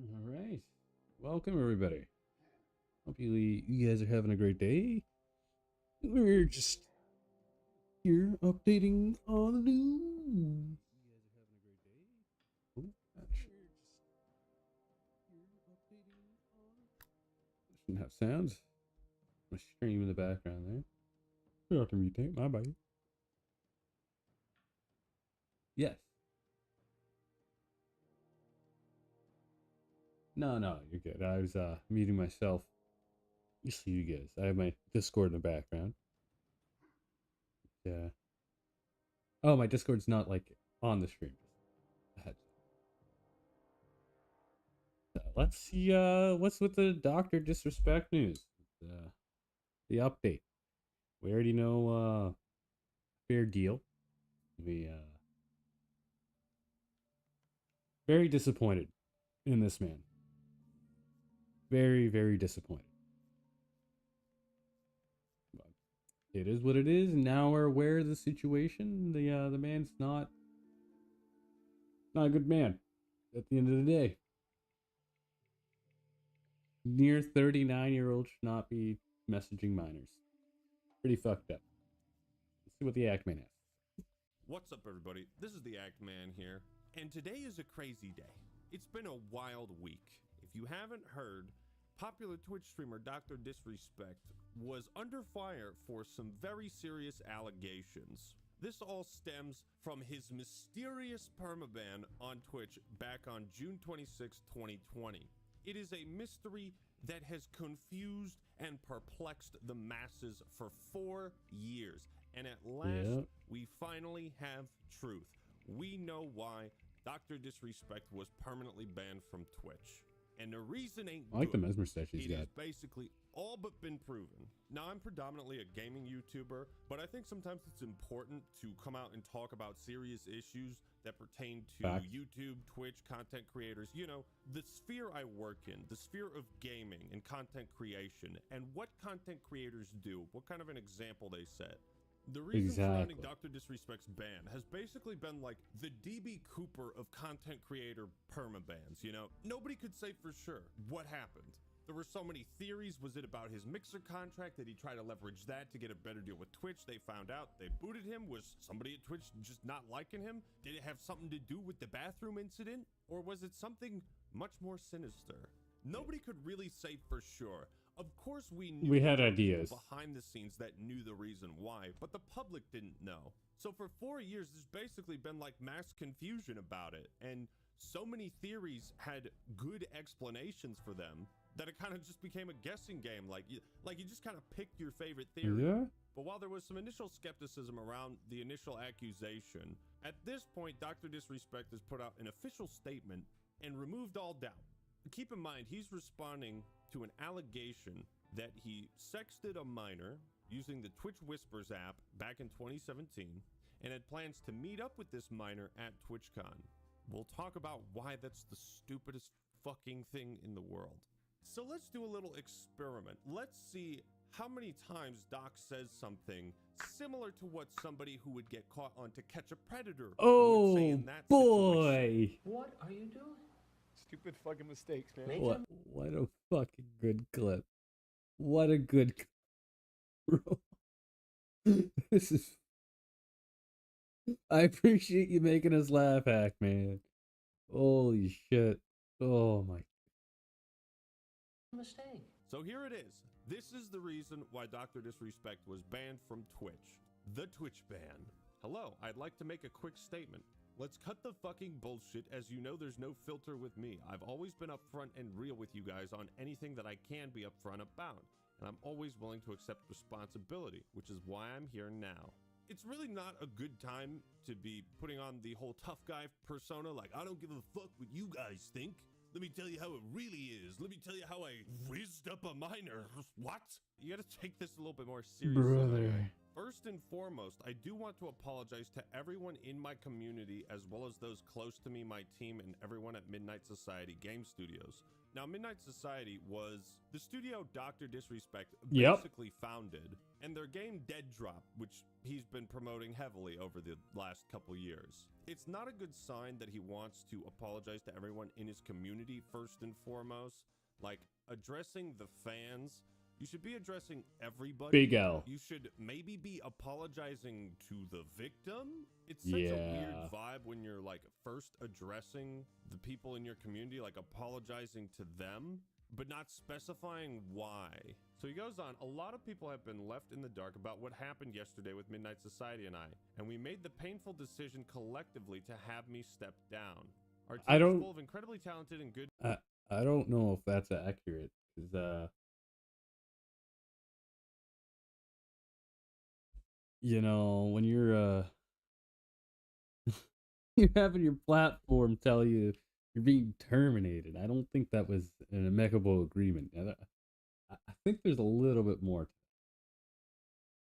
All right. Welcome, everybody. Hope you guys are having a great day. We're just here updating on the news. Oh, shouldn't have sounds. I'm stream in the background there. Forgot to mutate. My bad. Yes. No, you're good. I was muting myself. You see you guys. I have my Discord in the background. Yeah. Oh, my Discord's not like on the stream. Let's see what's with the Doctor Disrespect news. The update. We already know fair deal. We very disappointed in this man. Very, very disappointed. But it is what it is. Now we're aware of the situation. The man's not a good man at the end of the day. Near 39-year-old should not be messaging minors. Pretty fucked up. Let's see what the Act Man has. What's up, everybody? This is the Act Man here, and today is a crazy day. It's been a wild week. If you haven't heard, popular Twitch streamer Dr. Disrespect was under fire for some very serious allegations. This all stems from his mysterious permaban on Twitch back on June 26, 2020. It is a mystery that has confused and perplexed the masses for 4 years. And at last, we finally have truth. We know why Dr. Disrespect was permanently banned from Twitch. And the reason ain't I like good. the mesmer stash he's got. It is basically all but been proven. Now, I'm predominantly a gaming YouTuber, but I think sometimes it's important to come out and talk about serious issues that pertain to YouTube, Twitch, content creators, you know, the sphere I work in, the sphere of gaming and content creation, and what content creators do, what kind of an example they set. The reason surrounding Dr. Disrespect's ban has basically been like the DB Cooper of content creator permabans, you know? Nobody could say for sure what happened. There were so many theories. Was it about his Mixer contract? Did he try to leverage that to get a better deal with Twitch? They found out. They booted him. Was somebody at Twitch just not liking him? Did it have something to do with the bathroom incident? Or was it something much more sinister? Nobody could really say for sure. Of course, we had ideas behind the scenes that knew the reason why, but the public didn't know. So for 4 years, there's basically been like mass confusion about it, and so many theories had good explanations for them that it kind of just became a guessing game. Like you just kind of picked your favorite theory. Yeah. But while there was some initial skepticism around the initial accusation, at this point, Dr. Disrespect has put out an official statement and removed all doubt. Keep in mind, he's responding to an allegation that he sexted a minor using the Twitch Whispers app back in 2017 and had plans to meet up with this minor at TwitchCon. We'll talk about why that's the stupidest fucking thing in the world. So let's do a little experiment. Let's see how many times Doc says something similar to what somebody who would get caught on To Catch a Predator would say in that situation. What are you doing? Stupid fucking mistakes, man. What a fucking good clip. What a good bro. This is I appreciate you making us laugh, Hack Man. Holy shit. Oh my Mistake. So here it is. This is the reason why Dr. Disrespect was banned from Twitch. The Twitch ban. Hello, I'd like to make a quick statement. Let's cut the fucking bullshit. As you know, there's no filter with me. I've always been upfront and real with you guys on anything that I can be upfront about. And I'm always willing to accept responsibility, which is why I'm here now. It's really not a good time to be putting on the whole tough guy persona, like, I don't give a fuck what you guys think. Let me tell you how it really is. Let me tell you how I whizzed up a minor. What? You gotta take this a little bit more seriously. brother. First and foremost, I do want to apologize to everyone in my community, as well as those close to me, my team, and everyone at Midnight Society Game Studios. Now, Midnight Society was the studio Dr. Disrespect basically founded, and their game Dead Drop, which he's been promoting heavily over the last couple years. It's not a good sign that he wants to apologize to everyone in his community first and foremost. Like, addressing the fans, you should be addressing everybody. Big L. You should maybe be apologizing to the victim. It's such a weird vibe when you're like first addressing the people in your community, like apologizing to them, but not specifying why. So he goes on, a lot of people have been left in the dark about what happened yesterday with Midnight Society and we made the painful decision collectively to have me step down. Our team is full of incredibly talented and good... I don't know if that's accurate, because, you know, when you're you're having your platform tell you you're being terminated, I don't think that was an amicable agreement. I think there's a little bit more.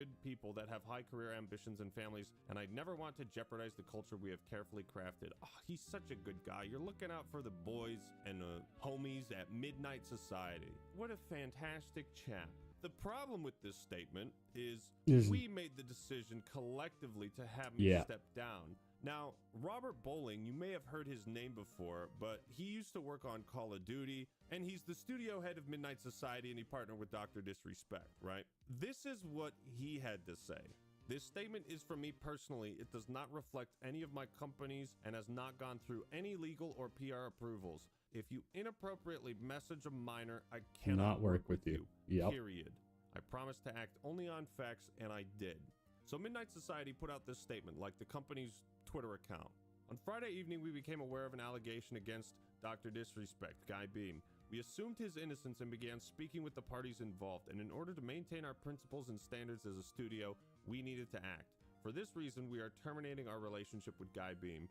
Good people that have high career ambitions and families, and I'd never want to jeopardize the culture we have carefully crafted. Oh, he's such a good guy. You're looking out for the boys and homies at Midnight Society. What a fantastic chap. The problem with this statement is we made the decision collectively to have me step down. Now, Robert Bowling, you may have heard his name before, but he used to work on Call of Duty, and he's the studio head of Midnight Society, and he partnered with Dr. Disrespect, right? This is what he had to say. This statement is from me personally. It does not reflect any of my companies and has not gone through any legal or PR approvals. If you inappropriately message a minor, I cannot work with you. Period. I promised to act only on facts, and I did. So Midnight Society put out this statement, like the company's Twitter account. On Friday evening, we became aware of an allegation against Dr. Disrespect, Guy Beam. We assumed his innocence and began speaking with the parties involved, and in order to maintain our principles and standards as a studio, we needed to act. For this reason, we are terminating our relationship with Guy Beam.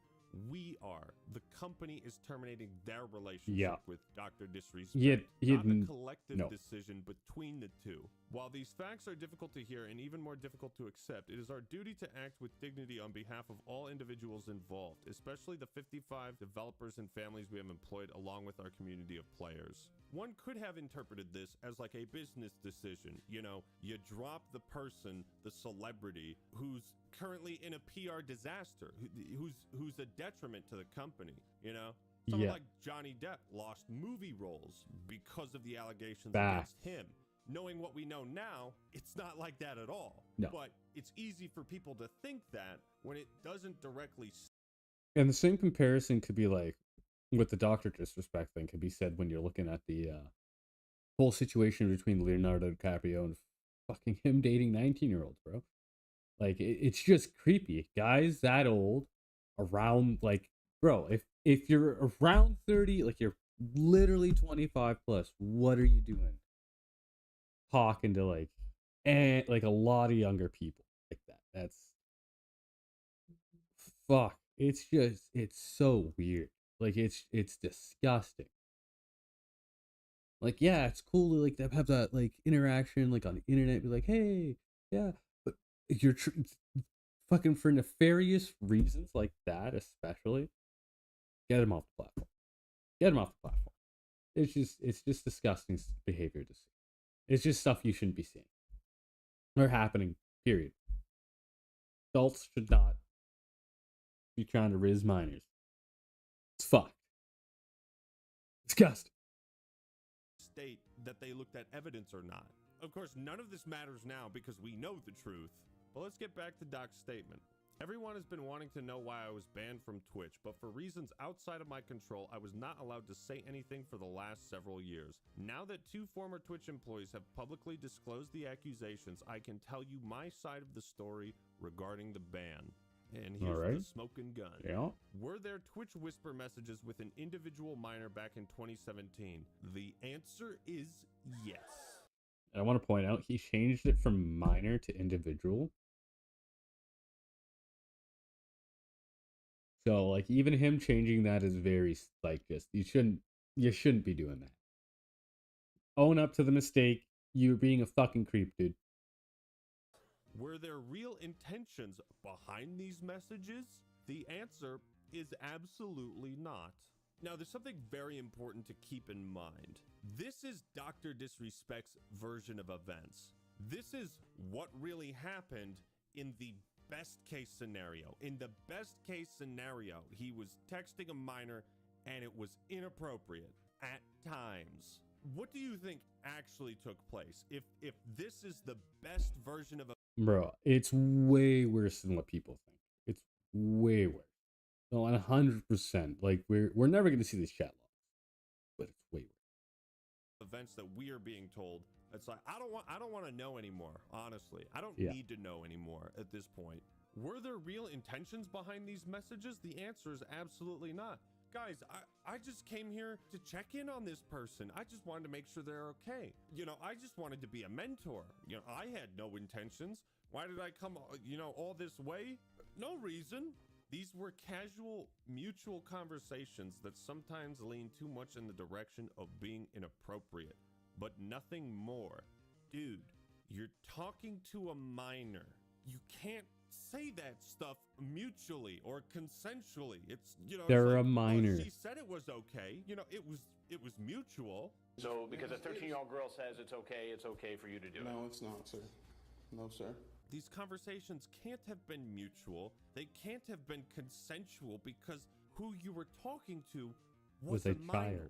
The company is terminating their relationship with Dr. Disrespect, not a collective decision between the two. While these facts are difficult to hear and even more difficult to accept, it is our duty to act with dignity on behalf of all individuals involved, especially the 55 developers and families we have employed along with our community of players. One could have interpreted this as like a business decision. You know, you drop the person, the celebrity, who's currently in a PR disaster, who's a detriment to the company, you know? Someone like Johnny Depp lost movie roles because of the allegations against him. Knowing what we know now, it's not like that at all. No. But it's easy for people to think that when it doesn't directly... And the same comparison could be like, with the Dr. Disrespect thing, could be said when you're looking at the whole situation between Leonardo DiCaprio and fucking him dating 19-year-olds, bro. Like, it's just creepy. Guys that old, around, like, bro, if you're around 30, like, you're literally 25 plus, what are you doing? Talking to, like a lot of younger people like that. That's... Fuck. It's just, it's so weird. Like, it's disgusting. Like, yeah, it's cool to, like, have that, like, interaction, like, on the internet, be like, hey, yeah, but if you're fucking for nefarious reasons like that, especially, get him off the platform. Get him off the platform. It's just disgusting behavior to see. It's just stuff you shouldn't be seeing. Or happening, period. Adults should not be trying to riz minors. It's fucked. Disgusting. State that they looked at evidence or not. Of course, none of this matters now because we know the truth. But let's get back to Doc's statement. Everyone has been wanting to know why I was banned from Twitch, but for reasons outside of my control, I was not allowed to say anything for the last several years. Now that 2 former Twitch employees have publicly disclosed the accusations, I can tell you my side of the story regarding the ban. And here's the smoking gun. Yeah. Were there Twitch whisper messages with an individual minor back in 2017? The answer is yes. I want to point out he changed it from minor to individual. So, like, even him changing that is very, like, just, you shouldn't be doing that. Own up to the mistake. You're being a fucking creep, dude. Were there real intentions behind these messages? The answer is absolutely not. Now, there's something very important to keep in mind. This is Dr. Disrespect's version of events. This is what really happened in the best case scenario. In the best case scenario, he was texting a minor and it was inappropriate at times. What do you think actually took place? If this is the best version of a bro, it's way worse than what people think. It's way worse. So 100%. Like we're never gonna see this chat logs, but it's way worse. Events that we are being told. It's like I don't want to know anymore. Honestly, I don't need to know anymore at this point. Were there real intentions behind these messages? The answer is absolutely not. Guys, I just came here to check in on this person. I just wanted to make sure they're okay. You know, I just wanted to be a mentor. You know, I had no intentions. Why did I come, all this way? No reason. These were casual, mutual conversations that sometimes lean too much in the direction of being inappropriate, but nothing more. Dude, you're talking to a minor. You can't say that stuff mutually or consensually. It's, they're it's like, a minor. She said it was okay. It was mutual. So because a 13-year-old girl says it's okay for you to do it. No, it's not, sir. No, sir. These conversations can't have been mutual. They can't have been consensual because who you were talking to was a minor. Child.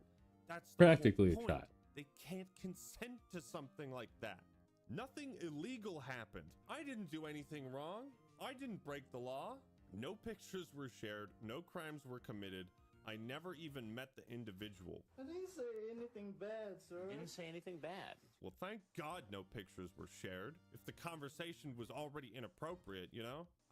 That's practically the a whole child. point. They can't consent to something like that. Nothing illegal happened. I didn't do anything wrong. I didn't break the law. No pictures were shared. No crimes were committed. I never even met the individual. I didn't say anything bad, sir. You didn't say anything bad. Well, thank God no pictures were shared. If the conversation was already inappropriate,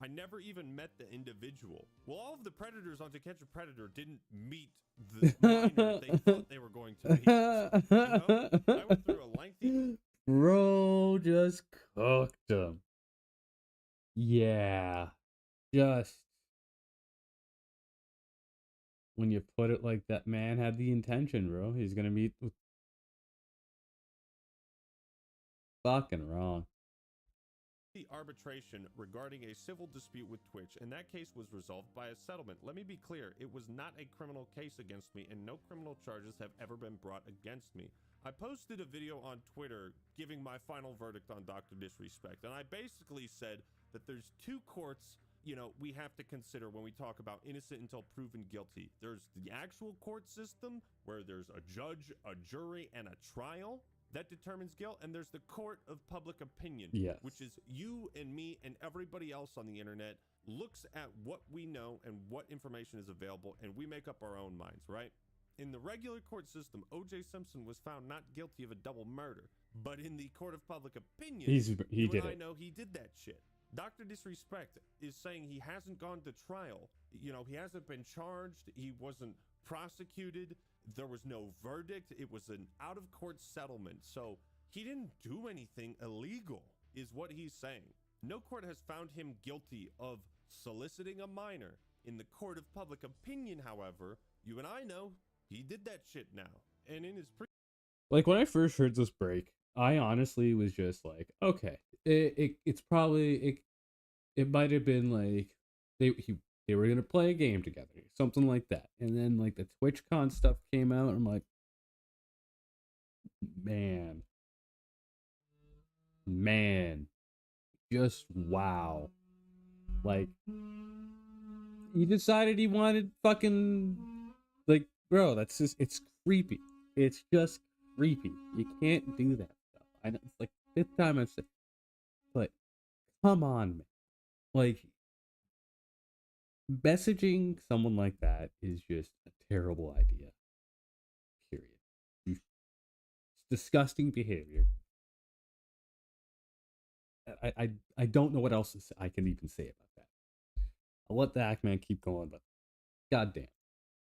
I never even met the individual. Well, all of the predators on To Catch a Predator didn't meet the minor they thought they were going to meet. I went through a lengthy... Bro just cooked him. Yeah. Just... when you put it like that, man had the intention, bro. He's gonna meet with... fucking wrong. The arbitration regarding a civil dispute with Twitch, and that case was resolved by a settlement. Let me be clear, it was not a criminal case against me, and no criminal charges have ever been brought against me. I posted a video on Twitter giving my final verdict on Dr. Disrespect, and I basically said that there's two courts we have to consider when we talk about innocent until proven guilty. There's the actual court system, where there's a judge, a jury, and a trial that determines guilt, and there's the court of public opinion, which is you and me and everybody else on the internet looks at what we know and what information is available, and we make up our own minds, right? In the regular court system, O.J. Simpson was found not guilty of a double murder, but in the court of public opinion, I know he did that shit. Dr. Disrespect is saying he hasn't gone to trial. He hasn't been charged. He wasn't prosecuted. There was no verdict. It was an out-of-court settlement. So he didn't do anything illegal, is what he's saying. No court has found him guilty of soliciting a minor. In the court of public opinion, however, you and I know he did that shit now. And in his like, when I first heard this break, I honestly was just like, okay, it's probably it might have been like they were gonna play a game together, something like that. And then like the TwitchCon stuff came out, and I'm like, man, just wow. Like, he decided he wanted fucking, like, bro, that's just, it's creepy. It's just creepy. You can't do that stuff. I know it's like the fifth time I've said, but come on, man. Like, messaging someone like that is just a terrible idea. Period. It's disgusting behavior. I don't know what else I can even say about that. I'll let the Hackman keep going, but goddamn.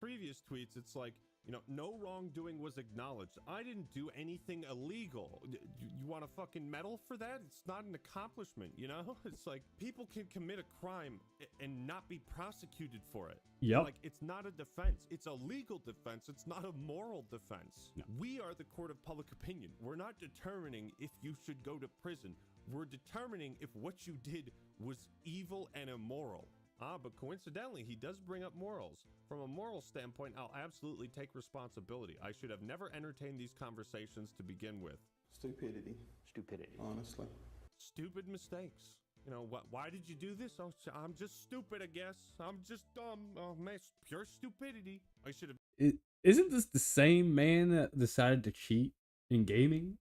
Previous tweets, it's like, You know, no wrongdoing was acknowledged. I didn't do anything illegal. You want a fucking medal for that? It's not an accomplishment, you know? It's like people can commit a crime and not be prosecuted for it. Yep. Like, it's not a defense. It's a legal defense. It's not a moral defense. No. We are the court of public opinion. We're not determining if you should go to prison. We're determining if what you did was evil and immoral. But coincidentally, he does bring up morals. From a moral standpoint, I'll absolutely take responsibility. I should have never entertained these conversations to begin with. Stupidity. Stupidity. Honestly. Stupid mistakes. You know, why did you do this? Oh, I'm just stupid, I guess. I'm just dumb. Oh, man, pure stupidity. I should have... Isn't this the same man that decided to cheat in gaming?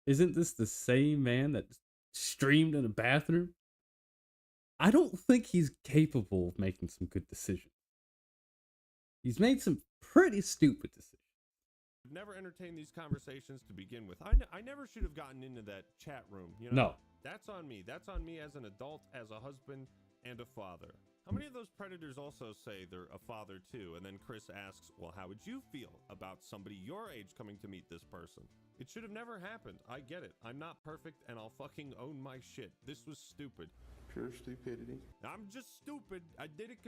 Isn't this the same man that streamed in a bathroom? I don't think he's capable of making some good decisions. He's made some pretty stupid decisions. I've never entertained these conversations to begin with. I never should have gotten into that chat room. You know? No. That's on me. That's on me as an adult, as a husband, and a father. How many of those predators also say they're a father too? And then Chris asks, well, how would you feel about somebody your age coming to meet this person? It should have never happened. I get it. I'm not perfect, and I'll fucking own my shit. This was stupid. Pure stupidity. I'm just stupid. I did it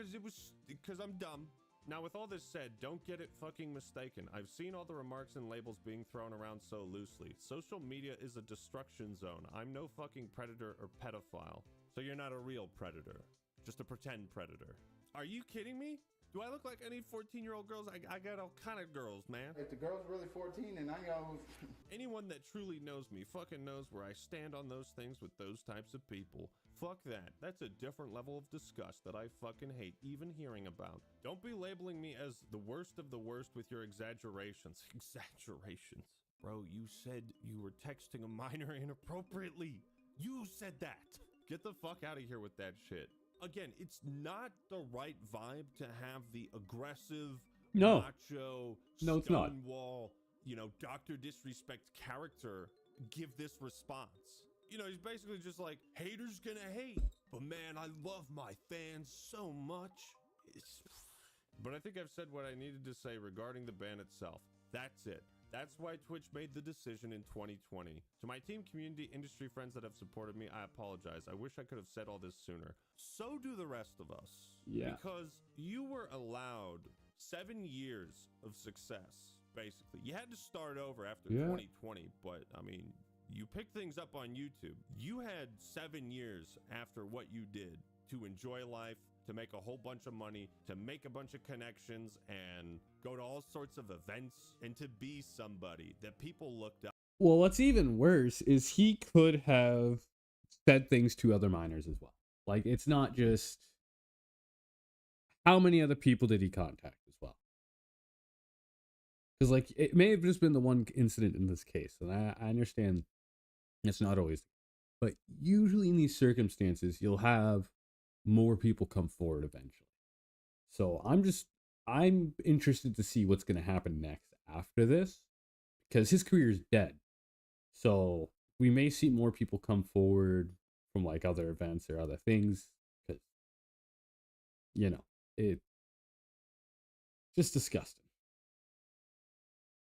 because I'm dumb. Now, with all this said, don't get it fucking mistaken. I've seen all the remarks and labels being thrown around so loosely. Social media is a destruction zone. I'm no fucking predator or pedophile. So you're not a real predator. Just a pretend predator. Are you kidding me? Do I look like any 14-year-old girls? I got all kind of girls, man. If the girl's really 14 and I go... Anyone that truly knows me fucking knows where I stand on those things with those types of people. Fuck that. That's a different level of disgust that I fucking hate even hearing about. Don't be labeling me as the worst of the worst with your exaggerations. Exaggerations. Bro, you said you were texting a minor inappropriately. You said that. Get the fuck out of here with that shit. Again, it's not the right vibe to have the aggressive, macho, no, it's not. Stonewall, you know, Dr. Disrespect character give this response. You know, he's basically just like, haters gonna hate, but man, I love my fans so much. But I think I've said what I needed to say regarding the ban itself. That's it. That's why Twitch made the decision in 2020. To my team, community, industry friends that have supported me, I apologize. I wish I could have said all this sooner. So do the rest of us. Yeah. Because you were allowed 7 years of success, basically. You had to start over after 2020, but I mean, you picked things up on YouTube. You had 7 years after what you did to enjoy life, to make a whole bunch of money, to make a bunch of connections, and go to all sorts of events, and to be somebody that people looked up. Well, what's even worse is he could have said things to other minors as well. Like, it's not just... How many other people did he contact as well? Because, like, it may have just been the one incident in this case, and I understand it's not always. But usually in these circumstances, you'll have more people come forward eventually. So I'm interested to see what's going to happen next after this, because his career is dead. So we may see more people come forward from like other events or other things, because, you know, it's just disgusting.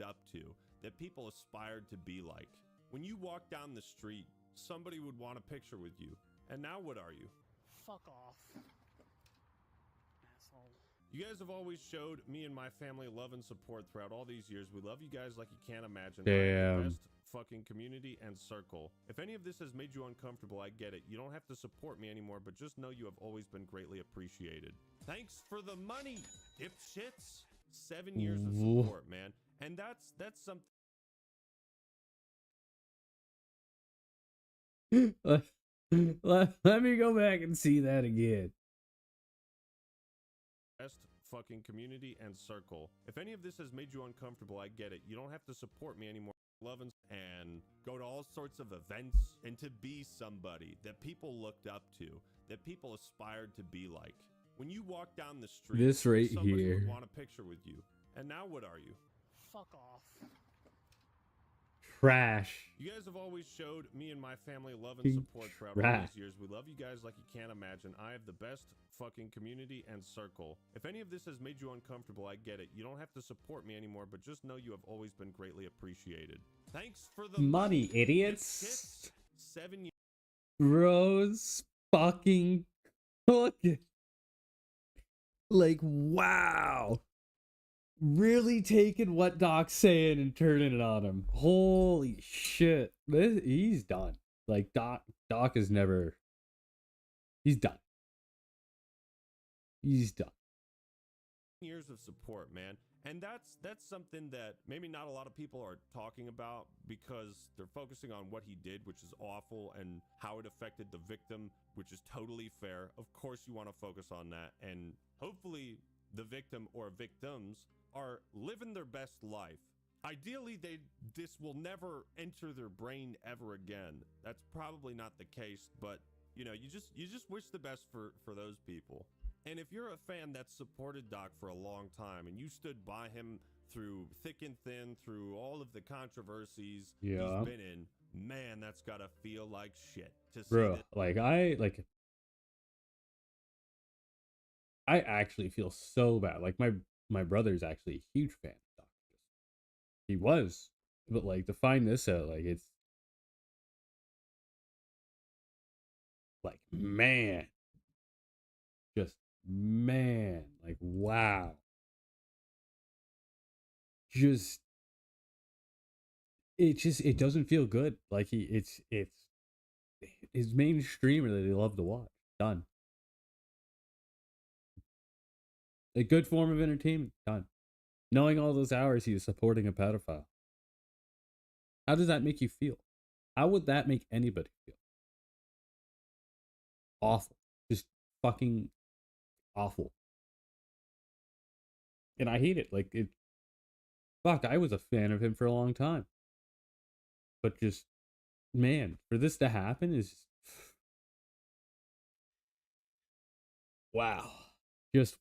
Up to that people aspired to be like. When you walk down the street, somebody would want a picture with you. And now what are you? Fuck off. Asshole. You guys have always showed me and my family love and support throughout all these years. We love you guys like you can't imagine. Damn. Best fucking community and circle. If any of this has made you uncomfortable, I get it. You don't have to support me anymore, but just know you have always been greatly appreciated. Thanks for the money, dipshits. 7 years of support, man. And that's something. Let me go back and see that again. Best fucking community and circle. If any of this has made you uncomfortable, I get it. You don't have to support me anymore. Love and go to all sorts of events, and to be somebody that people looked up to, that people aspired to be like. When you walk down the street, this right somebody here would want a picture with you. And now what are you? Fuck off. trash. You guys have always showed me and my family love and Fucking support throughout all trash. these years. We love you guys like you can't imagine. I have the best fucking community and circle. If any of this has made you uncomfortable, I get it. You don't have to support me anymore, but just know you have always been greatly appreciated. Thanks for the Money, love. idiots. 7 years. Bros fucking cooking. Like, wow. Really taking what Doc's saying and turning it on him. Holy shit. He's done. Like, Doc is never... He's done. He's done. Years of support, man. And that's something that maybe not a lot of people are talking about because they're focusing on what he did, which is awful, and how it affected the victim, which is totally fair. Of course you want to focus on that, and hopefully the victim or victims are living their best life. Ideally, this will never enter their brain ever again. That's probably not the case, but you know, you just wish the best for those people. And if you're a fan that supported Doc for a long time and you stood by him through thick and thin, through all of the controversies he's been in, man, that's gotta feel like shit to Bro, see that. I actually feel so bad. Like, my brother's actually a huge fan of Doc. He was. But, like, to find this out, like, it's... Like, man. Just, man. Like, wow. It doesn't feel good. Like, it's his main streamer that he loved to watch. Done. A good form of entertainment. Done. Knowing all those hours he was supporting a pedophile. How does that make you feel? How would that make anybody feel? Awful. Just fucking awful. And I hate it. Like, fuck, I was a fan of him for a long time. But just, man, for this to happen is... Wow. Just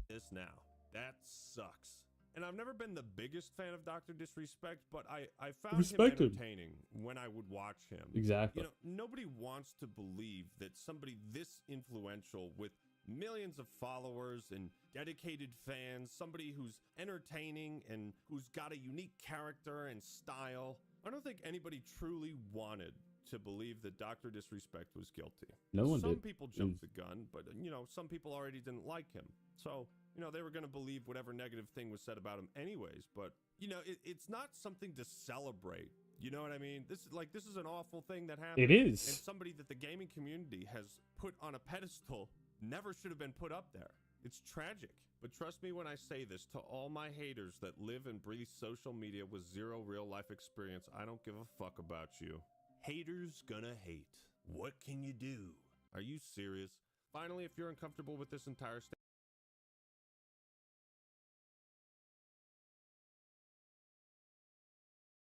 This now. That sucks. And I've never been the biggest fan of Dr. Disrespect, but I found him entertaining when I would watch him. Exactly. You know, nobody wants to believe that somebody this influential with millions of followers and dedicated fans, somebody who's entertaining and who's got a unique character and style, I don't think anybody truly wanted to believe that Dr. Disrespect was guilty. No one did. Some people jumped the gun, but, you know, some people already didn't like him. So, you know, they were going to believe whatever negative thing was said about him anyways. But, you know, it's not something to celebrate. You know what I mean? This is an awful thing that happened. It is. And somebody that the gaming community has put on a pedestal never should have been put up there. It's tragic. But trust me when I say this, to all my haters that live and breathe social media with zero real life experience, I don't give a fuck about you. Haters gonna hate. What can you do? Are you serious? Finally, if you're uncomfortable with this entire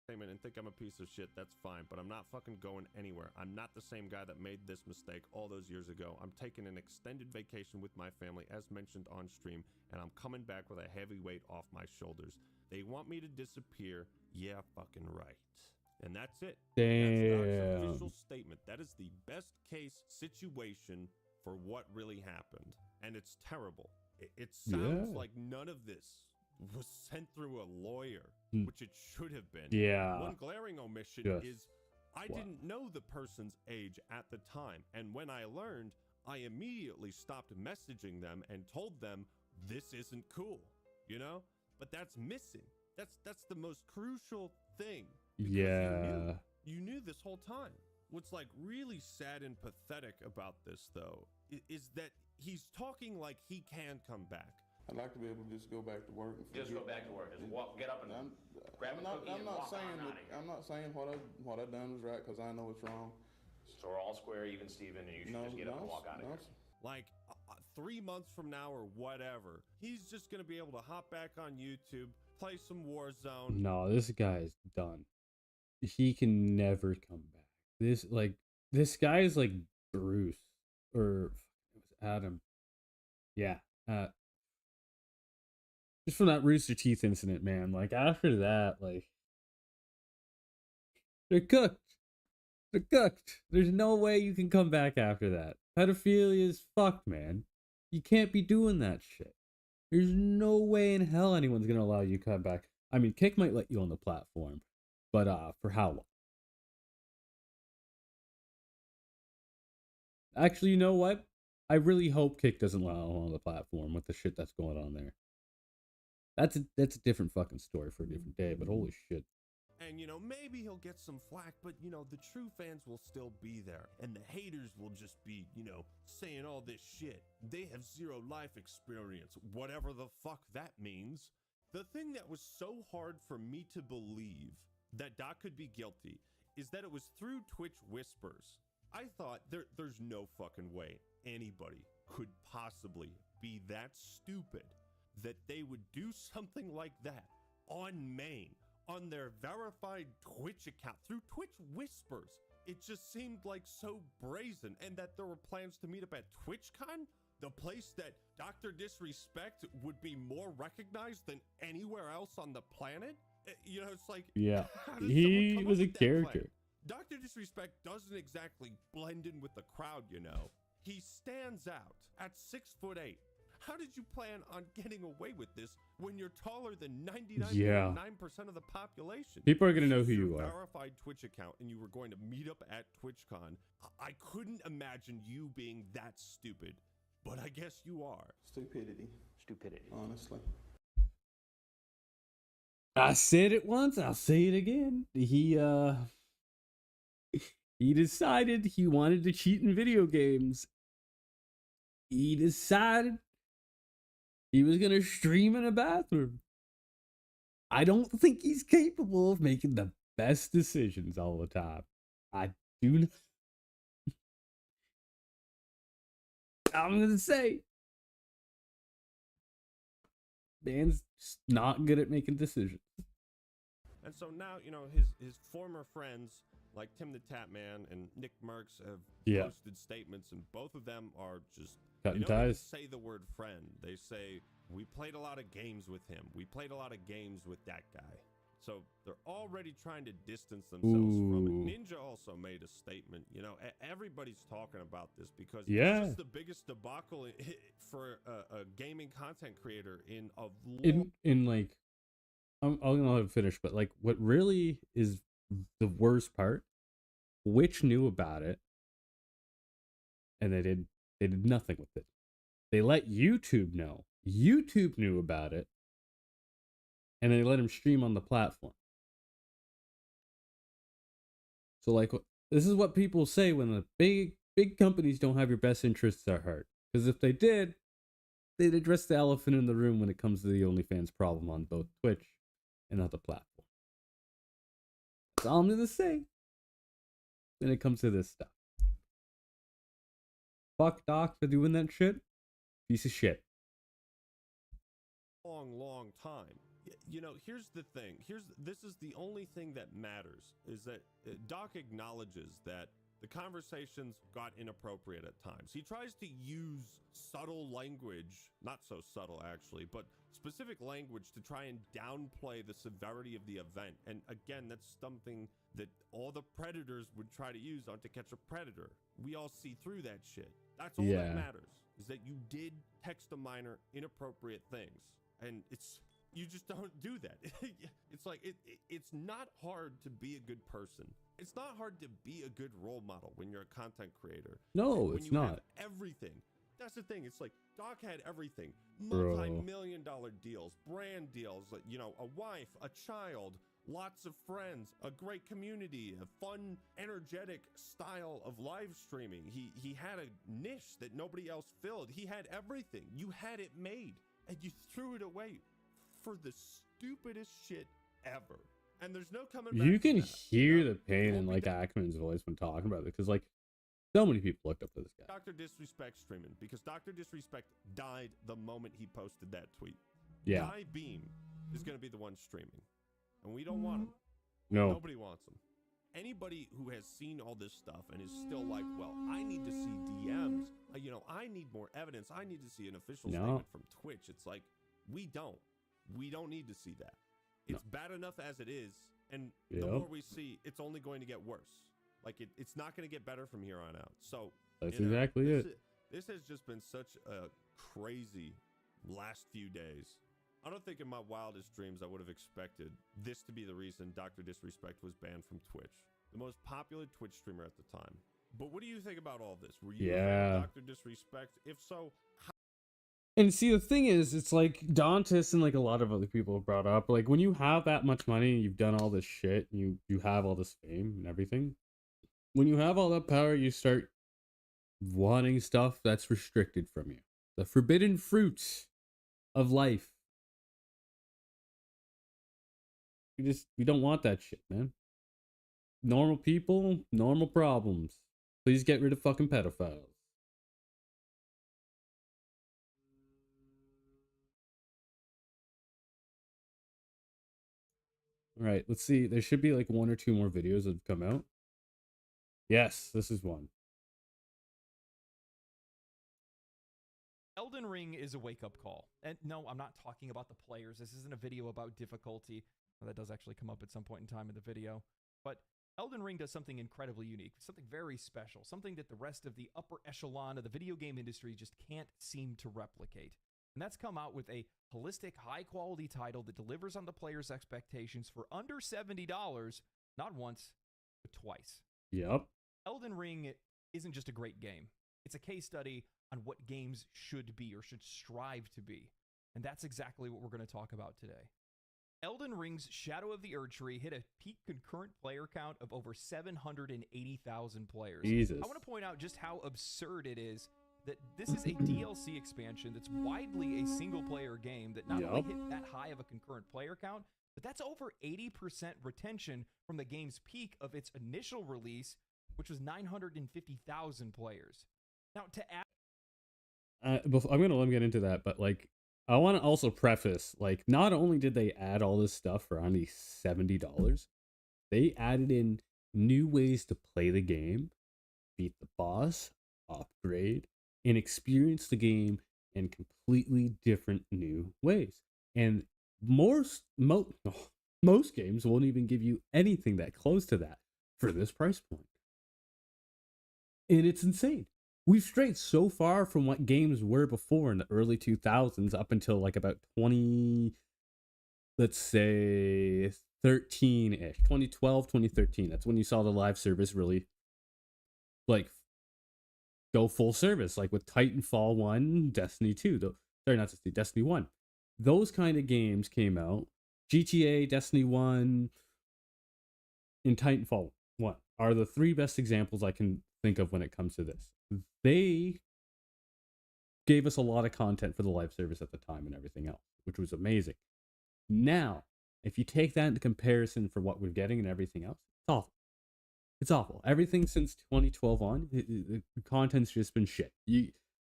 statement and think I'm a piece of shit, that's fine, but I'm not fucking going anywhere. I'm not the same guy that made this mistake all those years ago. I'm taking an extended vacation with my family, as mentioned on stream, and I'm coming back with a heavy weight off my shoulders. They want me to disappear. Yeah, fucking right. And that's it. Damn. That's Doc's official statement. That is the best case situation for what really happened. And it's terrible. It sounds like none of this was sent through a lawyer, which it should have been. Yeah. One glaring omission is I didn't know the person's age at the time. And when I learned, I immediately stopped messaging them and told them this isn't cool, you know? But that's missing. That's the most crucial thing. Yeah. You knew this whole time. What's like really sad and pathetic about this, though, is that he's talking like he can come back. I'd like to be able to just go back to work. And Just go back to work. Just walk, get up and grab a cookie and walk on out of here. I'm not saying what I done was right because I know it's wrong. So we're all square, even Steven, and you should just get up and walk out of here. Like 3 months from now or whatever, he's just gonna be able to hop back on YouTube, play some Warzone. No, this guy's done. He can never come back. This guy is like Bruce or Adam. Yeah. Just from that Rooster Teeth incident, man. Like after that, like They're cooked. They're cooked. There's no way you can come back after that. Pedophilia is fucked, man. You can't be doing that shit. There's no way in hell anyone's gonna allow you to come back. I mean, Kick might let you on the platform, but for how long? Actually, you know what? I really hope Kick doesn't allow him on the platform with the shit that's going on there. That's a different fucking story for a different day, but holy shit. And, you know, maybe he'll get some flack, but, you know, the true fans will still be there. And the haters will just be, you know, saying all this shit. They have zero life experience, whatever the fuck that means. The thing that was so hard for me to believe that Doc could be guilty is that it was through Twitch whispers. I thought there's no fucking way anybody could possibly be that stupid that they would do something like that on main, on their verified Twitch account, through Twitch whispers. It just seemed like so brazen, and that there were plans to meet up at TwitchCon, the place that Dr. Disrespect would be more recognized than anywhere else on the planet. You know, it's like, yeah, he was a character. Dr. Disrespect doesn't exactly blend in with the crowd, you know. He stands out at 6'8". How did you plan on getting away with this when you're taller than 99.9% of the population? People are going to know who you are. Verified Twitch account, and you were going to meet up at TwitchCon. I couldn't imagine you being that stupid, but I guess you are. Stupidity. Honestly. I said it once, I'll say it again. He decided he wanted to cheat in video games. He decided he was going to stream in a bathroom. I don't think he's capable of making the best decisions all the time. I do not. I'm going to say, man's just not good at making decisions. And so now, you know, his former friends like Tim the Tatman and Nick Merckx have posted statements, and both of them are just cutting ties. Say the word friend. They say, we played a lot of games with him. We played a lot of games with that guy. So they're already trying to distance themselves from it. Ninja also made a statement. You know, everybody's talking about this because it's just the biggest debacle for a gaming content creator in a in like, I'm gonna finish, but like, what really is the worst part? Which knew about it, and they did nothing with it. They let YouTube know. YouTube knew about it, and they let him stream on the platform. So like, this is what people say when the big companies don't have your best interests at heart. Because if they did, they'd address the elephant in the room when it comes to the OnlyFans problem on both Twitch and other platforms. That's all I'm gonna say when it comes to this stuff. Fuck Doc for doing that shit. Piece of shit. Long time. You know, here's the thing. This is the only thing that matters, is that Doc acknowledges that the conversations got inappropriate at times. He tries to use subtle language, not so subtle actually, but specific language to try and downplay the severity of the event. And again, that's something that all the predators would try to use on To Catch a Predator. We all see through that shit. That's all that matters, is that you did text a minor inappropriate things. And you just don't do that. It's like, it's not hard to be a good person. It's not hard to be a good role model when you're a content creator. No, it's not. Have everything. That's the thing. It's like, Doc had everything. Multi-million-dollar deals, brand deals, you know, a wife, a child, lots of friends, a great community, a fun, energetic style of live streaming. He had a niche that nobody else filled. He had everything. You had it made, and you threw it away for the stupidest shit ever. And there's no coming back. You can hear the pain in like Ackman's voice when talking about it, because like so many people looked up to this guy. Dr. Disrespect streaming, because Dr. Disrespect died the moment he posted that tweet. Yeah. Guy Beam is going to be the one streaming, and we don't want him. No. Nobody wants him. Anybody who has seen all this stuff and is still like, well, I need to see DMs. You know, I need more evidence. I need to see an official statement from Twitch. It's like, we don't need to see that. It's bad enough as it is, And the more we see, it's only going to get worse. Like, it's not going to get better from here on out. So that's exactly it. This has just been such a crazy last few days. I don't think in my wildest dreams I would have expected this to be the reason Dr. Disrespect was banned from Twitch, the most popular Twitch streamer at the time. But what do you think about all this? Were you a fan of Dr. Disrespect? If so, how? And see, the thing is, it's like Dantis and like a lot of other people have brought up, like when you have that much money, you've done all this shit, you have all this fame and everything. When you have all that power, you start wanting stuff that's restricted from you. The forbidden fruits of life. We don't want that shit, man. Normal people, normal problems. Please get rid of fucking pedophiles. All right, let's see. There should be like 1 or 2 more videos that have come out. Yes, this is one. Elden Ring is a wake-up call. And no, I'm not talking about the players. This isn't a video about difficulty. Well, that does actually come up at some point in time in the video. But Elden Ring does something incredibly unique, something very special, something that the rest of the upper echelon of the video game industry just can't seem to replicate. And that's come out with a holistic, high-quality title that delivers on the player's expectations for under $70, not once, but twice. Yep. Elden Ring isn't just a great game. It's a case study on what games should be or should strive to be. And that's exactly what we're going to talk about today. Elden Ring's Shadow of the Erdtree hit a peak concurrent player count of over 780,000 players. Jesus. I want to point out just how absurd it is that this is a DLC expansion that's widely a single-player game that not only hit that high of a concurrent player count, but that's over 80% retention from the game's peak of its initial release, which was 950,000 players. Now, to add... I'm going to let me get into that, but like, I want to also preface, like, not only did they add all this stuff for only $70, they added in new ways to play the game, beat the boss, upgrade, and experience the game in completely different new ways. And most games won't even give you anything that close to that for this price point. And it's insane. We've strayed so far from what games were before in the early 2000s up until like about 20, let's say 13-ish, 2012, 2013. That's when you saw the live service really like go full service, like with Titanfall 1, Destiny 2. Destiny 1. Those kind of games came out. GTA, Destiny 1, and Titanfall 1 are the 3 best examples I can think of when it comes to this. They gave us a lot of content for the live service at the time and everything else, which was amazing. Now, if you take that into comparison for what we're getting and everything else, it's awful. It's awful. Everything since 2012 on, the content's just been shit.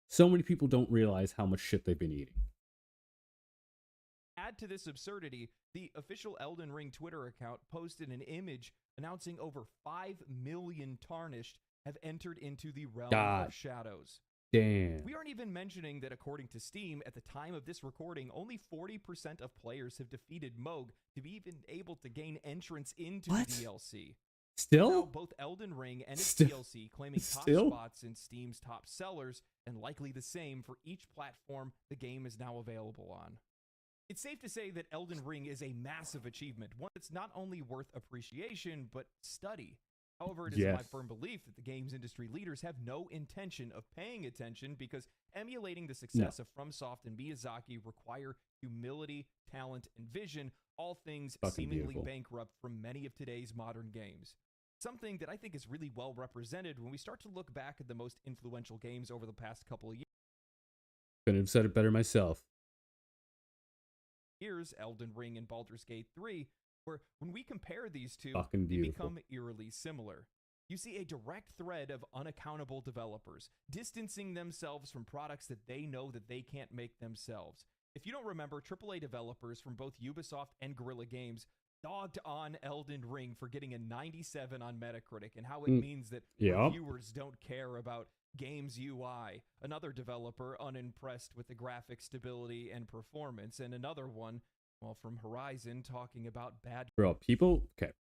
So many people don't realize how much shit they've been eating. Add to this absurdity, the official Elden Ring Twitter account posted an image announcing over 5 million tarnished have entered into the realm of shadows. Damn. We aren't even mentioning that according to Steam, at the time of this recording, only 40% of players have defeated Mohg to be even able to gain entrance into the DLC. Still? Now, both Elden Ring and its DLC claiming top spots in Steam's top sellers, and likely the same for each platform the game is now available on. It's safe to say that Elden Ring is a massive achievement, one that's not only worth appreciation, but study. However, it is my firm belief that the games industry leaders have no intention of paying attention because emulating the success of FromSoft and Miyazaki require humility, talent, and vision, all things seemingly bankrupt from many of today's modern games. Something that I think is really well represented when we start to look back at the most influential games over the past couple of years. Couldn't have said it better myself. Elden Ring and Baldur's Gate 3, where when we compare these two, they become eerily similar. You see a direct thread of unaccountable developers, distancing themselves from products that they know that they can't make themselves. If you don't remember, AAA developers from both Ubisoft and Guerrilla Games dogged on Elden Ring for getting a 97 on Metacritic and how it means that reviewers don't care about game's UI. Another developer unimpressed with the graphic stability and performance, and another one Well, from Horizon talking about bad. Bro, people, okay.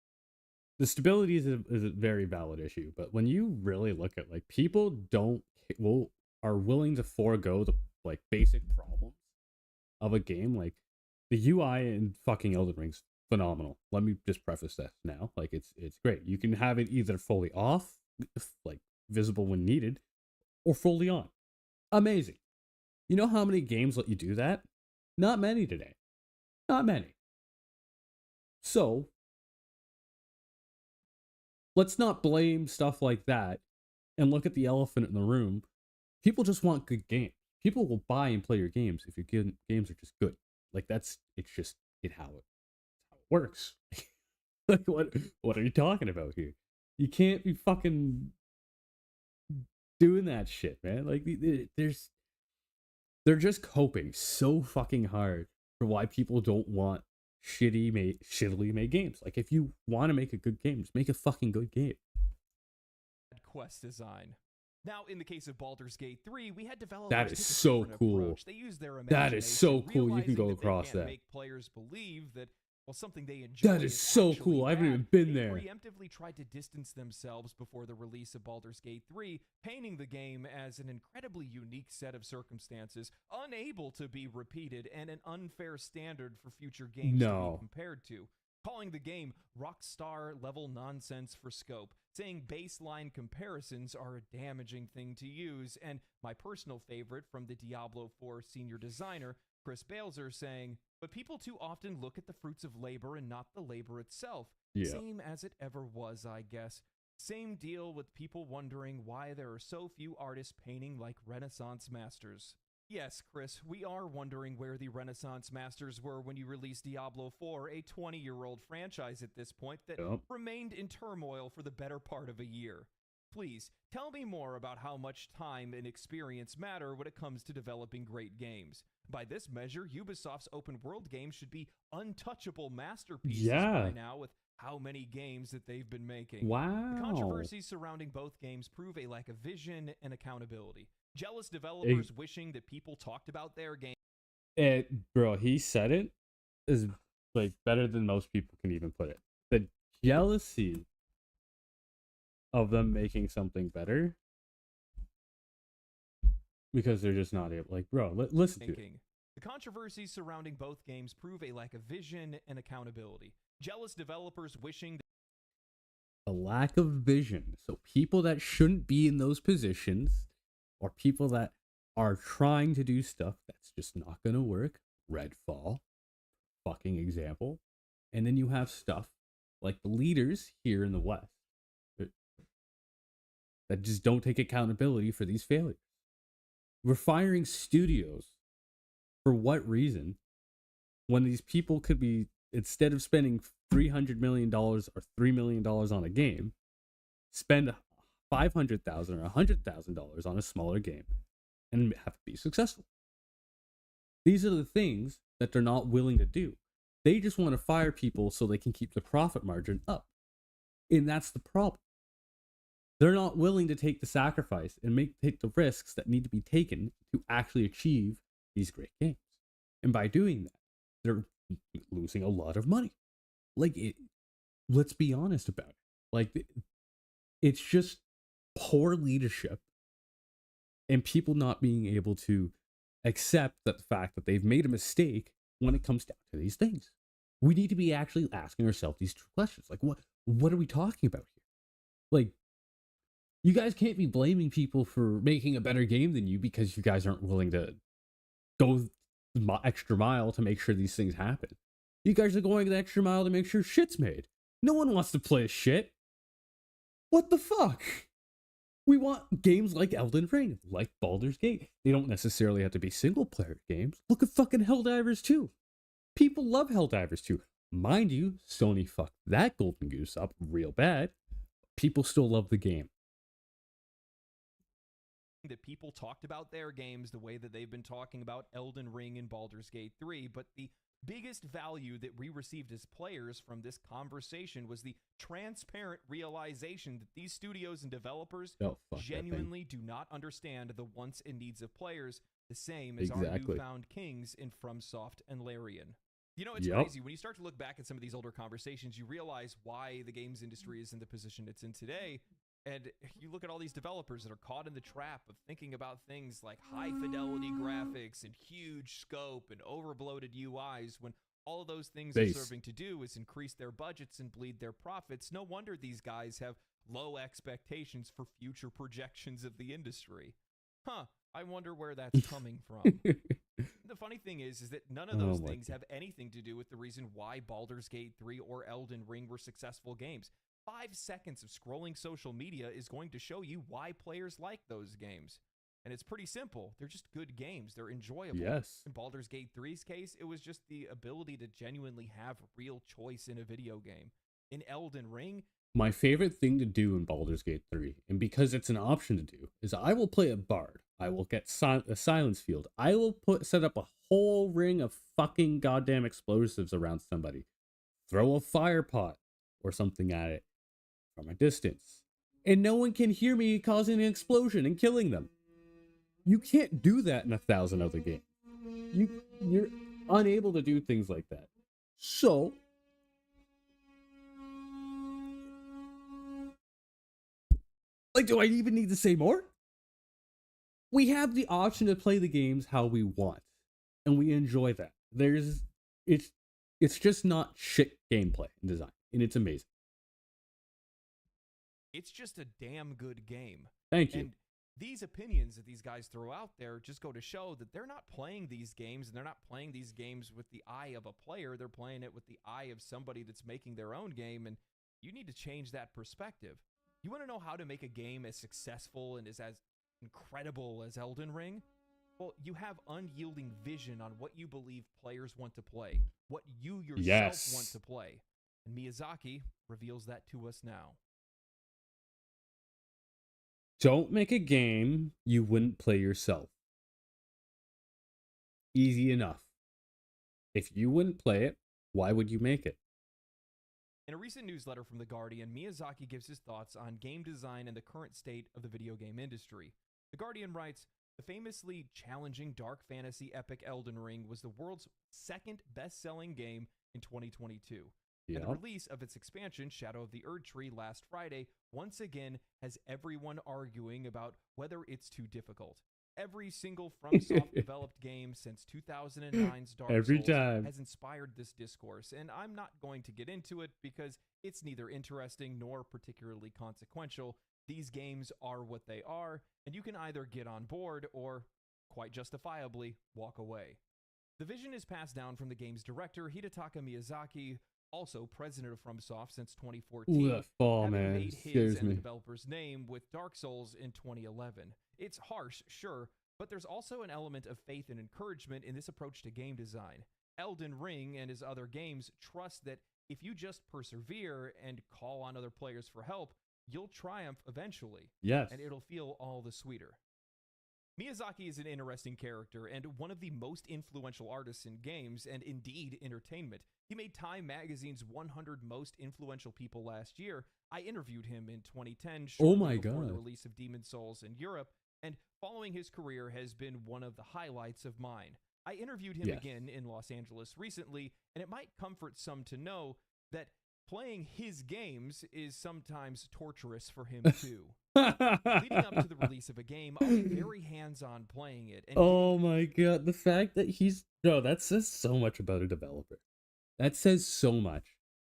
The stability is a very valid issue, but when you really look at, like, people are willing to forego the, like, basic problems of a game. Like, the UI in fucking Elden Ring's phenomenal. Let me just preface that now. Like, it's great. You can have it either fully off, like visible when needed, or fully on. Amazing. You know how many games let you do that? Not many today. Not many. So, let's not blame stuff like that and look at the elephant in the room. People just want good games. People will buy and play your games if your games are just good. Like, it's just how it works. Like, what are you talking about here? You can't be fucking doing that shit, man. Like, they're just coping so fucking hard for why people don't want shittily made games. Like, if you want to make a good game, just make a fucking good game. Quest design. Now, in the case of Baldur's Gate 3, we had developers that is so cool. They used their that is so cool. You can go across that. Make players believe that, well, something they enjoy. That is so cool. I haven't even been there. They preemptively tried to distance themselves before the release of Baldur's Gate 3, painting the game as an incredibly unique set of circumstances, unable to be repeated, and an unfair standard for future games to be compared to. Calling the game rockstar level nonsense for scope, saying baseline comparisons are a damaging thing to use, and my personal favorite from the Diablo 4 senior designer, Chris Balzer, saying, but people too often look at the fruits of labor and not the labor itself. Yeah. Same as it ever was, I guess. Same deal with people wondering why there are so few artists painting like Renaissance masters. Yes, Chris, we are wondering where the Renaissance masters were when you released Diablo 4, a 20-year-old franchise at this point that remained in turmoil for the better part of a year. Please, tell me more about how much time and experience matter when it comes to developing great games. By this measure, Ubisoft's open-world games should be untouchable masterpieces by now with how many games that they've been making. Wow. The controversies surrounding both games prove a lack of vision and accountability. Jealous developers wishing that people talked about their game. Bro, he said it is like better than most people can even put it. The jealousy of them making something better because they're just not able. Like, bro, listen to it. The controversies surrounding both games prove a lack of vision and accountability. Jealous developers wishing a lack of vision. So people that shouldn't be in those positions, or people that are trying to do stuff that's just not going to work. Redfall, fucking example. And then you have stuff like the leaders here in the West that just don't take accountability for these failures. We're firing studios for what reason? When these people could be, instead of spending $300 million or $3 million on a game, spend $500,000 or $100,000 on a smaller game and have to be successful. These are the things that they're not willing to do. They just want to fire people so they can keep the profit margin up. And that's the problem. They're not willing to take the sacrifice and take the risks that need to be taken to actually achieve these great games. And by doing that, they're losing a lot of money. Let's be honest about it. Like, it's just poor leadership and people not being able to accept the fact that they've made a mistake when it comes down to these things. We need to be actually asking ourselves these true questions. Like, what are we talking about here? Like, you guys can't be blaming people for making a better game than you because you guys aren't willing to go the extra mile to make sure these things happen. You guys are going the extra mile to make sure shit's made. No one wants to play shit. What the fuck? We want games like Elden Ring, like Baldur's Gate. They don't necessarily have to be single-player games. Look at fucking Helldivers 2. People love Helldivers 2. Mind you, Sony fucked that golden goose up real bad. People still love the game. That people talked about their games the way that they've been talking about Elden Ring and Baldur's Gate 3, but the biggest value that we received as players from this conversation was the transparent realization that these studios and developers genuinely do not understand the wants and needs of players, the same as our newfound kings in FromSoft and Larian. You know, it's crazy. When you start to look back at some of these older conversations, you realize why the games industry is in the position it's in today. And you look at all these developers that are caught in the trap of thinking about things like high-fidelity graphics and huge scope and over-bloated UIs when all of those things are serving to do is increase their budgets and bleed their profits. No wonder these guys have low expectations for future projections of the industry. I wonder where that's coming from. The funny thing is that none of those things have anything to do with the reason why Baldur's Gate 3 or Elden Ring were successful games. 5 seconds of scrolling social media is going to show you why players like those games. And it's pretty simple. They're just good games. They're enjoyable. Yes. In Baldur's Gate 3's case, it was just the ability to genuinely have real choice in a video game. In Elden Ring, my favorite thing to do in Baldur's Gate 3, and because it's an option to do, is I will play a bard. I will get a silence field. I will set up a whole ring of fucking goddamn explosives around somebody. Throw a fire pot or something at it from a distance. And no one can hear me causing an explosion and killing them. You can't do that in 1,000 other games. You're unable to do things like that. So like, do I even need to say more? We have the option to play the games how we want, and we enjoy that. It's just not shit gameplay and design, and it's amazing. It's just a damn good game. Thank you. And these opinions that these guys throw out there just go to show that they're not playing these games, and they're not playing these games with the eye of a player. They're playing it with the eye of somebody that's making their own game, and you need to change that perspective. You want to know how to make a game as successful and as incredible as Elden Ring? Well, you have unyielding vision on what you believe players want to play, what you yourself want to play. And Miyazaki reveals that to us now. Don't make a game you wouldn't play yourself. Easy enough. If you wouldn't play it, why would you make it? In a recent newsletter from The Guardian, Miyazaki gives his thoughts on game design and the current state of the video game industry. The Guardian writes, the famously challenging dark fantasy epic Elden Ring was the world's second best-selling game in 2022. And the release of its expansion, Shadow of the Erdtree, last Friday, once again has everyone arguing about whether it's too difficult. Every single FromSoft-developed game since 2009's Dark Souls has inspired this discourse, and I'm not going to get into it because it's neither interesting nor particularly consequential. These games are what they are, and you can either get on board or, quite justifiably, walk away. The vision is passed down from the game's director, Hidetaka Miyazaki, also president of FromSoft since 2014, having made his and the developer's name with Dark Souls in 2011. It's harsh, sure, but there's also an element of faith and encouragement in this approach to game design. Elden Ring and his other games trust that if you just persevere and call on other players for help, you'll triumph eventually. Yes. And it'll feel all the sweeter. Miyazaki is an interesting character and one of the most influential artists in games and indeed entertainment. He made Time Magazine's 100 Most Influential People last year. I interviewed him in 2010, shortly before the release of Demon's Souls in Europe, and following his career has been one of the highlights of mine. I interviewed him again in Los Angeles recently, and it might comfort some to know that playing his games is sometimes torturous for him too. Leading up to the release of a game, I'll be very hands-on playing it. And oh my god, the fact that that says so much about a developer. That says so much.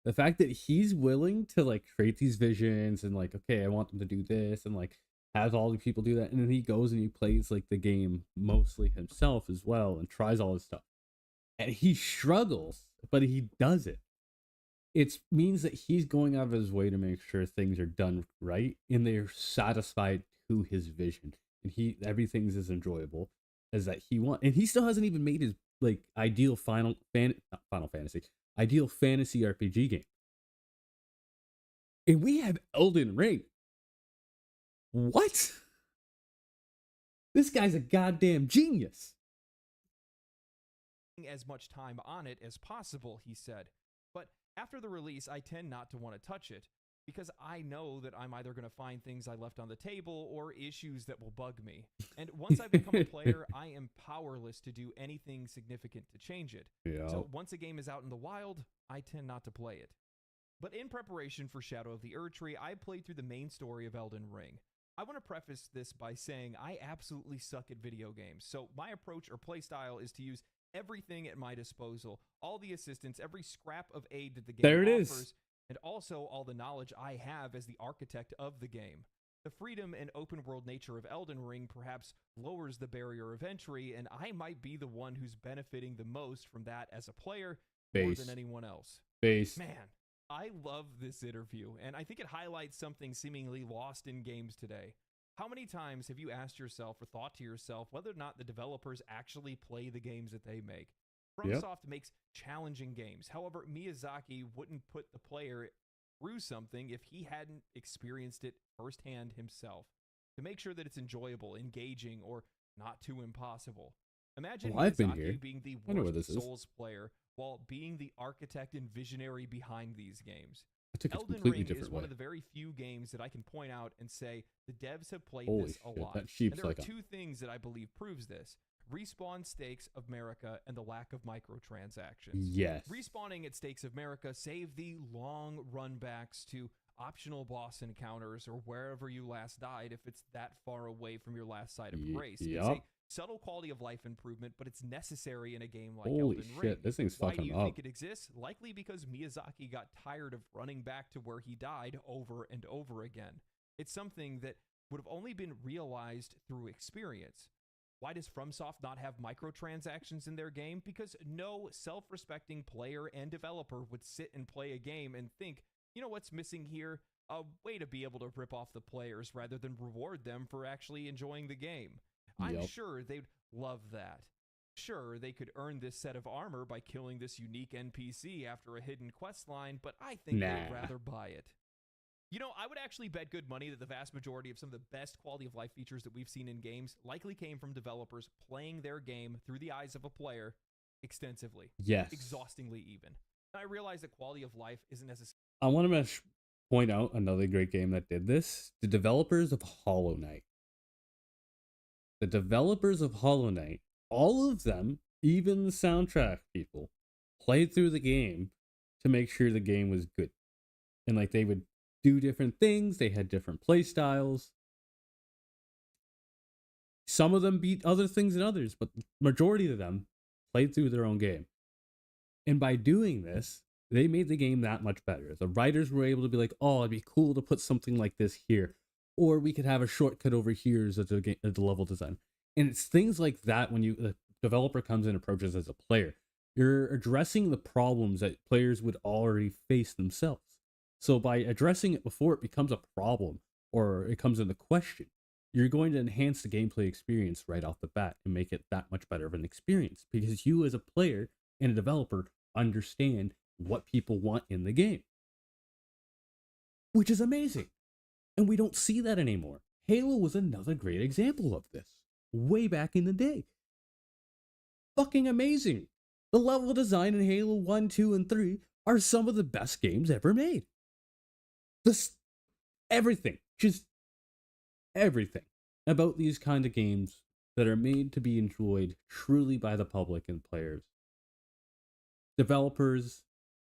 The fact that he's willing to like create these visions and like, okay, I want them to do this and like has all the people do that, and then he goes and he plays like the game mostly himself as well and tries all this stuff. And he struggles, but he does it. It means that he's going out of his way to make sure things are done right and they're satisfied to his vision. And everything's as enjoyable as that he wants. And he still hasn't even made his like ideal ideal fantasy RPG game. And we have Elden Ring. What? This guy's a goddamn genius. As much time on it as possible, he said. But after the release, I tend not to want to touch it. because I know that I'm either going to find things I left on the table or issues that will bug me. And once I become a player, I am powerless to do anything significant to change it. Yeah. So once a game is out in the wild, I tend not to play it. But in preparation for Shadow of the Erdtree, I played through the main story of Elden Ring. I want to preface this by saying I absolutely suck at video games, so my approach or playstyle is to use everything at my disposal, all the assistance, every scrap of aid that the game offers, and also all the knowledge I have as the architect of the game. The freedom and open world nature of Elden Ring perhaps lowers the barrier of entry, and I might be the one who's benefiting the most from that as a player more than anyone else. Man, I love this interview, and I think it highlights something seemingly lost in games today. How many times have you asked yourself or thought to yourself whether or not the developers actually play the games that they make? FromSoft makes challenging games. However, Miyazaki wouldn't put the player through something if he hadn't experienced it firsthand himself, to make sure that it's enjoyable, engaging, or not too impossible. Imagine Miyazaki being the worst Souls player while being the architect and visionary behind these games. Elden Ring is one of the very few games that I can point out and say the devs have played this a lot. And there are two things that I believe proves this. Respawn Stakes of America and the lack of microtransactions. Yes. Respawning at Stakes of America save the long runbacks to optional boss encounters or wherever you last died if it's that far away from your last site of grace. It's a subtle quality of life improvement, but it's necessary in a game like Elden Ring. This thing's fucking up. Why do you think it exists? Likely because Miyazaki got tired of running back to where he died over and over again. It's something that would have only been realized through experience. Why does FromSoft not have microtransactions in their game? Because no self-respecting player and developer would sit and play a game and think, you know what's missing here? A way to be able to rip off the players rather than reward them for actually enjoying the game. I'm sure they'd love that. Sure, they could earn this set of armor by killing this unique NPC after a hidden quest line, but I think they'd rather buy it. You know, I would actually bet good money that the vast majority of some of the best quality of life features that we've seen in games likely came from developers playing their game through the eyes of a player extensively. Yes. Exhaustingly even. And I realize that quality of life isn't necessarily... I want to point out another great game that did this. The developers of Hollow Knight. The developers of Hollow Knight, all of them, even the soundtrack people, played through the game to make sure the game was good. And like they would do different things. They had different play styles. Some of them beat other things than others, but the majority of them played through their own game. And by doing this, they made the game that much better. The writers were able to be like, oh, it'd be cool to put something like this here. Or we could have a shortcut over here as the level design. And it's things like that when the developer comes and approaches as a player. You're addressing the problems that players would already face themselves. So by addressing it before it becomes a problem or it comes into question, you're going to enhance the gameplay experience right off the bat and make it that much better of an experience because you as a player and a developer understand what people want in the game, which is amazing. And we don't see that anymore. Halo was another great example of this way back in the day. Fucking amazing. The level design in Halo 1, 2, and 3 are some of the best games ever made. Everything about these kind of games that are made to be enjoyed truly by the public and players. Developers,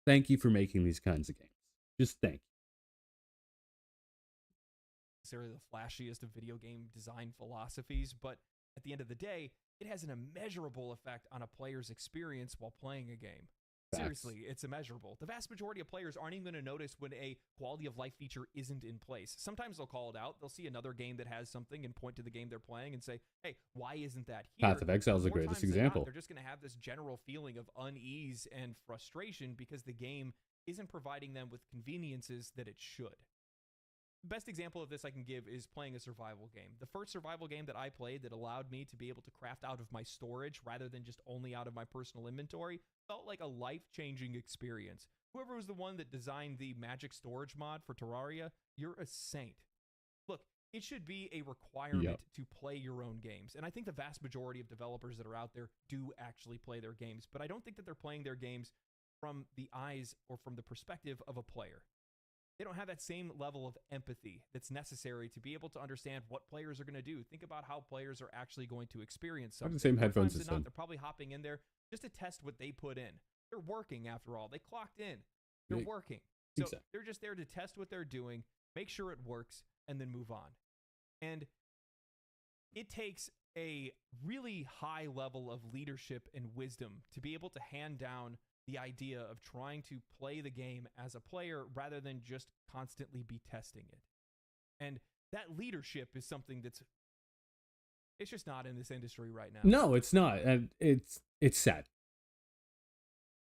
thank you for making these kinds of games. Just thank you. Necessarily the flashiest of video game design philosophies, but at the end of the day, it has an immeasurable effect on a player's experience while playing a game. Seriously, it's immeasurable. The vast majority of players aren't even going to notice when a quality of life feature isn't in place. Sometimes they'll call it out. They'll see another game that has something and point to the game they're playing and say, hey, why isn't that here? Path of Exile is the greatest example. They're just going to have this general feeling of unease and frustration because the game isn't providing them with conveniences that it should. Best example of this I can give is playing a survival game. The first survival game that I played that allowed me to be able to craft out of my storage rather than just only out of my personal inventory felt like a life-changing experience. Whoever was the one that designed the magic storage mod for Terraria, you're a saint. Look, it should be a requirement to play your own games. And I think the vast majority of developers that are out there do actually play their games, but I don't think that they're playing their games from the eyes or from the perspective of a player. They don't have that same level of empathy that's necessary to be able to understand what players are going to do. Think about how players are actually going to experience something. I have the same More headphones times as than not, him. they're probably hopping in there just to test what they put in. They're working, after all. They clocked in. They're Yeah, working. So exactly. they're just there to test what they're doing, make sure it works, and then move on. And it takes a really high level of leadership and wisdom to be able to hand down the idea of trying to play the game as a player rather than just constantly be testing it. And that leadership is something it's just not in this industry right now. No, it's not. And it's sad.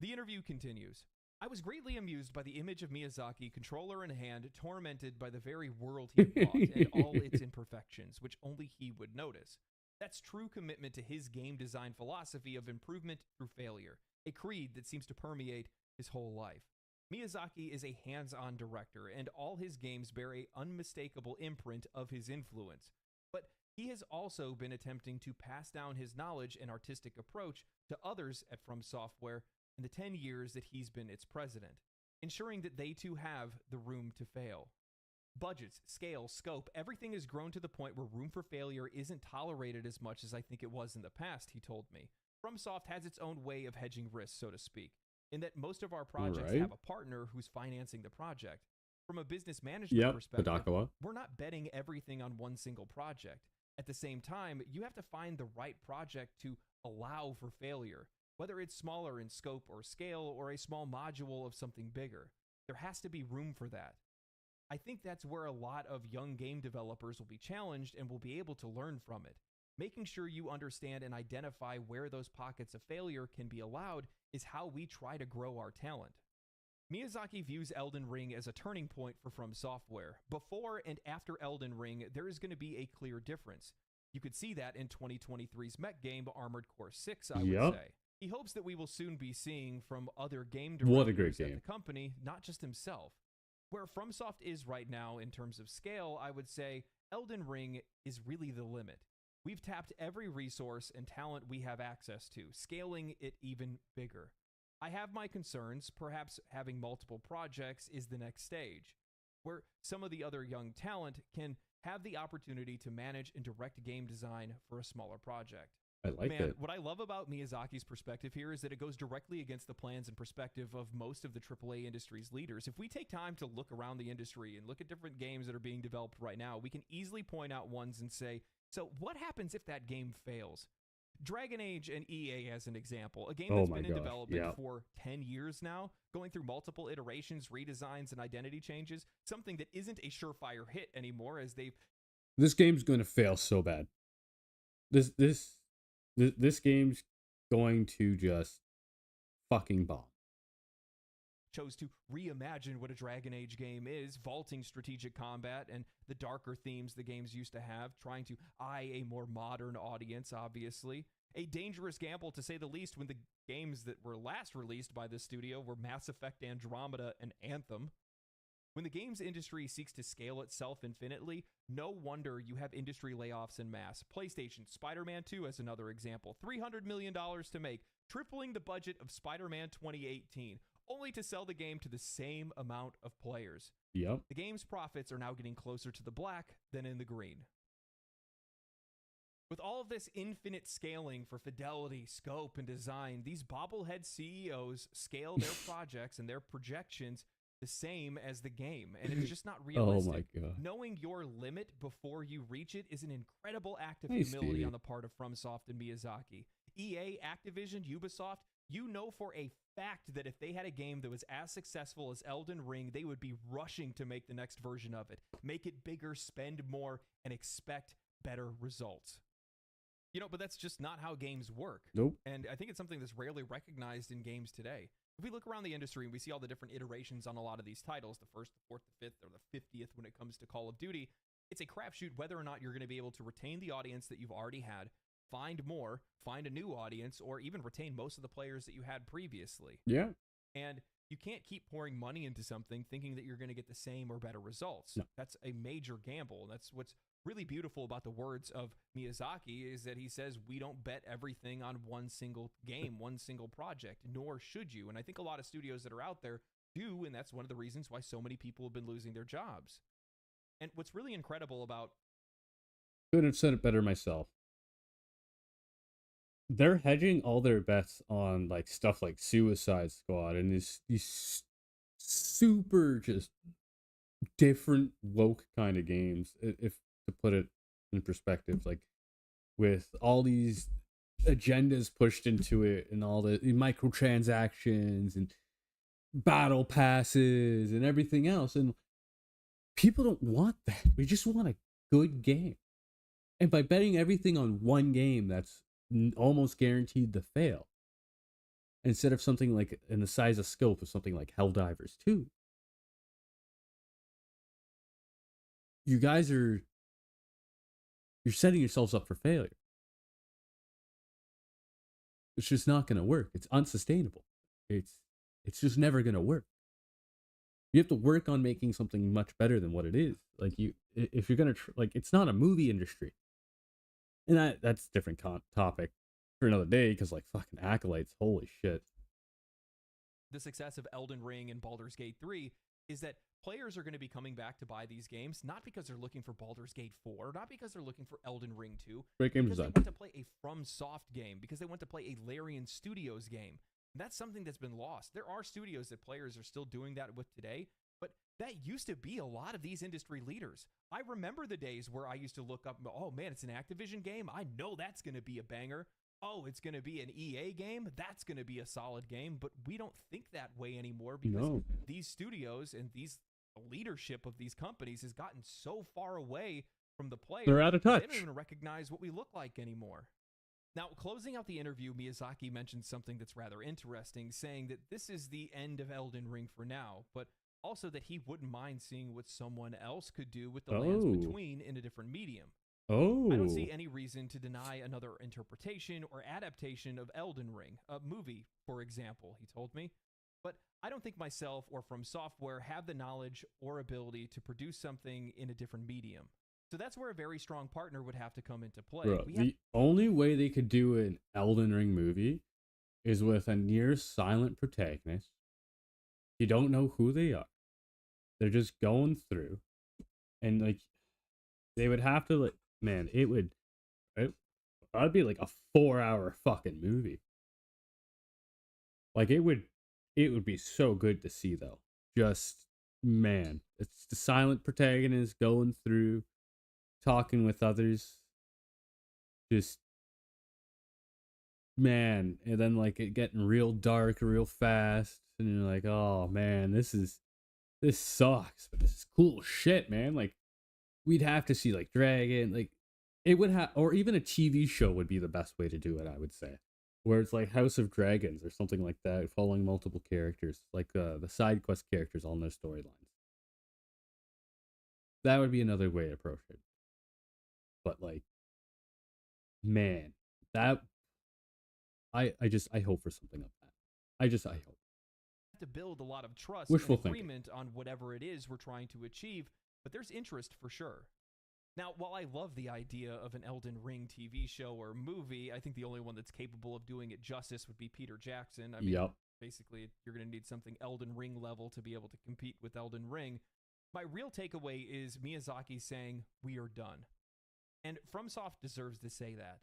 The interview continues. I was greatly amused by the image of Miyazaki, controller in hand, tormented by the very world he brought and all its imperfections, which only he would notice. That's true commitment to his game design philosophy of improvement through failure, a creed that seems to permeate his whole life. Miyazaki is a hands-on director, and all his games bear an unmistakable imprint of his influence. But he has also been attempting to pass down his knowledge and artistic approach to others at From Software in the 10 years that he's been its president, ensuring that they too have the room to fail. Budgets, scale, scope, everything has grown to the point where room for failure isn't tolerated as much as I think it was in the past, he told me. FromSoft has its own way of hedging risks, so to speak, in that most of our projects have a partner who's financing the project. From a business management perspective, we're not betting everything on one single project. At the same time, you have to find the right project to allow for failure, whether it's smaller in scope or scale or a small module of something bigger. There has to be room for that. I think that's where a lot of young game developers will be challenged and will be able to learn from it. Making sure you understand and identify where those pockets of failure can be allowed is how we try to grow our talent. Miyazaki views Elden Ring as a turning point for From Software. Before and after Elden Ring, there is going to be a clear difference. You could see that in 2023's mech game Armored Core 6, I would say. He hopes that we will soon be seeing from other game directors at the company, not just himself. Where FromSoft is right now in terms of scale, I would say Elden Ring is really the limit. We've tapped every resource and talent we have access to, scaling it even bigger. I have my concerns, perhaps having multiple projects is the next stage, where some of the other young talent can have the opportunity to manage and direct game design for a smaller project. I like it. What I love about Miyazaki's perspective here is that it goes directly against the plans and perspective of most of the AAA industry's leaders. If we take time to look around the industry and look at different games that are being developed right now, we can easily point out ones and say, so what happens if that game fails? Dragon Age and EA as an example, a game that's been in development for 10 years now, going through multiple iterations, redesigns, and identity changes, something that isn't a surefire hit anymore as they've... This game's going to fail so bad. This game's going to just fucking bomb. Chose to reimagine what a Dragon Age game is, vaulting strategic combat and the darker themes the games used to have, trying to eye a more modern audience, obviously. A dangerous gamble, to say the least, when the games that were last released by this studio were Mass Effect Andromeda and Anthem. When the games industry seeks to scale itself infinitely, no wonder you have industry layoffs en masse. PlayStation, Spider-Man 2 as another example, $300 million to make, tripling the budget of Spider-Man 2018, only to sell the game to the same amount of players. Yep. The game's profits are now getting closer to the black than in the green. With all of this infinite scaling for fidelity, scope, and design, these bobblehead CEOs scale their projects and their projections the same as the game, and it's just not realistic. Oh my God. Knowing your limit before you reach it is an incredible act of humility on the part of FromSoft and Miyazaki. EA, Activision, Ubisoft, you know for a fact that if they had a game that was as successful as Elden Ring, they would be rushing to make the next version of it. Make it bigger, spend more, and expect better results. You know, but that's just not how games work. Nope. And I think it's something that's rarely recognized in games today. If we look around the industry and we see all the different iterations on a lot of these titles, the first, the fourth, the fifth, or the 50th when it comes to Call of Duty, it's a crapshoot whether or not you're going to be able to retain the audience that you've already had, find more, find a new audience, or even retain most of the players that you had previously. Yeah. And you can't keep pouring money into something thinking that you're going to get the same or better results. No. That's a major gamble. And that's what's really beautiful about the words of Miyazaki is that he says we don't bet everything on one single game, one single project, nor should you. And I think a lot of studios that are out there do, and that's one of the reasons why so many people have been losing their jobs. And what's really incredible about... Couldn't have said it better myself. They're hedging all their bets on like stuff like Suicide Squad and these super just different woke kind of games, if to put it in perspective, like with all these agendas pushed into it and all the microtransactions and battle passes and everything else, and people don't want that. We just want a good game. And by betting everything on one game that's almost guaranteed to fail, instead of something like in the size of scope of something like Helldivers 2, you guys you're setting yourselves up for failure. It's just not going to work. It's unsustainable. It's just never going to work. You have to work on making something much better than what it is. Like if you're going to like, it's not a movie industry. And that's a different topic for another day, because like fucking accolades, holy shit. The success of Elden Ring and Baldur's Gate 3 is that players are going to be coming back to buy these games, not because they're looking for Baldur's Gate 4, not because they're looking for Elden Ring 2, great game because design. They want to play a FromSoft game, because they want to play a Larian Studios game. And that's something that's been lost. There are studios that players are still doing that with today, but that used to be a lot of these industry leaders. I remember the days where I used to look up, oh man, it's an Activision game. I know that's going to be a banger. Oh, it's going to be an EA game. That's going to be a solid game. But we don't think that way anymore, because these studios and these leadership of these companies has gotten so far away from the player. They're out of touch. They don't even recognize what we look like anymore. Now, closing out the interview, Miyazaki mentioned something that's rather interesting, saying that this is the end of Elden Ring for now, but also that he wouldn't mind seeing what someone else could do with the lands between in a different medium. I don't see any reason to deny another interpretation or adaptation of Elden Ring, a movie, for example, he told me. But I don't think myself or From Software have the knowledge or ability to produce something in a different medium. So that's where a very strong partner would have to come into play. Bro, the only way they could do an Elden Ring movie is with a near silent protagonist. You don't know who they are. They're just going through. And like, they would have to, like, man, that'd be like a 4-hour fucking movie. Like, it would be so good to see, though. Just, man, it's the silent protagonist going through, talking with others, just, man, and then like it getting real dark real fast, and you're like, oh man, this sucks, but this is cool shit, man. Like, we'd have to see like dragon, like it would have, or even a TV show would be the best way to do it, I would say, where it's like House of Dragons or something like that, following multiple characters, like the side quest characters on their storylines. That would be another way to approach it. But like, man, that I hope for something like that. I hope. To build a lot of trust Wishful and agreement on whatever it is we're trying to achieve, but there's interest for sure. Now, while I love the idea of an Elden Ring TV show or movie, I think the only one that's capable of doing it justice would be Peter Jackson. I mean, basically, you're going to need something Elden Ring level to be able to compete with Elden Ring. My real takeaway is Miyazaki saying, "We are done." And FromSoft deserves to say that.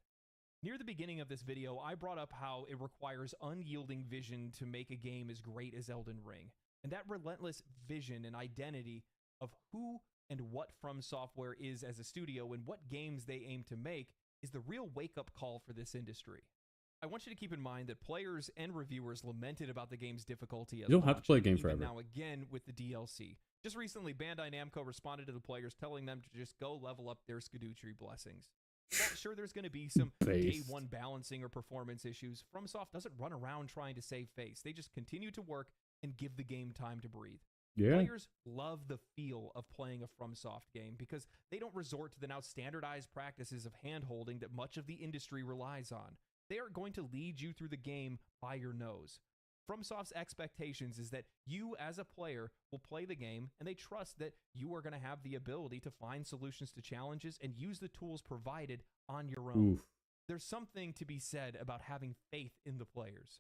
Near the beginning of this video, I brought up how it requires unyielding vision to make a game as great as Elden Ring. And that relentless vision and identity of who and what From Software is as a studio and what games they aim to make is the real wake-up call for this industry. I want you to keep in mind that players and reviewers lamented about the game's difficulty at You don't have to play a game even forever. now again with the DLC. Just recently, Bandai Namco responded to the players telling them to just go level up their Scaducery blessings. Well, sure, there's going to be some day one balancing or performance issues. FromSoft doesn't run around trying to save face. They just continue to work and give the game time to breathe. Yeah. Players love the feel of playing a FromSoft game because they don't resort to the now standardized practices of hand-holding that much of the industry relies on. They are going to lead you through the game by your nose. FromSoft's expectations is that you, as a player, will play the game, and they trust that you are going to have the ability to find solutions to challenges and use the tools provided on your own. There's something to be said about having faith in the players.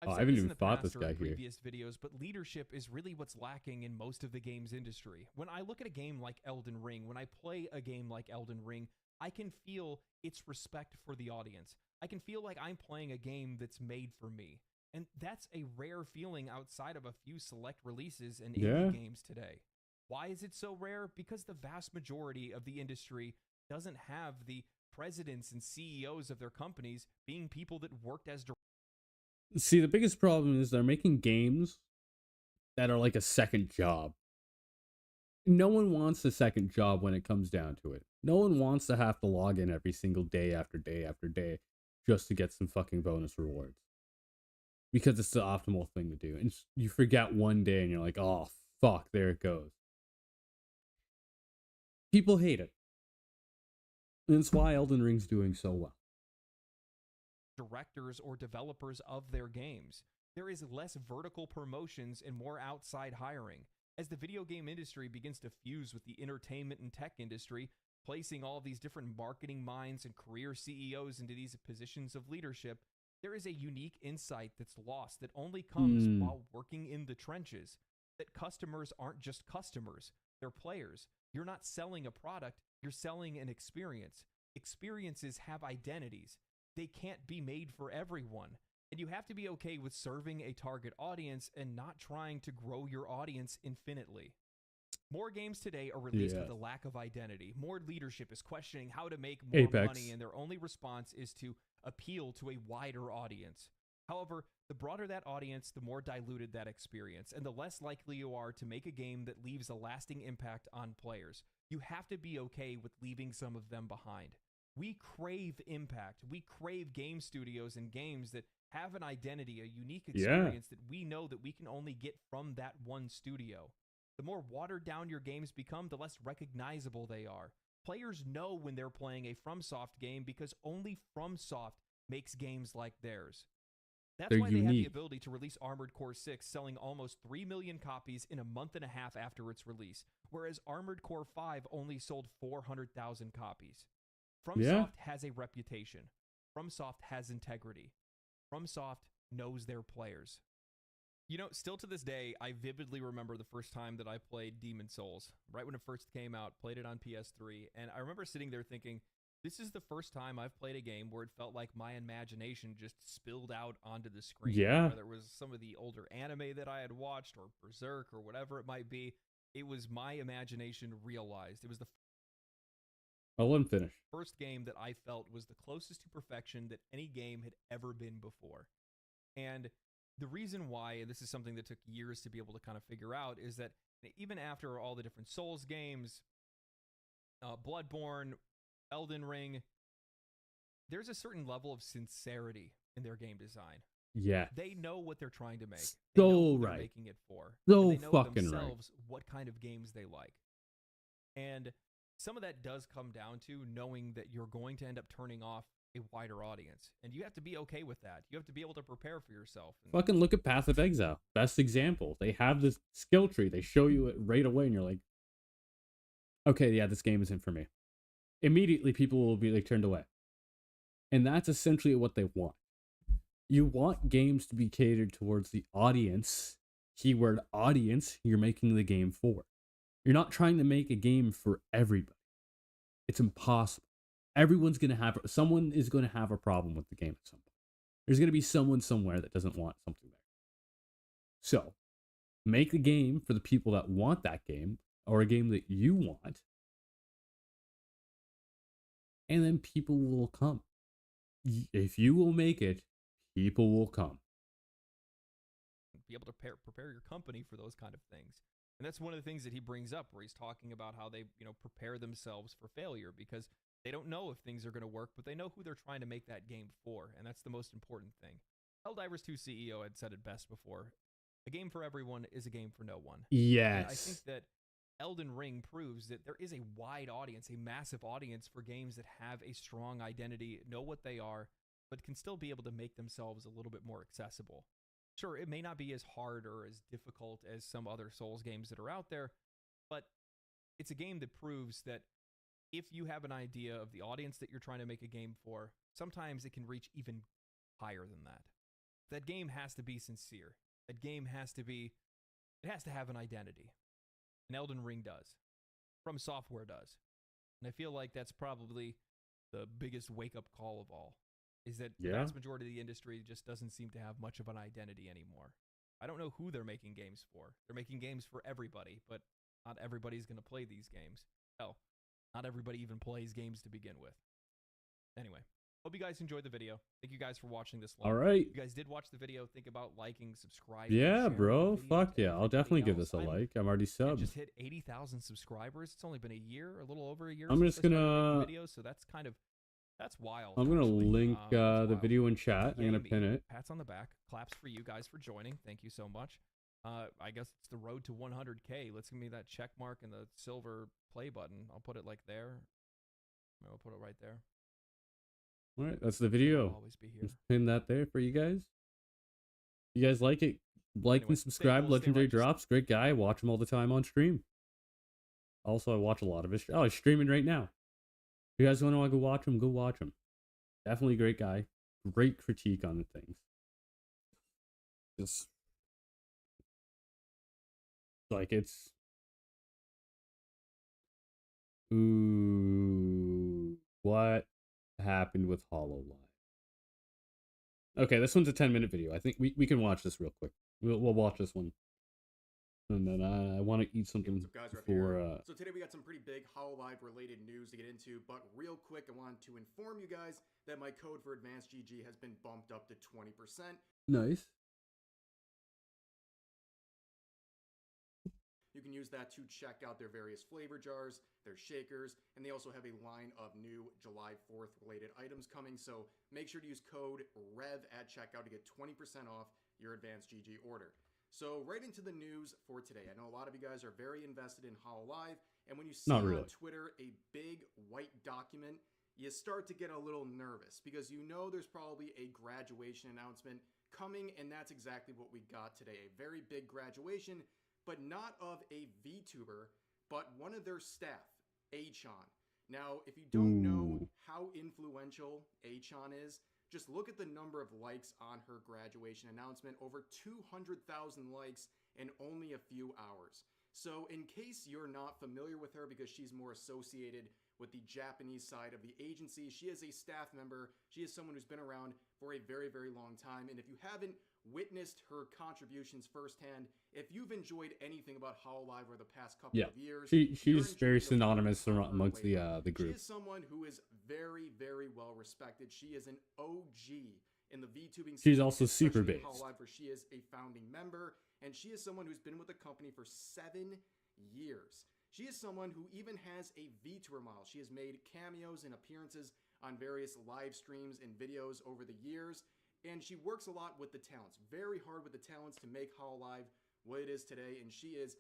I've I said haven't this in even the fought past this or guy in here. previous videos, but leadership is really what's lacking in most of the games industry. When I look at a game like Elden Ring, when I play a game like Elden Ring, I can feel its respect for the audience. I can feel like I'm playing a game that's made for me. And that's a rare feeling outside of a few select releases and indie games today. Why is it so rare? Because the vast majority of the industry doesn't have the presidents and CEOs of their companies being people that worked as See, the biggest problem is they're making games that are like a second job. No one wants a second job when it comes down to it. No one wants to have to log in every single day after day after day just to get some fucking bonus rewards. Because it's the optimal thing to do. And you forget one day and you're like, oh, fuck, there it goes. People hate it. And that's why Elden Ring's doing so well. directors or developers of their games. There is less vertical promotions and more outside hiring. As the video game industry begins to fuse with the entertainment and tech industry, placing all of these different marketing minds and career CEOs into these positions of leadership, there is a unique insight that's lost that only comes while working in the trenches. That customers aren't just customers, they're players. You're not selling a product, you're selling an experience. Experiences have identities. They can't be made for everyone. And you have to be okay with serving a target audience and not trying to grow your audience infinitely. More games today are released with a lack of identity. More leadership is questioning how to make more money, and their only response is to appeal to a wider audience. However, the broader that audience, the more diluted that experience, and the less likely you are to make a game that leaves a lasting impact on players. You have to be okay with leaving some of them behind. We crave impact. We crave game studios and games that have an identity, a unique experience that we know that we can only get from that one studio. The more watered down your games become, the less recognizable they are. Players know when they're playing a FromSoft game because only FromSoft makes games like theirs. That's why they have the ability to release Armored Core 6, selling almost 3 million copies in a month and a half after its release, whereas Armored Core 5 only sold 400,000 copies. FromSoft has a reputation. FromSoft has integrity. FromSoft knows their players. You know, still to this day, I vividly remember the first time that I played Demon's Souls, right when it first came out, played it on PS3, and I remember sitting there thinking, this is the first time I've played a game where it felt like my imagination just spilled out onto the screen. Whether it was some of the older anime that I had watched, or Berserk, or whatever it might be, it was my imagination realized. It was the first game that I felt was the closest to perfection that any game had ever been before. And the reason why, and this is something that took years to be able to kind of figure out, is that even after all the different Souls games, Bloodborne, Elden Ring, there's a certain level of sincerity in their game design. They know what they're trying to make. They know who they're making it for. And they know themselves what kind of games they like. And some of that does come down to knowing that you're going to end up turning off a wider audience. And you have to be okay with that. You have to be able to prepare for yourself. Fucking look at Path of Exile. Best example. They have this skill tree. They show you it right away and you're like, okay, yeah, this game isn't for me. Immediately people will be like turned away. And that's essentially what they want. You want games to be catered towards the audience, keyword audience, you're making the game for. You're not trying to make a game for everybody. It's impossible. Someone is going to have a problem with the game at some point. There's going to be someone somewhere that doesn't want something there. So, make a game for the people that want that game, or a game that you want, and then people will come. If you will make it, people will come. Be able to prepare your company for those kind of things. And that's one of the things that he brings up, where he's talking about how they, prepare themselves for failure, because they don't know if things are going to work, but they know who they're trying to make that game for, and that's the most important thing. Helldivers 2 CEO had said it best before. A game for everyone is a game for no one. Yes. And I think that Elden Ring proves that there is a wide audience, a massive audience for games that have a strong identity, know what they are, but can still be able to make themselves a little bit more accessible. Sure, it may not be as hard or as difficult as some other Souls games that are out there, but it's a game that proves that if you have an idea of the audience that you're trying to make a game for, sometimes it can reach even higher than that. that game has to be sincere. That game has to be, it has to have an identity. And Elden Ring does. From Software does. And I feel like that's probably the biggest wake-up call of all, is that the vast majority of the industry just doesn't seem to have much of an identity anymore. I don't know who they're making games for. They're making games for everybody, but not everybody's going to play these games. Hell, not everybody even plays games to begin with. Anyway, hope you guys enjoyed the video. Thank you guys for watching this long. All right. If you guys did watch the video, think about liking, subscribing. Yeah, bro. Fuck yeah. I'll definitely give this a like. I'm already subbed. Just hit 80,000 subscribers. It's only been a year, a little over a year. I'm just gonna videos, so that's kind of, that's wild. I'm gonna link the video in chat. I'm gonna pin it. Pats on the back. Claps for you guys for joining. Thank you so much. I guess it's the road to 100K. Let's give me that check mark and the silver play button. I'll put it like there. I'll put it right there. All right, that's the video. I'll always be here. Just pin that there for you guys. If you guys like it, like Anyway, and subscribe. cool, Legendary righteous. Drops, great guy. Watch him all the time on stream. Also, I watch a lot of his. Oh, he's streaming right now. If you guys want to go watch him, go watch him. Definitely a great guy. Great critique on things. Just like it's. Ooh, what happened with HoloLive? Okay, this one's a 10-minute video. I think we can watch this real quick. We'll watch this one. And then I want to eat something before... So today we got some pretty big HoloLive related news to get into, but real quick I wanted to inform you guys that my code for Advanced GG has been bumped up to 20%. Nice. You can use that to check out their various flavor jars, their shakers, and they also have a line of new July 4th related items coming, so make sure to use code REV at checkout to get 20% off your Advanced GG order. So right into the news for today. I know a lot of you guys are very invested in HoloLive, and when you see on Twitter a big white document, you start to get a little nervous because you know there's probably a graduation announcement coming, and that's exactly what we got today. A very big graduation, but not of a VTuber, but one of their staff, Achan. Now, if you don't know how influential Achan is, just look at the number of likes on her graduation announcement. Over 200,000 likes in only a few hours. So in case you're not familiar with her because she's more associated with the Japanese side of the agency, she is a staff member. She is someone who's been around for a very, very long time. And if you haven't witnessed her contributions firsthand, if you've enjoyed anything about HoloLive over the past couple of years, she's very synonymous amongst the group. She is someone who is very, very well respected. She is an OG in the VTubing scene. She's also super based. HoloLive, where she is a founding member, and she is someone who's been with the company for 7 years. She is someone who even has a VTuber model. She has made cameos and appearances on various live streams and videos over the years, and she works a lot with the talents, very hard with the talents to make HoloLive what it is today, and she is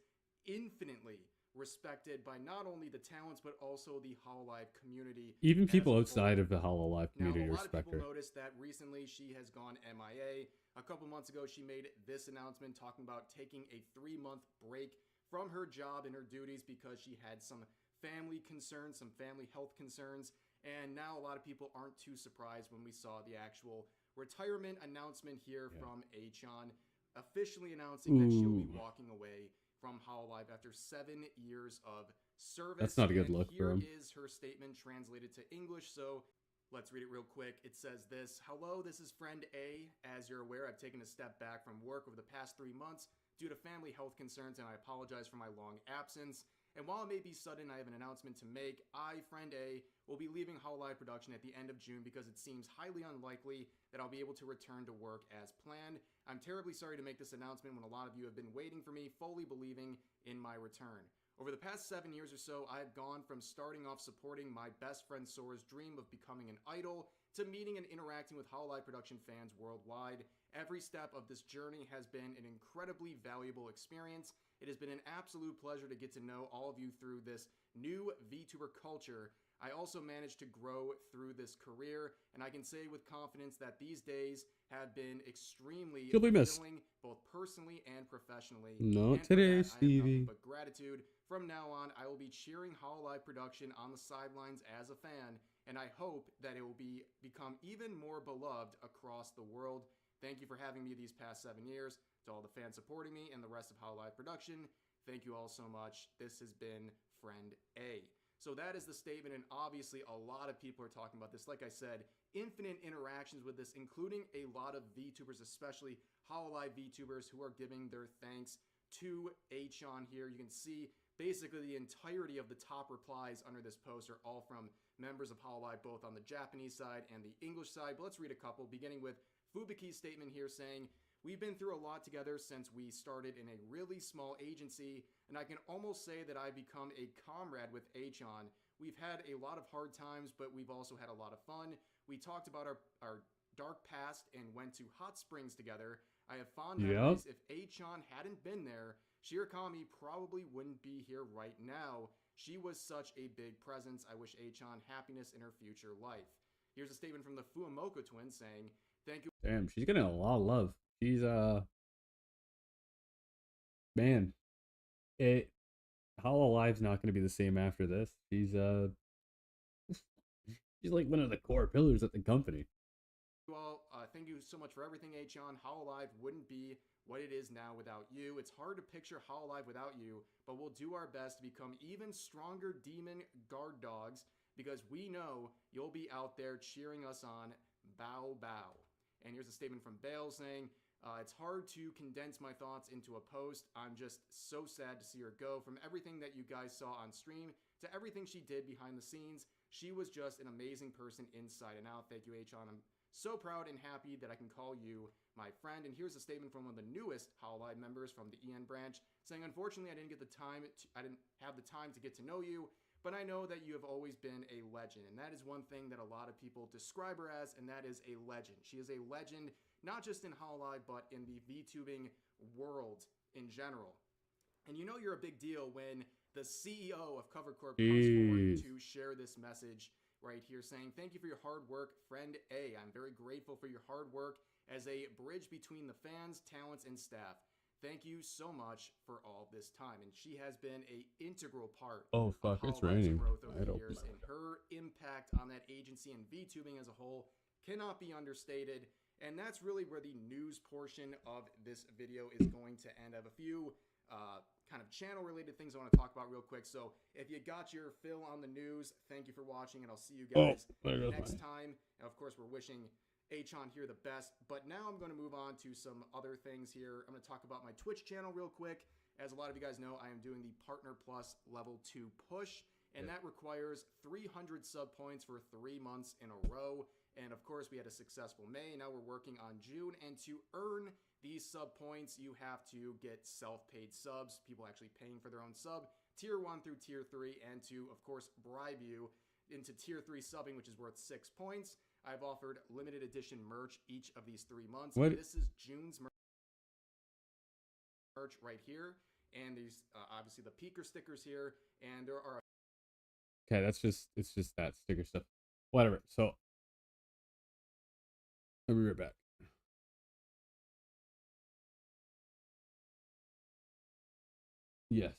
infinitely respected by not only the talents, but also the HoloLive community. Even people outside of the HoloLive community respect her. A lot of people noticed that recently she has gone MIA. A couple months ago, she made this announcement talking about taking a 3-month break from her job and her duties because she had some family concerns, some family health concerns, and now a lot of people aren't too surprised when we saw the actual retirement announcement here from Achan, officially announcing that she'll be walking away from HoloLive after 7 years of service. That's not a good look for him. Here is her statement translated to English, so let's read it real quick. It says this: "Hello, this is friend A. As you're aware, I've taken a step back from work over the past 3 months due to family health concerns, and I apologize for my long absence. And while it may be sudden, I have an announcement to make. I, friend A, will be leaving HoloLive production at the end of June because it seems highly unlikely that I'll be able to return to work as planned. I'm terribly sorry to make this announcement when a lot of you have been waiting for me, fully believing in my return. Over the past 7 years or so, I've gone from starting off supporting my best friend Sora's dream of becoming an idol to meeting and interacting with HoloLive production fans worldwide. Every step of this journey has been an incredibly valuable experience. It has been an absolute pleasure to get to know all of you through this new VTuber culture. I also managed to grow through this career, and I can say with confidence that these days have been extremely fulfilling, both personally and professionally. Not today, Stevie. But gratitude. From now on, I will be cheering HoloLive production on the sidelines as a fan, and I hope that it will become even more beloved across the world. Thank you for having me these past 7 years. To all the fans supporting me and the rest of Hololive production, thank you all so much. This has been Friend A. So that is the statement, and obviously a lot of people are talking about this. Like I said, infinite interactions with this, including a lot of VTubers, especially Hololive VTubers, who are giving their thanks to Achon here. You can see basically the entirety of the top replies under this post are all from members of Hololive, both on the Japanese side and the English side. But let's read a couple, beginning with Fubiki's statement here saying, "We've been through a lot together since we started in a really small agency, and I can almost say that I've become a comrade with Achon. We've had a lot of hard times, but we've also had a lot of fun. We talked about our dark past and went to hot springs together. I have fond memories. If Achon hadn't been there, Shirakami probably wouldn't be here right now. She was such a big presence. I wish Achon happiness in her future life." Here's a statement from the Fuamoko twins saying, "Thank you." Damn, she's getting a lot of love. She's man, Hololive's not going to be the same after this. She's she's like one of the core pillars of the company. Well, thank you so much for everything, Achon. Hololive wouldn't be what it is now without you. It's hard to picture Hololive without you, but we'll do our best to become even stronger demon guard dogs because we know you'll be out there cheering us on. Bow, bow. And here's a statement from Bale saying, "It's hard to condense my thoughts into a post. I'm just so sad to see her go. From everything that you guys saw on stream to everything she did behind the scenes, she was just an amazing person inside and out. Thank you, Achon. I'm so proud and happy that I can call you my friend." And here's a statement from one of the newest Hololive members from the EN branch saying, "Unfortunately, I didn't have the time to get to know you, but I know that you have always been a legend." And that is one thing that a lot of people describe her as, and that is a legend. She is a legend, not just in Hololive, but in the VTubing world in general. And you know you're a big deal when the CEO of Cover Corp comes forward to share this message right here saying, "Thank you for your hard work, Friend A. I'm very grateful for your hard work as a bridge between the fans, talents, and staff. Thank you so much for all this time." And she has been an integral part of Hololive's growth over the years, and her impact on that agency and VTubing as a whole cannot be understated. And that's really where the news portion of this video is going to end. I have a few kind of channel-related things I want to talk about real quick. So if you got your fill on the news, thank you for watching, and I'll see you guys next time. And of course, we're wishing Achon here the best. But now I'm going to move on to some other things here. I'm going to talk about my Twitch channel real quick. As a lot of you guys know, I am doing the Partner Plus Level 2 push, and that requires 300 sub points for 3 months in a row. And of course, we had a successful May. Now we're working on June. And to earn these sub points, you have to get self-paid subs, people actually paying for their own sub, tier 1 through tier 3, and to, of course, bribe you into tier 3 subbing, which is worth 6 points. I've offered limited edition merch each of these 3 months. This is June's merch right here. And there's obviously the peaker stickers here. And there are... Okay, it's just that sticker stuff. Whatever. So, I'll be right back. Yes.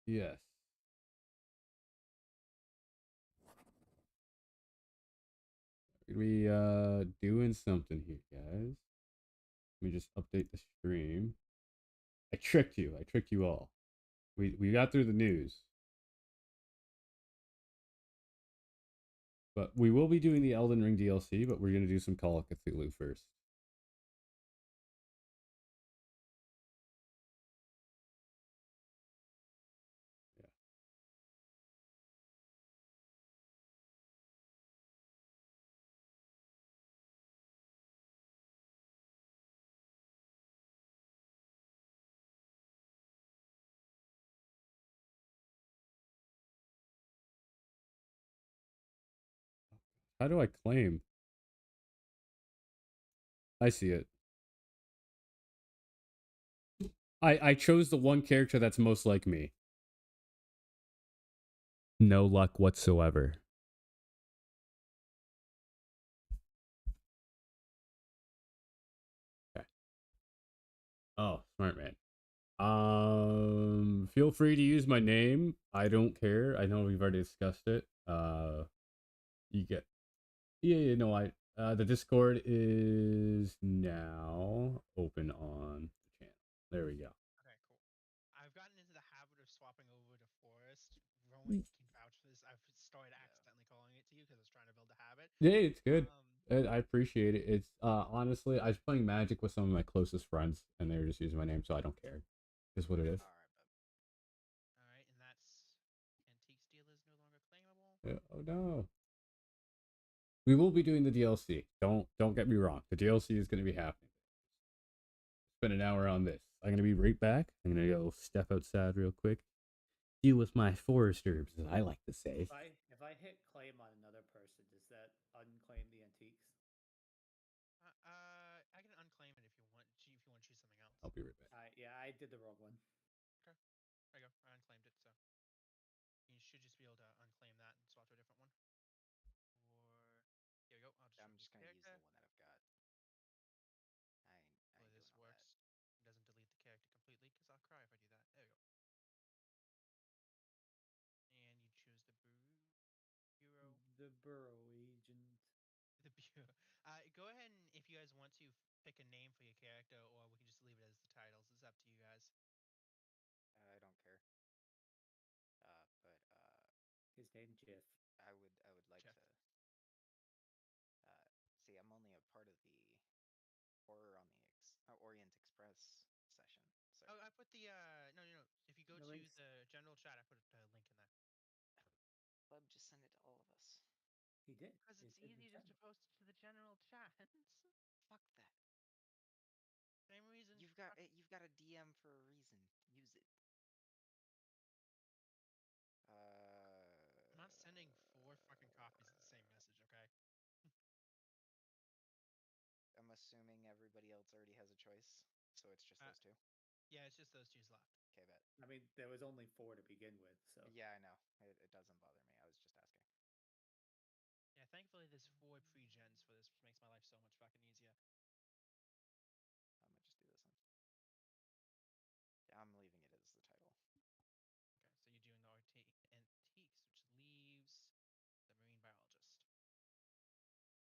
Yes. We doing something here, guys. Let me just update the stream. I tricked you. I tricked you all. We got through the news. But we will be doing the Elden Ring DLC, but we're going to do some Call of Cthulhu first. Yeah. How do I claim? I see it. I chose the one character that's most like me. No luck whatsoever. Okay. Oh, smart man. Feel free to use my name. I don't care. I know we've already discussed it. You get yeah, no, I the Discord is now open on the channel. There we go. Okay, cool. I've gotten into the habit of swapping over to Forest. Rowan can vouch for this. I've started accidentally calling it to you because I was trying to build a habit. Yeah, it's good. I appreciate it. It's honestly, I was playing Magic with some of my closest friends, and they were just using my name, so I don't care. It's what it is. All right, and that's Antique Steel is no longer claimable. Oh no. We will be doing the DLC. Don't get me wrong. The DLC is going to be happening. Spend an hour on this. I'm going to be right back. I'm going to go step outside real quick. Deal with my forest herbs, as I like to say. If I hit claim on another person, does that unclaim the antiques? I can unclaim it if you want. If you want to choose something else. I'll be right back. Yeah, I did the wrong one. Okay, there you go. I unclaimed it, so you should just be able to unclaim that and swap to a different one. Or here we go. I'm just gonna use the one that I've got. Hopefully this works. It doesn't delete the character completely, because I'll cry if I do that. There we go. And you choose the bureau. The Burrow agent. The bureau. Go ahead and, if you guys want to, pick a name for your character, or we can just leave it as the titles. It's up to you guys. I don't care. But his name Jeff. I would like Jeff. to. See, I'm only a part of the horror on the Orient Express session. So. Oh, I put the no. If you go to links. the general chat, I put a link in there. Pleb, just send it to all of us. He did. Because it's easy just to post it to the general chat. Fuck that. Same reason. You've got a DM for a reason. Use it. I'm not sending 4 fucking copies of the same message, okay? I'm assuming everybody else already has a choice, so it's just those two? Yeah, it's just those 2's left. Okay, bet. I mean, there was only 4 to begin with, so... Yeah, I know. It doesn't bother me. I was just asking. Yeah, thankfully there's 4 pre-gens for this, which makes my life so much fucking easier. I might just do this one. Yeah, I'm leaving it as the title. Okay, so you're doing the antiques, which leaves the marine biologist.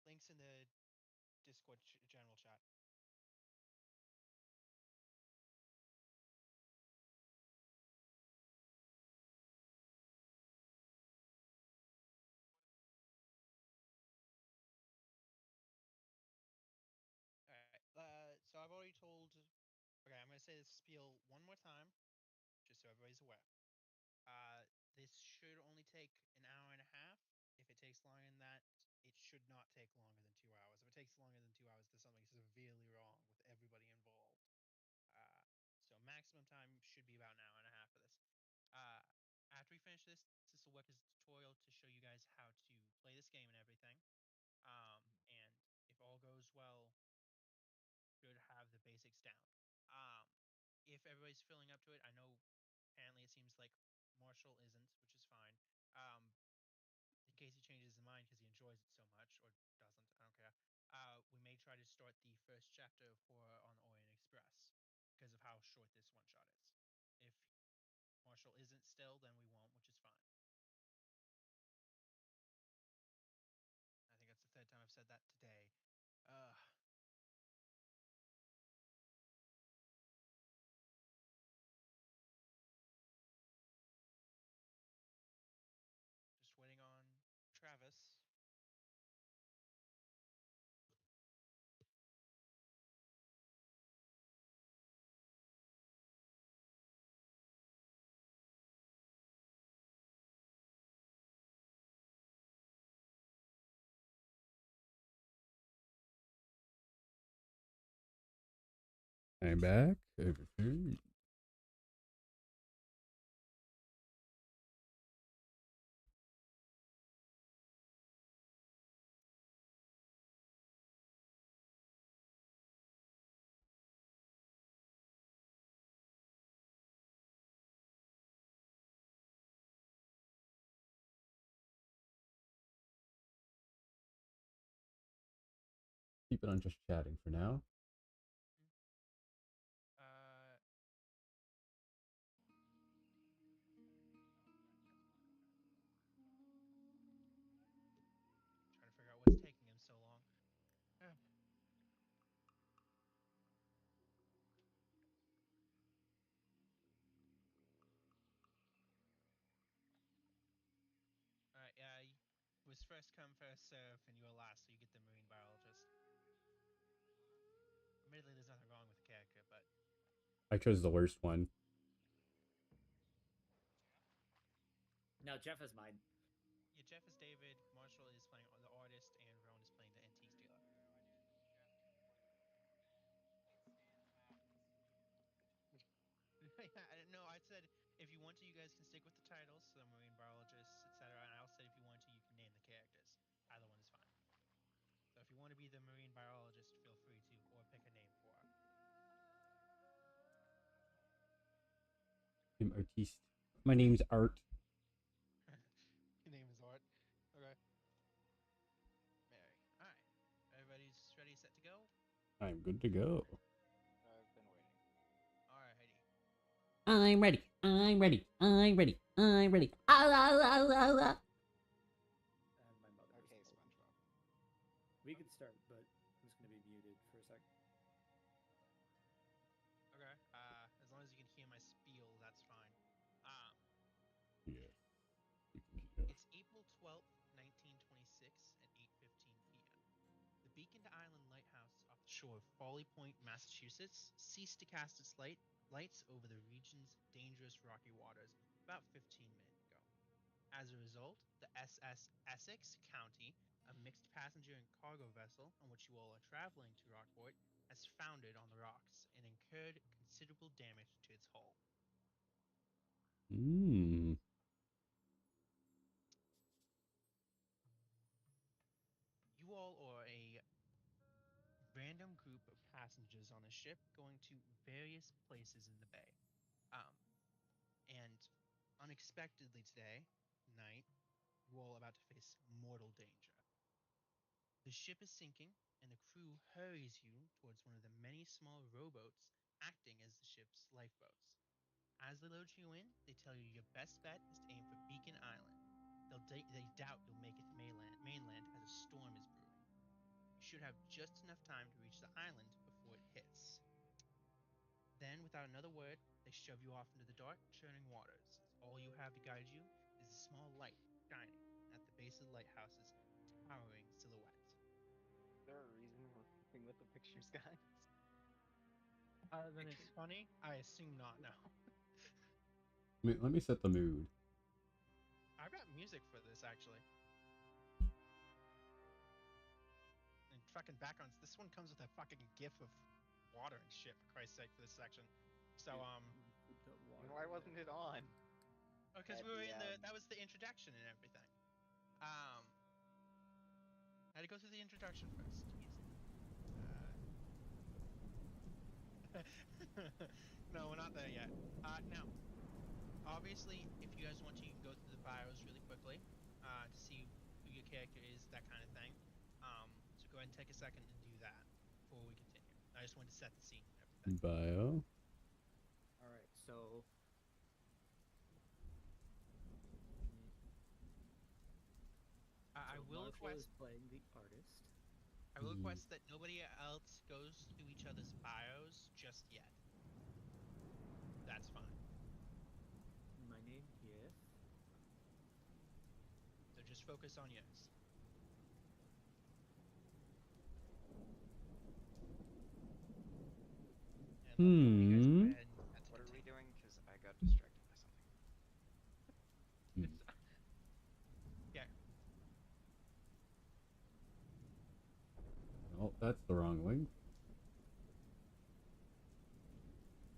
Links in the Discord general chat. Alright, so I've already told... Okay, I'm going to say this spiel one more time, just so everybody's aware. This should only take an hour and a half. If it takes longer than that, it should not take longer than 2 hours. If it takes longer than 2 hours, there's something severely wrong with everybody involved. So maximum time should be about an hour and a half for this. After we finish this will work as a tutorial to show you guys how to play this game and everything. And if all goes well, should have the basics down. If everybody's filling up to it, I know apparently it seems like Marshall isn't, which is fine. In case he changes his mind because he enjoys it so much, or doesn't, I don't care. We may try to start the first chapter of Horror on Orient Express because of how short this one shot is. If Marshall isn't still, then we won't, which is fine. I think that's the 3rd time I've said that today. Just waiting on Travis. I'm back. Keep it on just chatting for now. was first come, first serve, and you were last, so you get the marine biologist. Admittedly, there's nothing wrong with the character, but I chose the worst one. No, Jeff is mine. yeah, Jeff is David, Marshall is playing the artist, and Rowan is playing the antiques dealer. No, I said if you want to, you guys can stick with the titles, so marine biologists, etc. And I also said if you want to, you can name the characters. Either one is fine. So if you want to be the marine biologist, feel free to, or pick a name for her. I'm artiste. My name's Art. Your name is Art. Okay. Mary. All right. Everybody's ready, set to go? I'm good to go. I've been waiting. All right, Heidi. I'm ready. I'm ready. I'm ready. I'm ready. Ah, la, la, la, la. My mother. Okay, SpongeBob. We could start, but I'm just gonna be muted for a sec. Okay. As long as you can hear my spiel, that's fine. Yeah. It's April 12th, 1926 at 8:15 p.m. The Beacon Island Lighthouse off the shore of Folly Point, Massachusetts, ceased to cast its lights over the region's dangerous rocky waters about 15 minutes ago. As a result, the SS Essex County, a mixed passenger and cargo vessel on which you all are traveling to Rockport, has foundered on the rocks and incurred considerable damage to its hull. Hmm. You all are a random group of passengers on a ship going to various places in the bay. And unexpectedly today, night, you all are about to face mortal danger. The ship is sinking, and the crew hurries you towards one of the many small rowboats acting as the ship's lifeboats. As they load you in, they tell you your best bet is to aim for Beacon Island. They doubt you'll make it to mainland as a storm is brewing. You should have just enough time to reach the island before it hits. Then, without another word, they shove you off into the dark, churning waters. All you have to guide you is a small light shining at the base of the lighthouse's towering silhouette. Is there a reason we're keeping with the pictures, guys? Other than it's funny, I assume not now. Let me set the mood. I've got music for this, actually. And fucking backgrounds. This one comes with a fucking gif of water and shit, for Christ's sake, for this section. So, Why wasn't it on? because we were in the, that was the introduction and everything. I had to go through the introduction first. No, we're not there yet. Now, obviously, if you guys want to, you can go through the bios really quickly to see who your character is, that kind of thing. So go ahead and take a second and do that before we continue. I just wanted to set the scene and everything. Bio. All right, so I will request playing the artist. I will request that nobody else goes to each other's bios just yet. That's fine. My name is. So just focus on yours. And What are we doing? Because I got distracted by something. Yeah. Oh, that's the wrong link.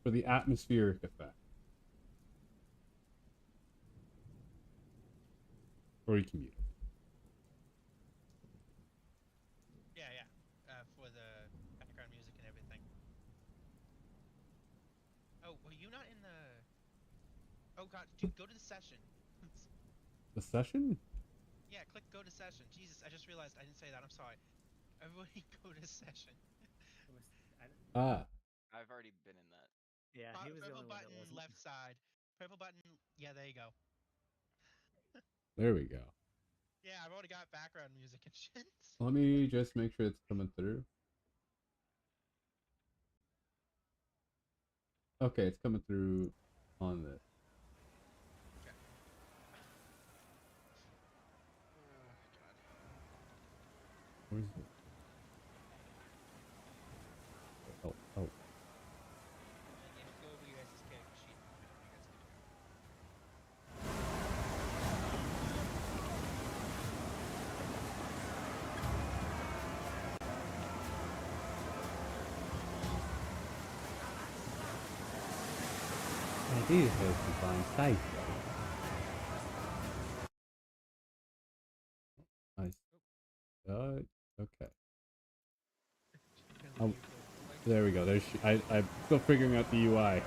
For the atmospheric effect. Or you can mute it. Yeah, yeah. For the background music and everything. Oh, were you not in the... Oh god, dude, go to the session. The session? Yeah, click go to session. Jesus, I just realized I didn't say that. I'm sorry. Everybody go to session. I've already been in that. Yeah, he was the only one that button, wasn't. left side. Purple button. Yeah, there you go. There we go. Yeah, I've already got background music and shit. Let me just make sure it's coming through. Okay, it's coming through on this. Okay. Oh, God. Where's it? Oh, oh. Yeah, just go over your guys' character sheet. You guys good to go. I do hope you find safe. Nice. Okay. Oh, there we go. There's. I'm still figuring out the UI.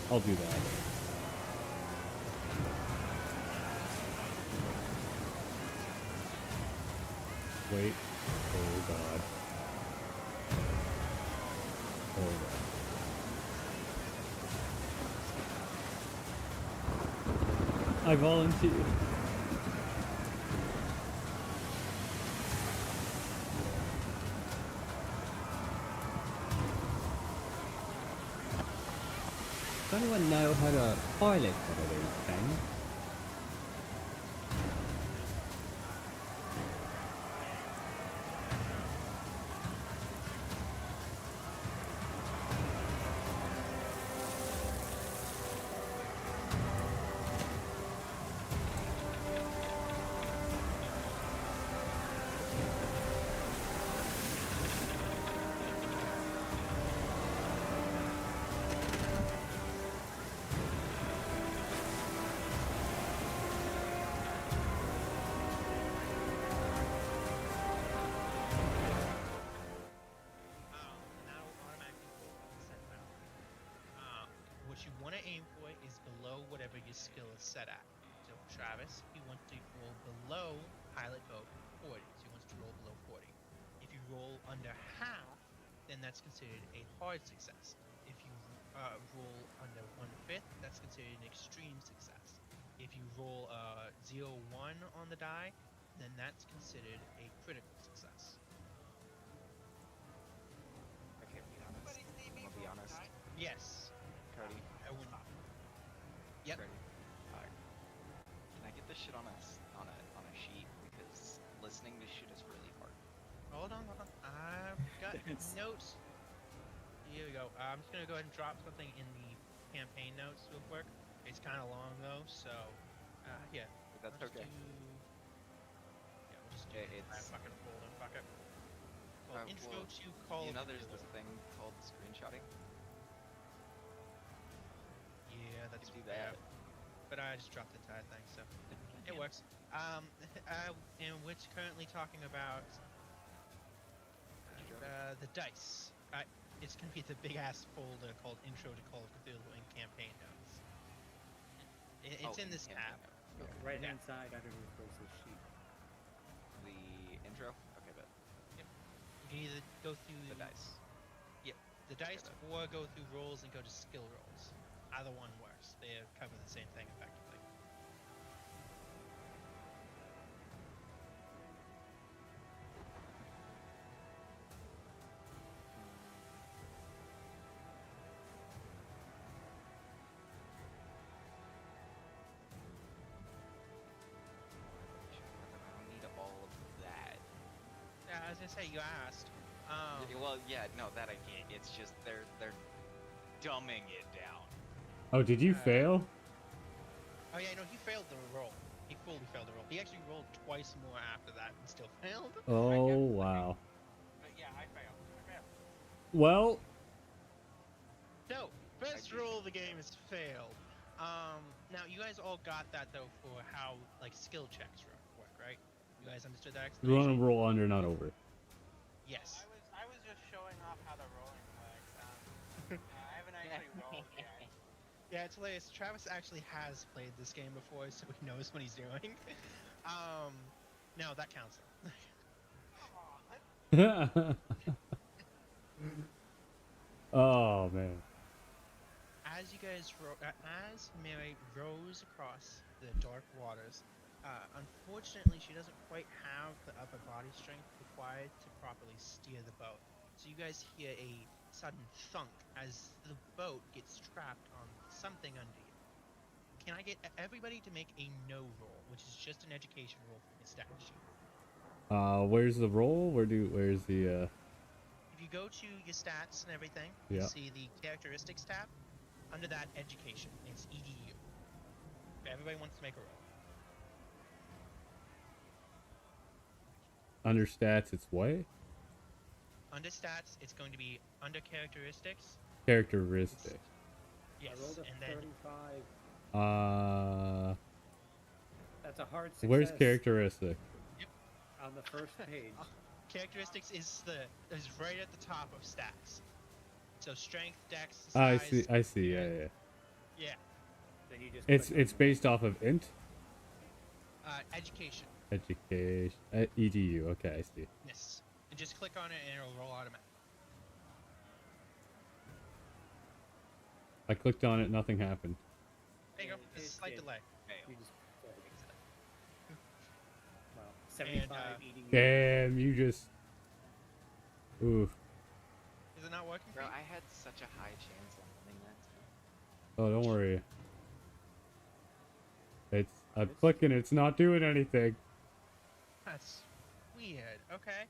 I'll do that. Wait. Oh god. Oh god. I volunteer. Does anyone know how to pilot one of these things? What you want to aim for is below whatever your skill is set at. So Travis, he wants to roll below pilot code 40. So he wants to roll below 40. If you roll under half, then that's considered a hard success. If you roll under 1/5, that's considered an extreme success. If you roll 0-1 on the die, then that's considered a critical success. Okay, I'll be honest. Yes. Cody. I wouldn't. Yep. Cody. Can I get this shit on a sheet, because listening to shit is really hard. Hold on. I've got notes. Here we go. I'm just gonna go ahead and drop something in the campaign notes real quick. It's kind of long though, so yeah. That's okay. We'll just do my fucking folder. Fuck it. Well, intro to Call of there's Cthulhu. this thing called screenshotting. Yeah, that's do that. But I just dropped the entire thing, so it works. And we're currently talking about the dice. It's gonna be the big ass folder called Intro to Call of Cthulhu and Campaign Notes. It's in this tab. Right hand side underneath where it says sheet. The intro? Okay, but Yep. You can either go through the dice. Yep, the dice, or go through rolls and go to skill rolls. Either one works. They cover the same thing effectively. I don't need all of that. Yeah, I was gonna say, you asked. Well, yeah, no, that I can't. It's just they're dumbing it down. Oh, did you fail? Oh yeah, no, he failed the roll. He fully failed the roll. He actually rolled twice more after that and still failed. Oh, wow. But yeah, I failed. Well, So, first rule of the game is failed. Now you guys all got that though for how like skill checks work, right? You guys understood that you explanation? want to roll under, not over. Yes. I was just showing off how the rolling works. I haven't actually rolled yet. Yeah, it's hilarious. Travis actually has played this game before, so he knows what he's doing. No, that counts. Oh, man. As you guys, as Mary rows across the dark waters, unfortunately, she doesn't quite have the upper body strength required to properly steer the boat. So you guys hear a sudden thunk as the boat gets trapped on something under you. Can I get everybody to make a no roll, which is just an education roll from your stat sheet? Where's the roll? Where's the, If you go to your stats and everything, Yeah. you see the characteristics tab. Under that, education, it's EDU. If everybody wants to make a roll. under stats, it's what? Under stats, it's going to be under characteristics. Characteristic. Yes, I rolled a and then 35. That's a hard success. Where's characteristic? On the first page. Characteristics is right at the top of stats. So strength, dex, Ah, I size. see. I see. Yeah. Yeah. Then you just It's based off of int. Education. Education. EDU. Okay, I see. Yes. And just click on it and it'll roll automatically. I clicked on it. Nothing happened. There you go. There's a slight delay. You just, well, 75 eating. Damn, you just. Oof. Is it not working for Bro, you? I had such a high chance on winning that. Oh, don't worry. I'm clicking. It's not doing anything. That's weird. Okay.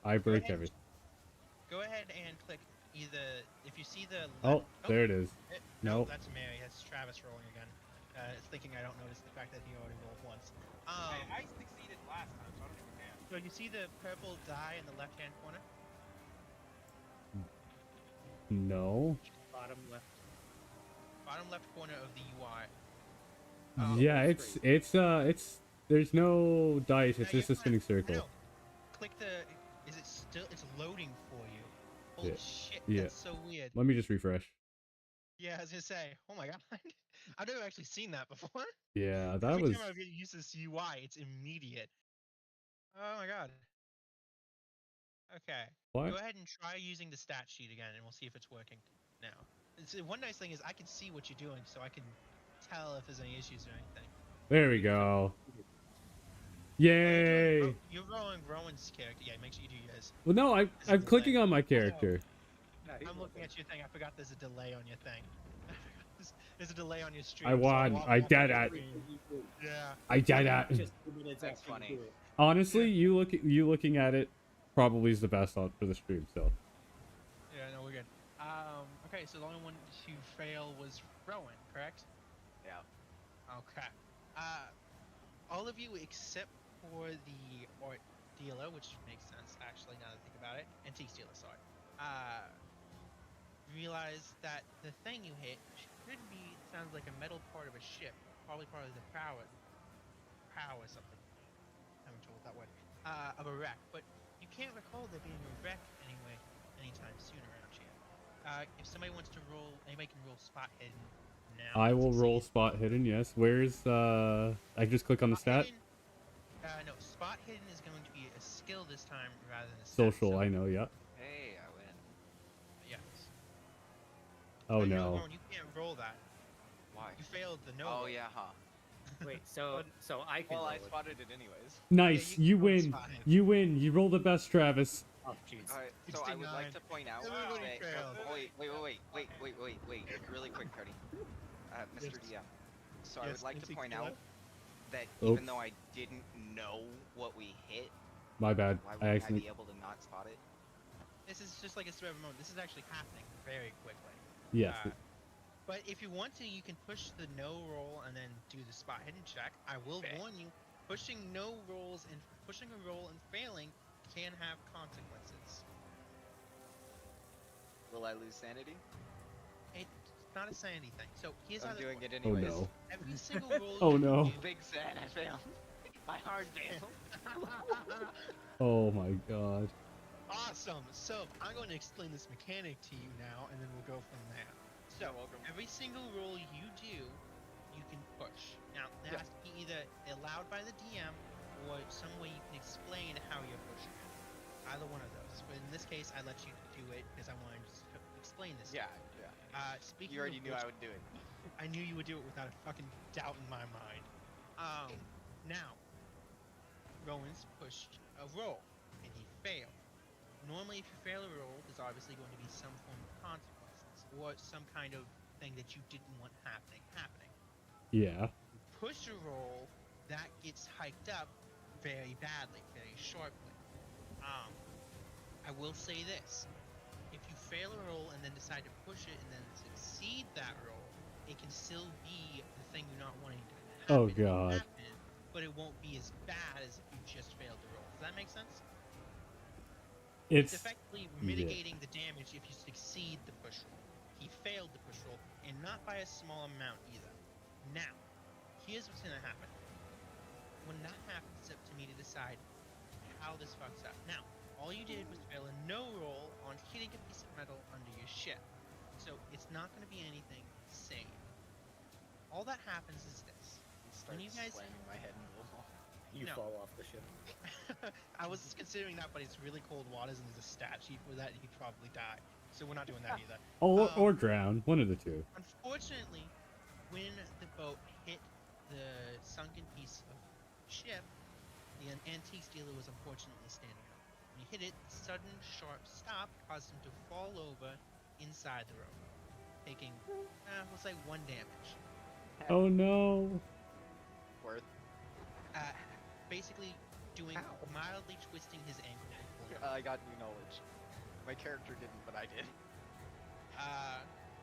I break everything. Go ahead and click either if you see the. Oh, there it is. No, Nope. that's Mary. That's Travis rolling again. It's thinking I don't notice the fact that he already rolled once. I succeeded last time, so I don't even care. So you see the purple die in the left-hand corner? No. Bottom left. Bottom left corner of the UI. Yeah, it's. There's no dice. It's just a spinning circle. No. Click the. Is it still? It's loading for you. Holy Yeah. shit! Yeah. That's so weird. Let me just refresh. Yeah, I was gonna say. Oh my god. I've never actually seen that before. Yeah, that Every was. time I've used this UI, it's immediate. Oh my god. Okay. What? Go ahead and try using the stat sheet again, and we'll see if it's working now. One nice thing is I can see what you're doing, so I can tell if there's any issues or anything. There we go. Yay! You're rolling Rowan's character. Yeah, make sure you do yours. Well, no, I'm clicking on my character. I'm looking at your thing. I forgot there's a delay on your thing. There's a delay on your stream. I won. I did it. Yeah. I did it. That's funny. Honestly, you looking at it probably is the best for the stream. So. Yeah, no, we're good. Okay, so the only one to fail was Rowan, correct? Yeah. Okay. All of you except for the dealer, which makes sense actually now that I think about it. Antique dealer, sorry. Realize that the thing you hit should be sounds like a metal part of a ship, probably part of the prow or something. Having trouble with that word. Of a wreck, but you can't recall there being a wreck anytime soon around here. If somebody wants to roll, anybody can roll spot hidden now. I will roll spot hidden. Yes. Where's I just click on the stat. No, spot hidden is going to be a skill this time rather than a stat. Social. I know. Yeah. Hey, I win. Yes. Oh But no. You can't roll that. Why? You failed the no. Oh roll. yeah, huh. Wait, so I can. Well, roll I it. spotted it anyways. Nice. Yeah, You can roll win. spot hidden. You win. You roll the best, Travis. Oh, jeez. Alright, so I would 69. like to point out Everybody that. failed. Wait, really quick, Cody. Mr. DM. So I Yes, would like to Antique point dealer. out that Oops. even though I didn't know what we hit, My bad. why I wouldn't I accidentally. be able to not spot it? This is just like a spare moment. This is actually happening very quickly. Yes. But if you want to, you can push the no roll and then do the spot hidden check. I will warn you, pushing no rolls and pushing a roll and failing can have consequences. Will I lose sanity? It's not a sanity thing. So here's how I'm this doing works. it anyways. Oh no. Every single roll. Oh no. Big sad, I failed. My hard fail. Oh my god. Awesome. So I'm going to explain this mechanic to you now, and then we'll go from there. So every single roll you do, you can push. Now it has to be either allowed by the DM or some way you can explain how you're pushing it. Either one of those. But in this case, I let you do it because I wanted to explain this. Yeah. Speaking You already of knew which, I would do it. I knew you would do it without a fucking doubt in my mind. Now, Rowan's pushed a roll, and he failed. Normally, if you fail a roll, there's obviously going to be some form of consequences, or some kind of thing that you didn't want happening. Yeah. You push a roll, that gets hiked up very badly, very sharply. I will say this. If you fail a roll and then decide to push it and then succeed that roll, it can still be the thing you're not wanting to happen. Oh god. But it won't be as bad as if you just failed the roll. Does that make sense? It's effectively mitigating the damage if you succeed the push roll. He failed the push roll, and not by a small amount either. Now, here's what's going to happen. When that happens, it's up to me to decide how this fucks up. Now, all you did was fail a no roll on hitting a piece of metal under your ship. So it's not going to be anything insane. All that happens is this. When you guys slamming my head into the wall. You No. fall off the ship. I was considering that, but it's really cold waters and there's a stat sheet for that. You'd probably die. So we're not doing that either. Or drown. One of the two. Unfortunately, when the boat hit the sunken piece of ship, the antique dealer was unfortunately standing up. When he hit it, the sudden sharp stop caused him to fall over inside the rope, taking, we'll say 1 damage. Oh no. Worth. Basically doing mildly twisting his ankle. I got new knowledge. My character didn't, but I did.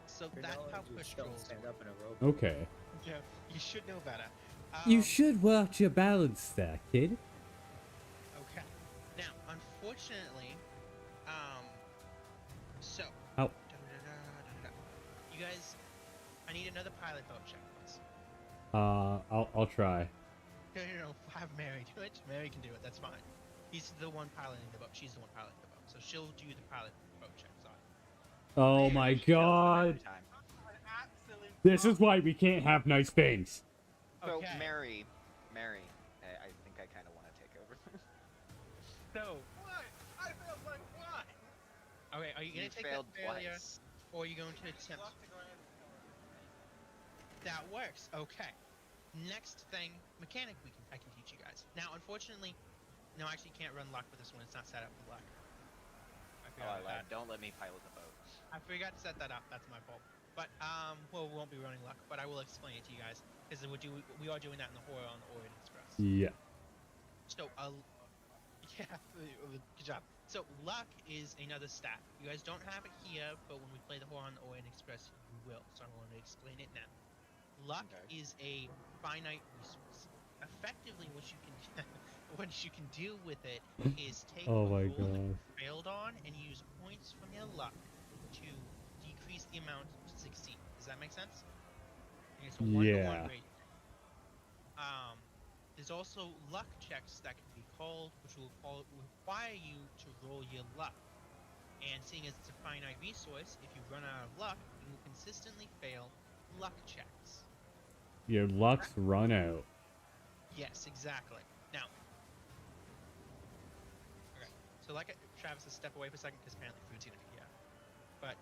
So Your that's how knowledge is push don't rolls stand work. up in a rope. Okay. Yeah, you should know better. You should watch your balance there, kid. Okay. Now, unfortunately, so. Ow. You guys, I need another pilot boat check, please. I'll try. No, have Mary do it. Mary can do it. That's fine. He's the one piloting the boat. She's the one piloting the boat. So she'll do the pilot boat check. Sorry. Oh my god. This is why we can't have nice things. So, Okay. Mary, I think I kind of want to take over. So. What? I failed like what? Okay, are you gonna take that failed failure, twice. or are you going to attempt? That works. Okay. Next thing, mechanic I can teach you guys. Now, unfortunately, no, I actually can't run luck with this one. It's not set up for luck. I Oh, forgot I about lied. that. Don't let me pilot the boat. I forgot to set that up. That's my fault. But well, we won't be running luck, but I will explain it to you guys because we are doing that in the horror on the Orient Express. Yeah. So, yeah, good job. So, luck is another stat. You guys don't have it here, but when we play the horror on the Orient Express, you will. So I'm going to explain it now. Luck is a finite resource. Effectively, what you can do with it is take Oh a my roll that you god. failed on and use points from your luck to decrease the amount to succeed. Does that make sense? And it's a Yeah. 1-to-1 ratio. There's also luck checks that can be called, which will require you to roll your luck. And seeing as it's a finite resource, if you run out of luck, you will consistently fail luck checks. Your luck's run out. Yes, exactly. Now, okay. So Travis, let's step away for a second because apparently food's gonna be here. But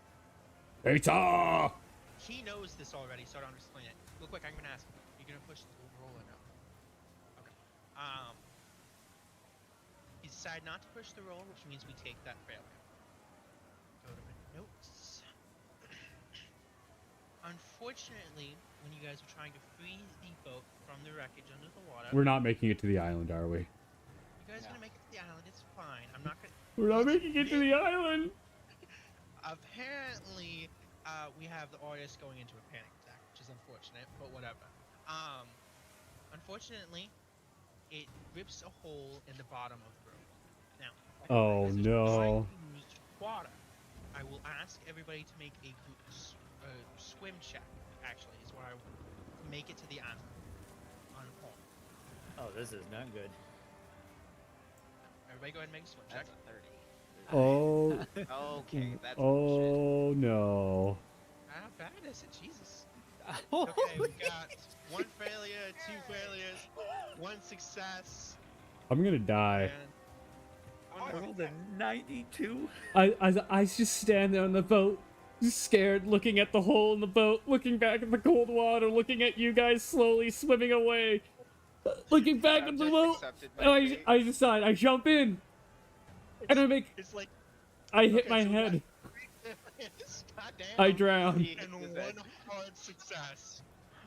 Pizza! he knows this already, so I don't explain it. Real quick, I'm gonna ask him. You gonna push the roll or no? Okay. You decide not to push the roll, which means we take that failure. Go to my notes. Unfortunately, when you guys are trying to free the boat from the wreckage under the water, We're not making it to the island, are we? you guys are gonna make it to the island. It's fine. I'm not gonna. We're not making it to the island! Apparently, we have the artist going into a panic attack, which is unfortunate, but whatever. Unfortunately, it rips a hole in the bottom of the road. Now, Oh as no. use water, I will ask everybody to make a swim check. Actually, is what I want to make it to the island unharmed. Oh, this is not good. Everybody, go ahead and make a swim check. That's a 30. Oh. Okay, that's Oh no. How bad is it? Jesus. Okay, we got 1 failure, 2 failures, 1 success. I'm gonna die. I rolled a 92. I just stand there on the boat, scared, looking at the hole in the boat, looking back at the cold water, looking at you guys slowly swimming away, looking back at the boat, and I decide, I jump in, and I make, It's like, I hit my head, I drown. And 1 hard success.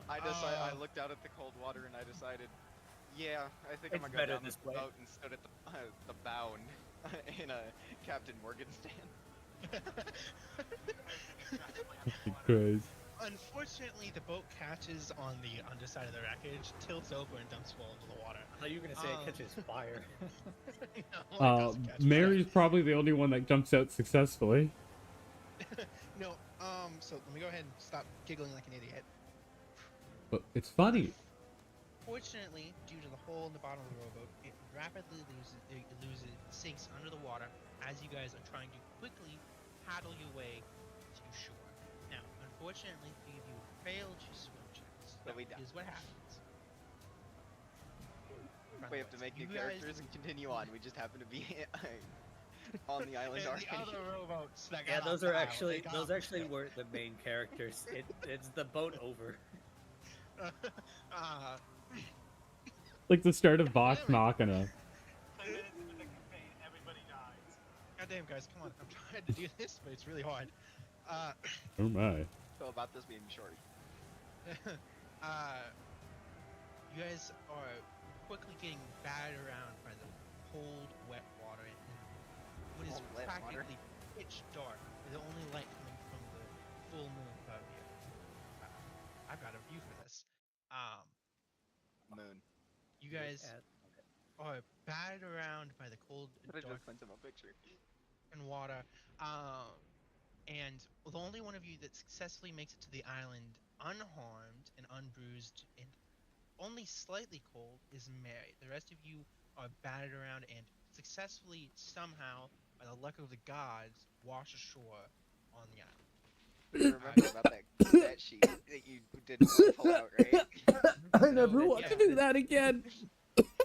I looked out at the cold water and I decided, yeah, I think I'm gonna go down this boat and stood at the bow in a Captain Morgan stand. Crazy. Unfortunately, the boat catches on the underside of the wreckage, tilts over, and dumps full into the water. I thought you were gonna say it catches fire. No, it doesn't catch Mary's probably the only one that jumps out successfully. No, so let me go ahead and stop giggling like an idiot. But it's funny. Fortunately, due to the hole in the bottom of the rowboat, it rapidly sinks under the water as you guys are trying to quickly paddle your way to shore. Now, unfortunately, three of you failed your swim checks. So we die. Here's what happens. We have to make new characters and continue on. We just happen to be on the island already. The other rowboats that Yeah, got those off are the actually island, weren't the main characters. It's the boat over. Like the start of Vox Machina. Everybody dies. Goddamn, guys, come on! I'm trying to do this, but it's really hard. Oh my. So about this being short. You guys are quickly getting battered around by the cold, wet water and what is practically pitch dark, with the only light coming from the full moon above you. I've got a view for this. Moon. You guys are battered around by the cold, I dark, just sent him a picture. and water. And the only one of you that successfully makes it to the island unharmed and unbruised and only slightly cold is Mary. The rest of you are battered around and successfully, somehow, by the luck of the gods, wash ashore on the island. You remember about that sheet that you didn't want to pull out, right? I never want to do that again.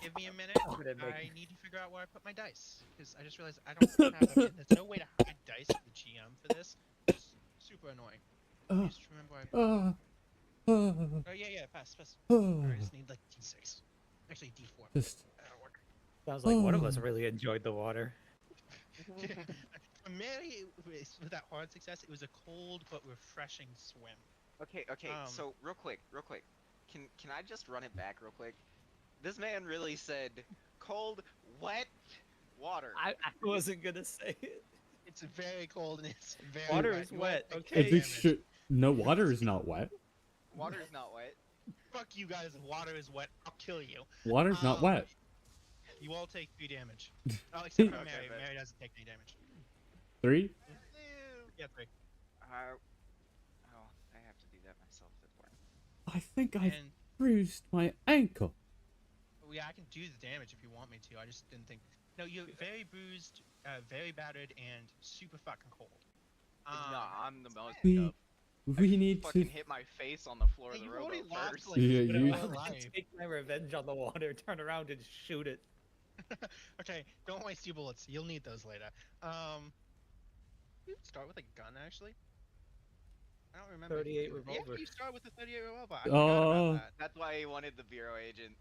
Give me a minute. I need to figure out where I put my dice, because I just realized I don't have them. There's no way to hide dice for the GM for this. It's super annoying. I just remember oh yeah, pass. I just need like D6. Actually, D4. That'll work. Sounds like one of us really enjoyed the water. For Mary, with that hard success, it was a cold but refreshing swim. Okay. So real quick, can I just run it back real quick? This man really said cold, wet water. I wasn't gonna say it. It's very cold and it's very water wet. is wet. Okay. No, water is not wet. Water is not wet. Fuck you guys. Water is wet. I'll kill you. Water's not wet. You all take 3 damage. Oh, except for Mary. Mary doesn't take any damage. 3? Yeah, 3. I have to do that myself at work. I think I bruised my ankle. Well, yeah, I can do the damage if you want me to. I just didn't think. No, you're very bruised, very battered, and super fucking cold. No, I'm the most. We need fucking to hit my face on the floor of the rowboat first. Like, yeah, you take my revenge on the water, turn around and shoot it. Okay, don't waste your bullets. You'll need those later. You start with a gun, actually. I don't remember. 38 revolver. Yeah, you start with the 38 revolver. I forgot about that. That's why he wanted the bureau agent.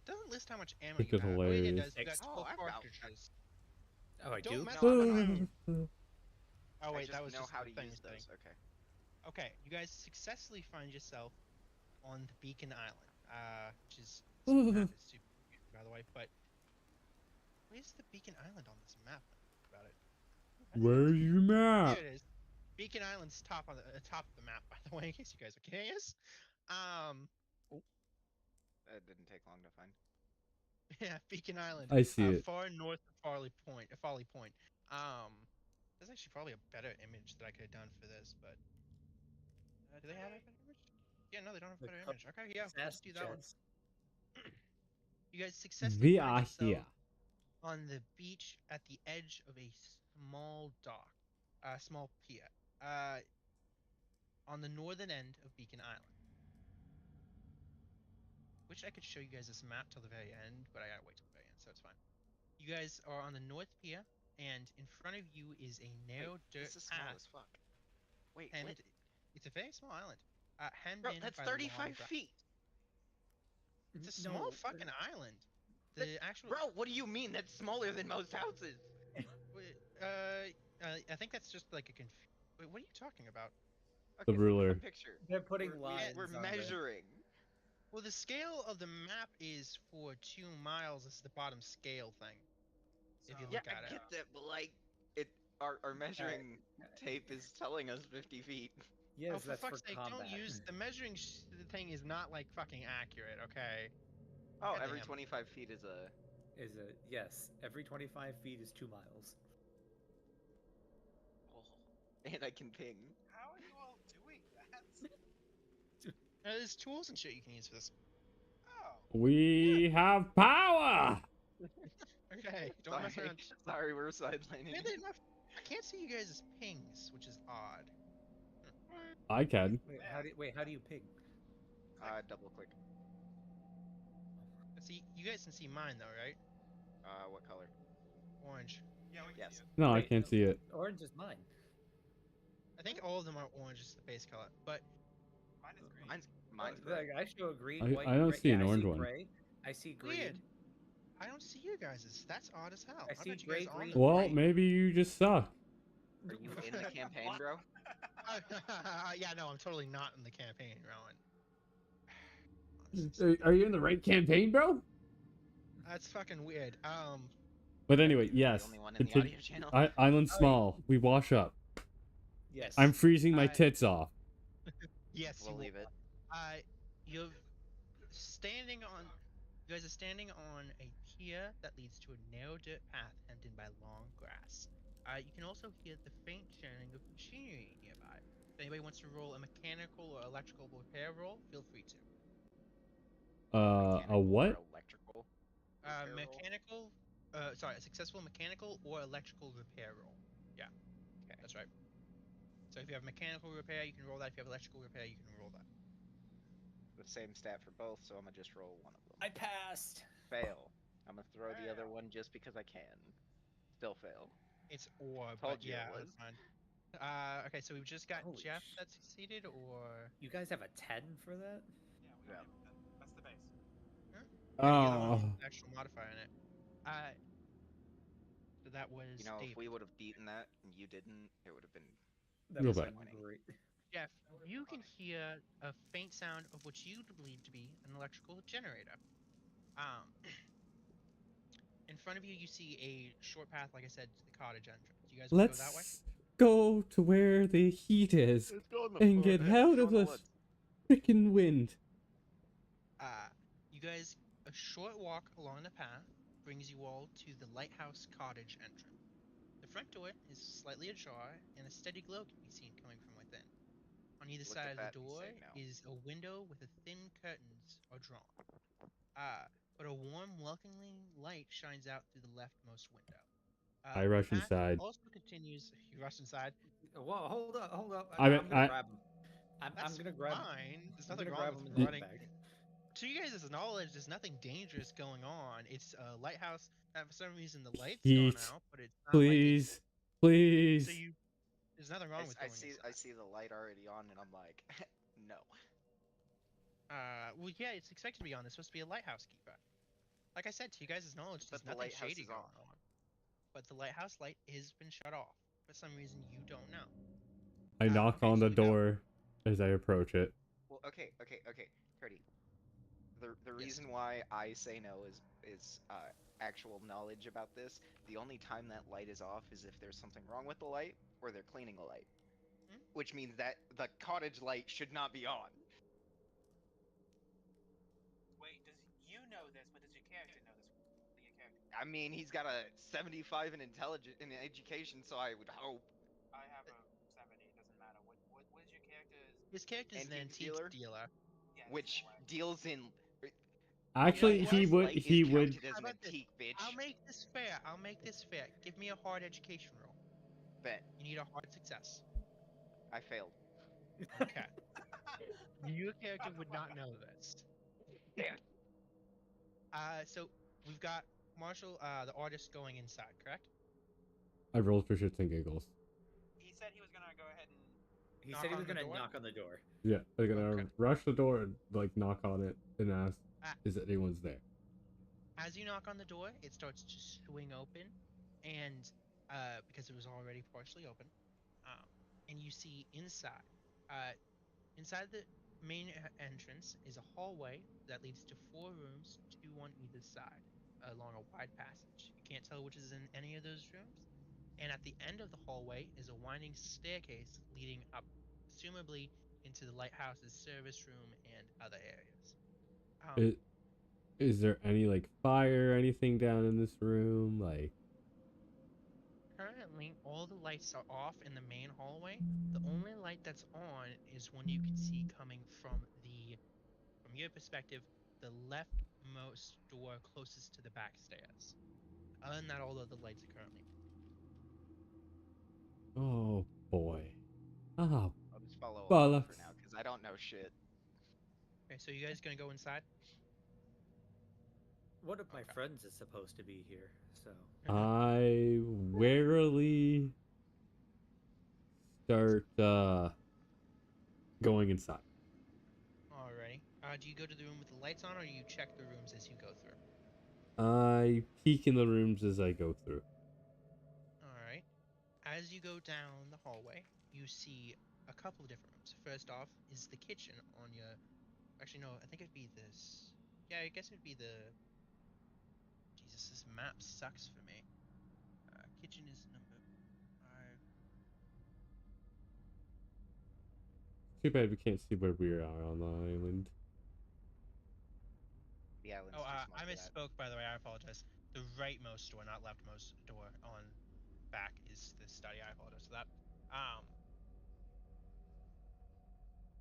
Doesn't list how much ammo Think you it's have. hilarious. Oh, it does. You got 12 I've got cartridges. Oh, I do? Oh wait, that was know just how the to thing use those. thing. Okay. Okay, you guys successfully find yourself on the Beacon Island, which is map is super confusing, by the way. But where's the Beacon Island on this map? About it. Where's your map? Here it is. Beacon Island's top on the top of the map, by the way, in case you guys are curious. It didn't take long to find. Yeah, Beacon Island. I see it. Far north of Folly Point. There's actually probably a better image that I could have done for this, but do they have a better image? Yeah, no, they don't have a better image. Okay, yeah, let's do that one. You guys successfully We find are yourself here. on the beach at the edge of a small dock, small pier, on the northern end of Beacon Island. Wish I could show you guys this map till the very end, but I gotta wait till the very end, so it's fine. You guys are on the north pier, and in front of you is a narrow dirt this is small path. as fuck. Wait, and what? It's a very small island. Hemmed Bro, in that's by 35 feet. It's a small fucking island. The actual. Bro, what do you mean? That's smaller than most houses. I think that's just like a Wait, what are you talking about? The ruler. Picture. They're putting lines. We're measuring. Well, the scale of the map is for 2 miles. This is the bottom scale thing. If you look at I get that, but like, our measuring tape is telling us 50 feet. Yes, for fuck's sake, don't use the measuring thing is not like fucking accurate, okay? Oh, every 25 feet is a. Yes, every 25 feet is 2 miles. Oh, and I can ping. How are you all doing that? There's tools and shit you can use for this. Oh. We have power. Okay, don't mess around. Sorry, we're sidelining. I can't see you guys as pings, which is odd. I can. Wait, how do you ping? Double click. See, you guys can see mine though, right? What color? Orange. Yeah, we can see it. No, I can't see it. Orange is mine. I think all of them are orange, is the base color, but mine is green. Mine's gray. I show a green, white. I don't gray. see an I orange see one. gray. I see green. Weird. I don't see you guys. That's odd as hell. I see gray, green. Well, maybe you just suck. Are you in the campaign, bro? Yeah, no, I'm totally not in the campaign, Rowan. Are you in the right campaign, bro? That's fucking weird. But anyway, yes. Island small. We wash up. Yes. I'm freezing my tits off. Yes, we'll leave it. You guys are standing on a pier that leads to a narrow dirt path hemmed in by long grass. You can also hear the faint churning of machinery nearby. If anybody wants to roll a mechanical or electrical repair roll, feel free to. A what? Electrical. A successful mechanical or electrical repair roll. Yeah, okay, that's right. So if you have mechanical repair, you can roll that. If you have electrical repair, you can roll that. The same stat for both, so I'm gonna just roll one of them. I passed. Fail. I'm gonna throw the other one just because I can. Still fail. It's or, Told but you yeah, it was. that's fine. Okay, so we've just got Jeff that succeeded, or you guys have a 10 for that? Yeah. That's the base. Oh. Actual modifier in it. So that was. You know, David. if we would have beaten that and you didn't, it would have been. Go back. Great. Jeff, you can hear a faint sound of what you believe to be an electrical generator. In front of you, you see a short path, like I said, to the cottage entrance. You guys want to go that way? Go to where the heat is and get out of the freaking wind. You guys, a short walk along the path brings you all to the lighthouse cottage entrance. The front door is slightly ajar, and a steady glow can be seen coming from within. On either side of the door is a window with thin curtains are drawn. But a warm, welcoming light shines out through the leftmost window. I rush inside. Also continues. You rush inside. Whoa, hold up. I'm gonna grab him. I'm gonna grab. There's nothing wrong with him running. To you guys' knowledge, there's nothing dangerous going on. It's a lighthouse. For some reason, the lights gone out, but it's not please. So there's nothing wrong with going I see the light already on, and I'm like, no. Well, yeah, it's expected to be on. There's supposed to be a lighthouse keeper. Like I said, to you guys' knowledge, there's nothing shady going on. But the lighthouse light has been shut off. For some reason, you don't know. I knock on the door as I approach it. Well, okay, Cody. The reason why I say no is actual knowledge about this. The only time that light is off is if there's something wrong with the light or they're cleaning the light. which means that the cottage light should not be on. Wait, does you know this, but does your character know this? I mean, he's got a 75 in intelligence in education, so I would hope. I have a 70. It doesn't matter. What is your character's? His character's an antique dealer. Yeah, which deals in. Actually, light he would. is He would. counted as an antique, bitch. I'll make this fair. I'll make this fair. Give me a hard education roll. Bet. You need a hard success. I failed. Okay. Your character would not know this. Damn. So we've got Marshall, the artist, going inside, correct? I rolled for shits and giggles. He said he was gonna go ahead and. He said he was gonna knock on the door. Yeah, they're gonna rush the door and like knock on it and ask, "Is anyone's there?" As you knock on the door, it starts to swing open, and because it was already partially open, and you see inside. Inside the main entrance is a hallway that leads to 4 rooms, 2 on either side, along a wide passage. You can't tell which is in any of those rooms. And at the end of the hallway is a winding staircase leading up, presumably into the lighthouse's service room and other areas. Is there any like fire or anything down in this room? Like, currently, all the lights are off in the main hallway. The only light that's on is one you can see coming from your perspective, the leftmost door closest to the back stairs. Other than that, all of the lights are currently on. oh boy. Oh, I'll just follow along for now because I don't know shit. Okay, so you guys gonna go inside? One of my friends is supposed to be here, so I warily start going inside. Alrighty. Do you go to the room with the lights on, or do you check the rooms as you go through? I peek in the rooms as I go through. Alright. As you go down the hallway, you see a couple of different rooms. First off is the kitchen on your... Actually, no, I think it'd be this... Yeah, I guess it'd be the... Jesus, this map sucks for me. Kitchen is number 5. Too bad we can't see where we are on the island. The island's Oh, too small I for that. misspoke, by the way. I apologize. The rightmost door, not leftmost door on back is the study. I apologize for that.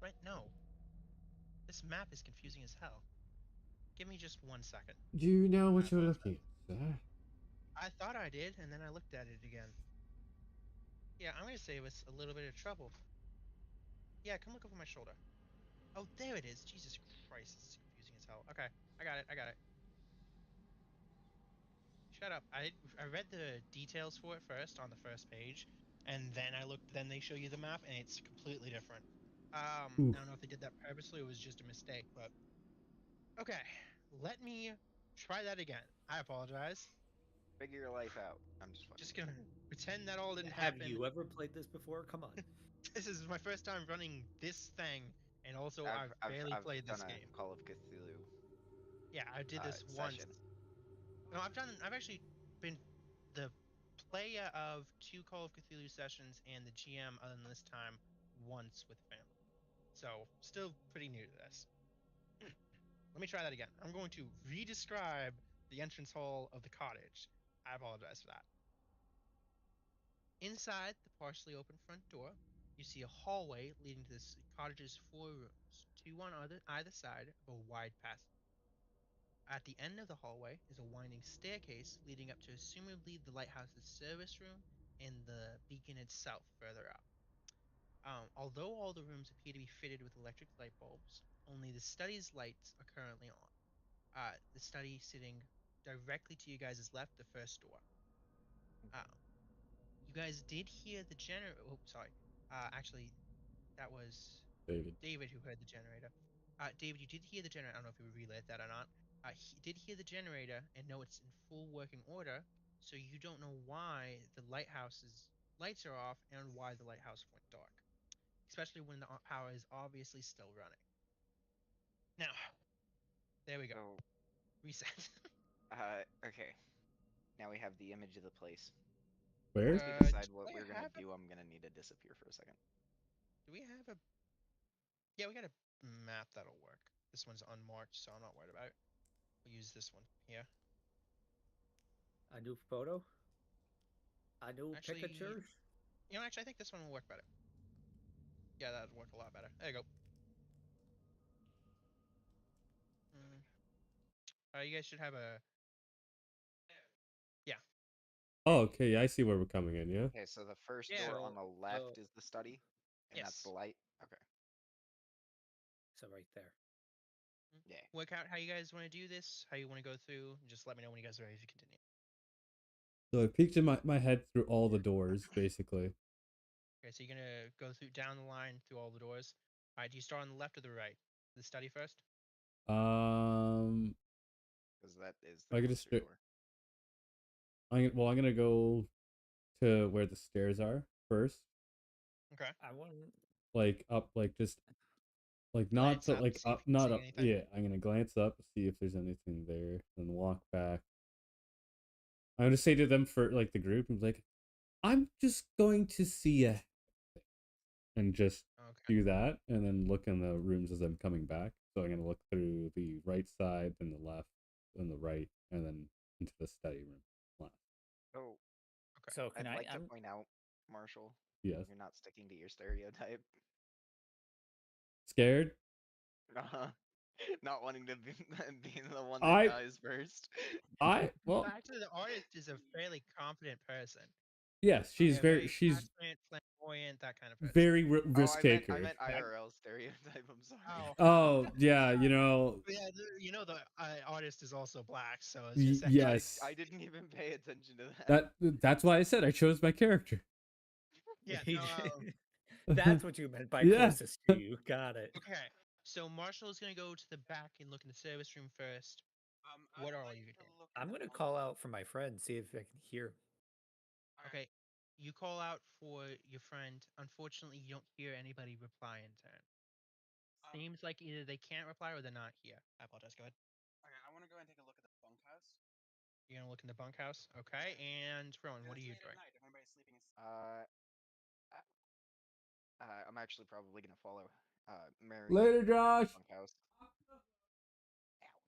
Right, no. This map is confusing as hell. Give me just 1 second. Do you know what you're looking at, sir? I thought I did, and then I looked at it again. Yeah, I'm gonna save us a little bit of trouble. Yeah, come look over my shoulder. Oh, there it is. Jesus Christ, this is confusing as hell. Okay, I got it. Shut up. I read the details for it first on the first page, and then then they show you the map, and it's completely different. I don't know if they did that purposely or it was just a mistake, but... Okay, let me try that again. I apologize. Figure your life out. I'm just fucking. Just gonna pretend that all didn't happen. Have you ever played this before? Come on. This is my first time running this thing, and also I've barely played this game. Call of Cthulhu. Yeah, I did this once. No, I've actually been the player of 2 Call of Cthulhu sessions and the GM other than this time once with family. So, still pretty new to this. Let me try that again. I'm going to re-describe the entrance hall of the cottage. I apologize for that. Inside the partially open front door, you see a hallway leading to this cottage's 4 rooms, 2 on either side of a wide passage. At the end of the hallway is a winding staircase leading up to assumably the lighthouse's service room and the beacon itself further up. Although all the rooms appear to be fitted with electric light bulbs, only the study's lights are currently on. The study sitting directly to you guys' left, the first door. You guys did hear the generator. Oh, sorry. Actually, that was David who heard the generator. David, you did hear the generator. I don't know if you relayed that or not. He did hear the generator and know it's in full working order, so you don't know why the lighthouse's lights are off and why the lighthouse went dark, especially when the power is obviously still running. Now, there we go. Reset. Okay. Now we have the image of the place. Where? Once we decide what we're gonna do, I'm gonna need to disappear for a second. Do we have a... Yeah, we got a map that'll work. This one's unmarked, so I'm not worried about it. We'll use this one here. A new photo? A new Actually, picture? Actually, I think this one will work better. Yeah, that would work a lot better. There you go. You guys should have a... Yeah. Oh, okay. I see where we're coming in, yeah? Okay, so the first door on the left is the study, and that's the light? Okay. So right there. Yeah. Work out how you guys want to do this, how you want to go through. Just let me know when you guys are ready to continue. So I peeked in my head through all the doors, basically. Okay, so you're gonna go through down the line through all the doors. All right, do you start on the left or the right? The study first. Because that is the I closer door. I'm gonna go to where the stairs are first. Okay. I want Like up, like just like not glance to up, like see if up, you can not see up. anything. Yeah, I'm gonna glance up, see if there's anything there, then walk back. I'm gonna say to them for like the group, I'm like, I'm just going to see a and just do that, and then look in the rooms as I'm coming back. So I'm gonna look through the right side, then the left, then the right, and then into the study room. Last. Oh, okay. So can I'd like to point out, Marshall. Yes. You're not sticking to your stereotype. Scared? Not wanting to be being the one that dies first. Well, actually, the artist is a fairly confident person. Yes, she's very she's flamboyant, that kind of person. very risk taker. I meant IRL stereotype. I'm sorry. Oh yeah, you know. Yeah, the artist is also black, so it's just yes. I didn't even pay attention to that. That's why I said I chose my character. Yeah, that's what you meant by Yeah. closest to you. Got it. Okay, so Marshall is gonna go to the back and look in the service room first. What are all you gonna do? I'm gonna call out for my friend, see if I can hear. Okay, you call out for your friend. Unfortunately, you don't hear anybody reply in turn. Seems like either they can't reply or they're not here. I apologize. Go ahead. Okay, I want to go ahead and take a look at the bunkhouse. You're gonna look in the bunkhouse, okay? And Rowan, what are you doing? If anybody's sleeping, I'm actually probably gonna follow Mary. Later, Josh. Bunkhouse.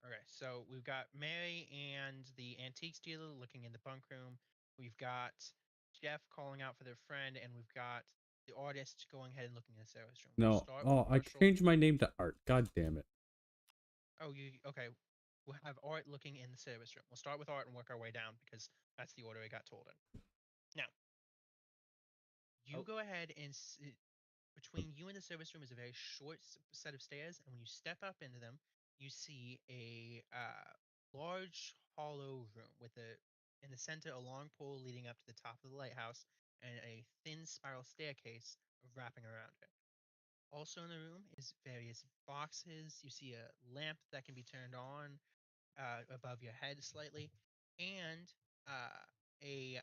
Okay, so we've got Mary and the antiques dealer looking in the bunk room. We've got Jeff calling out for their friend, and we've got the artist going ahead and looking in the service room. No. Oh, I changed my name to Art. God damn it. Oh, okay. We'll have Art looking in the service room. We'll start with Art and work our way down because that's the order I got told in. Now, you go ahead and between you and the service room is a very short set of stairs, and when you step up into them, you see a large hollow room with in the center a long pole leading up to the top of the lighthouse and a thin spiral staircase wrapping around it. Also in the room is various boxes. You see a lamp that can be turned on above your head slightly, and a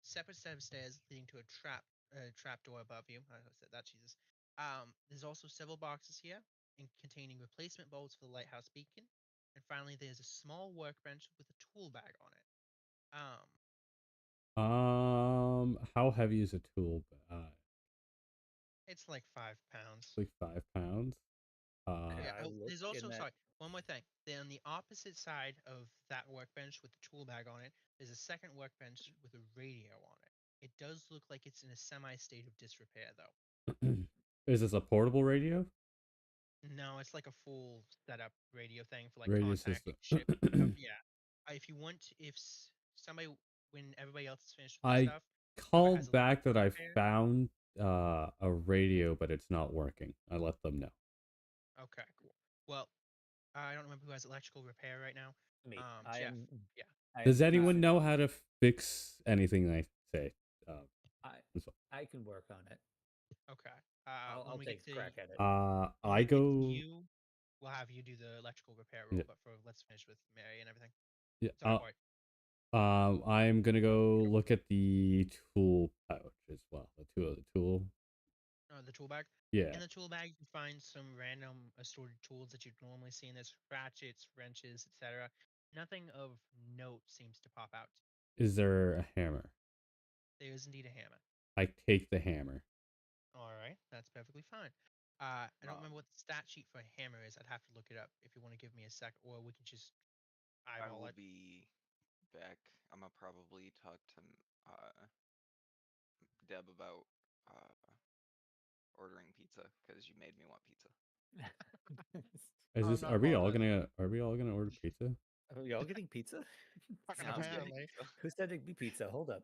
separate set of stairs leading to a trap door above you. I said that, Jesus. There's also several boxes here containing replacement bulbs for the lighthouse beacon. And finally, there's a small workbench with a tool bag on it. How heavy is a tool bag? It's like 5 pounds. Like 5 pounds. There's also one more thing. Then on the opposite side of that workbench with the tool bag on it, there's a second workbench with a radio on it. It does look like it's in a semi-state of disrepair, though. Is this a portable radio? No, it's like a full setup radio thing for like Radio contacting system. ship. Yeah. If you want, if somebody, when everybody else is finished with I stuff, called back that I found a radio, but it's not working. I let them know. Okay, cool. Well, I don't remember who has electrical repair right now. Me. Jeff. Yeah. Does anyone know how to fix anything I say? I can work on it. Okay. I'll take a crack at it. I go. We'll have you do the electrical repair role, but let's finish with Mary and everything. Yeah. I'm gonna go look at the tool pouch as well. The tool. The tool bag. Yeah. In the tool bag, you find some random assorted tools that you'd normally see in this: ratchets, wrenches, etc. Nothing of note seems to pop out. Is there a hammer? There is indeed a hammer. I take the hammer. All right, that's perfectly fine. I don't remember what the stat sheet for hammer is. I'd have to look it up if you want to give me a sec, or we can just I eyeball will it. be back. I'm gonna probably talk to Deb about ordering pizza because you made me want pizza. Is this? Are we all gonna order pizza? Are we all getting pizza? Fucking I'm getting apparently. pizza. Who's sending me pizza? Hold up.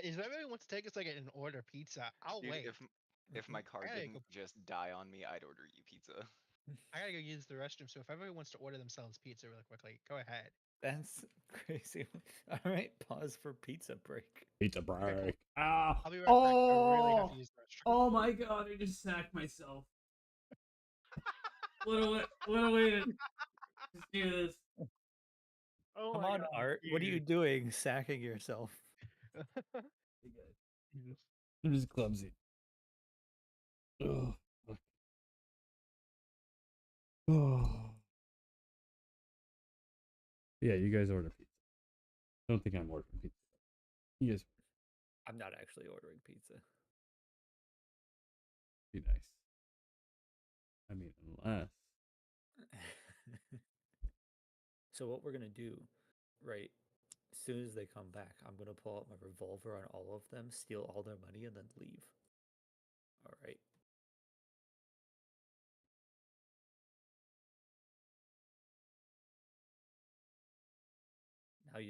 If everybody wants to take us like an order pizza, I'll Dude, wait. if my car I gotta didn't go. just die on me, I'd order you pizza. I gotta go use the restroom. So if everybody wants to order themselves pizza really quickly, go ahead. That's crazy. All right, pause for pizza break. Pizza Okay, cool. break. Ah. I'll be right back. I really have to Oh. use the restroom. Oh my god! I just sacked myself. What a way to just do this. Oh Come my on, God, Art. What are you dude. doing? Sacking yourself. I'm just clumsy. Oh. Oh. Yeah, you guys order pizza. Don't think I'm ordering pizza. You guys I'm not actually ordering pizza. be nice. I mean, unless. So what we're gonna do, right? As soon as they come back, I'm gonna pull out my revolver on all of them, steal all their money, and then leave. All right.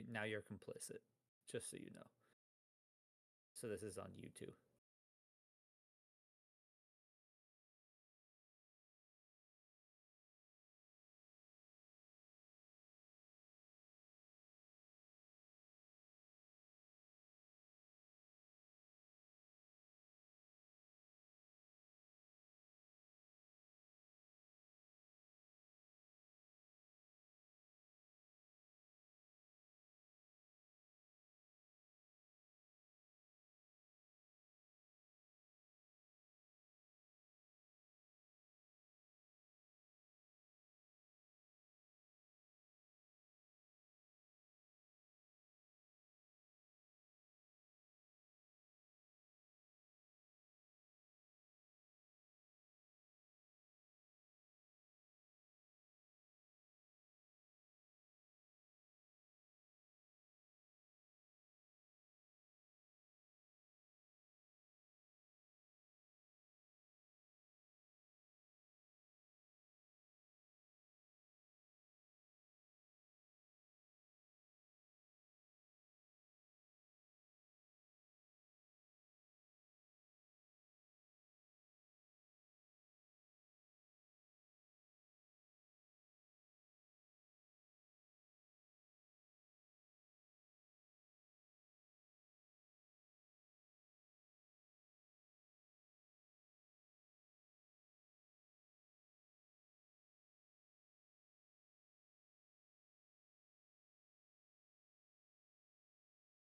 Now you're complicit, just so you know. So this is on you too.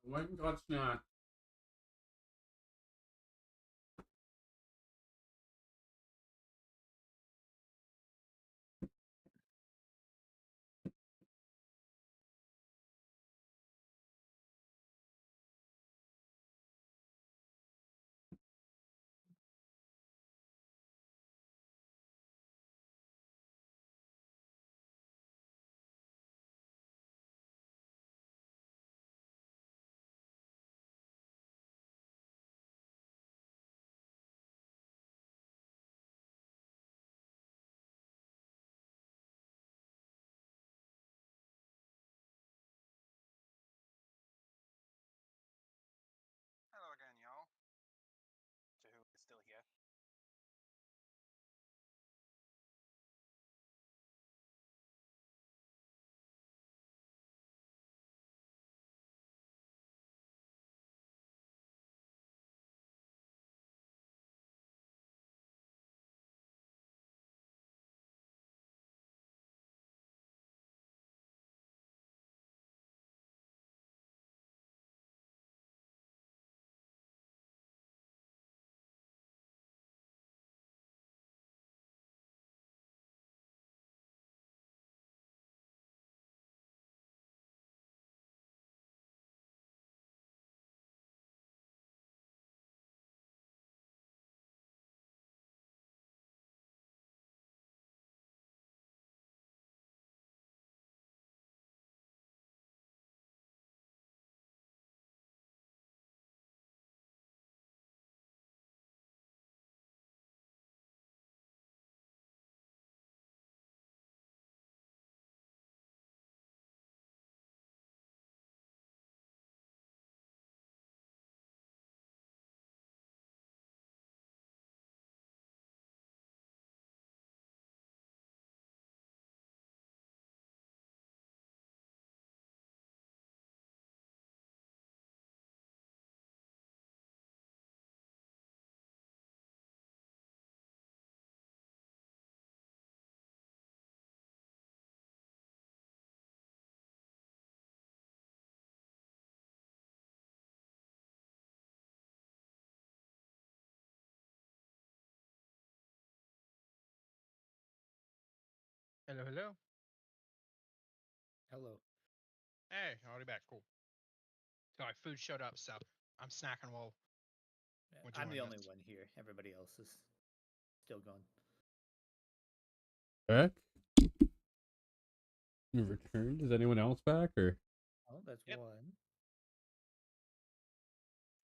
Oh my god, not. Hello, hello. Hello. Hey, already back. Cool. Sorry, food showed up, so I'm snacking while. I'm the only one here. Everybody else is still gone. Back? You returned? Is anyone else back or? Oh, that's one.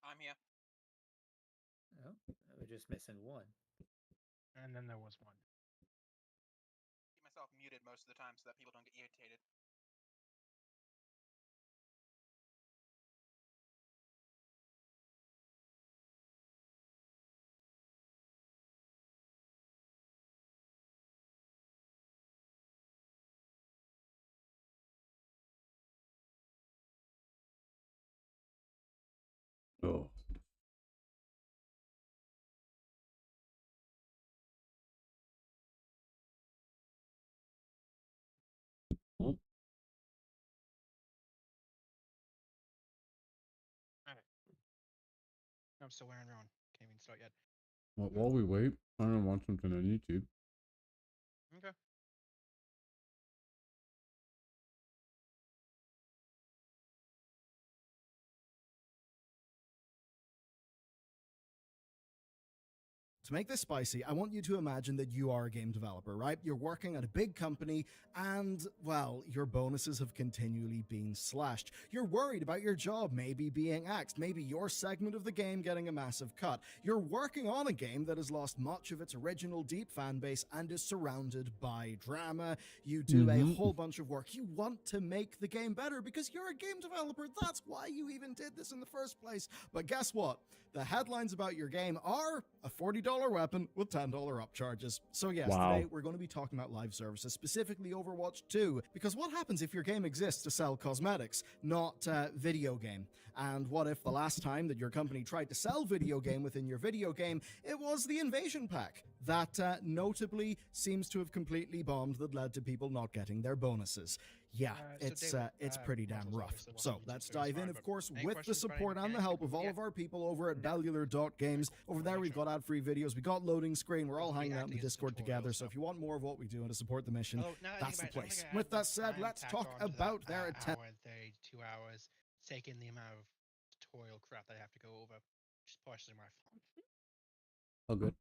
I'm here. Oh, we're just missing one. And then there was one. Keep myself muted most of the time so that people don't get irritated. Oh. Alright. I'm still wearing Rowan. Can't even start yet. Well, while we wait, I don't want something on YouTube. Okay. To make this spicy, I want you to imagine that you are a game developer, right? You're working at a big company and, well, your bonuses have continually been slashed. You're worried about your job maybe being axed, maybe your segment of the game getting a massive cut. You're working on a game that has lost much of its original deep fan base and is surrounded by drama. You do a whole bunch of work. You want to make the game better because you're a game developer. That's why you even did this in the first place. But guess what? The headlines about your game are a $40 weapon with $10 upcharges. So yes, today we're going to be talking about live services, specifically Overwatch 2, because what happens if your game exists to sell cosmetics, not video game? And what if the last time that your company tried to sell video game within your video game, it was the Invasion Pack that notably seems to have completely bombed, that led to people not getting their bonuses. Yeah, it's pretty damn rough. So let's dive in, of course, with the support and the help of all of our people over at Bellular.games. Over there, we've got ad-free videos, we got loading screen, we're all hanging out in the Discord together. So if you want more of what we do and to support the mission, that's the place. With that said, let's talk about their attempt. 2 hours, taking the amount of tutorial crap that I have to go over, which is partially my fault. Oh, good.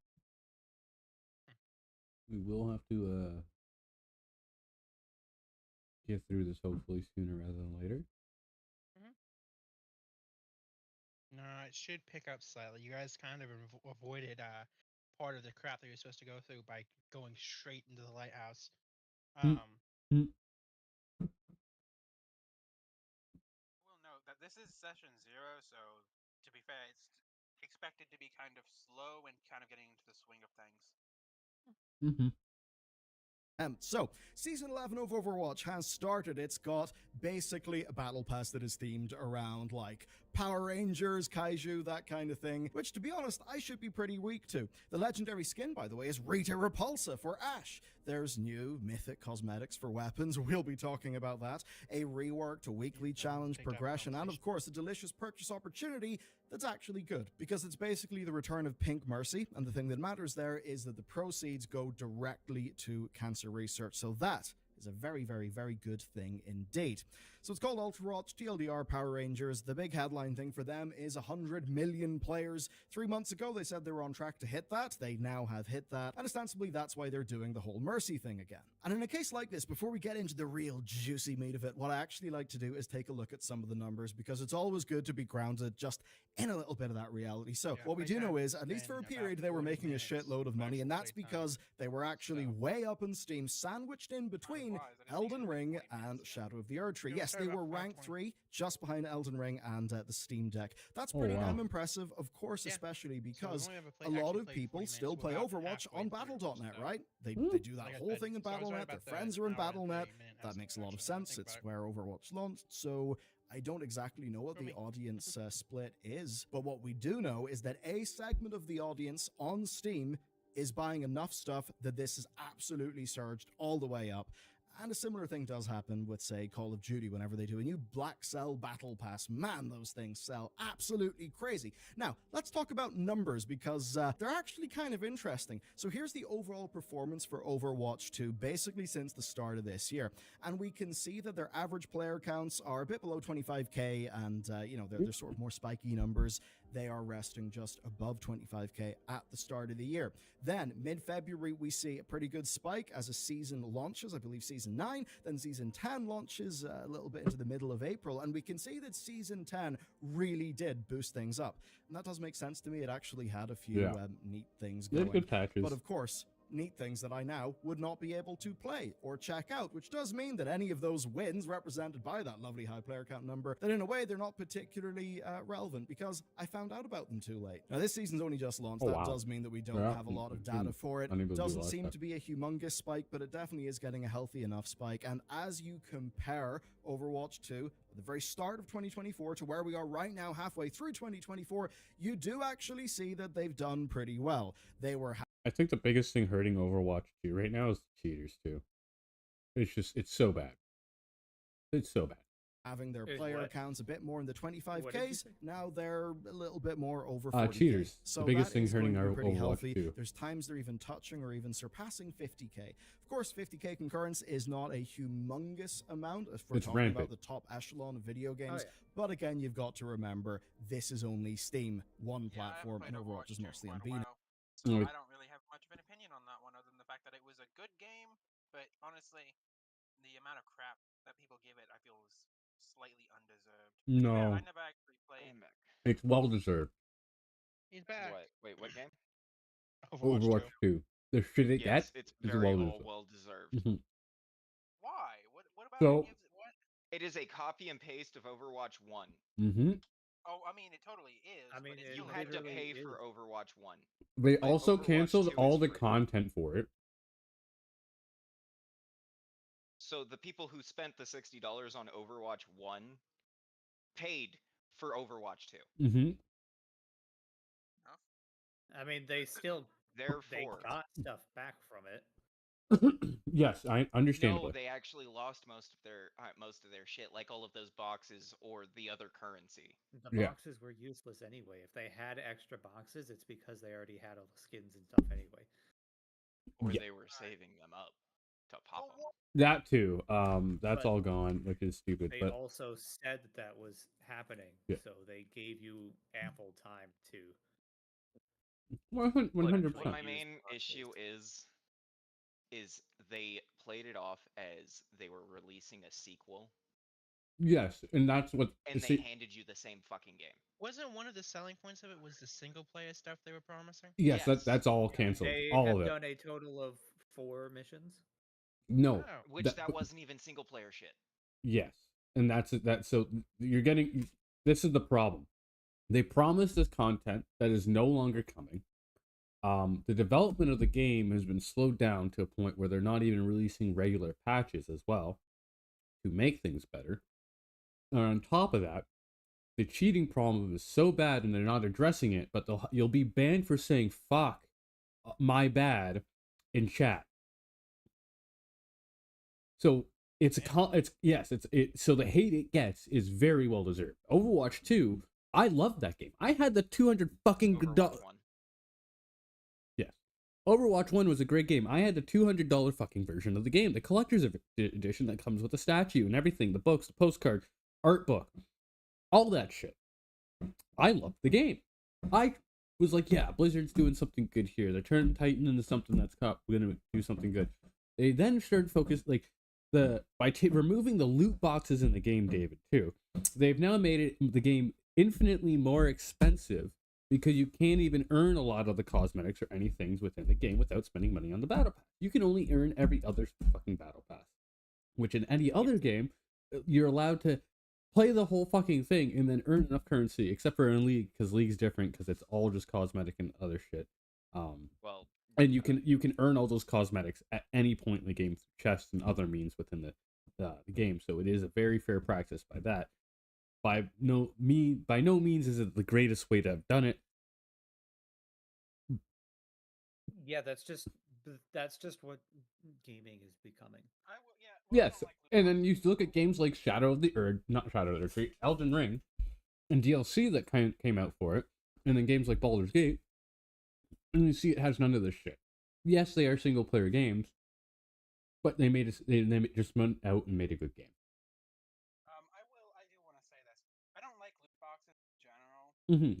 We will have to get through this hopefully sooner rather than later. No, it should pick up slightly. You guys kind of avoided part of the crap that you're supposed to go through by going straight into the lighthouse. We'll note that this is session 0, so to be fair, it's expected to be kind of slow and kind of getting into the swing of things. So, Season 11 of Overwatch has started. It's got basically a battle pass that is themed around, like, Power Rangers, Kaiju, that kind of thing, which, to be honest, I should be pretty weak to. The legendary skin, by the way, is Rita Repulsa for Ashe. There's new mythic cosmetics for weapons. We'll be talking about that. A reworked weekly challenge progression, and, of course, a delicious purchase opportunity that's actually good, because it's basically the return of Pink Mercy, and the thing that matters there is that the proceeds go directly to cancer research, so that is a very, very, very good thing indeed. So it's called Ultrawatch, TLDR Power Rangers. The big headline thing for them is 100 million players. 3 months ago, they said they were on track to hit that. They now have hit that, and ostensibly that's why they're doing the whole Mercy thing again. And in a case like this, before we get into the real juicy meat of it, what I actually like to do is take a look at some of the numbers, because it's always good to be grounded just in a little bit of that reality. So what we do know is, at least for a period, they were making a shitload of money, and that's because they were actually way up in Steam, sandwiched in between Elden Ring and Shadow of the Erdtree. Yes, they were ranked 3, just behind Elden Ring and the Steam Deck. That's pretty damn impressive, of course, especially because a lot of people still play Overwatch on Battle.net, right? They do that whole thing in Battle.net, their friends are in Battle.net. That makes a lot of sense. It's where Overwatch launched, so I don't exactly know what the audience split is, but what we do know is that a segment of the audience on Steam is buying enough stuff that this has absolutely surged all the way up. And a similar thing does happen with, say, Call of Duty whenever they do a new Black Cell Battle Pass. Man, those things sell absolutely crazy. Now, let's talk about numbers because they're actually kind of interesting. So here's the overall performance for Overwatch 2, basically since the start of this year. And we can see that their average player counts are a bit below 25k, and, you know, they're sort of more spiky numbers. They are resting just above 25k at the start of the year. Then, mid-February, we see a pretty good spike as a season launches, I believe Season 9, then Season 10 launches a little bit into the middle of April, and we can see that Season 10 really did boost things up. And that does make sense to me. It actually had a few neat things going. Good patches. But of course, neat things that I now would not be able to play or check out, which does mean that any of those wins represented by that lovely high player count number, that in a way they're not particularly relevant because I found out about them too late. Now this season's only just launched. That does mean that we don't have a lot of data for it. Doesn't seem to be a humongous spike, but it definitely is getting a healthy enough spike. And as you compare Overwatch 2 at the very start of 2024 to where we are right now halfway through 2024, you do actually see that they've done pretty well. They were I think the biggest thing hurting Overwatch 2 right now is the cheaters too. It's so bad. It's so bad. Having their player counts a bit more in the 25Ks, now they're a little bit more over 40K. Cheaters. So the biggest that thing is hurting going to our be pretty Overwatch healthy. 2. There's times they're even touching or even surpassing 50K. Of course, 50K concurrence is not a humongous amount if we're talking about the top echelon of video games. But again, you've got to remember, this is only Steam, one platform, and Overwatch is mostly on Bean. So I don't really have much of an opinion on that one other than the fact that it was a good game, but honestly, the amount of crap that people give it, I feel is slightly undeserved. No. I never actually played. It's well deserved. He's back. Wait, what game? Overwatch 2. The shit it gets it's is very well deserved. Why? What about So, it gives it what? It is a copy and paste of Overwatch 1. Oh, I mean, it totally is. I mean, You had to pay for Overwatch 1. They also canceled all the content for it. So the people who spent the $60 on Overwatch 1 paid for Overwatch 2. I mean, they still they Therefore, got stuff back from it. Yes, I understand. No, they actually lost most of their shit, like all of those boxes or the other currency. The boxes were useless anyway. If they had extra boxes, it's because they already had all the skins and stuff anyway. Or they were saving them up to pop them. That too. That's all gone, which is stupid. They But also said that was happening, so they gave you ample time to. 100%. What my main issue is they played it off as they were releasing a sequel. Yes, and that's what. And they handed you the same fucking game. Wasn't one of the selling points of it was the single player stuff they were promising? Yes, that's all canceled. They all have of it. done a total of 4 missions. No, that wasn't even single player shit. Yes, and that's that. So you're getting. This is the problem. They promised this content that is no longer coming. The development of the game has been slowed down to a point where they're not even releasing regular patches as well to make things better. And on top of that, the cheating problem is so bad and they're not addressing it, but you'll be banned for saying "fuck, my bad" in chat. So so the hate it gets is very well deserved. Overwatch 2, I loved that game. I had the 200 fucking $. Yes. Overwatch 1 was a great game. I had the $200 fucking version of the game, the collector's edition that comes with a statue and everything, the books, the postcard, art book, all that shit. I loved the game. I was like, yeah, Blizzard's doing something good here. They're turning Titan into something that's we're gonna do something good. They then started focus by removing the loot boxes in the game, David, too. They've now made the game infinitely more expensive because you can't even earn a lot of the cosmetics or any things within the game without spending money on the battle pass. You can only earn every other fucking battle pass, which in any other game, you're allowed to play the whole fucking thing and then earn enough currency, except for in League, because League's different because it's all just cosmetic and other shit. And you can earn all those cosmetics at any point in the game through chests and other means within the game. So it is a very fair practice by that. By no means is it the greatest way to have done it. Yeah, that's just what gaming is becoming. Yes, and then you look at games like not Shadow of the Tree, Elden Ring, and DLC that came out for it, and then games like Baldur's Gate, and you see it has none of this shit. Yes, they are single player games, but they just went out and made a good game. I do want to say this. I don't like loot boxes in general. Mm-hmm.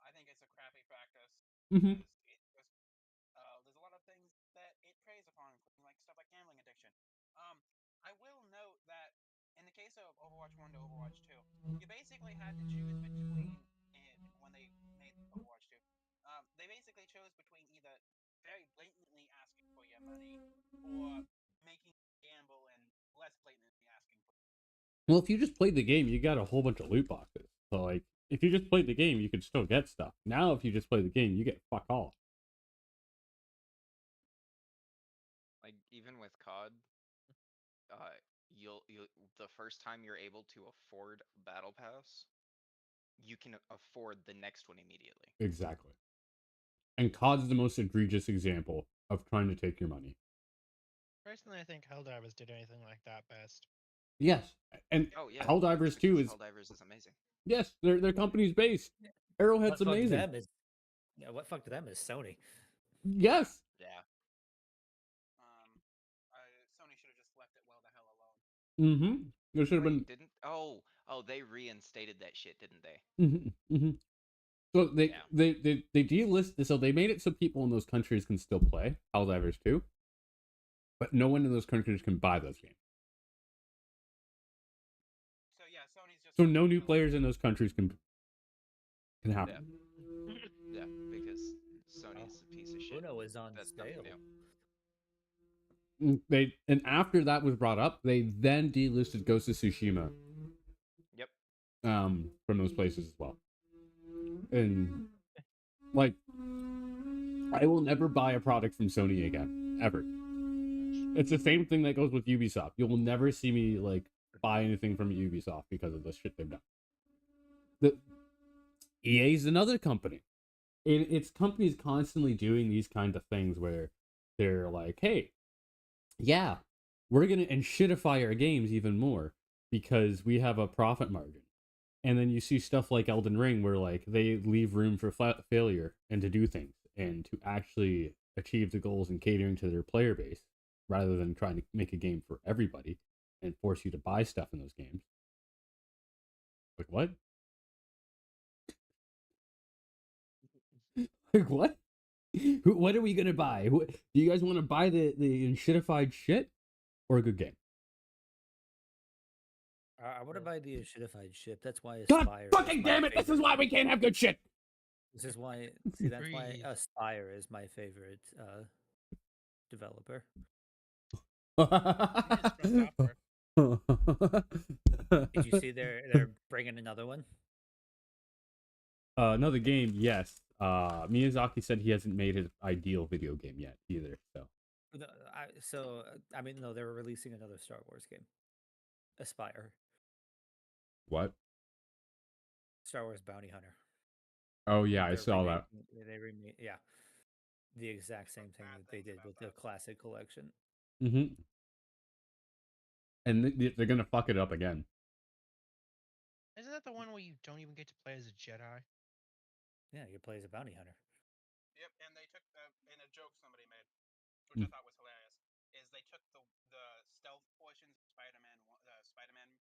I think it's a crappy practice. Mm-hmm. There's a lot of things that it preys upon, including like stuff like gambling addiction. I will note that in the case of Overwatch 1 to Overwatch 2, you basically had to choose between when they made Overwatch 2. They basically chose between either very blatantly asking for your money or making you gamble and less blatantly asking for your money. Well, if you just played the game, you got a whole bunch of loot boxes. So, like, if you just played the game, you could still get stuff. Now, if you just play the game, you get fuck all. Like, even with COD, you'll the first time you're able to afford Battle Pass, you can afford the next one immediately. Exactly. And COD is the most egregious example of trying to take your money. Personally, I think Helldivers did anything like that best. Yes, and Helldivers 2 is Helldivers is amazing. Yes, their company's based. Arrowhead's amazing. What fucked them is Sony. Yes. Yeah. Sony should have just left it well the hell alone. Mm-hmm. There should have been. Didn't they reinstated that shit, didn't they? Mm-hmm. Mm-hmm. So they delisted. So they made it so people in those countries can still play Helldivers 2, but no one in those countries can buy those games. So yeah, Sony's just. So no new players in those countries can happen. Yeah, because Sony's a piece of shit. Uno is on sale. And after that was brought up, they then delisted Ghost of Tsushima. Yep. From those places as well. And like, I will never buy a product from Sony again, ever. It's the same thing that goes with Ubisoft. You will never see me like buy anything from Ubisoft because of the shit they've done. The EA is another company. It's companies constantly doing these kind of things where they're like, hey, yeah, we're going to enshittify our games even more because we have a profit margin. And then you see stuff like Elden Ring where like they leave room for failure and to do things and to actually achieve the goals and catering to their player base rather than trying to make a game for everybody and force you to buy stuff in those games. Like what? Like what? What are we gonna buy? Do you guys want to buy the shittified shit or a good game? I want to buy the shittified shit. That's why Aspire. God fucking damn it! This is why we can't have good shit. This is why. See, that's why Aspire is my favorite developer. Did you see they're bringing another one? Another game, yes. Miyazaki said he hasn't made his ideal video game yet either. No, they were releasing another Star Wars game. Aspire. What? Star Wars Bounty Hunter. Oh yeah, I saw that. They remade, yeah, the exact same thing that they did with the classic collection. Mm-hmm. And they're gonna fuck it up again. Isn't that the one where you don't even get to play as a Jedi? Yeah, you play as a bounty hunter. Yep, and they took in a joke somebody made, which I thought was hilarious, is they took the stealth portions of Spider-Man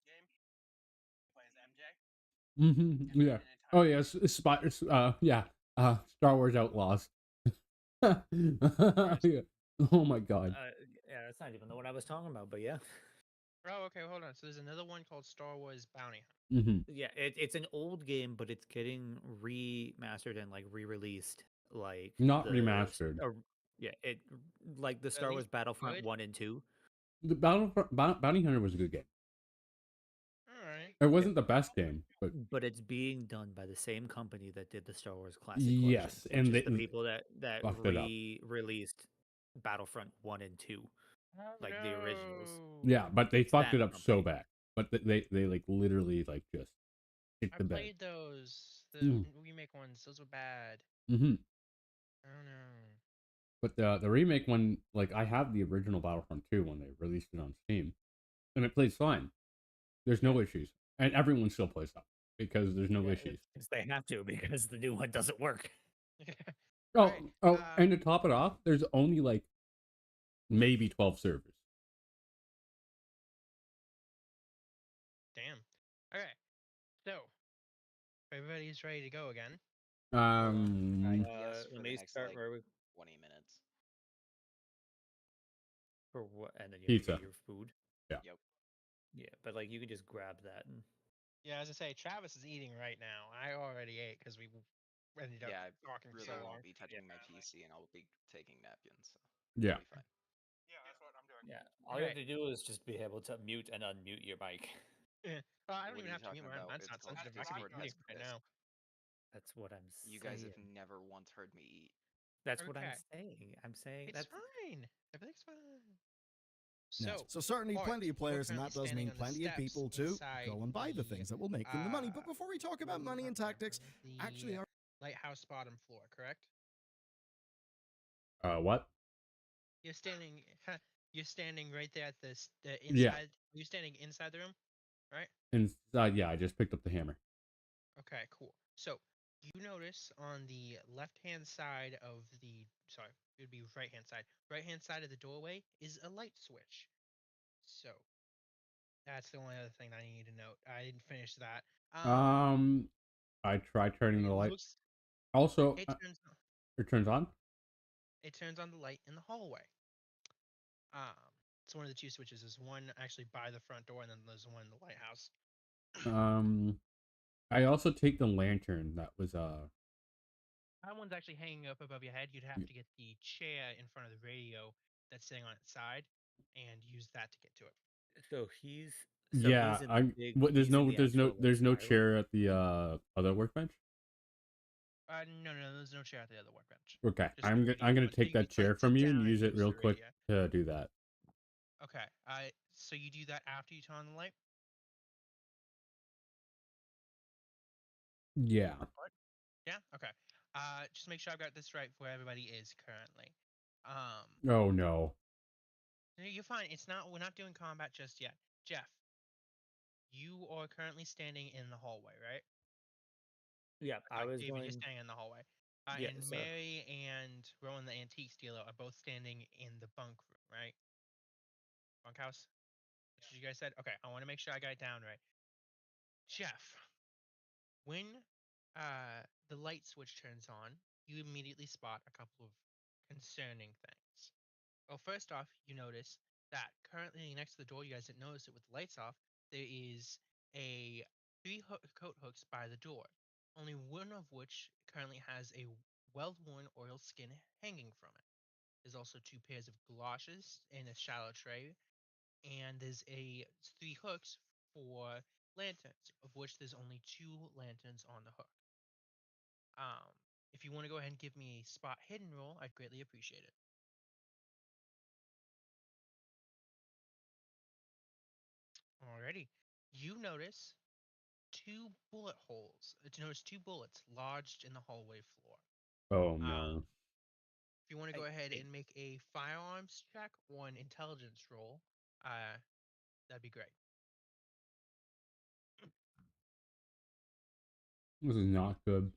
game, play as MJ. Mm-hmm. Yeah. Oh yes, Star Wars Outlaws. Yeah. Oh my god. Yeah, that's not even the one I was talking about, but yeah. Oh, okay, hold on. So there's another one called Star Wars Bounty Hunter. Mm-hmm. Yeah, it's an old game, but it's getting remastered and like re-released. Like not remastered. It like the Star Wars Battlefront 1 and 2. The Bounty Hunter was a good game. All right. It wasn't the best game, but it's being done by the same company that did the Star Wars Classic. Yes, and the people that released Battlefront 1 and 2, like the originals. Yeah, but they fucked it up so bad. But they like literally like just hit the bed. I played those. The remake ones. Those were bad. Mm-hmm. I don't know. But the remake one, like I have the original Battlefront 2 when they released it on Steam, and it plays fine. There's no issues, and everyone still plays that because there's no issues. Because they have to, because the new one doesn't work. And to top it off, there's only like maybe 12 servers. Damn. Okay. So, everybody's ready to go again. Yes, for let the me next start like where we 20 minutes. for what, and then you have to Pizza. get your food. Yeah. Yep. Yeah, but like you can just grab that and. Yeah, as I say, Travis is eating right now. I already ate because we ended up Yeah, I talking really so long. won't be touching my PC, and I'll be taking napkins. So Yeah. I'll be fine. Yeah, that's what I'm doing. Yeah, all you have to do is just be able to mute and unmute your mic. Yeah. I don't What even are you have to mute talking mine. about? Mine's It's not called sensitive. I could be Discord has eating right this. now. That's what I'm saying. You guys have never once heard me eat. That's what I'm Okay. saying. I'm saying It's that's fine. Everything's fine. Yes. So, So certainly Art, plenty of you're players, and currently that does standing mean on the plenty of steps people to inside go and buy the things that will make them the money. But before we talk about money and tactics, actually, our lighthouse bottom floor, correct? What? You're standing. You're standing right there at the inside. Yeah. You're standing inside the room, right? Inside, yeah, I just picked up the hammer. Okay, cool. So you notice on the left-hand side of the, sorry, it would be right-hand side. Right-hand side of the doorway is a light switch. So that's the only other thing I need to note. I didn't finish that. I tried turning the light. Looks, Also, it turns on. it turns on. It turns on the light in the hallway. It's one of the two switches. There's one actually by the front door, and then there's one in the lighthouse. I also take the lantern that was That one's actually hanging up above your head. You'd have to get the chair in front of the radio that's sitting on its side, and use that to get to it. So he's yeah. he's in I'm. big, What? he's in the actual, There's no spiral. chair at the other workbench. No, there's no chair at the other workbench. Okay, Just I'm the gonna radio. So take that chair sit from you down and use it real the quick radio. to do that. Okay. So you do that after you turn on the light? Yeah. Yeah. Okay. Just make sure I've got this right for where everybody is currently. Oh no. You're fine. It's not. We're not doing combat just yet. Jeff, you are currently standing in the hallway, right? Yeah, I was David, going. you're standing in the hallway. Yeah, and so Mary and Rowan, the antiques dealer, are both standing in the bunk room, right? Bunkhouse? That's what you guys said? Okay, I want to make sure I got it down right. Jeff, when the light switch turns on, you immediately spot a couple of concerning things. Well, first off, you notice that currently next to the door, you guys didn't notice it with the lights off, there is a coat hooks by the door, only one of which currently has a well-worn oil skin hanging from it. There's also two pairs of galoshes in a shallow tray, and there's 3 hooks for lanterns, of which there's only 2 lanterns on the hook. If you want to go ahead and give me a spot hidden roll, I'd greatly appreciate it. Alrighty. You notice 2 bullet holes. You notice 2 bullets lodged in the hallway floor. Oh no. If you want to go ahead and make a firearms check or an intelligence roll, that'd be great. This is not good.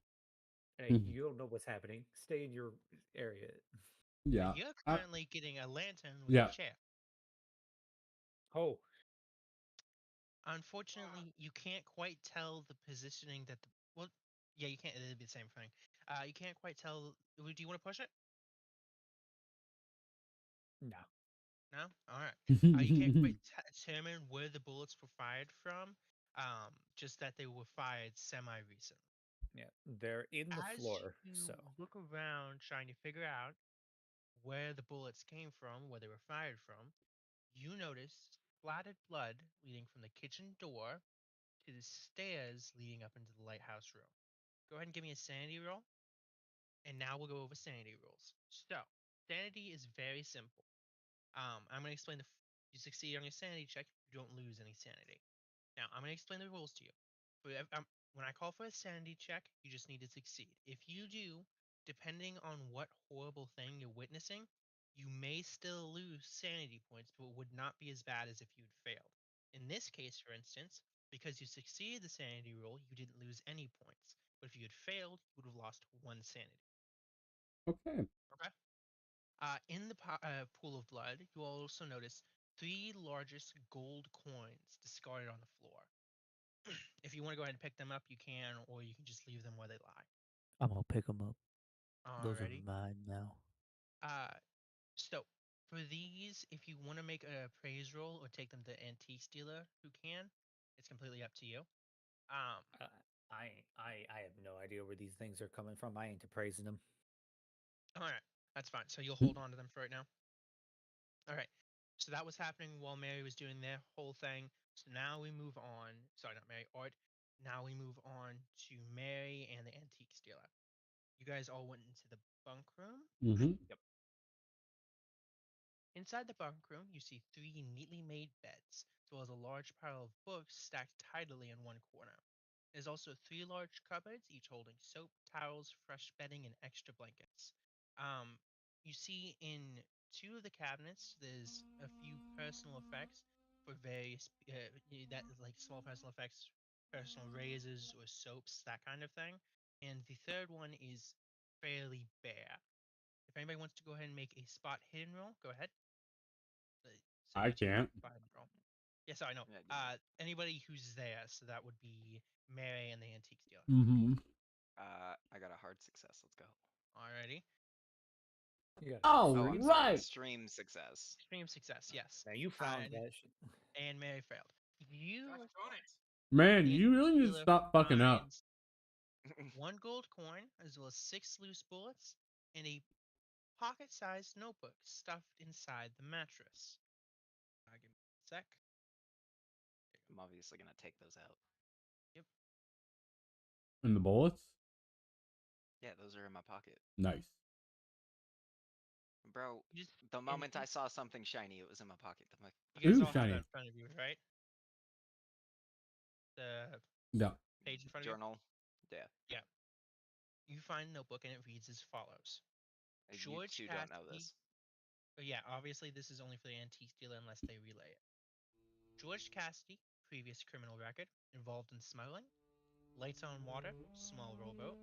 Hey, you don't know what's happening. Stay in your area. Yeah. You're currently getting a lantern with Yeah. a chair. Oh. Unfortunately, you can't quite tell the positioning that the, well, yeah, you can't. It'd be the same thing. You can't quite tell. Do you want to push it? No. No. All right. You can't quite determine where the bullets were fired from. Just that they were fired semi-recent. Yeah, they're in the floor. As you So look around trying to figure out where the bullets came from, where they were fired from, you notice splattered blood leading from the kitchen door to the stairs leading up into the lighthouse room. Go ahead and give me a sanity roll. And now we'll go over sanity rules. So, sanity is very simple. I'm going to explain you succeed on your sanity check, you don't lose any sanity. Now, I'm going to explain the rules to you. When I call for a sanity check, you just need to succeed. If you do, depending on what horrible thing you're witnessing, you may still lose sanity points, but it would not be as bad as if you'd failed. In this case, for instance, because you succeeded the sanity roll, you didn't lose any points. But if you had failed, you would have lost 1 sanity. Okay. Okay. In the pool of blood, you will also notice 3 largest gold coins discarded on the floor. If you want to go ahead and pick them up, you can, or you can just leave them where they lie. I'm gonna pick them up. Those are Alrighty. mine now. So for these, if you want to make a praise roll or take them to antique dealer, who can, it's completely up to you. I have no idea where these things are coming from. I ain't appraising them. All right, that's fine. So you'll hold on to them for right now. All right. So that was happening while Mary was doing their whole thing. So now we move on. Sorry, not Mary, Art. Now we move on to Mary and the antique dealer. You guys all went into the bunk room. Yep. Inside the bunk room, you see 3 neatly made beds, as well as a large pile of books stacked tidily in one corner. There's also 3 large cupboards, each holding soap, towels, fresh bedding, and extra blankets. You see in 2 of the cabinets, there's a few personal effects for various that like small personal effects, personal razors or soaps, that kind of thing. And the third one is fairly bare. If anybody wants to go ahead and make a spot hidden roll, go ahead. So I can't. Yes, I know. Anybody who's there, so that would be Mary and the antique dealer. I got a hard success. Let's go. Alrighty. Oh, I'm right. sorry. Extreme success. Extreme success. Yes. Now you found that shit. And Mary failed. You. Man, you really need to stop fucking up. 1 gold coin, as well as 6 loose bullets, and a pocket-sized notebook stuffed inside the mattress. Give me a sec. I'm obviously gonna take those out. Yep. And the bullets? Yeah, those are in my pocket. Nice. Bro, the moment I saw something shiny, it was in my pocket. You guys all have that in front of you, right? The page in front of you? Journal. Yeah. Yeah. You find a notebook and it reads as follows. George You two don't know this. Yeah, obviously this is only for the antique dealer unless they relay it. George Cassidy, previous criminal record, involved in smuggling. Lights on water, small rowboat.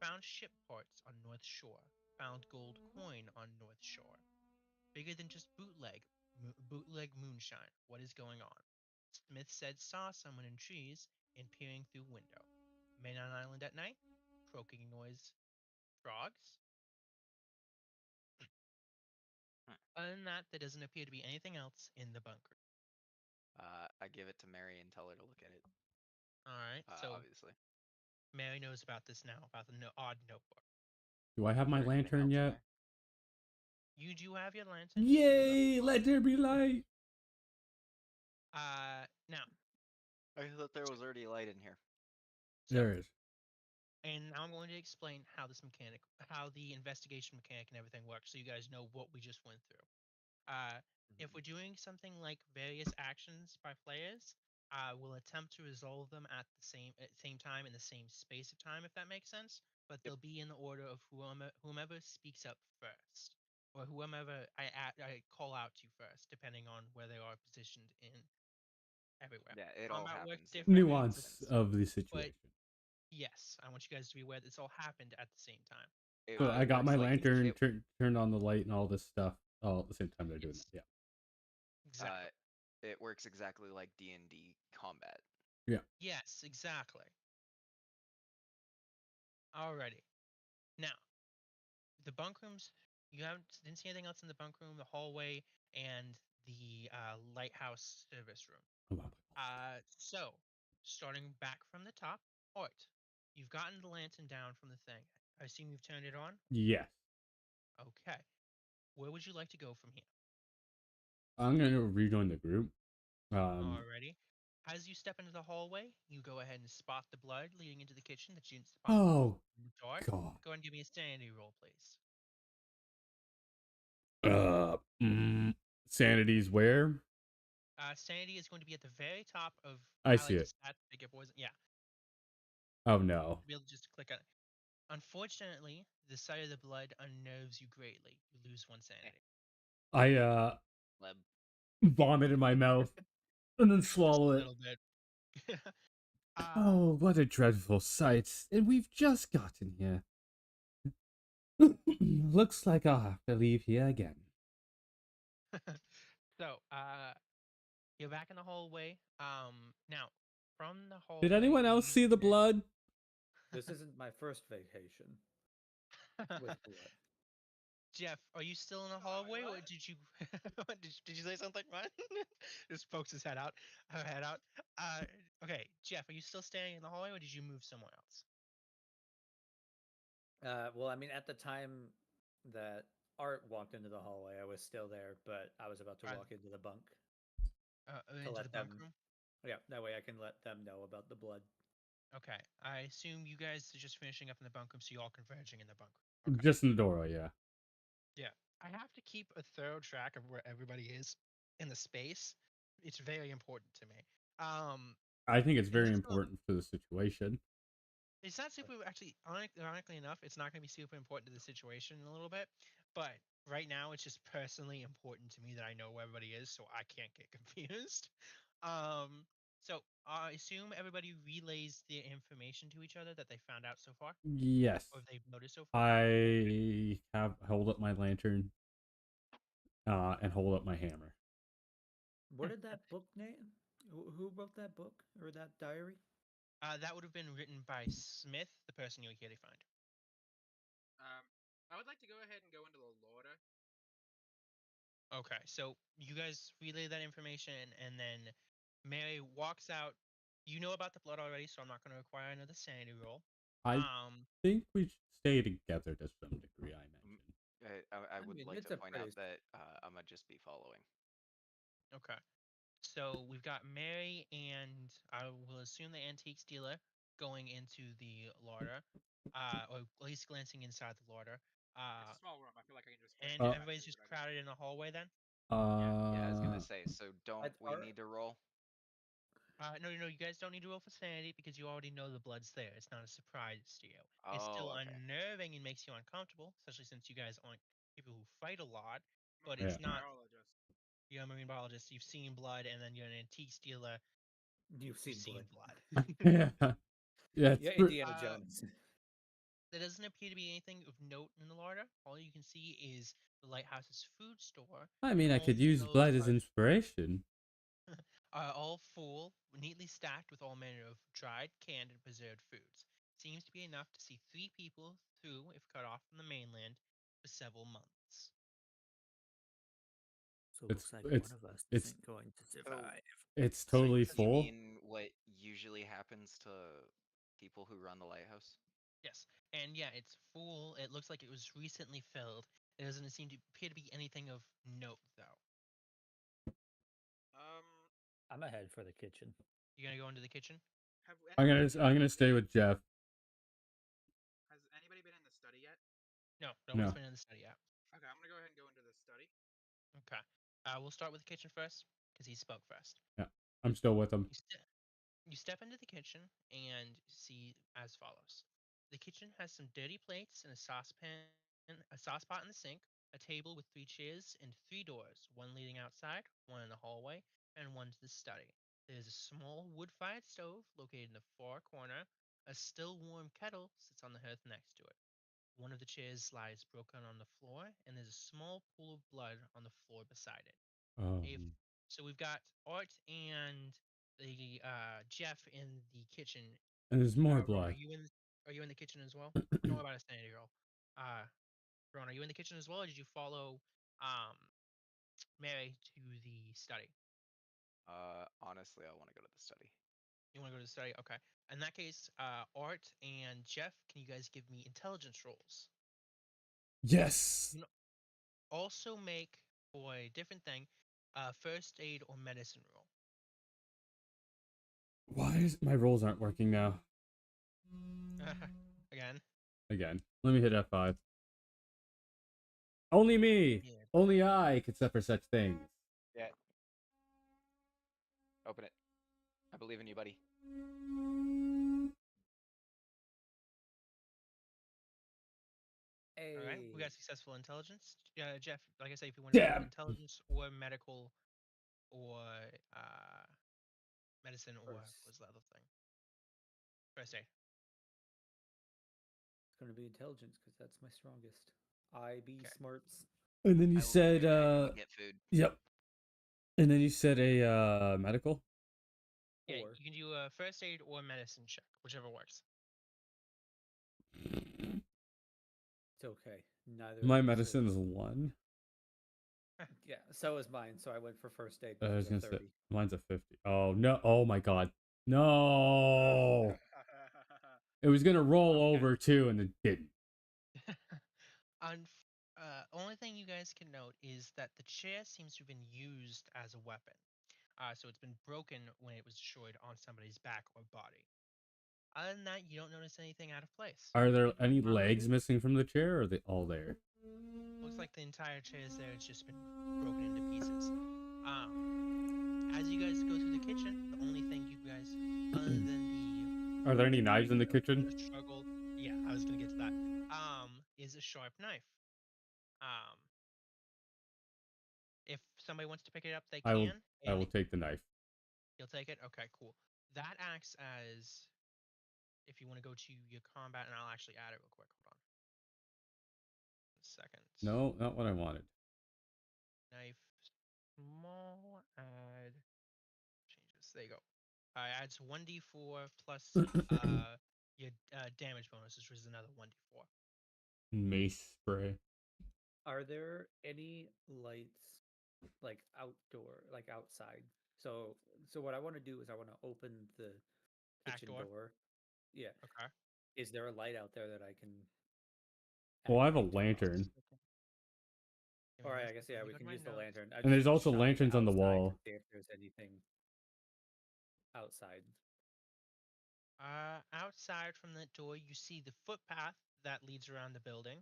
Found ship parts on North Shore. Found gold coin on North Shore. Bigger than just bootleg moonshine. What is going on? Smith said saw someone in trees and peering through window. Men on island at night. Croaking noise. Frogs. Other than that, there doesn't appear to be anything else in the bunker. I give it to Mary and tell her to look at it. All right. So obviously, Mary knows about this now, about the odd notebook. Do I have my lantern yet? You do have your lantern. Yay! Let there be light. Now. I thought there was already light in here. There is. And now I'm going to explain how how the investigation mechanic and everything works, so you guys know what we just went through. If we're doing something like various actions by players, we'll attempt to resolve them at the same time in the same space of time, if that makes sense. But they'll be in the order of whomever speaks up first, or whomever I call out to first, depending on where they are positioned in everywhere. Yeah, it all happens. Nuance of the situation. Yes, I want you guys to be aware that this all happened at the same time. So I got my lantern, turned on the light, and all this stuff all at the same time they're doing it. Yeah. Exactly. It works exactly like D&D combat. Yeah. Yes, exactly. Alrighty. Now, the bunk rooms. You didn't see anything else in the bunk room, the hallway, and the lighthouse service room. So, starting back from the top, Art, you've gotten the lantern down from the thing. I assume you've turned it on? Yes. Okay. Where would you like to go from here? I'm going to rejoin the group. Alrighty. As you step into the hallway, you go ahead and spot the blood leading into the kitchen that you didn't spot in the dark. God. Go ahead and give me a sanity roll, please. Sanity's where? Sanity is going to be at the very top of. I see it. Yeah. Oh no. Be able to just click on it. Unfortunately, the sight of the blood unnerves you greatly. You lose 1 sanity. I vomit in my mouth and then swallow Just a it. little bit. Oh, what a dreadful sight. And we've just gotten here. Looks like I'll have to leave here again. So, you're back in the hallway. Now, from the hallway... Did anyone else see the blood? This isn't my first vacation with blood. Jeff, are you still in the hallway, or did you did you say something, Ryan? Just pokes his head out. Okay, Jeff, are you still standing in the hallway, or did you move somewhere else? Well, I mean, at the time that Art walked into the hallway, I was still there, but I was about to walk into the bunk. Into the bunk room? Yeah, that way I can let them know about the blood. Okay, I assume you guys are just finishing up in the bunk room, so you're all converging in the bunk room. Okay. Just in the doorway, yeah. Yeah, I have to keep a thorough track of where everybody is in the space. It's very important to me. I think it's very important for the situation. It's not super, actually, ironically enough, it's not going to be super important to the situation in a little bit, but right now it's just personally important to me that I know where everybody is so I can't get confused. So I assume everybody relays the information to each other that they found out so far? Yes. Or they've noticed so far? I have held up my lantern and hold up my hammer. What did that book name? Who wrote that book or that diary? That would have been written by Smith, the person you'll here to find. I would like to go ahead and go into the Lorda. Okay, so you guys relay that information, and then Mary walks out. You know about the blood already, so I'm not going to require another sanity roll. I think we should stay together to some degree, I mentioned. I would like to point out that I'm going to just be following. Okay. So we've got Mary and I will assume the antiques dealer going into the larder, or at least glancing inside the larder. It's a small room. I feel like I can just. And everybody's just crowded in the hallway then. Yeah, I was gonna say. So don't we need to roll? No, you guys don't need to roll for sanity because you already know the blood's there. It's not a surprise to you. It's still unnerving and makes you uncomfortable, especially since you guys aren't people who fight a lot. But it's not. You're a marine biologist. You've seen blood, and then you're an antique dealer. You've seen blood. Yeah, yeah, Indiana Jones. There doesn't appear to be anything of note in the larder. All you can see is the lighthouse's food store. I mean, I could use blood as inspiration. All full, neatly stacked with all manner of dried, canned, and preserved foods. Seems to be enough to see 3 people through if cut off from the mainland for several months. So it looks like one of us isn't going to survive. It's totally full. You mean what usually happens to people who run the lighthouse? Yes, and yeah, it's full. It looks like it was recently filled. It doesn't seem to appear to be anything of note, though. I'm ahead for the kitchen. You gonna go into the kitchen? I'm gonna stay with Jeff. Has anybody been in the study yet? No one's been in the study yet. Okay, I'm gonna go ahead and go into the study. Okay, we'll start with the kitchen first because he spoke first. Yeah, I'm still with him. You step into the kitchen and see as follows. The kitchen has some dirty plates and a saucepan, a saucepot in the sink, a table with 3 chairs, and 3 doors, one leading outside, one in the hallway, and one to the study. There's a small wood-fired stove located in the far corner. A still warm kettle sits on the hearth next to it. One of the chairs lies broken on the floor, and there's a small pool of blood on the floor beside it. So we've got Art and the Jeff in the kitchen. And there's more blood. Are you in the kitchen as well? Don't worry about a sanity roll. Ron, are you in the kitchen as well, or did you follow Mary to the study? Honestly, I want to go to the study. You want to go to the study? Okay. In that case, Art and Jeff, can you guys give me intelligence rolls? Yes. Also make, for a different thing, first aid or medicine roll. Why is my rolls aren't working now? Again. Let me hit F5. Only me. Yeah. Only I could suffer such things. Yeah. Open it. I believe in you, buddy. Hey. All right, we got successful intelligence. Jeff, like I say, if you want to do intelligence or medical or medicine or what was the other thing? First aid. It's gonna be intelligence because that's my strongest. IB smarts. And then you said get food. Yep. And then you said a medical? Yeah, you can do a first aid or medicine check, whichever works. It's okay. Neither. My medicine is 1. Yeah, so is mine. So I went for first aid. I Which was is gonna 30. say mine's a 50. Oh no! Oh my god! No! It was gonna roll over too, and it didn't. Only thing you guys can note is that the chair seems to have been used as a weapon. So it's been broken when it was destroyed on somebody's back or body. Other than that, you don't notice anything out of place. Are there any legs missing from the chair, or are they all there? Looks like the entire chair is there. It's just been broken into pieces. As you guys go through the kitchen, the only thing you guys, other than Are there any knives in the kitchen? struggle, yeah, I was gonna get to that. Is a sharp knife. If somebody wants to pick it up, they can. I will take the knife. You'll take it? Okay, cool. That acts as, if you want to go to your combat, and I'll actually add it real quick. Hold on. 1 second. No, not what I wanted. Knife, small, add, changes. There you go. Adds 1d4 plus your damage bonuses, which is another 1d4. Mace spray. Are there any lights like outdoor, like outside? So what I want to do is I want to open the kitchen door. Yeah. Okay. Is there a light out there that I can? Well, I have a lantern. All right, I guess yeah, we can use the lantern. And there's also lanterns on the wall. See if there's anything outside. Outside from that door, you see the footpath that leads around the building,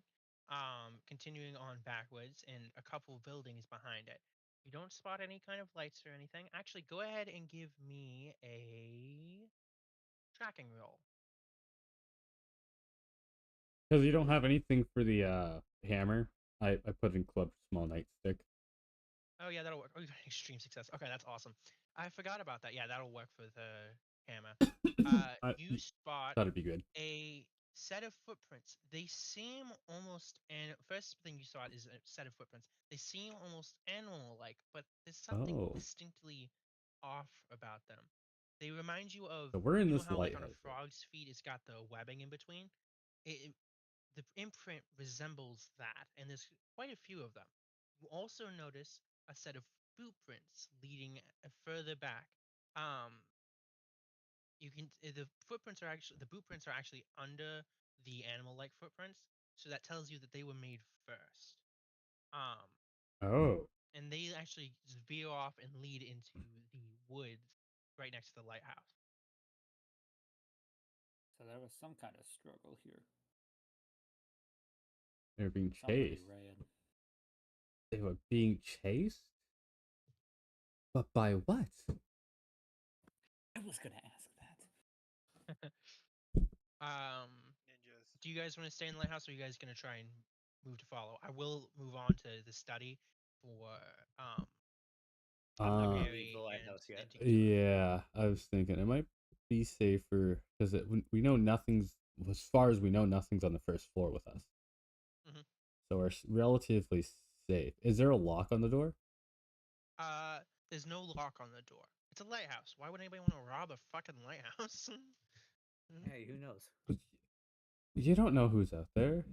continuing on backwards, and a couple of buildings behind it. You don't spot any kind of lights or anything. Actually, go ahead and give me a tracking roll. Because you don't have anything for the hammer. I put in club small nightstick. Oh yeah, that'll work. Oh, you got extreme success. Okay, that's awesome. I forgot about that. Yeah, that'll work for the hammer. You spot That'd be good. a set of footprints. They seem almost, and first thing you saw is a set of footprints. They seem almost animal-like, but there's something distinctly off about them. They remind you of, So we're in this how like on a lighthouse. frog's feet, it's got the webbing in between. The imprint resembles that, and there's quite a few of them. You also notice a set of boot prints leading further back. You can the boot prints are actually under the animal-like footprints, so that tells you that they were made first. Oh. And they actually veer off and lead into the woods right next to the lighthouse. So there was some kind of struggle here. They're being chased. They were being chased? But by what? I was gonna ask that. Do you guys want to stay in the lighthouse, or are you guys gonna try and move to follow? I will move on to the study for I'm not gonna leave the lighthouse yet. Yeah, I was thinking it might be safer because we know nothing's, as far as we know, nothing's on the first floor with us. Mm-hmm. So we're relatively safe. Is there a lock on the door? There's no lock on the door. It's a lighthouse. Why would anybody want to rob a fucking lighthouse? Hey, who knows? You don't know who's out there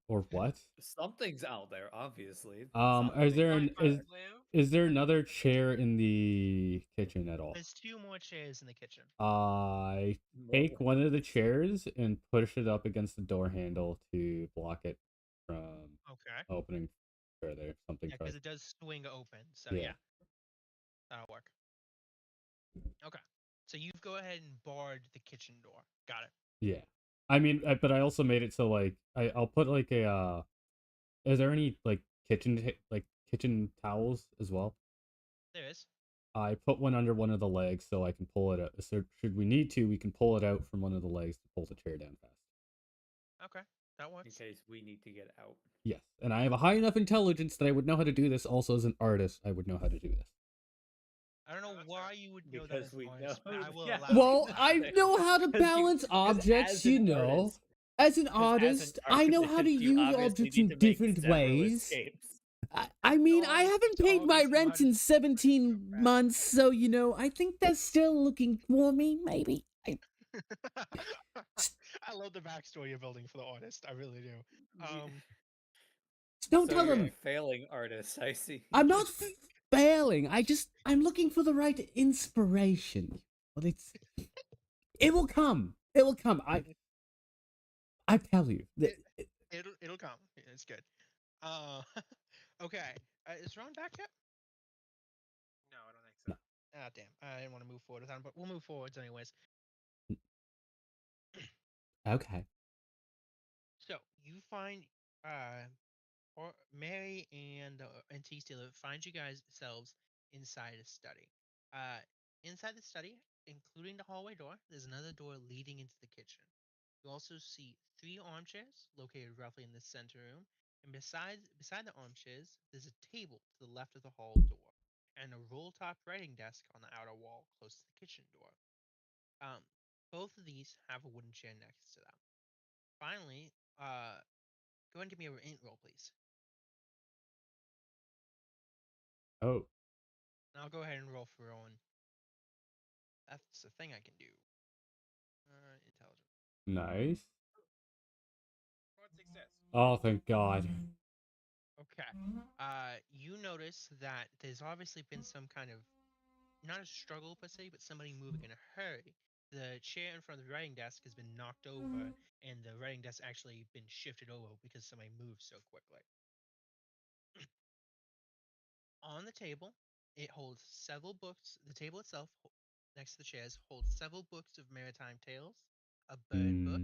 or what. Something's out there, obviously. Is there another chair in the kitchen at all? There's 2 more chairs in the kitchen. I take one of the chairs and push it up against the door handle to block it from opening further. Something. Yeah, because it does swing open. So yeah, that'll work. Okay, so you go ahead and barred the kitchen door. Got it. Yeah, I mean, but I also made it so like I'll put like a. Is there any like kitchen towels as well? There is. I put one under one of the legs so I can pull it out. So should we need to, we can pull it out from one of the legs to pull the chair down fast. Okay. That works. In case we need to get out. Yes, and I have a high enough intelligence that I would know how to do this. Also, as an artist, I would know how to do this. I don't know why you would know because that as we an artist, know. but I will Yeah, allow Well, it. I know how to balance objects, you know. As an artist, I know how to use objects in different ways. I mean, I haven't paid my rent in 17 months, so, you know, I think they're still looking for me, maybe. I love the backstory you're building for the artist. I really do. Don't so tell you're them. a failing artist, I see. I'm not failing. I'm looking for the right inspiration. Well, it will come. It will come. I tell you. It'll come. It's good. Okay. Is Ron back yet? No, I don't think so. Ah, damn. I didn't want to move forward with him, but we'll move forwards anyways. Okay. So you find or Mary and T Steeler find you guys selves inside a study. Inside the study, including the hallway door, there's another door leading into the kitchen. You also see 3 armchairs located roughly in the center room, and beside the armchairs, there's a table to the left of the hall door, and a roll-top writing desk on the outer wall close to the kitchen door. Both of these have a wooden chair next to them. Finally, go ahead and give me a int roll, please. Oh. I'll go ahead and roll for Owen. That's the thing I can do. Intelligence. Nice. What success? Oh, thank God. Okay. You notice that there's obviously been some kind of, not a struggle per se, but somebody moving in a hurry. The chair in front of the writing desk has been knocked over, and the writing desk actually been shifted over because somebody moved so quickly. On the table, it holds several books. The table itself, next to the chairs, holds several books of maritime tales, a bird book,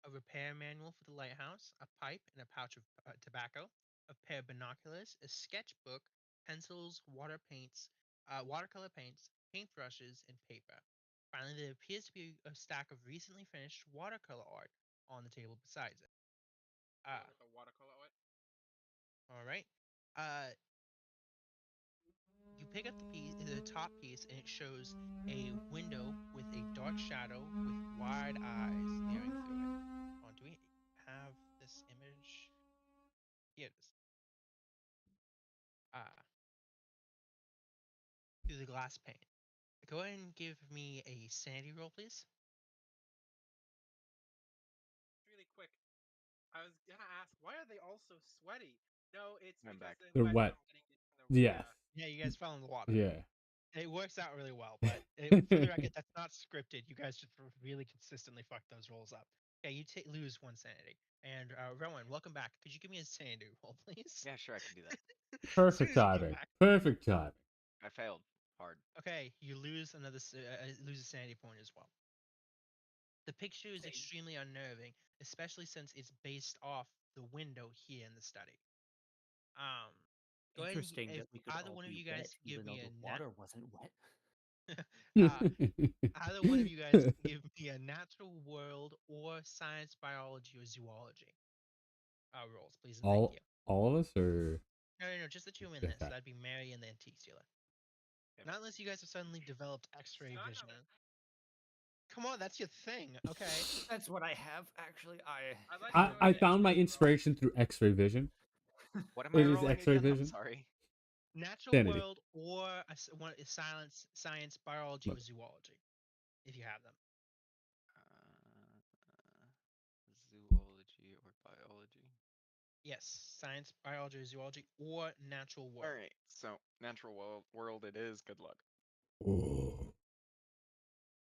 a repair manual for the lighthouse, a pipe and a pouch of tobacco, a pair of binoculars, a sketchbook, pencils, watercolor paints, paintbrushes, and paper. Finally, there appears to be a stack of recently finished watercolor art on the table besides it. The watercolor art. All right. You pick up the top piece, and it shows a window with a dark shadow with wide eyes staring through it. Do we have this image? Here it is. Through the glass pane. Go ahead and give me a sanity roll, please. Really quick. I was gonna ask, why are they all so sweaty? No, it's I'm because They're wet. Yeah. Yeah, you guys fell in the water. Yeah. It works out really well, but for the record, that's not scripted. You guys just really consistently fuck those rolls up. Yeah, you lose 1 sanity. And Rowan, welcome back. Could you give me a sanity roll, please? Yeah, sure, I can do that. Perfect timing. Perfect timing. I failed hard. Okay, you lose lose a sanity point as well. The picture is extremely unnerving, especially since it's based off the window here in the study. Go Interesting ahead and, that we could either all one of be you guys wet, give even though me the water wasn't wet. Either one of you guys give me a natural world or science, biology, or zoology rolls, please, and thank you. All of us, or No, just the 2 in this. That'd be Mary and the Antique Stealer. Not unless you guys have suddenly developed X-ray vision. Come on, that's your thing. Okay. That's what I have, actually. I found my inspiration through X-ray vision. What am I rolling X-ray again? vision. I'm sorry. Natural Sanity. world or science, biology, or zoology, if you have them. Zoology or biology? Yes, science, biology, or zoology, or natural world. All right, so natural world it is. Good luck. Ooh.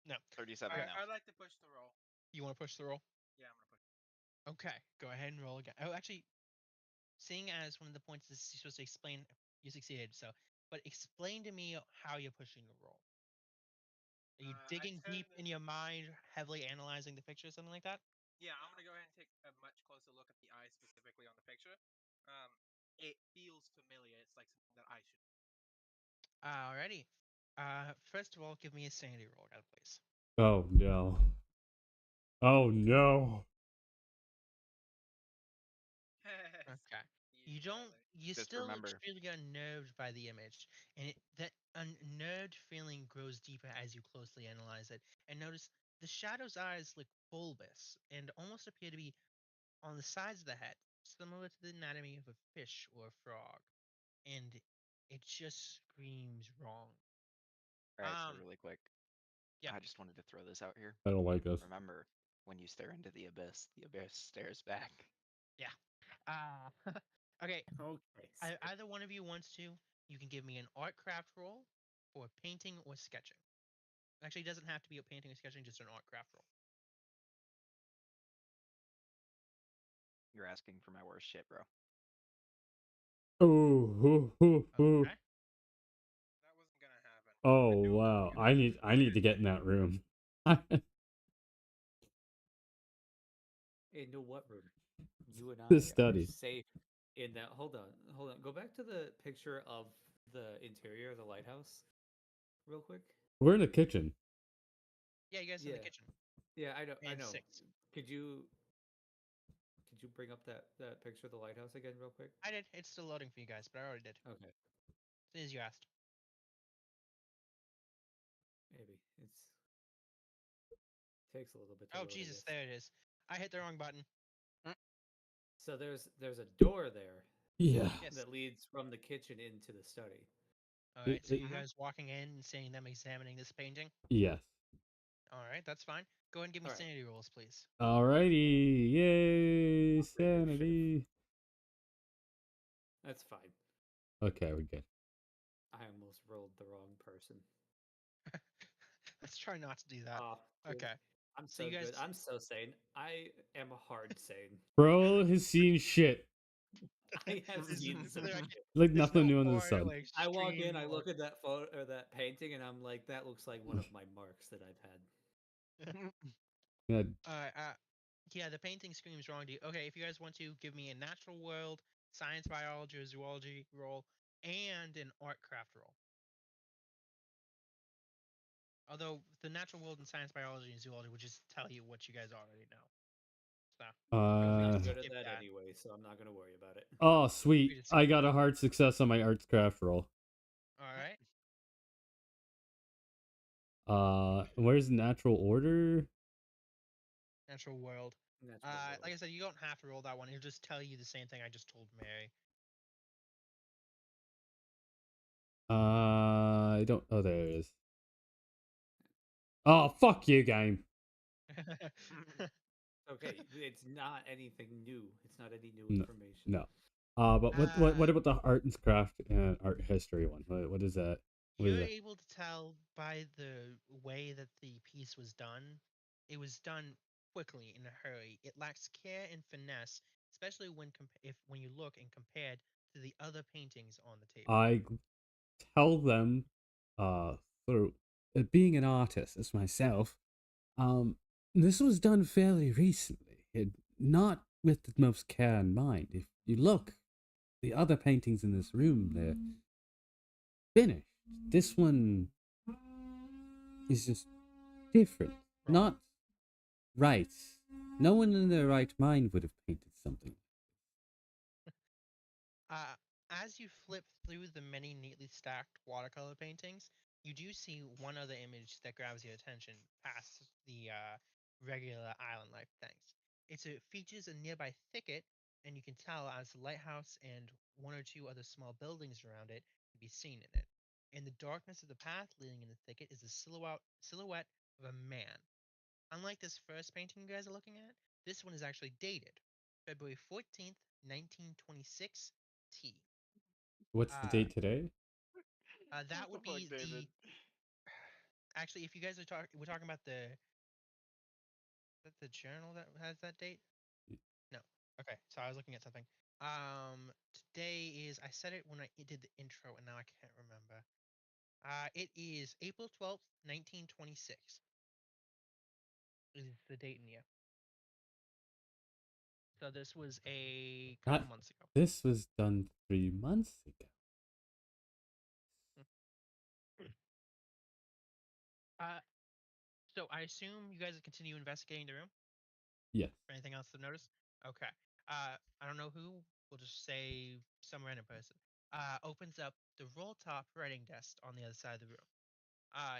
No. 37 Alright, now. I'd like to push the roll. You want to push the roll? Yeah, I'm gonna push. Okay, go ahead and roll again. Oh, actually, seeing as one of the points is you're supposed to explain, you succeeded. So, but explain to me how you're pushing the roll. Are you digging deep in your mind, heavily analyzing the picture, or something like that? Yeah, I'm gonna go ahead and take a much closer look at the eyes specifically on the picture. It feels familiar. It's like something that I should. Alrighty. First of all, give me a sanity roll, please. Oh no. Oh no. Okay. You don't. You Just still remember. extremely unnerved by the image, and that unnerved feeling grows deeper as you closely analyze it. And notice the shadow's eyes look bulbous and almost appear to be on the sides of the head, similar to the anatomy of a fish or a frog. And it just screams wrong. All right, so really quick, Yeah. I just wanted to throw this out here. I don't like us. Remember, when you stare into the abyss stares back. Yeah. Okay. Okay. Either one of you wants to, you can give me an art craft roll for painting or sketching. Actually, it doesn't have to be a painting or sketching, just an art craft roll. You're asking for my worst shit, bro. Oh, Okay. That wasn't gonna happen. Oh wow! I need to get in that room. Into what room? You and I The are study. safe in that. Hold on. Go back to the picture of the interior of the lighthouse, real quick. We're in the kitchen. Yeah, you guys in the kitchen. Yeah, I know. I And know. 6. Could you bring up that picture of the lighthouse again, real quick? I did. It's still loading for you guys, but I already did. Okay. As soon as you asked. Maybe takes a little bit to Oh load, Jesus, there it is. I hit the wrong button. So there's a door there. Yeah. Yes. That leads from the kitchen into the study. All right. So you guys walking in and seeing them examining this painting? Yes. All right, that's fine. Go ahead and give me sanity rolls, please. Alrighty. Yay! Sanity. That's fine. Okay, we're good. I almost rolled the wrong person. Let's try not to do that. Oh, okay. I'm so you guys... good. I'm so sane. I am hard sane. Bro has seen shit. I have seen some shit. Like nothing new under the sun. I walk in, I look at that photo or that painting, and I'm like, that looks like one of my marks that I've had. Yeah. Yeah, the painting screams wrong to you. Okay, if you guys want to give me a natural world, science, biology, or zoology roll, and an art craft roll. Although the natural world and science, biology, and zoology would just tell you what you guys already know. So I'm not good at that anyway, so I'm not gonna worry about it. Oh, sweet! I got a hard success on my arts craft roll. All right. Where's natural order? Natural world. Like I said, you don't have to roll that one. It'll just tell you the same thing I just told Mary. I don't. Oh, there it is. Oh, fuck you, game. Okay, it's not anything new. It's not any new No, information. no. But what about the art and craft and art history one? What is that? You're able to tell by the way that the piece was done. It was done quickly in a hurry. It lacks care and finesse, especially when you look and compared to the other paintings on the table. I tell them, through being an artist as myself, this was done fairly recently, not with the most care in mind. If you look, the other paintings in this room, they're finished. This one is just different, not right. No one in their right mind would have painted something. As you flip through the many neatly stacked watercolor paintings, you do see one other image that grabs your attention past the regular island life things. It features a nearby thicket, and you can tell as the lighthouse and one or two other small buildings around it can be seen in it. In the darkness of the path leading in the thicket is a silhouette of a man. Unlike this first painting you guys are looking at, this one is actually dated February 14th, 1926 T. What's the date today? That would be the. Actually, if you guys are we're talking about the. Is that the journal that has that date? No. Okay, so I was looking at something. Today is I said it when I did the intro, and now I can't remember. It is April 12th, 1926. Is the date in year. So this was a couple months ago. This was done 3 months ago. So I assume you guys continue investigating the room? Yes. Anything else to notice? Okay. I don't know who. We'll just say some random person. Opens up the roll top writing desk on the other side of the room.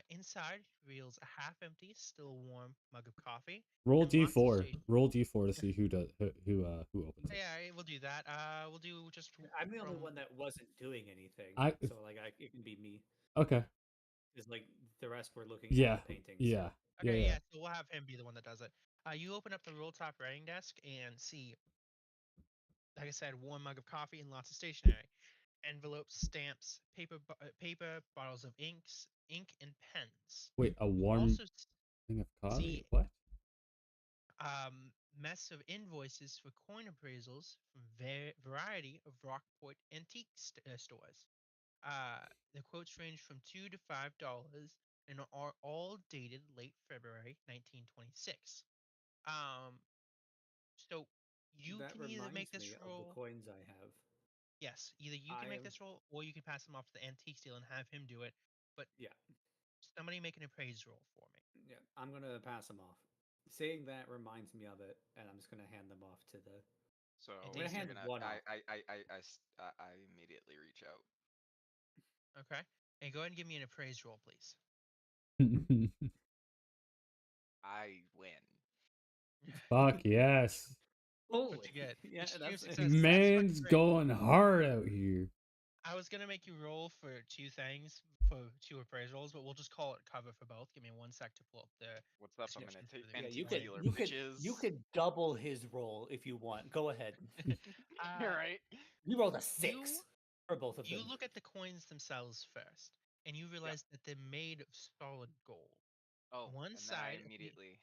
Inside reveals a half-empty, still warm mug of coffee. Roll and lots of D4. station- Roll D4 to see who opens it. Yeah, we'll do that. We'll do just. I'm the only from- one that wasn't doing anything, so like it can be me. Okay. It's like the rest were looking Yeah. at the paintings. Yeah. Okay, yeah. so we'll have him be the one that does it. You open up the roll top writing desk and see, like I said, warm mug of coffee and lots of stationery, envelopes, stamps, paper, bottles of ink, and pens. Wait, a warm Also thing of coffee? see What? Mess of invoices for coin appraisals from variety of Rockport antique stores. The quotes range from $2 to $5 and are all dated late February 1926. So you that can either make this me roll. of the coins I have. Yes, either you can make this roll, or you can pass them off to the antique deal and have him do it. But yeah, somebody make an appraise roll for me. Yeah, I'm gonna pass them off. Saying that reminds me of it, and I'm just gonna hand them off to the. So I'm gonna hand one off. I immediately reach out. Okay, and go ahead and give me an appraise roll, please. I win. Fuck yes. Holy, what you get? Yeah, Man's going hard out here. I was gonna make you roll for two things for two appraise rolls, but we'll just call it cover for both. Give me 1 sec to pull up the. What's up? I'm gonna you could double his roll if you want. Go ahead. You're right. You rolled a 6 for both of them. You look at the coins themselves first, and you realize that they're made of solid gold. Oh, one and side then I immediately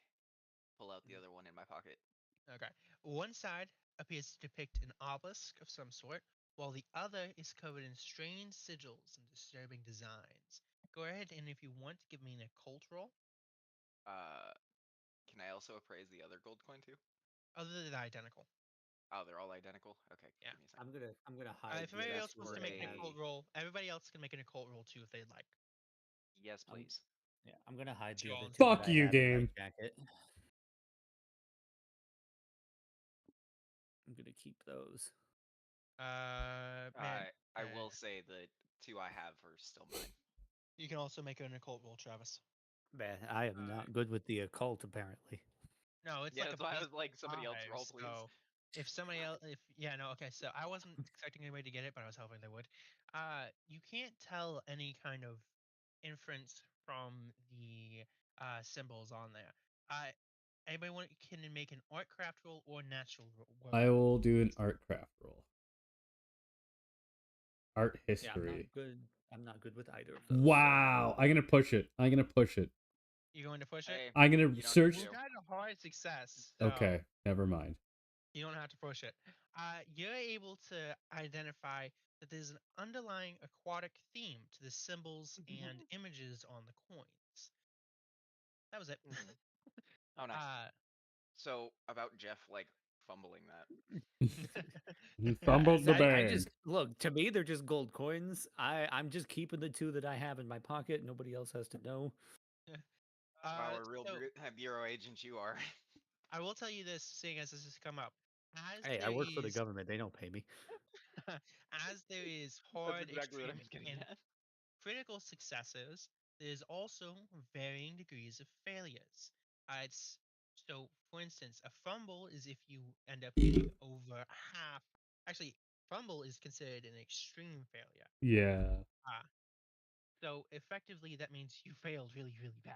pull out the other one in my pocket. Okay. One side appears to depict an obelisk of some sort, while the other is covered in strange sigils and disturbing designs. Go ahead and, if you want, give me an occult roll. Can I also appraise the other gold coin too? Other than identical. Oh, they're all identical. Okay. Yeah. Give me a second. I'm gonna hide. If anybody else wants to make an occult roll, everybody else can make an occult roll too if they'd like. Yes, please. Yeah, I'm gonna hide the other two. Fuck you, game. Jacket. I'm gonna keep those. I will say the two I have are still mine. You can also make an occult roll, Travis. Man, I am not good with the occult apparently. No, it's that's why I was like, somebody else roll, please. So if somebody else, okay. So I wasn't expecting anybody to get it, but I was hoping they would. You can't tell any kind of inference from the symbols on there. Anybody can make an art craft roll or natural roll? I will do an art craft roll. Art history. Yeah, I'm not good with either of those. Wow. I'm gonna push it. You going to push it? I'm gonna search. You got a hard success. Okay, never mind. You don't have to push it. You're able to identify that there's an underlying aquatic theme to the symbols and images on the coins. That was it. Oh, nice. So about Jeff like fumbling that. He fumbled the bag. I just look, to me they're just gold coins. I'm just keeping the two that I have in my pocket. Nobody else has to know. Wow, a real bureau agent you are. I will tell you this, seeing as this has come up. Hey, I work for the government. They don't pay me. As there is hard, exactly what I was extreme, getting and at. critical successes, there's also varying degrees of failures. So, for instance, a fumble is if you end up getting over half. Actually, fumble is considered an extreme failure. Yeah. So effectively, that means you failed really, really bad.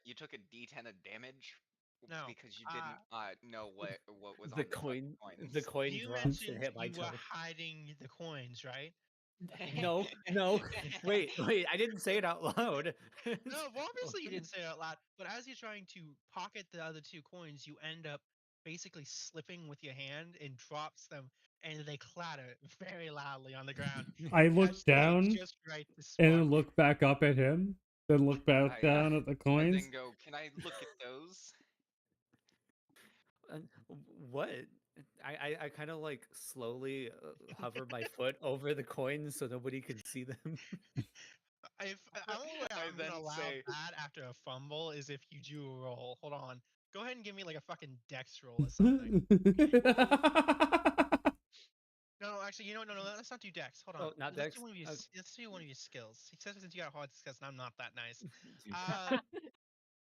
You took a D10 of damage. No, because you didn't know what was the on coin. coins. The coin you drops mentioned and hit my you toe. were hiding the coins, right? No. Wait. I didn't say it out loud. No, well, obviously you didn't say it out loud. But as you're trying to pocket the other two coins, you end up basically slipping with your hand and drops them, and they clatter very loudly on the ground. I look down just right to and then look back up at him, then look back down at the coins. And then go, can I look at those? What? I kind of like slowly hover my foot over the coins so nobody can see them. I'm gonna allow that after a fumble is if you do a roll. Hold on. Go ahead and give me like a fucking dex roll or something. No, actually, you know what? No, let's not do dex. Hold on. Oh, not let's dex? Do one of your, Okay. Let's do one of your skills. Especially since you got a hard success and I'm not that nice.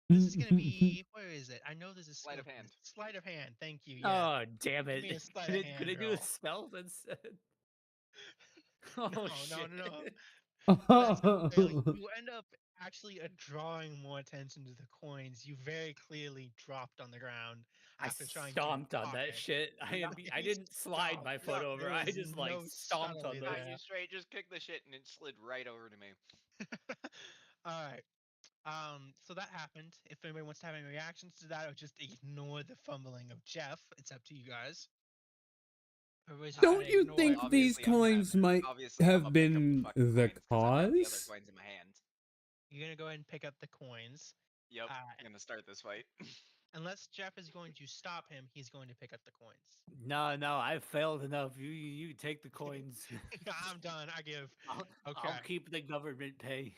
This is gonna be, where is it? I know there's a Sleight skill. of hand. Sleight of hand. Thank you. Yeah. Oh, damn Give it. me a sleight Could of it, hand could it do roll. a stealth instead? Oh, shit. No. That's failing. You end up actually drawing more attention to the coins. You very clearly dropped on the ground I after trying to stomped on that pocket. shit. I You didn't slide stomped. my foot over. There I was just like no stomped on subtlety the. Nah, there. you straight just kicked the shit and it slid right over to me. All right. So that happened. If anybody wants to have any reactions to that, or just ignore the fumbling of Jeff, it's up to you guys. Don't you think these coins might have been the cause? Coins in my hand. You're gonna go ahead and pick up the coins. Yep, I'm gonna start this fight. Unless Jeff is going to stop him, he's going to pick up the coins. No, I failed enough. You take the coins. I'm done. I give. I'll keep the government pay.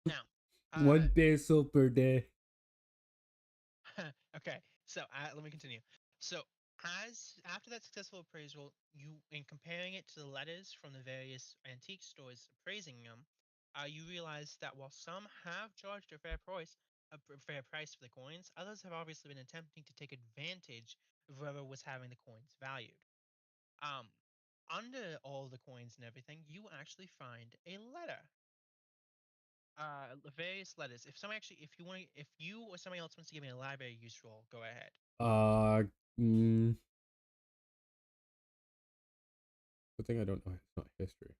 Now, 1 peso per day. okay, so let me continue. So, after that successful appraisal, you, in comparing it to the letters from the various antique stores appraising them, you realize that while some have charged a fair price for the coins, others have obviously been attempting to take advantage of whoever was having the coins valued. Under all the coins and everything, you actually find a letter. Various letters. If you or somebody else wants to give me a library use roll, go ahead. Good thing I don't know. It's not history.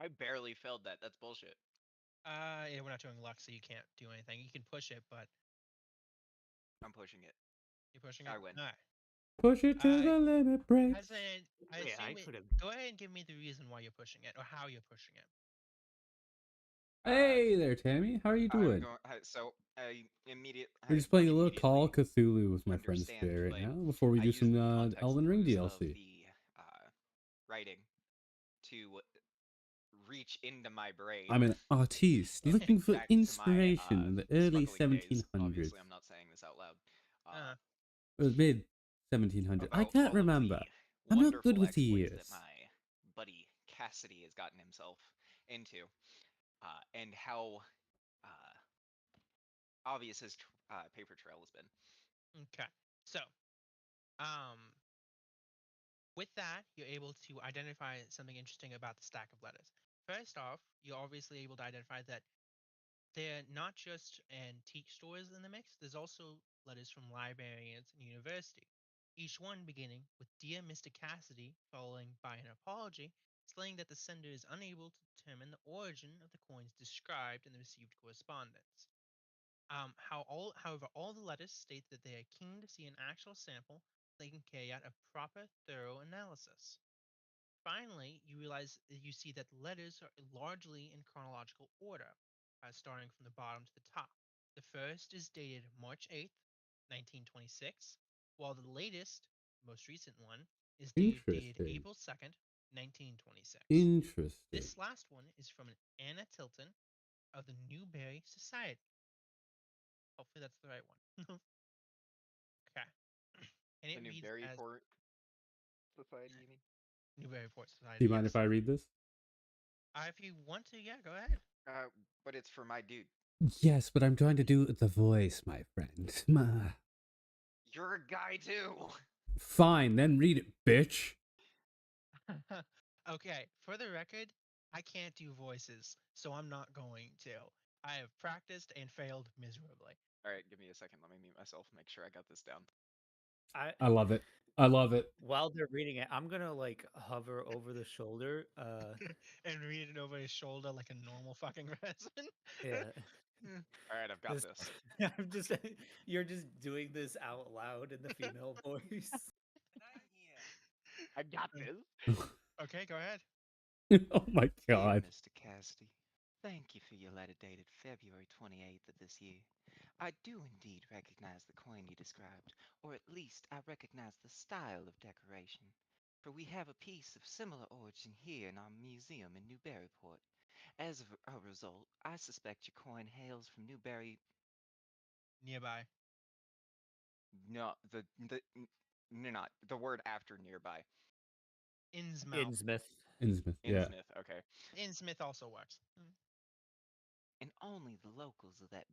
I barely failed that. That's bullshit. Yeah, we're not doing luck, so you can't do anything. You can push it, but I'm pushing it. you're pushing it. I win. All right. Push it to the limit, break. Go ahead and give me the reason why you're pushing it or how you're pushing it. Hey there, Tammy. How are you doing? We're just playing a little Call of Cthulhu with my friends today right now before we do some Elden Ring DLC. The writing to reach into my brain. I'm an artiste looking for inspiration in the early 1700s. Obviously, I'm not saying this out loud. It was mid 1700s. I can't remember. I'm not good with the years. That my buddy Cassidy has gotten himself into, and how obvious his paper trail has been. Okay, so with that, you're able to identify something interesting about the stack of letters. First off, you're obviously able to identify that they're not just antique stores in the mix, there's also letters from librarians and university, each one beginning with Dear Mr. Cassidy, following by an apology, saying that the sender is unable to determine the origin of the coins described in the received correspondence. However, all the letters state that they are keen to see an actual sample so they can carry out a proper, thorough analysis. Finally, you see that the letters are largely in chronological order, starting from the bottom to the top. The first is dated March 8th, 1926, while the latest, most recent one, is dated April 2nd, 1926. Interesting. This last one is from Anna Tilton of the Newberry Society. Hopefully that's the right one. Okay. And it the reads Newburyport Society, you mean? Newburyport Society. Do you mind if I read this? If you want to, yeah, go ahead. But it's for my dude. Yes, but I'm trying to do the voice, my friend. You're a guy too. Fine, then read it, bitch. Okay, for the record, I can't do voices, so I'm not going to. I have practiced and failed miserably. All right, give me a second. Let me mute myself. Make sure I got this down. I love it. I love it. While they're reading it, I'm gonna like hover over the shoulder and read it over his shoulder like a normal fucking person. Yeah. All right, I've got this. I'm just you're just doing this out loud in the female voice. I got this. Okay, go ahead. Oh my god. Dear Mr. Cassidy, thank you for your letter dated February 28th of this year. I do indeed recognize the coin you described, or at least I recognize the style of decoration, for we have a piece of similar origin here in our museum in Newburyport, As a result, I suspect your coin hails from Newberry. Nearby. No, no, not the word after nearby. Innsmouth. Innsmouth, yeah. Innsmouth, okay. Innsmouth also works. And only the locals of that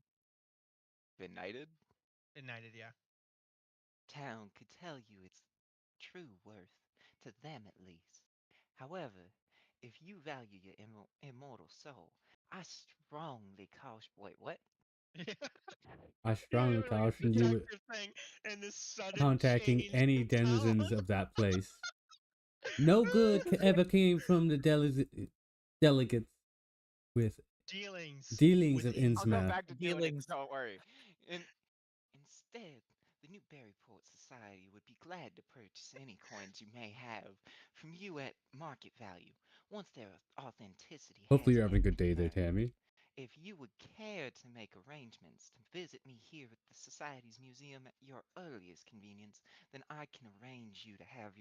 benighted yeah. town could tell you its true worth, to them at least. However, if you value your immortal soul, I strongly caution. Wait, what? I strongly caution you with and this sudden contacting change any in tone. denizens of that place. No good ever came from the delegates with dealings of I'll go Innsmouth. back to dealings. Don't worry. Instead, the Newburyport Society would be glad to purchase any coins you may have from you at market value, once their authenticity Hopefully has you're having a been good day there, confirmed. Tammy. If you would care to make arrangements to visit me here at the Society's museum at your earliest convenience, then I can arrange you to have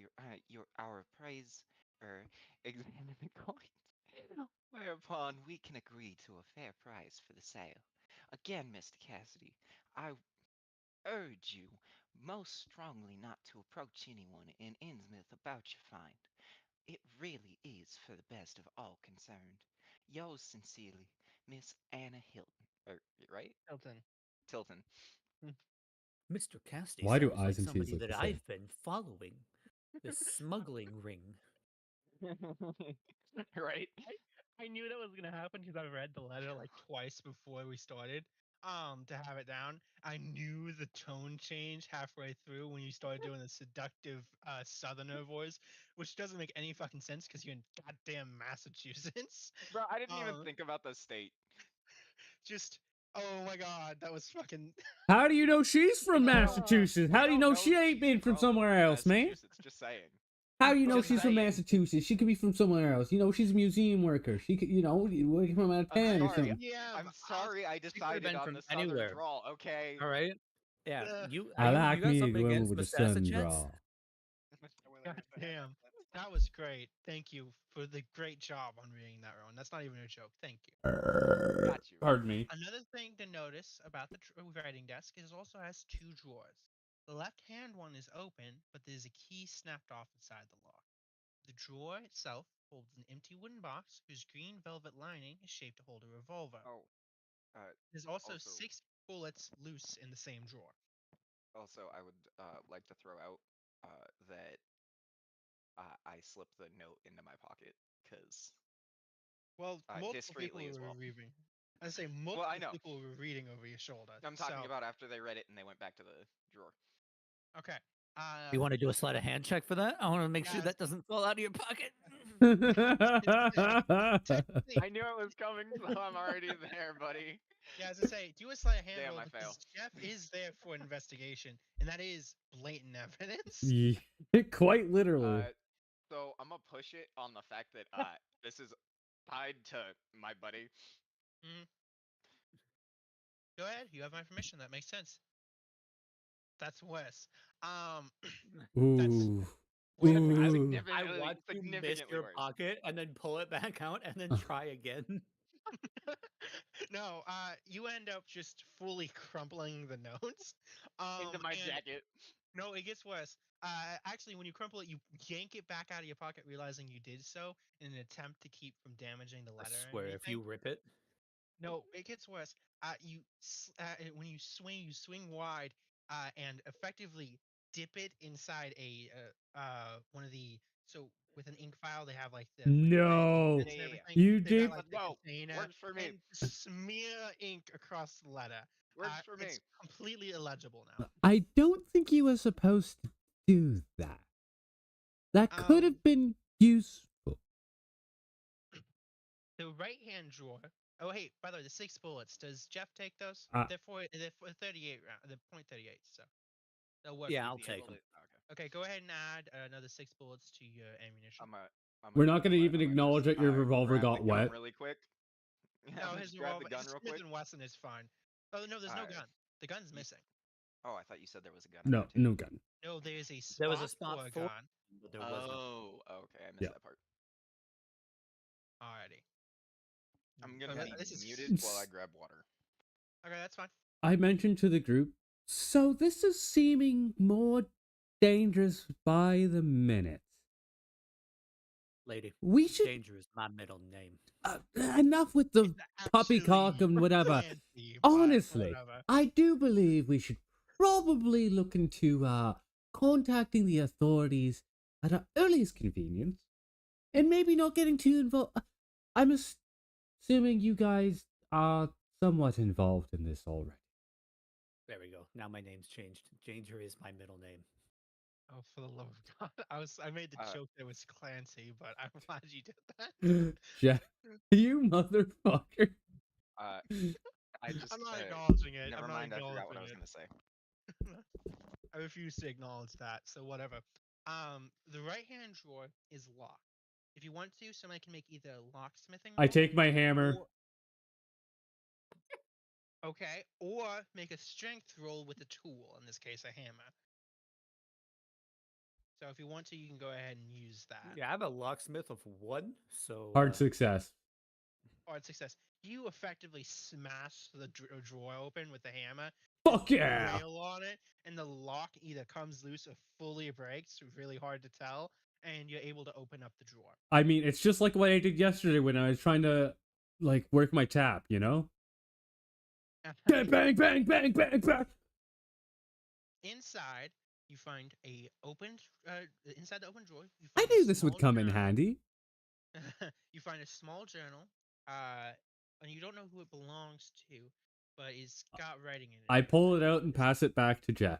our appraiser examine the coins, whereupon we can agree to a fair price for the sale. Again, Mr. Cassidy, I urge you most strongly not to approach anyone in Innsmouth about your find. It really is for the best of all concerned. Yours sincerely, Miss Anna Hilton. Right? Hilton. Tilton. Mr. Cassidy Why do sounds eyes like and T's somebody look that the same? I've been following. The smuggling ring. Right? I knew that was gonna happen because I read the letter like twice before we started. To have it down, I knew the tone change halfway through when you started doing the seductive Southerner voice, which doesn't make any fucking sense because you're in goddamn Massachusetts. Bro, I didn't even think about the state. Just, oh my god, that was fucking. How do you know she's from Massachusetts? How do you know she ain't been from somewhere else, man? Massachusetts, just saying. How do you know she's from Massachusetts? She could be from somewhere else. You know, she's a museum worker. She could, working from out of town or something. I'm sorry I decided on the southern anywhere. drawl, okay? All right. Yeah, I like you got me a something woman against with the a southern Sassachets? drawl. God damn. That was great. Thank you for the great job on reading that, Rowan. That's not even a joke. Thank you. Got you. Pardon me. Another thing to notice about the writing desk is it also has two drawers. The left-hand one is open, but there's a key snapped off inside the lock. The drawer itself holds an empty wooden box whose green velvet lining is shaped to hold a revolver. There's also 6 bullets loose in the same drawer. Also, I would like to throw out that I slipped the note into my pocket because multiple discreetly people as well. were reading. I say multiple people were reading over your shoulder. I'm talking about after they read it and they went back to the drawer. Okay. You want to do a sleight of hand check for that? I want to make sure that doesn't fall out of your pocket. I knew it was coming, so I'm already there, buddy. Yeah, as I say, do a sleight of hand Damn, roll I because fail. Jeff is there for an investigation, and that is blatant evidence. Yeah, quite literally. So I'm gonna push it on the fact that this is tied to my buddy. Go ahead. You have my permission. That makes sense. That's Wes. Ooh. I want to miss your pocket and then pull it back out and then try again. No, you end up just fully crumpling the notes into my jacket. No, it gets worse. Actually, when you crumple it, you yank it back out of your pocket, realizing you did so in an attempt to keep from damaging the letter. I swear, if you rip it. No, it gets worse. When you swing wide, and effectively dip it inside a one of the with an ink file they have like the No, you did. Works for me. And smear ink across the letter. Works for me. It's completely illegible now. I don't think you were supposed to do that. That could have been useful. The right-hand drawer. Oh, hey, by the way, the 6 bullets. Does Jeff take those? They're for 38 round. They're .38, so they'll work. Yeah, I'll take them. Okay, go ahead and add another 6 bullets to your ammunition. We're not going to even acknowledge that your revolver got wet. Really quick. No, his revolver. Smith & Wesson is fine. Oh no, there's no gun. The gun's missing. Oh, I thought you said there was a gun. No, no gun. No, there's a spot. There was a spot for a for gun. But there wasn't. Oh, okay. I missed that part. Alrighty. I'm gonna be this is muted while I grab water. Okay, that's fine. I mentioned to the group, so this is seeming more dangerous by the minute. Lady, We should... Danger is my middle name. Enough with the poppycock and whatever. Honestly, I do believe we should probably look into contacting the authorities at our earliest convenience and maybe not getting too involved. I'm assuming you guys are somewhat involved in this already. There we go. Now my name's changed. Danger is my middle name. Oh, for the love of God! I made the joke that it was Clancy, but I'm glad you did that. Jeff, you motherfucker. I just. I'm not acknowledging it. Never I'm mind. not I forgot what I acknowledging was it. gonna say. I refuse to acknowledge that. So whatever. The right-hand drawer is locked. If you want to, somebody can make either a locksmithing. I take my hammer. Okay, or make a strength roll with a tool. In this case, a hammer. So if you want to, you can go ahead and use that. Yeah, I have a locksmith of 1, so... Hard success. Hard success. You effectively smash the drawer open with the hammer. Fuck yeah! Rail on it, and the lock either comes loose or fully breaks. Really hard to tell, and you're able to open up the drawer. I mean, it's just like what I did yesterday when I was trying to, like, work my tap, you know? Bang, bang, bang, bang, bang, bang! Inside, you find a opened, inside the open drawer, you I find knew this would come in handy. You find a small journal, and you don't know who it belongs to, but it's got writing in it. I pull it out and pass it back to Jeff.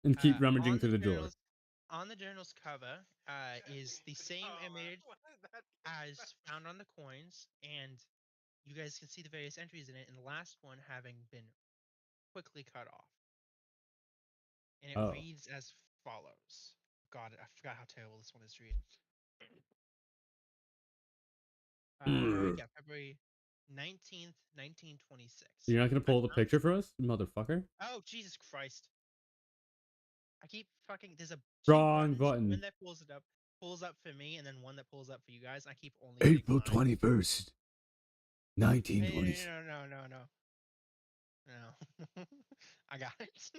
And keep rummaging through the door. On the journal's cover is the same image as found on the coins, and you guys can see the various entries in it, and the last one having been quickly cut off. And it reads as follows. God, I forgot how terrible this one is to read. Yeah, February 19th, 1926. You're not going to pull the picture for us, motherfucker? Oh, Jesus Christ. I keep fucking... There's a... Wrong button. One that pulls up for me, and then one that pulls up for you guys. I keep only... April 21st, 1926. No. I got it.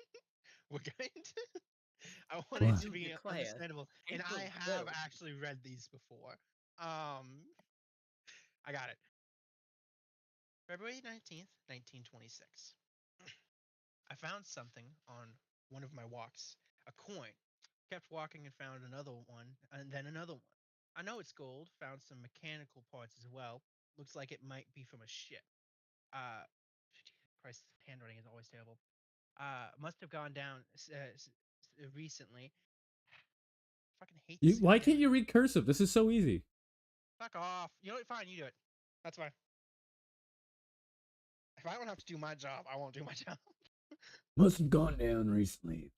We're good. I want it to be understandable. And I have actually read these before. I got it. February 19th, 1926. I found something on one of my walks. A coin. Kept walking and found another one, and then another one. I know it's gold. Found some mechanical parts as well. Looks like it might be from a ship. Christ, handwriting is always terrible. Must have gone down recently. Fucking hate this. Why can't you read cursive? This is so easy. Fuck off. You know what? Fine, you do it. That's fine. If I don't have to do my job, I won't do my job. Must have gone down recently,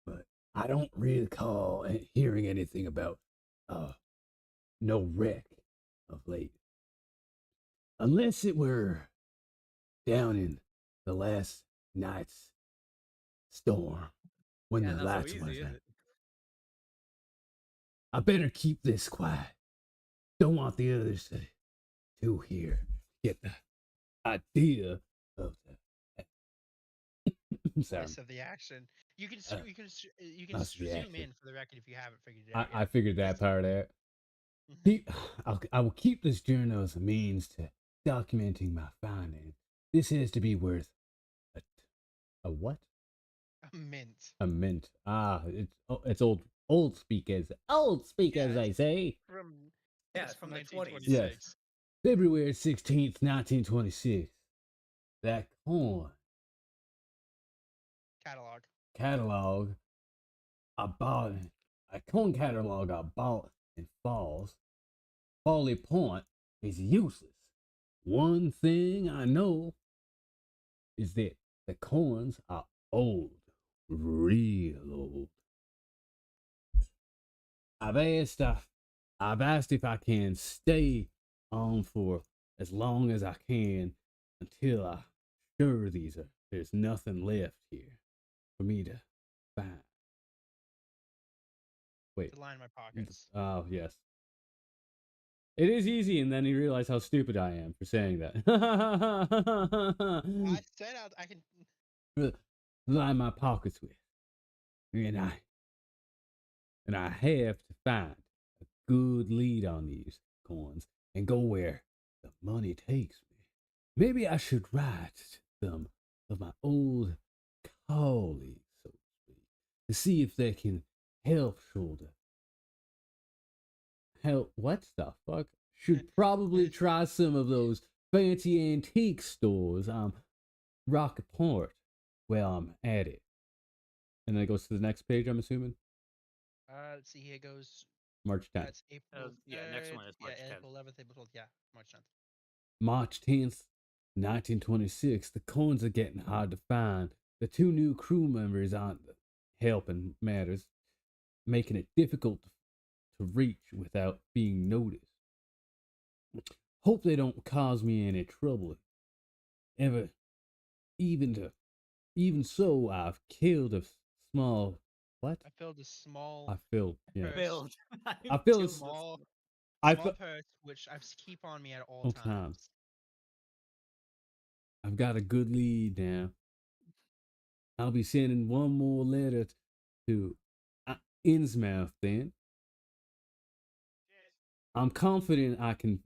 but I don't recall hearing anything about no wreck of late. Unless it were down in the last night's storm when the lights went out. I better keep this quiet. Don't want the others to hear. Get the idea of the of the action. You can zoom in for the record if you haven't figured it out. I figured that part out. I will keep this journal as a means to documenting my findings. This has to be worth a what? A mint. A mint. It's old speak as I say. From the 20s. Yes. February 16th, 1926. That coin. Catalog. I bought a coin catalog I bought in Falls. Folly Point is useless. One thing I know is that the coins are old. Real old. I've asked if I can stay on for as long as I can until I'm sure there's nothing left here for me to find. Wait. To line my pockets. Oh, yes. It is easy, and then you realize how stupid I am for saying that. I said I can. Line my pockets with, and I have to find a good lead on these coins and go where the money takes me. Maybe I should write some of my old colleagues, so to speak, to see if they can help shoulder. Help, what the fuck? Should probably try some of those fancy antique stores on Rocket Point while I'm at it. And then it goes to the next page, I'm assuming? Let's see. Here goes. March 10th. That's April. Yeah, next one is March 10th. April 11th, April 12th. Yeah, March 10th. March 10th, 1926. The coins are getting hard to find. The 2 new crew members aren't helping matters, making it difficult to reach without being noticed. Hope they don't cause me any trouble. Even so, I've killed a small. What? I filled a small. I filled. Yeah. Filled. I filled a small. I Small purse, which I keep on me at all times. I've got a good lead now. I'll be sending one more letter to Innsmouth then. I'm confident I can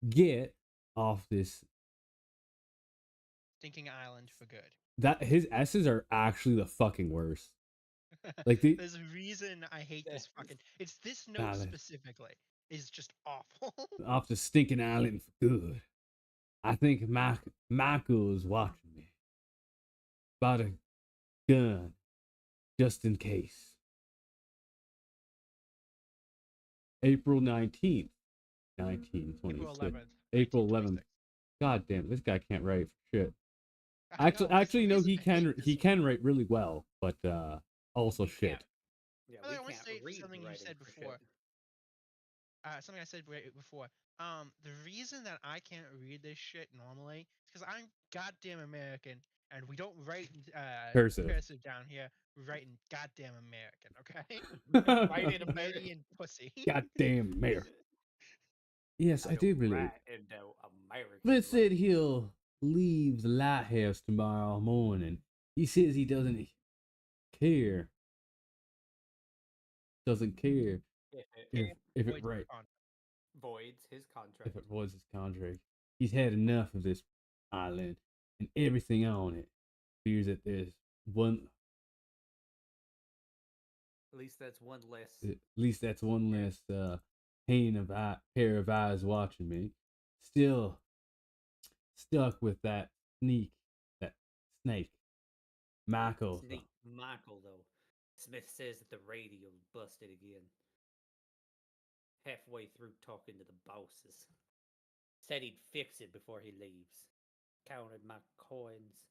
get off this stinking island for good. That his S's are actually the fucking worst. Like there's a reason I hate this fucking. It's this note specifically is just awful. Off the stinking island for good. I think Michael is watching me. Bought a gun, just in case. April 19th, 1926. April 11th. God damn, this guy can't write for shit. Actually, no, he can write really well, but also shit. Yeah, I want to say something you said before. Something I said before. The reason that I can't read this shit normally is because I'm goddamn American, and we don't write cursive down here. We write in goddamn American, okay? Write in American pussy. Goddamn American. Yes, I did really. American. Fritz said he'll leave the lighthouse tomorrow morning. He says he doesn't care. Doesn't care if it right. Voids his contract. If it was his contract. He's had enough of this island and everything on it. Fears that there's one. At least that's one less. At least that's one less pair of eyes watching me. Still stuck with that snake. Michael. Michael, though. Smith says that the radio's busted again. Halfway through talking to the bosses. Said he'd fix it before he leaves. Counted my coins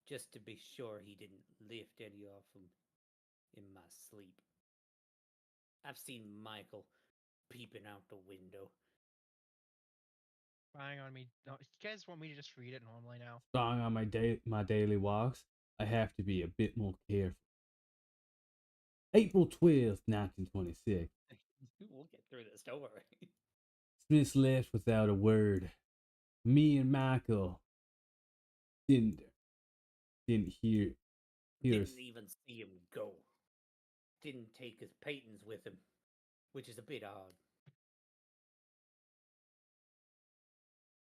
just to be sure he didn't lift any off them in my sleep. I've seen Michael peeping out the window. Spying on me. No, you guys want me to just read it normally now? Spying on my daily walks. I have to be a bit more careful. April 12th, 1926. We'll get through this, don't worry. Smith left without a word. Me and Michael didn't hear Didn't even see him go. Didn't take his paintings with him, which is a bit odd.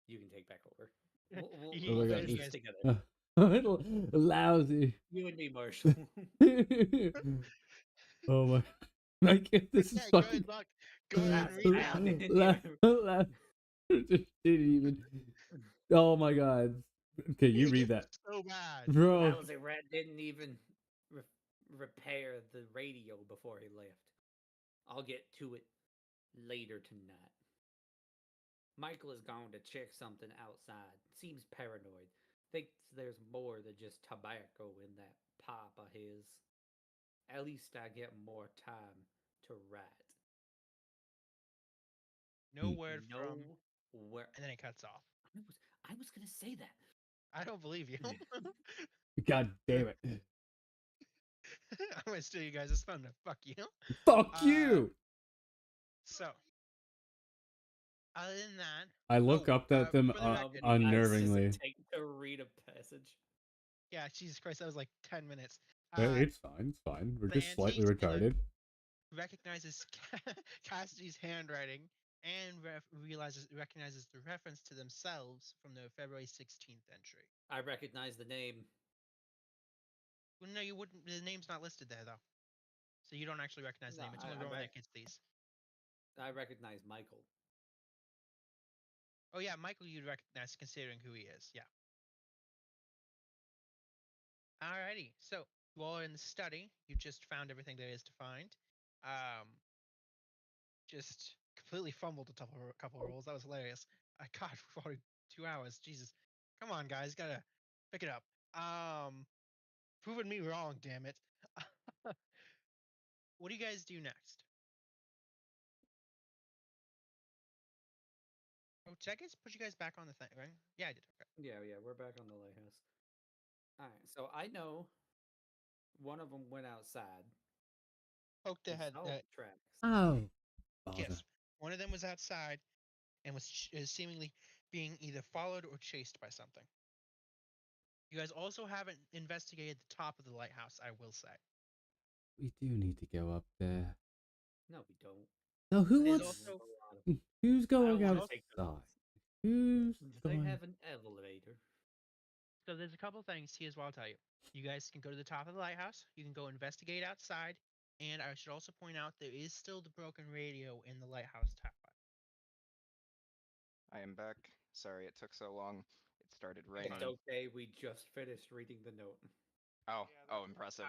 You can take back over. We'll finish this together. Lousy. You and me, Marshall. Oh my! Like this is fucking. Good luck. Go ahead and read it. Just didn't even. Oh my god! Okay, you read that. So bad, bro. Lousy rat didn't even repair the radio before he left. I'll get to it later tonight. Michael is going to check something outside. Seems paranoid. Thinks there's more than just tobacco in that pipe of his. At least I get more time to write. No word from. Where, and then it cuts off. I was gonna say that. I don't believe you. God damn it! I'm gonna steal you guys' thunder. Fuck you. Fuck you. So Other than that, I look up at them for the record, unnervingly. Take to read a passage. Yeah, Jesus Christ, that was like 10 minutes. It's fine. It's fine. We're the just slightly antique dealer retarded. recognizes Cassidy's handwriting and recognizes the reference to themselves from the February 16th entry. I recognize the name. Well, no, you wouldn't. The name's not listed there though, so you don't actually recognize the name. It's only Rowan that gets these. I recognize Michael. Oh yeah, Michael you'd recognize considering who he is. Yeah. Alrighty, so you all are in the study. You just found everything there is to find. Just completely fumbled a couple of rolls. That was hilarious. God, we've already 2 hours. Jesus, come on, guys, gotta pick it up. Proving me wrong, damn it. What do you guys do next? Oh, check it. Put you guys back on the thing, right? Yeah, I did. Okay. Yeah, we're back on the lighthouse. All right, so I know one of them went outside. Poked their head. Tracks. Oh. Yes, one of them was outside and was seemingly being either followed or chased by something. You guys also haven't investigated the top of the lighthouse, I will say. We do need to go up there. No, we don't. No, who's going outside? Who's They going? have an elevator. So there's a couple things. Here's what I'll tell you. You guys can go to the top of the lighthouse. You can go investigate outside. And I should also point out there is still the broken radio in the lighthouse tower. I am back. Sorry it took so long. It started raining. It's okay. We just finished reading the note. Oh, impressive.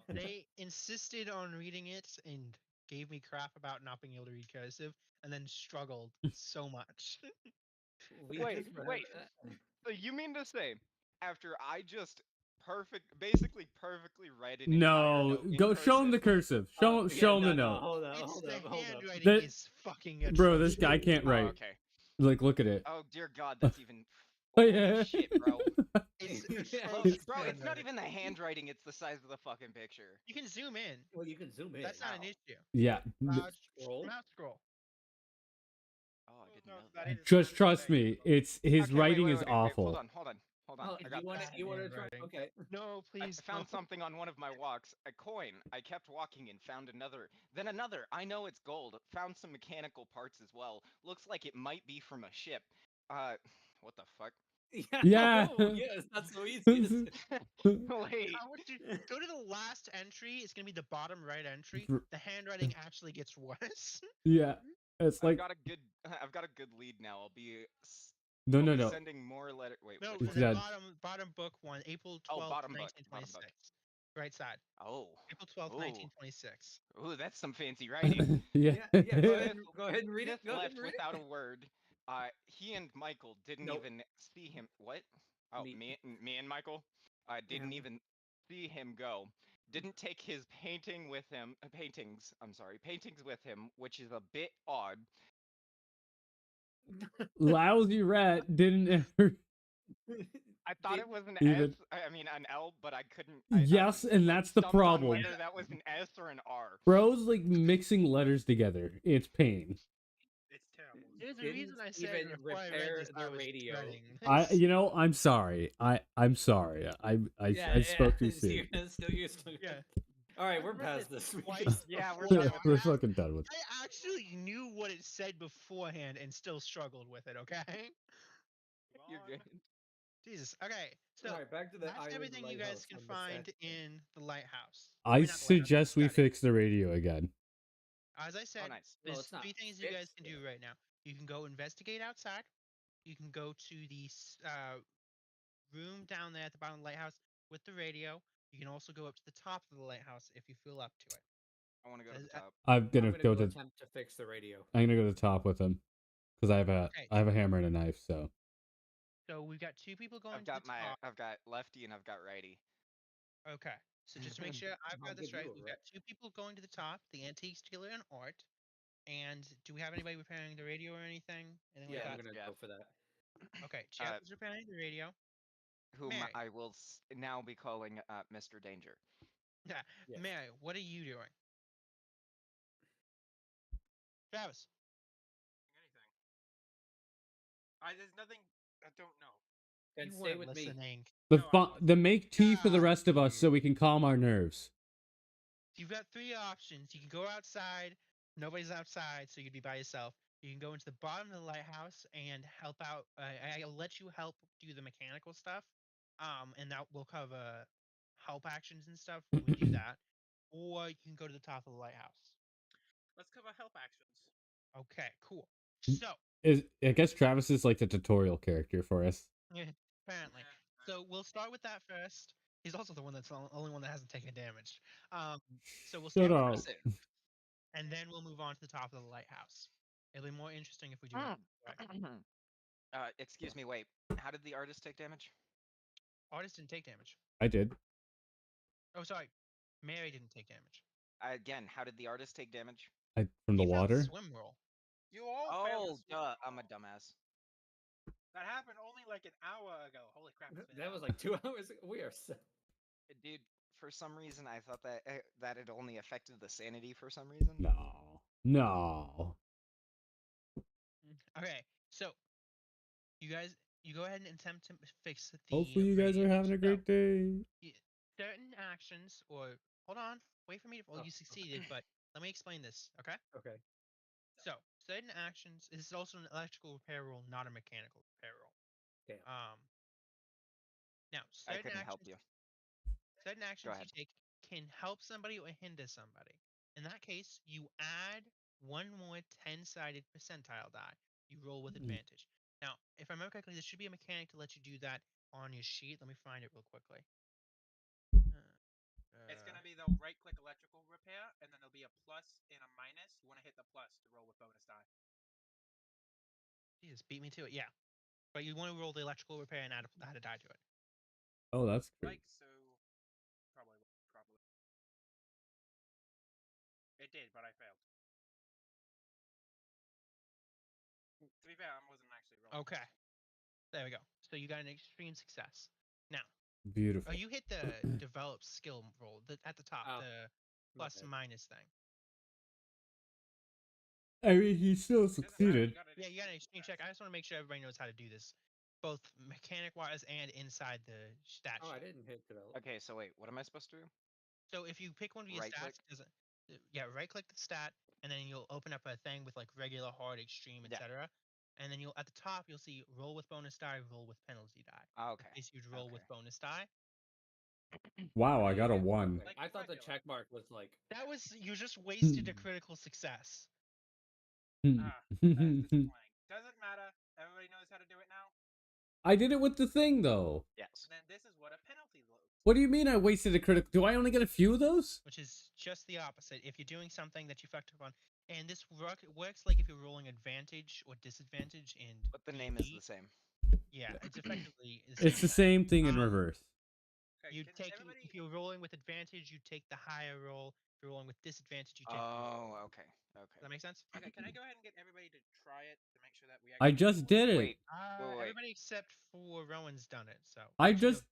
They insisted on reading it and gave me crap about not being able to read cursive, and then struggled so much. Wait. So you mean to say, after I just basically perfectly read an No, go show him the cursive. Show him the note. Hold up. Handwriting is fucking atrocious. Bro, this guy can't write. Okay. Like, look at it. Oh dear God, that's even. Oh yeah. Shit, bro. It's Bro, it's not even the handwriting; it's the size of the fucking picture. You can zoom in. Well, you can zoom in. That's not an issue. Yeah. Scroll. Scroll. Oh, I didn't know that. Just trust me. It's his Okay, waiting wait, is wait, awful. Hold on. Oh, I got you want to try? Okay. No, please. I found something on one of my walks. A coin. I kept walking and found another. Then another. I know it's gold. Found some mechanical parts as well. Looks like it might be from a ship. What the fuck? Yeah. Yes, that's so easy. Wait. Go to the last entry. It's gonna be the bottom right entry. The handwriting actually gets worse. Yeah. It's like I've got a good lead now. I'll be no. sending more letter. Wait. No, which the one? bottom book one, April 12th, 1926. Right side. Oh. April 12th, 1926. Ooh, that's some fancy writing. Yeah. Go ahead and read it. Go ahead Left and read without it. a word. He and Michael didn't even see him. What? Oh, me and Michael. Didn't even see him go. Didn't take his paintings with him, which is a bit odd. Lousy rat didn't ever. I thought it was an even... S. I mean an L, but I couldn't. Yes, and that's the problem. Whether that was an S or an R. Bro's like mixing letters together. It's pain. It's terrible. There's a reason I said before I read this, I was radio. I'm sorry. I'm sorry. I spoke too soon. Yeah. All right, we're past this. Yeah, we're fucking done with it. I actually knew what it said beforehand and still struggled with it. Okay. You're good. Jesus. Okay. So all right, back to the that's everything you guys can find in the lighthouse. I suggest we fix the radio again. As I said, there's three things you guys can do right now. You can go investigate outside. You can go to the room down there at the bottom of the lighthouse with the radio. You can also go up to the top of the lighthouse if you feel up to it. I want to go to the top. I'm gonna go to attempt to fix the radio. I'm gonna go to the top with him because I have a hammer and a knife. So we've got two people going. I've got lefty and I've got righty. Okay. So just to make sure I've got this right, we've got two people going to the top, the antiques dealer and Art. And do we have anybody repairing the radio or anything? And then I'm gonna go for that. Okay, Jeff is repairing the radio. Whom I will now be calling Mr. Danger. Yeah. Mary, what are you doing? Travis. There's nothing. I don't know. Then You stay weren't with listening. The make tea for the rest of us so we can calm our nerves. You've got three options. You can go outside. Nobody's outside, so you'd be by yourself. You can go into the bottom of the lighthouse and help out. I'll let you help do the mechanical stuff, and that will cover help actions and stuff when we do that. Or you can go to the top of the lighthouse. Let's cover help actions. Okay, cool. So, I guess Travis is like the tutorial character for us. yeah, apparently. So we'll start with that first. He's also the one that's the only one that hasn't taken damage. So we'll start Shut with up. that, and then we'll move on to the top of the lighthouse. It'll be more interesting if we do it. Excuse me, wait. How did the artist take damage? Artist didn't take damage. I did. Oh, sorry. Mary didn't take damage. Again, how did the artist take damage? From the water. Swim roll. You all Oh, duh. I'm a dumbass. That happened only like an hour ago. Holy crap! That was like 2 hours ago. We are so... Dude, for some reason, I thought that it only affected the sanity for some reason. No. Okay, so you guys, you go ahead and attempt to fix the. Hopefully you guys are having a great day. Certain actions, or hold on, wait for me to. Well, you succeeded, but let me explain this. Okay. Okay. So certain actions. This is also an electrical repair rule, not a mechanical repair rule. Okay. Now I certain couldn't actions. help you. Certain actions you take can help somebody or hinder somebody. In that case, you add one more 10-sided percentile die. You roll with advantage. Now, if I remember correctly, there should be a mechanic to let you do that on your sheet. Let me find it real quickly. It's gonna be the right-click electrical repair, and then there'll be a plus and a minus. You want to hit the plus to roll with bonus die. Jesus, beat me to it. Yeah, but you want to roll the electrical repair and add a die to it. Oh, that's great. Like so, probably. It did, but I failed. To be fair, I wasn't actually rolling. Okay, there we go. So you got an extreme success. Now, beautiful. Oh, you hit the develop skill roll at the top, the plus and minus thing. I mean, he still succeeded. Yeah, you got an extreme check. I just want to make sure everybody knows how to do this, both mechanic-wise and inside the stat sheet. Oh, I didn't hit develop. Okay, so wait, what am I supposed to do? So if you pick one of your stats, right-click the stat, and then you'll open up a thing with like regular, hard, extreme, etc. And then at the top you'll see roll with bonus die, roll with penalty die. Oh, okay. In case you'd roll with bonus die. Wow, I got a 1. Like, I thought the check mark was like... That was... You just wasted a critical success. That is disappointing. Doesn't matter. Everybody knows how to do it now? I did it with the thing, though. Yes. Then this is what a penalty looks. What do you mean I wasted a critical? Do I only get a few of those? Which is just the opposite. If you're doing something that you fucked up on, and this works like if you're rolling advantage or disadvantage in... But the name is the same. Yeah, it's effectively... It's the same thing in reverse. You take if you're rolling with advantage, you take the higher roll. If you're rolling with disadvantage, you take. Oh, okay. Does that make sense? Okay, can I go ahead and get everybody to try it to make sure that we? I just did it. Wait. Everybody except for Rowan's done it. So I just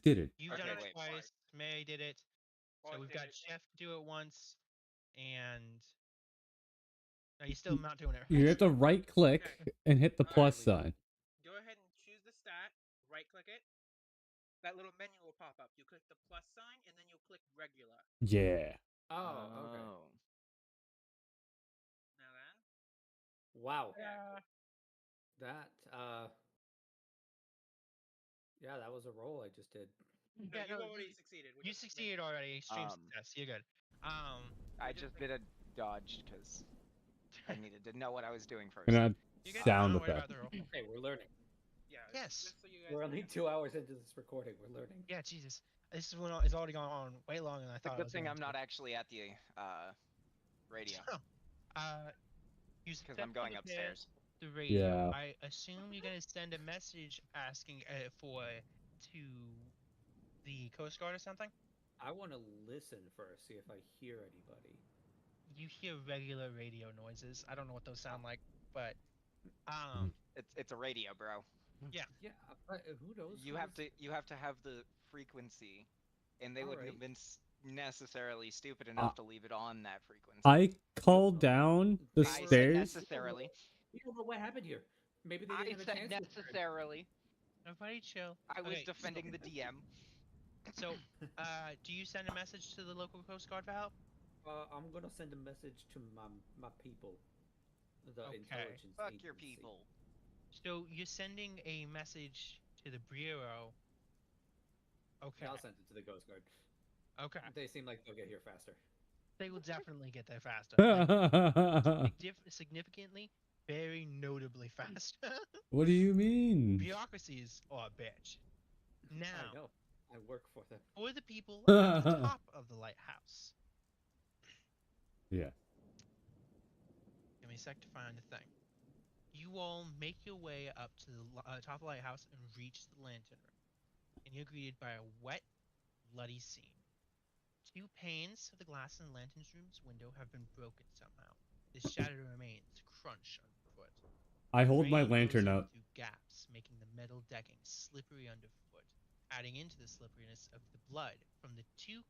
did it. You've done it twice. Mary did it. So we've got Jeff do it once, and no, you're still not doing it. You have to right click and hit the plus sign. Go ahead and choose the stat. Right click it. That little menu will pop up. You click the plus sign, and then you'll click regular. Yeah. Oh, okay. Now then. Wow. Yeah. That, yeah, that was a roll I just did. No, you already succeeded. You succeeded already. Extreme success. You're good. I just did a dodge because I needed to know what I was doing first. And sound effect. Okay, we're learning. Yeah. Yes. So you guys We're only 2 hours into this recording. We're learning. Yeah, Jesus. This is already gone on way longer than I thought. Good thing I'm not actually at the radio. Because I'm going upstairs. The radio. Yeah. I assume you're gonna send a message asking to the Coast Guard or something. I want to listen first, see if I hear anybody. You hear regular radio noises. I don't know what those sound like, but it's a radio, bro. Yeah. Yeah, but who knows? You have to have the frequency, and they wouldn't have been necessarily stupid enough to leave it on that frequency. I called down the stairs. Necessarily. We don't know what happened here. Maybe they I didn't have a said chance. necessarily. Everybody chill. I was Okay, defending the DM. So, do you send a message to the local Coast Guard for help? I'm gonna send a message to my people, the Okay. intelligence Fuck agency. your people. So you're sending a message to the Bureau. Okay. Yeah, I'll send it to the Coast Guard. Okay. They seem like they'll get here faster. They will definitely get there faster. Like, significantly, very notably faster. What do you mean? Bureaucracies are a bitch. Now, I know. I work for them. for the people at the top of the lighthouse. Yeah. Give me a sec to find the thing. You all make your way up to the top of the lighthouse and reach the lantern room. And you're greeted by a wet, bloody scene. 2 panes of the glass in the lantern's room's window have been broken somehow. The shattered remains crunch underfoot. I hold my Rain lantern goes in out. through gaps, making the metal decking slippery underfoot, adding into the slipperiness of the blood from the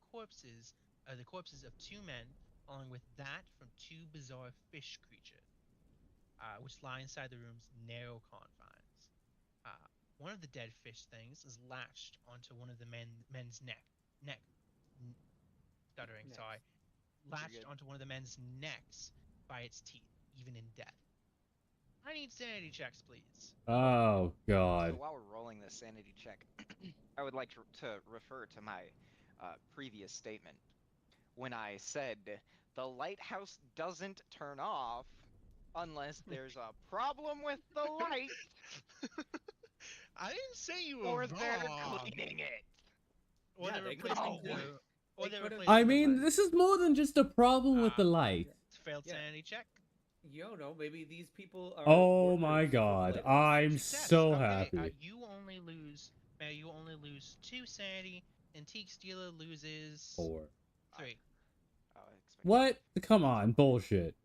corpses of 2 men, along with that from 2 bizarre fish creatures, which lie inside the room's narrow confines. One of the dead fish things is latched onto one of the men's stuttering, Next. sorry, latched onto one of the men's necks by its teeth, even in death. I need sanity checks, please. Oh, God. So while we're rolling this sanity check, I would like to refer to my previous statement. When I said the lighthouse doesn't turn off unless there's a problem with the light. I didn't say you were or wrong. they're cleaning it. Or Yeah, they're they could've replacing been the. Or they're could've- replacing I the mean, light. this is more than just a problem with the light. Failed sanity check. You don't know. Maybe these people are. Oh my workers for the God. lighthouse. I'm Success. so Okay, happy. you only lose 2 sanity. Antique Stealer loses 4. 3. What? Come on, bullshit.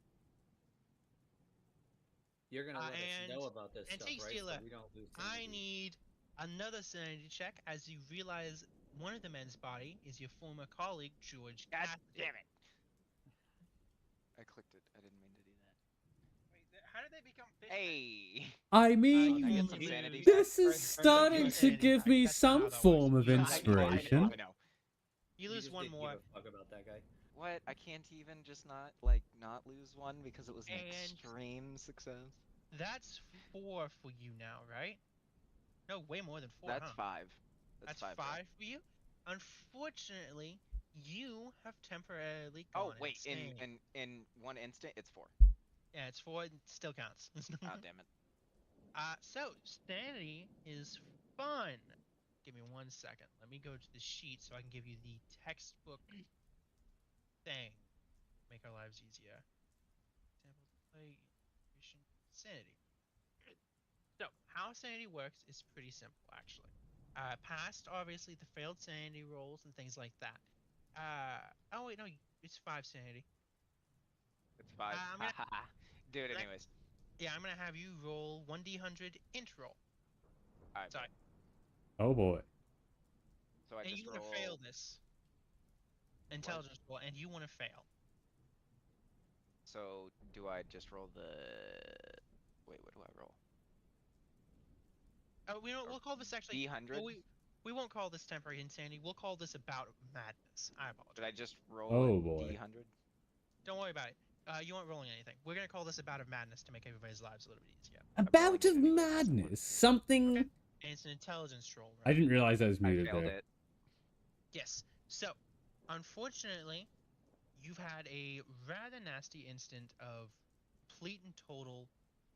You're gonna let us And know about this stuff, Antique right? Stealer, So we don't lose I sanity. need another sanity check as you realize one of the men's body is your former colleague, George God Cassidy. damn it. I clicked it. I didn't mean to do that. Wait, how did they become fish? Hey. I mean, Can I get some sanity this back? is starting to give me some form of inspiration. I know. You lose one more. Give a fuck about that guy. What? I can't even just not lose one because it was an extreme success. That's 4 for you now, right? No, way more than 4. That's huh? 5. That's five 5 for you. Unfortunately, you have temporarily gone Oh wait, insane. in one instant, it's 4. Yeah, it's 4. It still counts. Oh damn it. So sanity is fun. Give me 1 second. Let me go to the sheet so I can give you the textbook thing. Make our lives easier. Example, play, sanity. So, how sanity works is pretty simple, actually. Past, obviously, the failed sanity rolls and things like that. Oh wait, no, it's 5 sanity. It's 5. Do it anyways. Yeah, I'm gonna have you roll 1d100 int roll. Alright. Sorry. Oh boy. So I and just you roll. want to fail this intelligence roll, and you want to fail. So do I just roll the? Wait, what do I roll? We'll call this actually D100. Well, we won't call this temporary insanity. We'll call this a bout of madness. I apologize. Did I just roll Oh boy. D100? Don't worry about it. You aren't rolling anything. We're gonna call this a bout of madness to make everybody's lives a little bit easier. A bout of madness. Something. Okay. And it's an intelligence roll. Right? I didn't realize I was muted there. It. Yes. So, unfortunately, you've had a rather nasty instant of complete and total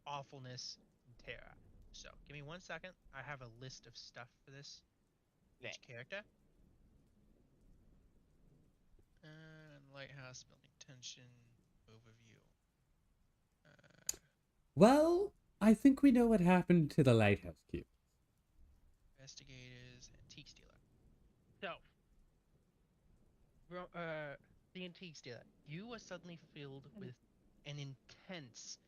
awfulness and terror. So, give me 1 second. I have a list of stuff for this. Each character. And lighthouse building tension overview. Well, I think we know what happened to the lighthouse cube. Investigators, antique stealer. So, the antique stealer, you are suddenly filled with an intense,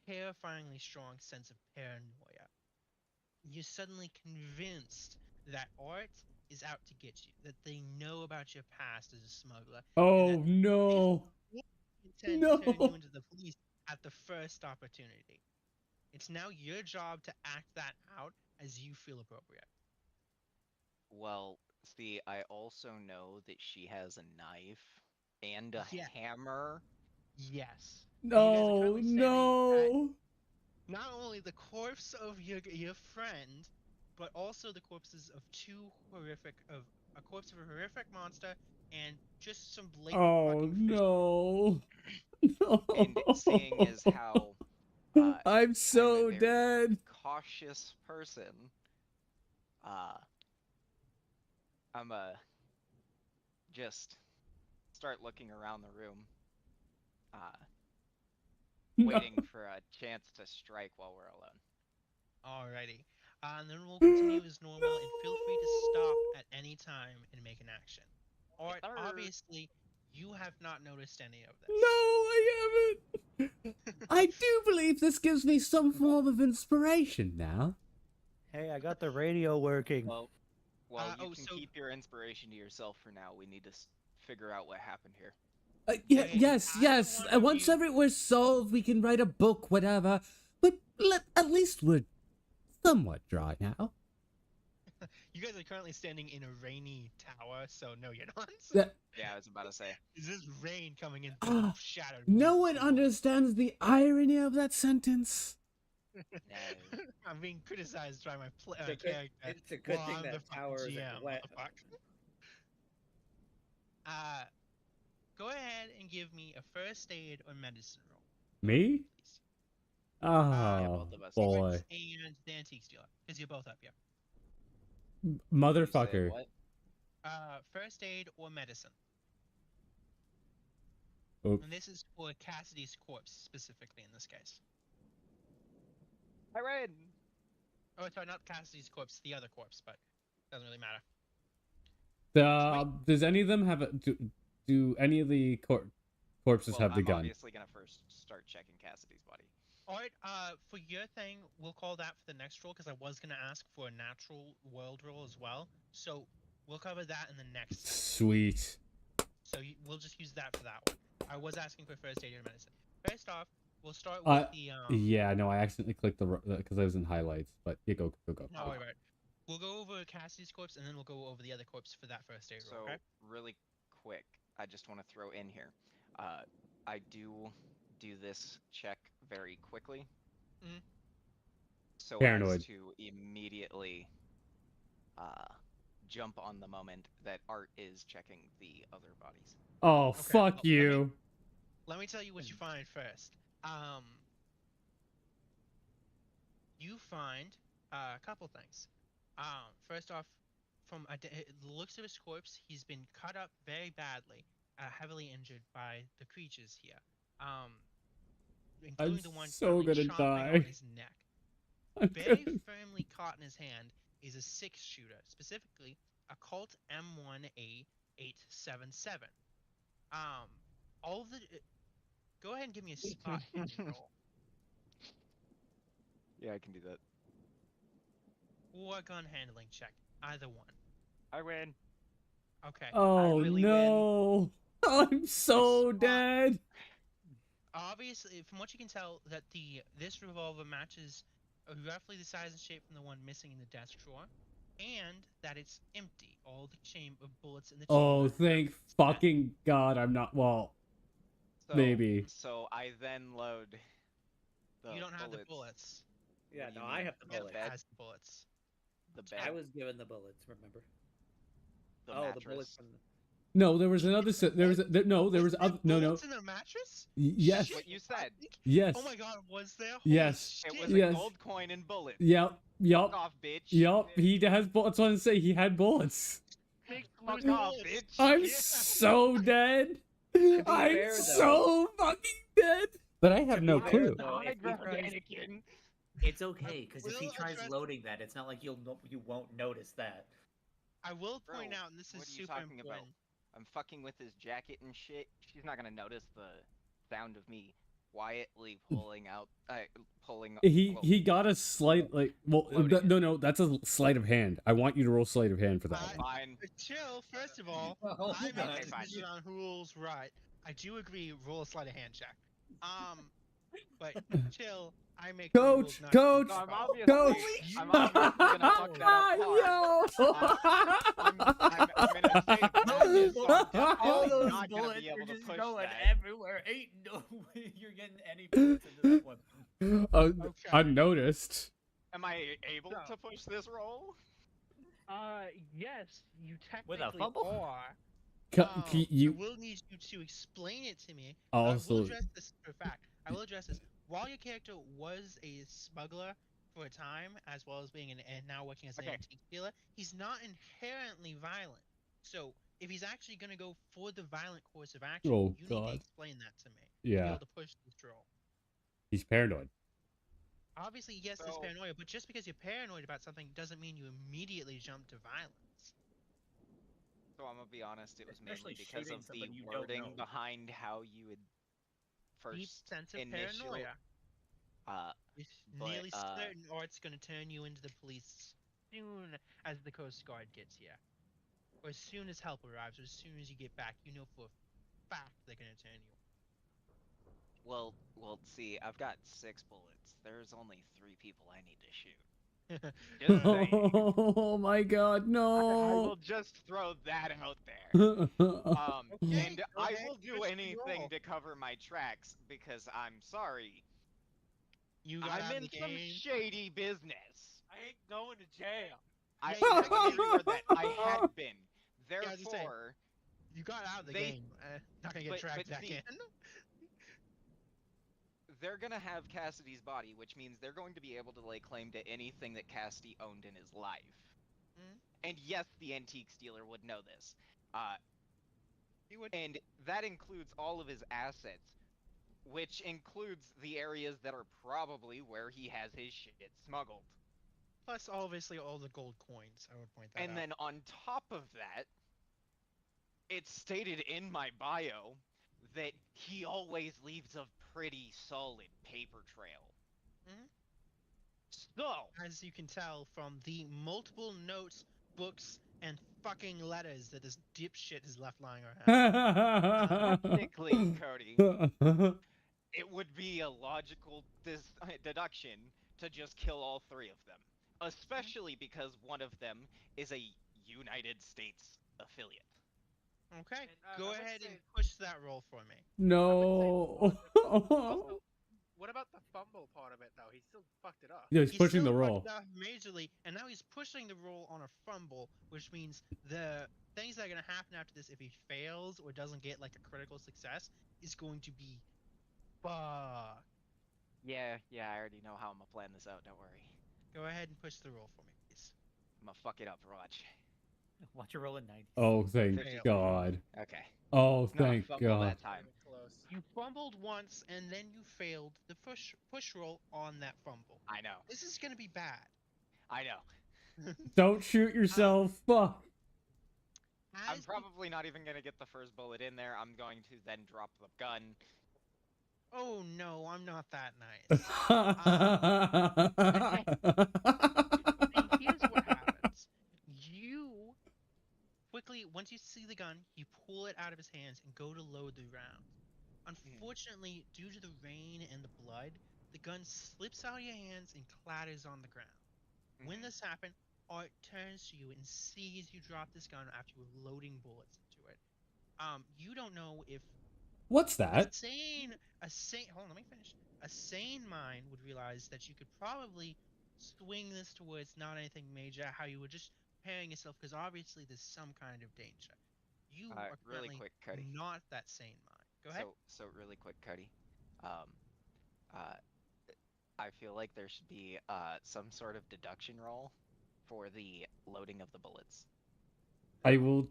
terrifyingly strong sense of paranoia. You're suddenly convinced that art is out to get you, that they know about your past as a smuggler. Oh no! Intend to turn you into the police at the first opportunity. It's now your job to act that out as you feel appropriate. Well, see, I also know that she has a knife and a Yeah. hammer. Yes. No, no. Not only the corpse of your friend, but also the corpses of a corpse of a horrific monster and just some blatant Oh fucking fish. no. And seeing as how I'm so I'm a very dead. cautious person, I'm just start looking around the room, waiting for a chance to strike while we're alone. Alrighty. And then we'll continue as normal, and feel free to stop at any time and make an action. Art, obviously, you have not noticed any of this. No, I haven't. I do believe this gives me some form of inspiration now. Hey, I got the radio working. Well, you can keep your inspiration to yourself for now. We need to figure out what happened here. Yes. Once everything was solved, we can write a book, whatever. But at least we're somewhat dry now. You guys are currently standing in a rainy tower, so no, you're not. Yeah, I was about to say. Is this rain coming in through shattered? No one understands the irony of that sentence. No. I'm being criticized by my It's character. it's a good thing I'm that the tower fucking is GM, wet. Go ahead and give me a first aid or medicine roll. Me? both Oh, of us. boy. And the antique dealer, because you're both up here. Motherfucker. What? First aid or medicine. Oops. And this is for Cassidy's corpse, specifically in this case. I read. Oh, sorry, not Cassidy's corpse, the other corpse, but doesn't really matter. Does any of them have do any of the corpses have the gun? I'm obviously gonna first start checking Cassidy's body. Alright, for your thing, we'll call that for the next roll, because I was gonna ask for a natural world roll as well. So we'll cover that in the next segment. Sweet. So we'll just use that for that one. I was asking for first aid or medicine. First off, we'll start with the Yeah, no, I accidentally clicked the because I was in highlights, but yeah, go. No, wait. We'll go over Cassidy's corpse, and then we'll go over the other corpse for that first aid roll, okay? Really quick, I just want to throw in here. I do this check very quickly. Mm-hmm. So Paranoid. as to immediately jump on the moment that Art is checking the other bodies. Oh, okay. Fuck you. Let me tell you what you find first. You find a couple things. First off, from the looks of his corpse, he's been cut up very badly, heavily injured by the creatures here. Including the one so gonna die. On his neck. Very firmly caught in his hand is a 6-shooter, specifically a Colt M1A877. All of the go ahead and give me a spot roll. Yeah, I can do that. Or a gun handling check. Either one. I win. Okay. Oh, no. I'm so dead. Obviously, from what you can tell, that this revolver matches roughly the size and shape from the one missing in the desk drawer, and that it's empty. All the bullets in the chamber. Oh, thank fucking God! I'm not. Well, maybe. So I then load. You don't have the bullets. Yeah, no, I have the bullets. Has the bullets. The bed. I was given the bullets. Remember? The mattress. The bullets from the. No, there was another. There was no. There was other. No. Bullets in the mattress? Yes. What you said. Yes. Oh my God, was there? Holy yes. It was a gold coin and bullets. Yep. Fuck off, bitch. Yep. He has bullets. I want to say he had bullets. Fuck off, bitch. I'm so dead. I'm so fucking dead. But I have no clue. It's okay, because if he tries loading that, it's not like you won't notice that. I will point out, and this is super important. About? I'm fucking with his jacket and shit. She's not gonna notice the sound of me quietly pulling out, He got a slight no, that's a sleight of hand. I want you to roll sleight of hand for that. Fine. Chill. First of all, I made a decision on who rolls right. I do agree. Roll a sleight of hand check. But chill. I make Coach, coach, So I'm obviously, coach. I'm obviously gonna fuck that up hard. I'm in a state of madness, so I'm definitely All those not gonna bullets be are able to just push going that. everywhere. Ain't no way you're getting any bullets into that weapon. Okay. Unnoticed. Am I able to push this roll? Yes, you With technically a fumble? are. Can you I will need you to explain it to me. I also? will address this for a fact. I will address this. While your character was a smuggler for a time, as well as being and now working as an antique dealer, he's not inherently violent. So if he's actually going to go for the violent course of action, Oh, you need to God. explain that to me. To be Yeah, able to push this roll. he's paranoid. Obviously, yes, there's paranoia, but just because you're paranoid about something doesn't mean you immediately jump to violence. So I'm gonna be honest, it was Especially mainly because of shooting the something you don't wording know. behind how you would Deep first sense of initial. paranoia. It's But nearly certain, or it's going to turn you into the police as soon as the Coast Guard gets here. Or as soon as help arrives, or as soon as you get back, you know for a fact they're going to turn you. well, see, I've got 6 bullets. There's only 3 people I need to shoot. Just saying. Oh my God, no! I will just throw that out there. Okay, And go I ahead, will do push the anything roll. to cover my tracks because I'm sorry. You got I'm out in of the some game. shady business. I ain't going to jail. Let me reword that. I had been. Yeah, I was just saying, Therefore, you got out of the game. Not going to get dragged back in. they're gonna have Cassidy's body, which means they're going to be able to lay claim to anything that Cassidy owned in his life. And yes, the antiques dealer would know this. He would. And that includes all of his assets, which includes the areas that are probably where he has his shit smuggled. Plus, obviously, all the gold coins. I would point that out. And then on top of that, it's stated in my bio that he always leaves a pretty solid paper trail. So, as you can tell from the multiple notes, books, and fucking letters that this dipshit has left lying around. technically, Cody, it would be a logical deduction to just kill all 3 of them. Especially because one of them is a United States affiliate. Okay, And, go I would ahead say- and push that roll for me. No. Also, what about the fumble part of it, though? He still fucked it up. Yeah, he's pushing still the roll. fucked up majorly, and now he's pushing the roll on a fumble, which means the things that are going to happen after this, if he fails or doesn't get like a critical success, is going to be fuck. Yeah, I already know how I'm gonna plan this out, don't worry. Go ahead and push the roll for me, please. I'm gonna fuck it up, watch. Watch your roll in 90. Oh, thank Fail. God. Okay. Oh, No, thank fumble God. that time. You fumbled once, and then you failed the push roll on that fumble. I know. This is gonna be bad. I know. Don't shoot yourself. Fuck. I'm probably not even gonna get the first bullet in there. I'm going to then drop the gun. Oh no, I'm not that nice. And here's what happens. You quickly, once you see the gun, you pull it out of his hands and go to load the round. Unfortunately, due to the rain and the blood, the gun slips out of your hands and clatters on the ground. When this happened, Art turns to you and sees you drop this gun after you were loading bullets into it. You don't know if What's that? hold on, let me finish. A sane mind would realize that you could probably swing this towards not anything major, how you were just preparing yourself, because obviously there's some kind of danger. You are really currently quick, Cody. not that sane mind. Go ahead. So really quick, Cody. I feel like there should be some sort of deduction roll for the loading of the bullets. I will.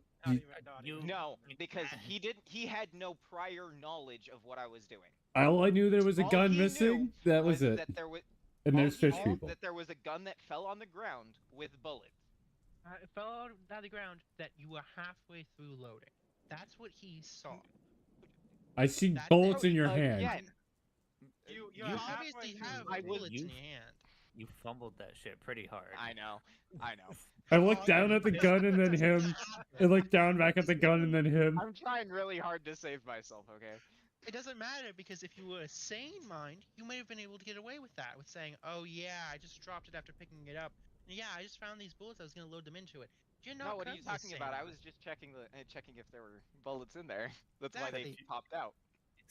No, because he had no prior knowledge of what I was doing. All I knew there was a All gun he missing. knew That was it. That there was, And there's fish all he knew people. that there was a gun that fell on the ground with bullets. It fell out of the ground that you were halfway through loading. That's what he saw. I see bullets in your Again, hand. You obviously have bullets in your hand. You fumbled that shit pretty hard. I know. I looked down at the gun and then him. I looked down back at the gun and then him. I'm trying really hard to save myself, okay? It doesn't matter because if you were a sane mind, you may have been able to get away with that, with saying, "Oh yeah, I just dropped it after picking it up. Yeah, I just found these bullets. I was gonna load them into it." You're not No, what are you currently a talking sane about? I mind. was just checking if there were bullets in there. That's why they Exactly. popped out.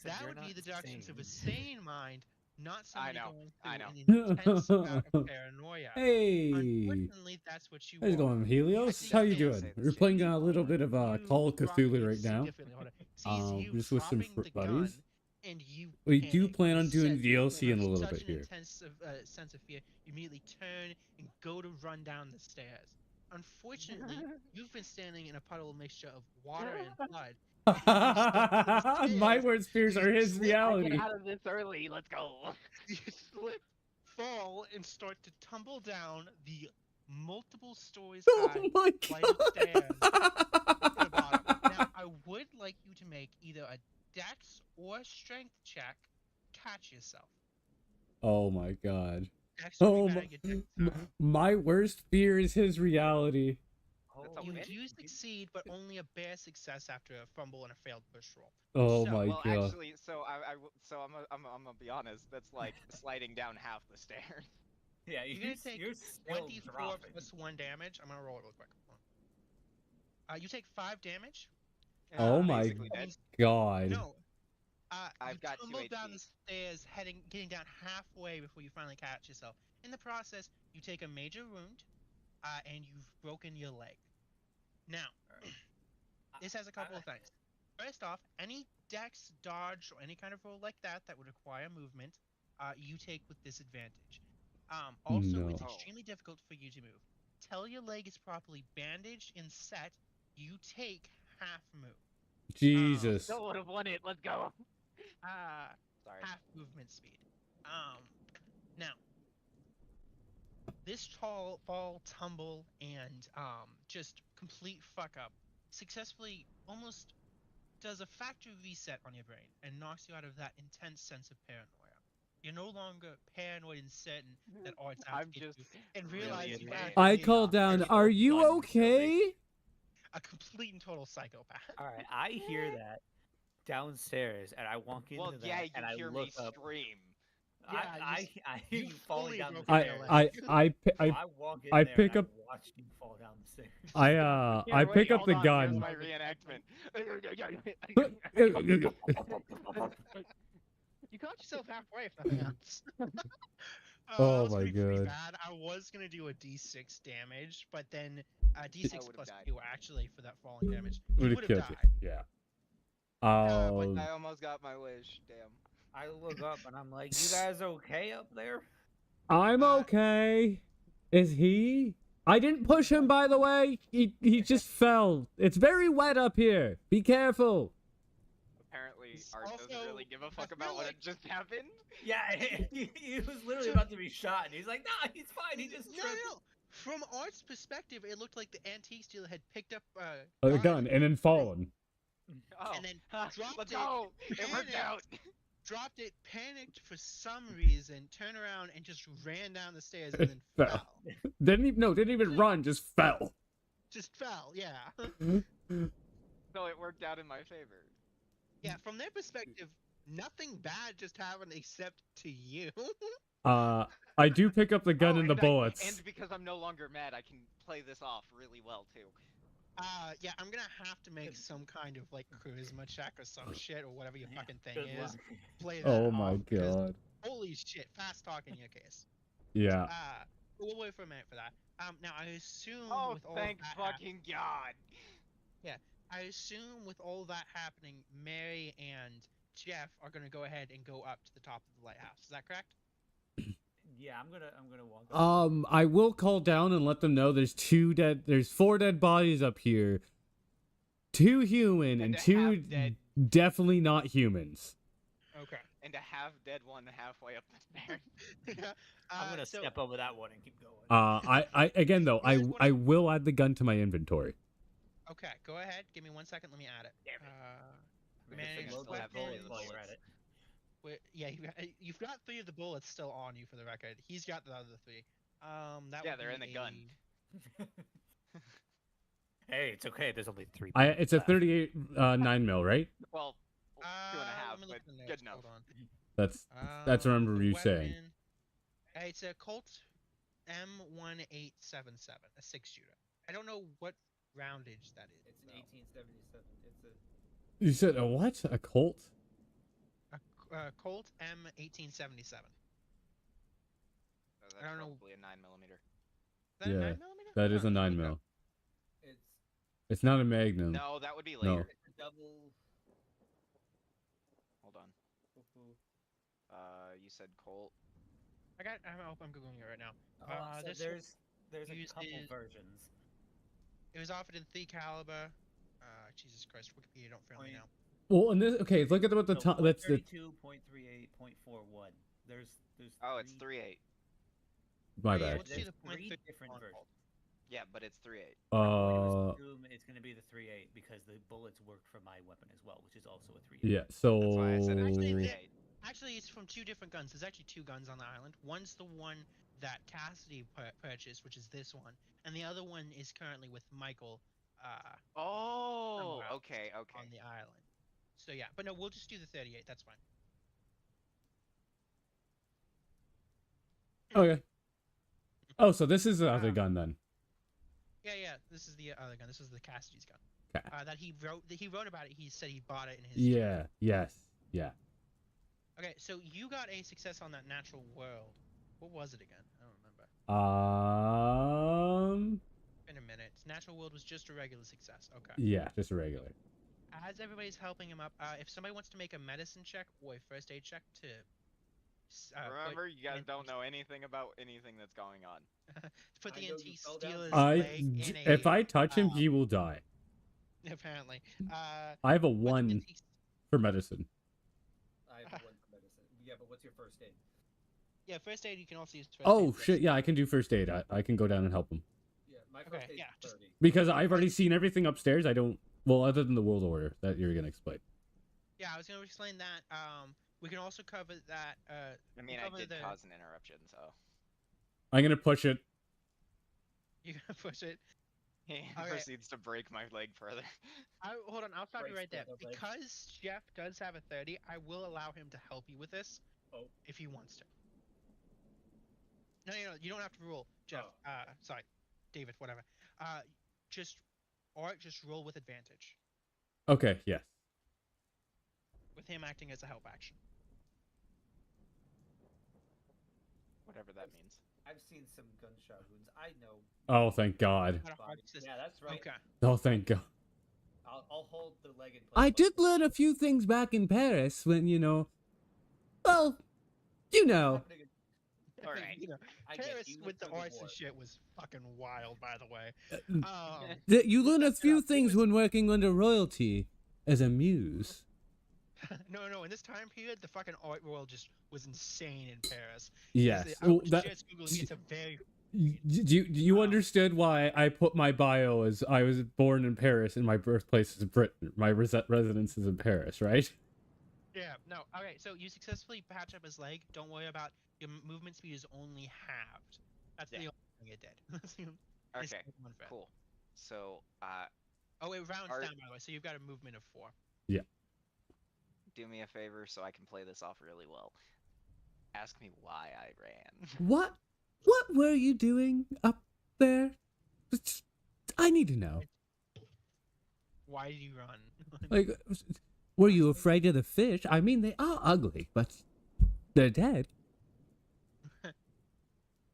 That would be the deductions of a sane. sane mind, not I somebody know. going I through know. an intense bout of paranoia. Hey, Unfortunately, that's what you how's it are. going, Helios? How you doing? We're shit. playing a little bit of Call of Cthulhu right now. Significantly harder. Sees you Just with some dropping the buddies. gun, and you We do panic. plan You on doing set- DLC you in a have little such bit an here. intense sense of fear. You immediately turn and go to run down the stairs. Unfortunately, you've been standing in a puddle mixture of water and blood. My worst fears are his reality. Get out of this early. Let's go. You slip, fall, and start to tumble down the multiple stories high flight of stairs to the bottom. Now, I would like you to make either a dex or strength check. Catch yourself. Oh my god. Dex would be Oh better, your dex is high. my worst fear is his reality. You do succeed, but only a bare success after a fumble and a failed push roll. Oh my well, god. actually, I'm gonna be honest. That's like sliding down half the stairs. Yeah, You're gonna take 24 plus 1 damage. I'm gonna roll it real quick. You take 5 damage. Oh my god. No. I've you got 2 tumble down HP. the stairs, getting down halfway before you finally catch yourself. In the process, you take a major wound, and you've broken your leg. Now, this has a couple of things. First off, any dex, dodge, or any kind of roll like that would require movement, you take with disadvantage. Also, it's extremely difficult for you to move. Till your leg is properly bandaged and set, you take half move. Jesus. Still would have won it. Let's go. Sorry. Half movement speed. Now, this fall, tumble, and just complete fuck up successfully almost does a factory reset on your brain and knocks you out of that intense sense of paranoia. You're no longer paranoid and certain that it's out to get you, and realize you have I call down, are you okay? A complete and total psychopath. All right, I hear that downstairs, and I walk into that, and I look up. Scream. I hear you falling down the I pick up. I watch you fall down the stairs. I pick up the gun. My reenactment. You got yourself halfway, if nothing else. Oh my god. Bad. I was gonna do a d6 damage, but then d6 plus 2 actually for that falling damage. You would have died. Yeah. But I almost got my wish. Damn. I look up and I'm like, "You guys okay up there?" I'm okay. Is he? I didn't push him, by the way. He just fell. It's very wet up here. Be careful. Apparently, Art doesn't really give a fuck about what just happened. Yeah, he was literally about to be shot, and he's like, "Nah, he's fine. He just tripped." No. From Art's perspective, it looked like the antique dealer had picked up A gun and then fallen. And then dropped Let's it. go. It worked out. Dropped it, panicked for some reason, turned around and just ran down the stairs and then fell. Didn't even run, just fell. Just fell, yeah. So it worked out in my favor. Yeah, from their perspective, nothing bad just happened except to you. I do pick up the gun and the bullets. And because I'm no longer mad, I can play this off really well too. Yeah, I'm gonna have to make some kind of like charisma check or some shit or whatever your fucking thing is. Play that Oh my off, because god. holy shit, fast talk in your case. Yeah. We'll wait for a minute for that. Now I assume with all thank that fucking God. Yeah, I assume with all that happening, Mary and Jeff are gonna go ahead and go up to the top of the lighthouse. Is that correct? Yeah, I'm gonna walk up. I will call down and let them know there's 4 dead bodies up here. 2 human and 2 definitely not humans. Okay. And a half dead one halfway up the stairs. I'm gonna step over that one and keep going. I again though, I will add the gun to my inventory. Okay, go ahead. Give me 1 second. Let me add it. Manage weapons. Yeah, you've got 3 of the bullets still on you for the record. He's got the other 3. They're in the gun. Hey, it's okay. There's only 3. It's a 38 9mm, right? Well, 2.5. enough, me but look at the notes. good enough. Hold on. That's I remember The you saying. weapon- It's a Colt M1877, a 6-shooter. I don't know what roundage that is. It's an 1877. It's a. You said a what? A Colt? A Colt M1877. So that's I don't know. probably a 9mm. Is that a 9mm? That is a 9mm. It's not a Magnum. No, that would be No. later. It's a double. Hold on. You said Colt. I'm googling it right now. So This there's a uses- couple versions. It was offered in 3 caliber. Jesus Christ, Wikipedia don't fail me now. Well, and this look at what the top. That's the 32.38.41. There's. Oh, it's 3.8. my yeah, bad. let's see the Three 0.3 different versions. Yeah, but it's 3.8. Assume it's going to be the 3.8 because the bullets worked for my weapon as well, which is also a 3.8. Yeah. So. That's why I said Actually, it's from 2 different guns. There's actually 2 guns on the island. One's the one that Cassidy purchased, which is this one, and the other one is currently with Michael. Okay. On the island. So yeah, but no, we'll just do the 38. That's fine. Okay. Oh, so this is the other gun then. Yeah. This is the other gun. This is the Cassidy's gun. Okay. That he wrote about it. He said he bought it in his. Yeah. Yes. Yeah. Okay, so you got a success on that natural world. What was it again? I don't remember. In a minute. Natural world was just a regular success. Okay. Yeah, just a regular. As everybody's helping him up, if somebody wants to make a medicine check or a first aid check to. Remember, you guys don't know anything about anything that's going on. Put the antique stealer's If I touch him, he will die. Apparently. I have a 1 for medicine. I have a 1 for medicine. Yeah, but what's your first aid? Yeah, first aid you can also use first aid. Oh shit! Yeah, I can do first aid. I can go down and help him. Yeah, my first aid is 30. Because I've already seen everything upstairs. I don't. Well, other than the world order that you're gonna explain. Yeah, I was gonna explain that. We can also cover that. I mean, I did cause an interruption, so. I'm gonna push it. You're gonna push it. He proceeds to break my leg further. Hold on, I'll stop you right there. Because Jeff does have a 30, I will allow him to help you with this. If he wants to. No, you don't have to roll, Jeff. Sorry, David, whatever. Just roll with advantage. Okay. Yes. With him acting as a help action. Whatever that means. I've seen some gunshot wounds. I know. Oh, thank God. Yeah, that's right. Okay. Oh, thank God. I'll hold the leg in place. I did learn a few things back in Paris when, well, you know. Alright. Paris with the arts and shit was fucking wild, by the way. You learn a few things when working under royalty as a muse. No. In this time period, the fucking art world just was insane in Paris. Yes. I was just Googling, it's a very... Do you understood why I put my bio as I was born in Paris and my birthplace is Britain? My residence is in Paris, right? Yeah, no. Alright, so you successfully patch up his leg. Don't worry about your movement speed is only halved. That's the only thing it did. Okay, cool. So, oh, it rounds down, by the way, so you've got a movement of 4. Yeah. Do me a favor so I can play this off really well. Ask me why I ran. What were you doing up there? I need to know. Why did you run? Like, were you afraid of the fish? I mean, they are ugly, but they're dead.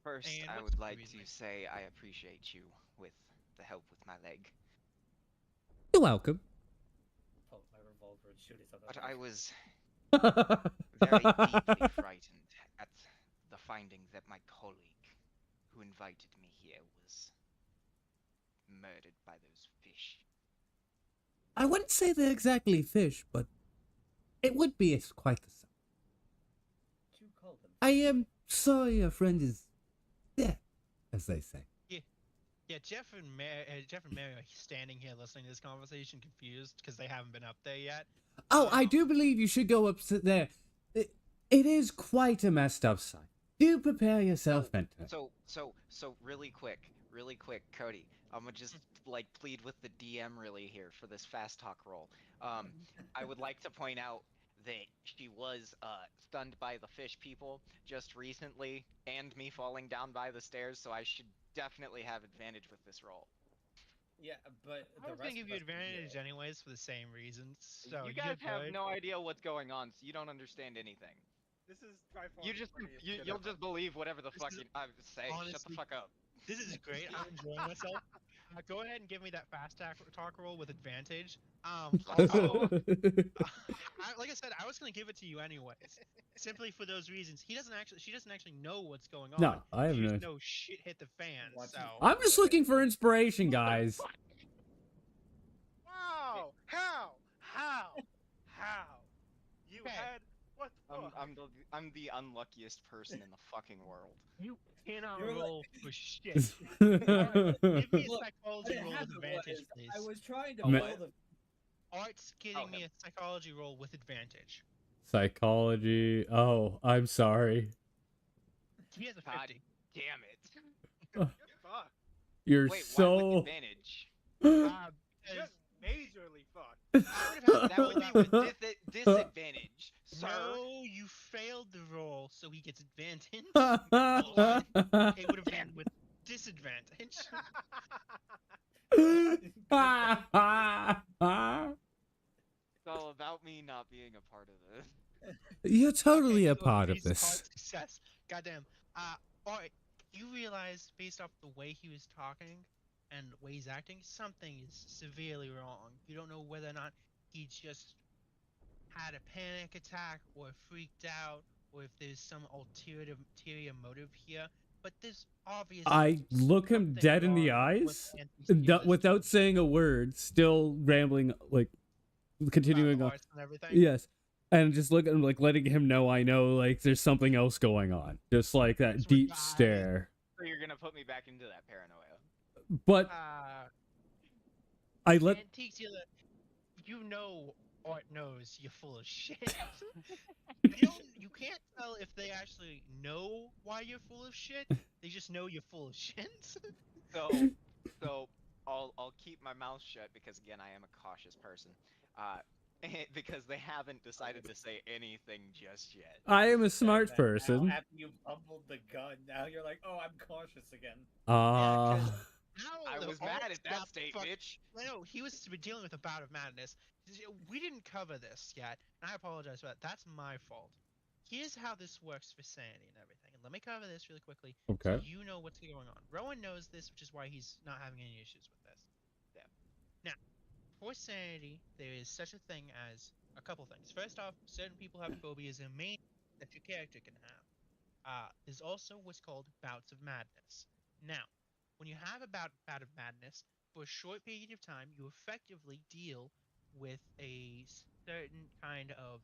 First, I would like to say I appreciate you with the help with my leg. You're welcome. Pull my revolver and shoot his other But leg. I was very deeply frightened at the finding that my colleague who invited me here was murdered by those fish. I wouldn't say they're exactly fish, but it would be quite the same. You call them. I am sorry your friend is dead, as they say. Yeah, Jeff and Mary are standing here listening to this conversation confused because they haven't been up there yet. Oh, I do believe you should go up there. It is quite a messed up sight. Do prepare yourself mentally. So really quick, Cody, I'm gonna just plead with the DM really here for this fast talk roll. I would like to point out that she was stunned by the fish people just recently, and me falling down by the stairs, so I should definitely have advantage with this roll. Yeah, but I was gonna give you advantage anyways for the same reasons. So you guys have good. no idea what's going on, so you don't understand anything. This is by far. You'll just believe whatever the fuck I say. Honestly, Shut the fuck up. This is great. I'm enjoying myself. Go ahead and give me that fast talk roll with advantage. Also, like I said, I was gonna give it to you anyways, simply for those reasons. She doesn't actually know what's going on. No, I have she no. just knows shit hit the fan. So I'm just looking for inspiration, guys. Wow! How? You had what? I'm the unluckiest person in the fucking world. You cannot You're roll for shit. Give me a psychology roll with advantage, please. I was trying to build a. Art's getting me a psychology roll with advantage. Psychology. Oh, I'm sorry. He has a 50. Damn it. You're Wait, so. why with advantage? Just majorly fucked. That would be with disadvantage, sir. No, you failed the roll, so he gets advantage. It would have been with disadvantage. It's all about me not being a part of this. You're totally a part of this. Success. Goddamn. Alright, you realize based off the way he was talking and the way he's acting, something is severely wrong. You don't know whether or not he just had a panic attack or freaked out, or if there's some ulterior motive here. But there's obviously I look him dead in the eyes, without saying a word, still rambling, like continuing on. Yes, and just look at him, like letting him know I know, like there's something else going on. Just like that deep stare. So you're gonna put me back into that paranoia. But I let. You know, Art knows you're full of shit. You can't tell if they actually know why you're full of shit. They just know you're full of shit. So I'll keep my mouth shut because again I am a cautious person. Because they haven't decided to say anything just yet. I am a smart person. Now, after you bumbled the gun, now you're like, oh, I'm cautious again. I was mad at that state, bitch. No, he was dealing with a bout of madness. We didn't cover this yet, and I apologize for that. That's my fault. Here's how this works for sanity and everything. And let me cover this really quickly. Okay. So you know what's going on. Rowan knows this, which is why he's not having any issues with this. Yeah. Now, for sanity, there is such a thing as a couple things. First off, certain people have phobias and mania that your character can have. There's also what's called bouts of madness. Now, when you have a bout of madness, for a short period of time, you effectively deal with a certain kind of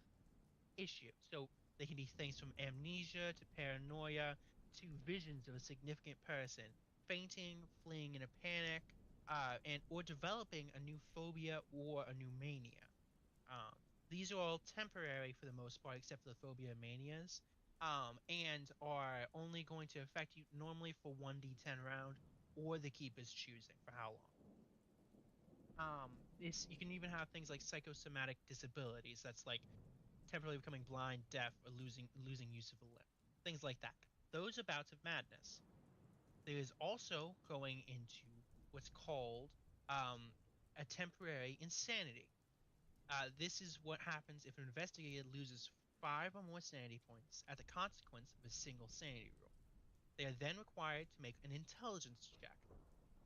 issue. So they can be things from amnesia to paranoia to visions of a significant person, fainting, fleeing in a panic, or developing a new phobia or a new mania. These are all temporary for the most part, except for the phobia and manias, and are only going to affect you normally for 1d10 round, or the keeper's choosing for how long. You can even have things like psychosomatic disabilities. That's like temporarily becoming blind, deaf, or losing use of a limb. Things like that. Those are bouts of madness. There is also going into what's called a temporary insanity. This is what happens if an investigator loses 5 or more sanity points at the consequence of a single sanity roll. They are then required to make an intelligence check.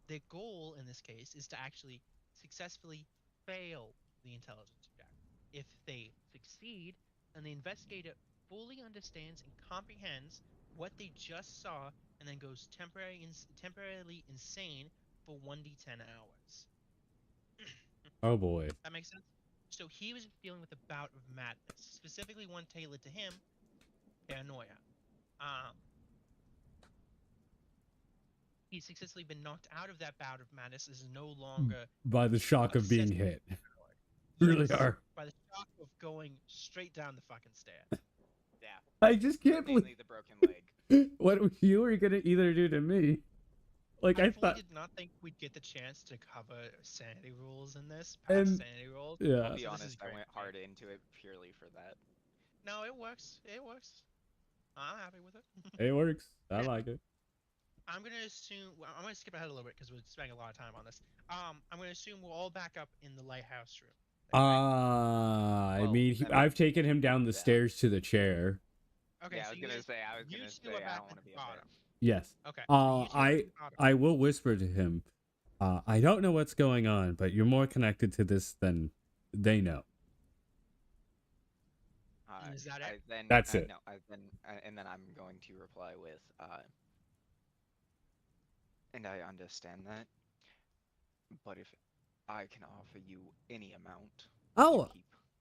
Their goal in this case is to actually successfully fail the intelligence check. If they succeed, then the investigator fully understands and comprehends what they just saw and then goes temporarily insane for 1d10 hours. Oh boy. That makes sense? So he was dealing with a bout of madness, specifically one tailored to him, paranoia. He's successfully been knocked out of that bout of madness, is no longer By the shock of being hit. Really are. By the shock of going straight down the fucking stairs. Yeah. I just can't Mainly believe the broken leg. what you were gonna either do to me. Like, I fully thought. did not think we'd get the chance to cover sanity rules in this, past sanity rules. Yeah. I'll be so honest, I went hard into it purely for that. No, it works. It works. I'm happy with it. It works. I like it. I'm gonna assume. Well, I'm gonna skip ahead a little bit because we're spending a lot of time on this. I'm gonna assume we'll all back up in the lighthouse room. I mean, I've taken him down the stairs to the chair. Okay, yeah, so I was gonna say, I don't want to be up there. Yes. Okay. I will whisper to him. I don't know what's going on, but you're more connected to this than they know. Is that it? That's it. No, and then I'm going to reply with, and I understand that, but if I can offer you any amount,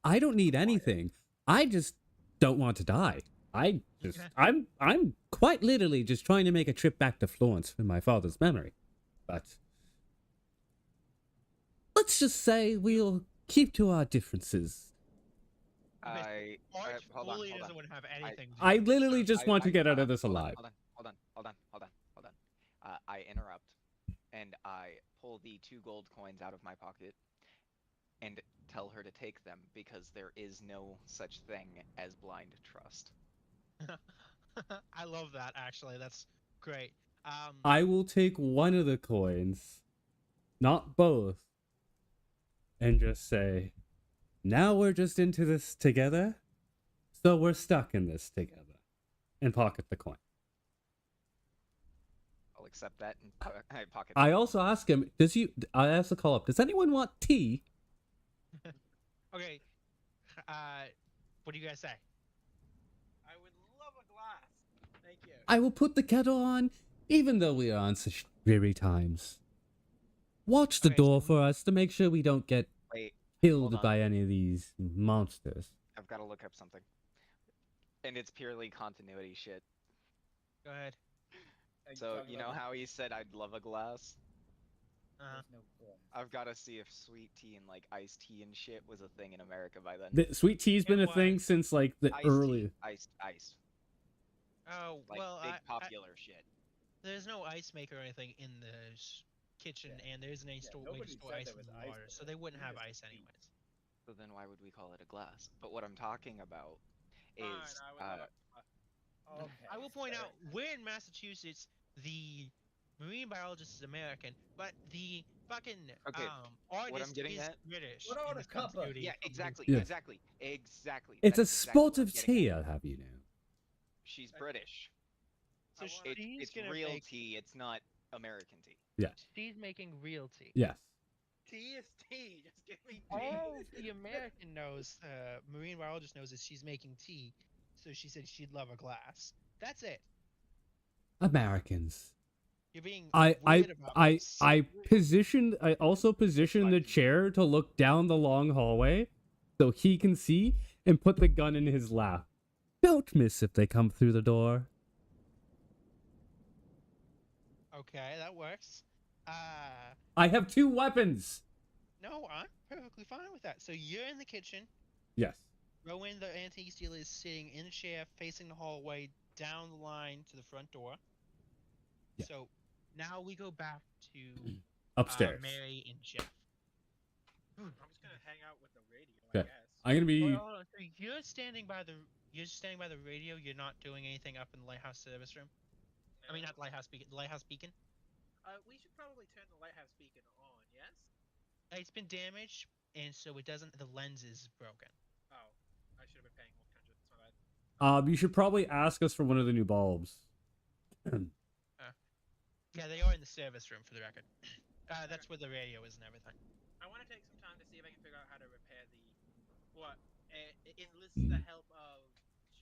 I don't need anything. I just don't want to die. I'm quite literally just trying to make a trip back to Florence in my father's memory. But let's just say we'll keep to our differences. Hold on. Have anything I literally just want to get out of this alive. Hold on. I interrupt, and I pull the 2 gold coins out of my pocket, and tell her to take them because there is no such thing as blind trust. I love that. Actually, that's great. I will take one of the coins, not both, and just say, now we're just into this together, so we're stuck in this together, and pocket the coin. I'll accept that and I pocket. I also ask him, I ask the call up, does anyone want tea? Okay. What do you guys say? I would love a glass. Thank you. I will put the kettle on, even though we are on such dreary times. Watch the door for us to make sure we don't get killed by any of these monsters. I've got to look up something. And it's purely continuity shit. Go ahead. So, you know how he said I'd love a glass? No I've got to see if sweet tea and like iced tea and shit was a thing in America by then. Sweet tea's been a thing since like the early. Ice. Oh, like, well, big popular shit. There's no ice maker or anything in the kitchen, and there isn't any way to store ice in the water, so they wouldn't have ice anyways. So then why would we call it a glass? But what I'm talking about is... I will point out, we're in Massachusetts, the marine biologist is American, but the fucking artist is British. Yeah, exactly. It's a sportive tea, I'll have you know. She's British. So it's real tea, it's not American tea. Yeah. She's making real tea. Yes. Tea is tea. Just give me tea. All the American knows, marine biologist knows, is she's making tea. So she said she'd love a glass. That's it. Americans. You're being I also position the But- chair to look down the long hallway so he can see and put the gun in his lap. Don't miss if they come through the door. Okay, that works. I have 2 weapons. No, I'm perfectly fine with that. So you're in the kitchen. Yes. Rowan, the antique dealer, is sitting in a chair facing the hallway down the line to the front door. Yeah. So now we go back to Upstairs. Mary and Jeff. I'm just gonna hang out with the radio, Okay. I guess. I'm gonna be. Hold on. So you're standing by the radio. You're not doing anything up in the lighthouse service room. I mean, not the lighthouse beacon. The lighthouse beacon. We should probably turn the lighthouse beacon on. Yes. It's been damaged, and so it doesn't. The lens is broken. Oh, I should have been paying more attention. That's my bad. You should probably ask us for one of the new bulbs. Yeah, they are in the service room for the record. That's where the radio is and everything. I want to take some time to see if I can figure out how to repair the. Enlist the help of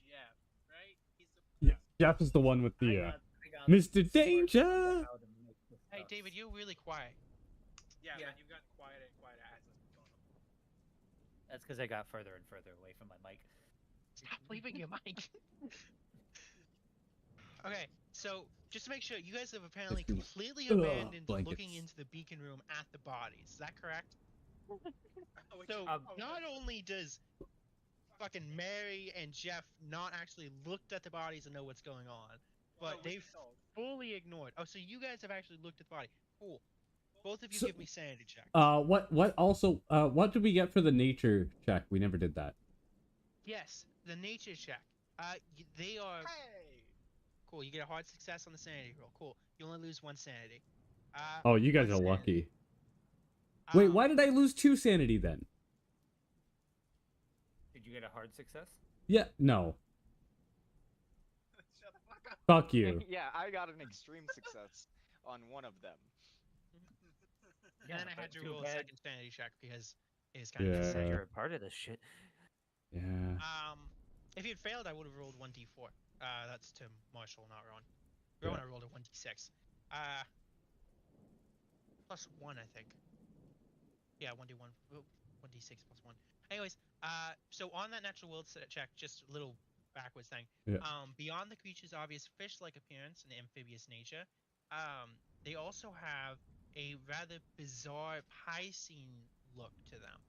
Jeff, right? He's the. Yeah. Jeff is the one with the Mr. Danger. Hey, David, you're really quiet. Yeah, man, you've gotten quieter and quieter as this is going on. That's because I got further and further away from my mic. Stop leaving your mic. Okay, so just to make sure, you guys have apparently completely abandoned looking into the beacon room at the bodies. Is that correct? So not only does fucking Mary and Jeff not actually looked at the bodies and know what's going on, but they've fully ignored. Oh, so you guys have actually looked at the body. Cool. Both of you So- give me sanity checks. What also, what did we get for the nature check? We never did that. Yes, the nature check. They are. Hey! Cool. You get a hard success on the sanity roll. Cool. You only lose 1 sanity. Oh, you guys 1 are sanity. lucky. Wait, why Um, did I lose 2 sanity then? Did you get a hard success? Yeah, no. Shut the fuck up. Fuck you. Yeah, I got an extreme success on one of them. And then I had to too roll a bad. second sanity check because it's kind of Yeah. Said insane. you're a part of this shit. Yeah. If you'd failed, I would have rolled 1d4. That's to Marshall, not Rowan. Yeah. Rowan, I rolled a 1d6. Plus 1, I think. Yeah, 1d1. 1d6 plus 1. Anyways, so on that natural world check, just a little backwards thing. Yeah. Beyond the creature's obvious fish-like appearance and amphibious nature, they also have a rather bizarre Piscine look to them.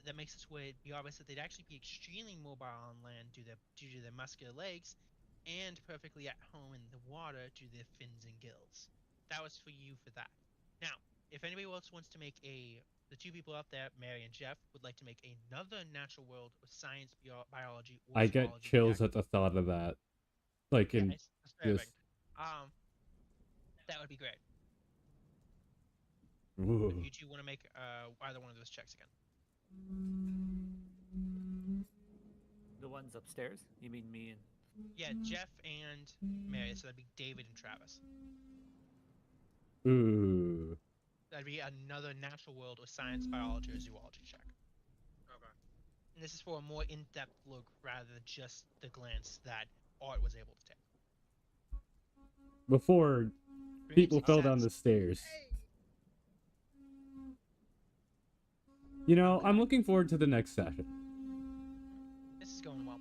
That makes it would be obvious that they'd actually be extremely mobile on land due to their muscular legs, and perfectly at home in the water due to their fins and gills. That was for you for that. Now, if anybody else wants to make the 2 people out there, Mary and Jeff, would like to make another natural world of science, biology, or I get zoology chills check, at the thought of that. Like in it's disturbing. just. That would be great. Ooh. If you 2 want to make either one of those checks again. The ones upstairs? You mean me and... Yeah, Jeff and Mary, so that'd be David and Travis. Ooh. That'd be another natural world or science, biology, or zoology check. Okay. And this is for a more in-depth look rather than just the glance that Art was able to take. Before people fell down the stairs. You know, I'm looking forward to the next session. This is going well.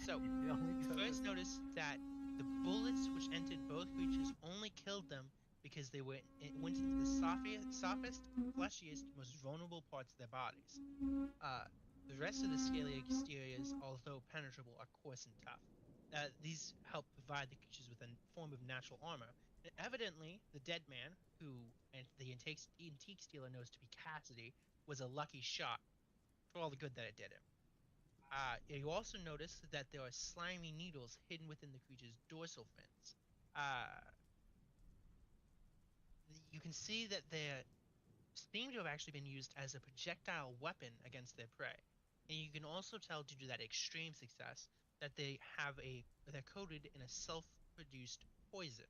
So you first notice that the bullets which entered both creatures only killed them because they went into the softest, fleshiest, most vulnerable parts of their bodies. The rest of the scaly exteriors, although penetrable, are coarse and tough. These help provide the creatures with a form of natural armor. And evidently, the dead man, who the antique stealer knows to be Cassidy, was a lucky shot for all the good that it did him. You also notice that there are slimy needles hidden within the creature's dorsal fins. You can see that they seem to have actually been used as a projectile weapon against their prey. And you can also tell, due to that extreme success, that they're coated in a self-produced poison.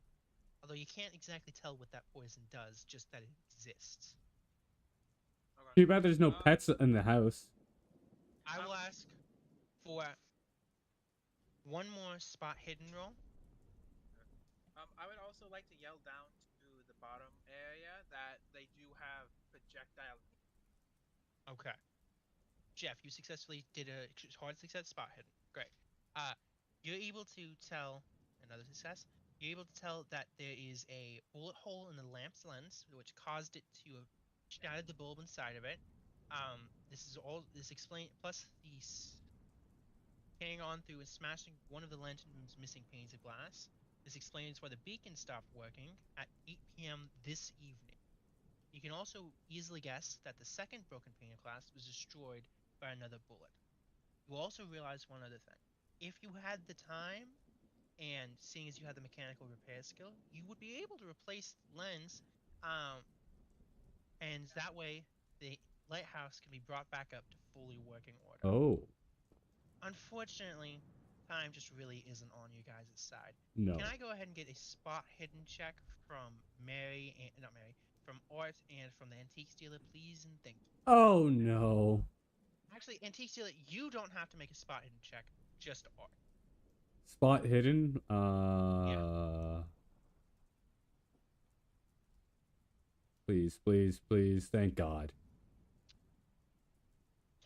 Although you can't exactly tell what that poison does, just that it exists. Too bad there's no pets in the house. I will ask for one more spot hidden roll. I would also like to yell down to the bottom area that they do have projectile. Okay. Jeff, you successfully did a hard success spot hidden. Great. You're able to tell another success. You're able to tell that there is a bullet hole in the lamp's lens, which caused it to have shattered the bulb inside of it. This explain plus the carrying on through and smashing one of the lantern's missing panes of glass. This explains why the beacon stopped working at 8 p.m. this evening. You can also easily guess that the second broken pane of glass was destroyed by another bullet. You also realize one other thing. If you had the time, and seeing as you had the mechanical repair skill, you would be able to replace the lens, and that way the lighthouse can be brought back up to fully working order. Oh. Unfortunately, time just really isn't on you guys' side. No. Can I go ahead and get a spot hidden check from from Art and from the Antique Stealer, please and thank you. Oh no. Actually, Antique Stealer, you don't have to make a spot hidden check, just Art. Spot hidden? Please, please, please. Thank God.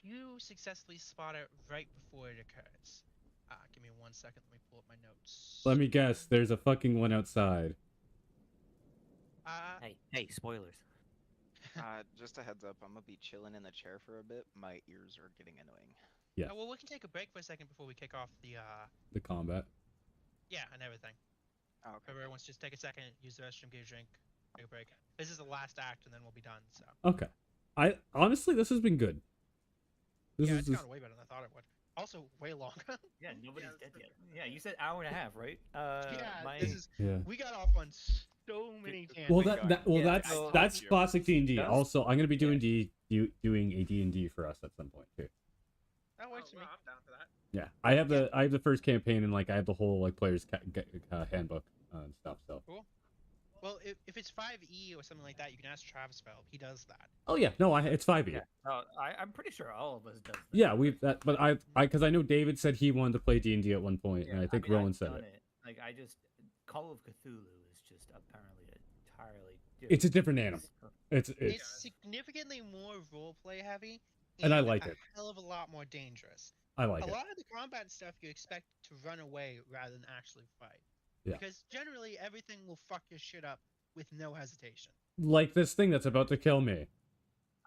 You successfully spot it right before it occurs. Give me 1 second. Let me pull up my notes. Let me guess. There's a fucking one outside. Hey, spoilers. Just a heads up, I'm gonna be chilling in the chair for a bit. My ears are getting annoying. Yeah. Well, we can take a break for a second before we kick off the combat. Yeah, and everything. Oh, okay. Everyone wants to just take a second, use the restroom, get a drink, take a break. This is the last act, and then we'll be done. So. Okay. I honestly, this has been good. This yeah, is it's just... gone way better than I thought it would. Also, way longer. Yeah, nobody's dead yet. Yeah, you said hour and a half, right? This is. Yeah. We got off on so many tangents. Well, Yeah, that's classic D&D. That's- Also, I'm gonna be doing doing a D&D for us at some point too. That works for me. I'm down for that. Yeah, I have the first campaign, and like I have the whole like player's handbook and stuff. So. Cool. Well, if it's 5e or something like that, you can ask Travis about. He does that. Oh yeah, no, it's 5e. Yeah. I'm pretty sure all of us does that. Yeah, we've that, but I because I know David said he wanted to play D&D at one point, and I think Rowan said I've it. done it. Like I just Call of Cthulhu is just apparently entirely different. It's a different animal. It's significantly more roleplay heavy, and I like it. A hell of a lot more dangerous. I like it. A lot of the combat stuff you expect to run away rather than actually fight. Yeah. Because generally everything will fuck your shit up with no hesitation. Like this thing that's about to kill me.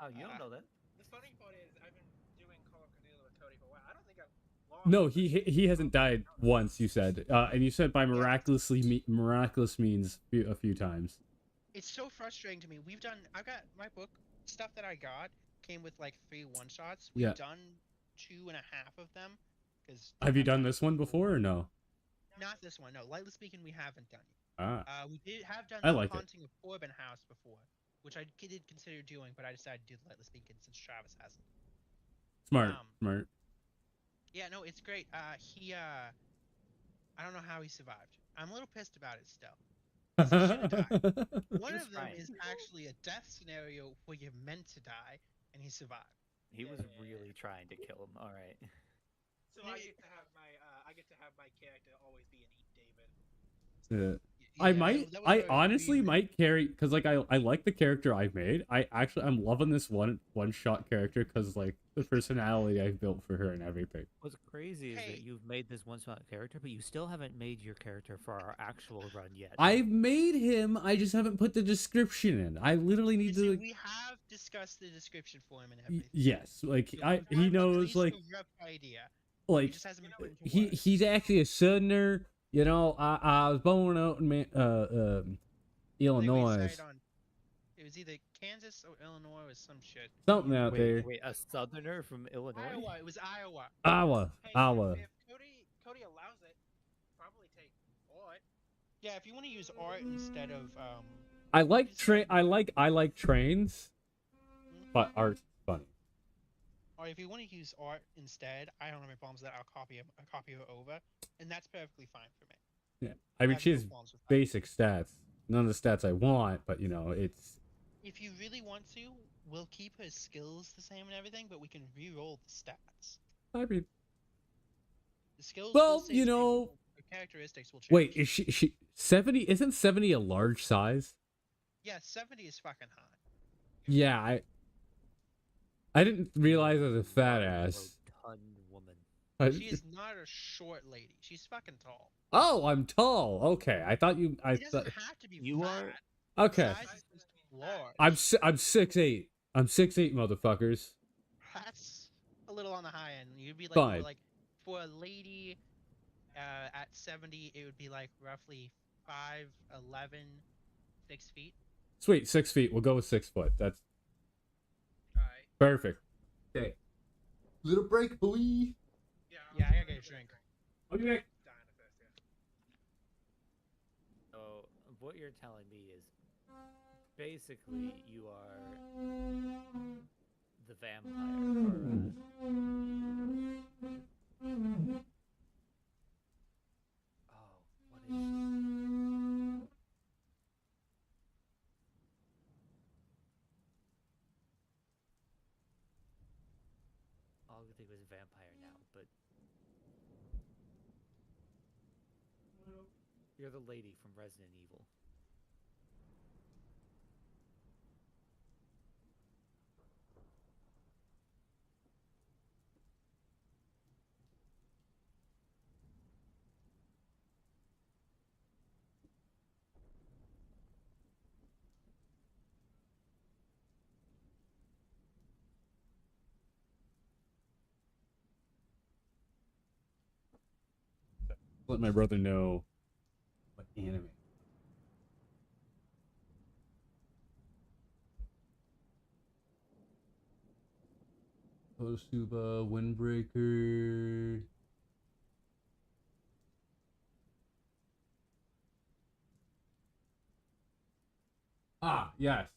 Oh, you don't know that. The funny part is, I've been doing Call of Cthulhu with Cody for a while. I don't think I've lost. No, he hasn't died once. You said, and you said by miraculous means a few times. It's so frustrating to me. I've got my book stuff that I got came with like 3 one-shots. We've done 2.5 of them. Have you done this one before or no? Not this one. No, lightly speaking, we haven't done it. We have done I the like Haunting of Corbin House before, which I did consider doing, but I decided to do lightly speaking since Travis hasn't. Smart. Yeah, no, it's great. I don't know how he survived. I'm a little pissed about it still. One of them is actually a death scenario where you're meant to die, and he survived. He was really trying to kill him. All right. So I get to have my character always be an Eat David. I honestly might carry, because like I like the character I've made. I'm loving this one shot character because like the personality I've built for her and everything. What's crazy is that you've made this one shot character, but you still haven't made your character for our actual run yet. I've made him. I just haven't put the description in. I literally need to. We have discussed the description for him and everything. Yes, like he knows like. A rough idea. Like he's actually a southerner. You know, I was born out in Illinois. It was either Kansas or Illinois or some shit. Something out there. Wait, a southerner from Illinois? Iowa. It was Iowa. Iowa. If Cody allows it, probably take art. Yeah, if you want to use art instead of I like trains, but art's funny. Or if you want to use art instead, I don't have any problems with that. I'll copy it over, and that's perfectly fine for me. Yeah, I mean, she has basic stats. None of the stats I want, but you know, it's. If you really want to, we'll keep her skills the same and everything, but we can re-roll the stats. I mean, the skills. Well, you know, the characteristics will change. Wait, is she 70? Isn't 70 a large size? Yeah, 70 is fucking high. Yeah, I didn't realize as a fat ass. Woman. She is not a short lady. She's fucking tall. Oh, I'm tall. Okay, I thought you. It doesn't have to be. You fat. are. Okay. I'm 6'8". I'm 6'8", motherfuckers. That's a little on the high end. You'd be like, Fine. For a lady, at 70, it would be like roughly 5'11", 6 feet. Sweet, 6 feet. We'll go with 6 foot. That's. Perfect. Okay. Little break, boy. Yeah, I gotta get a drink. Okay. So what you're telling me is basically you are the vampire. What is she? All I could think was vampire now, but you're the lady from Resident Evil. Let my brother know what anime. Kosuba, Windbreaker. Ah, yes.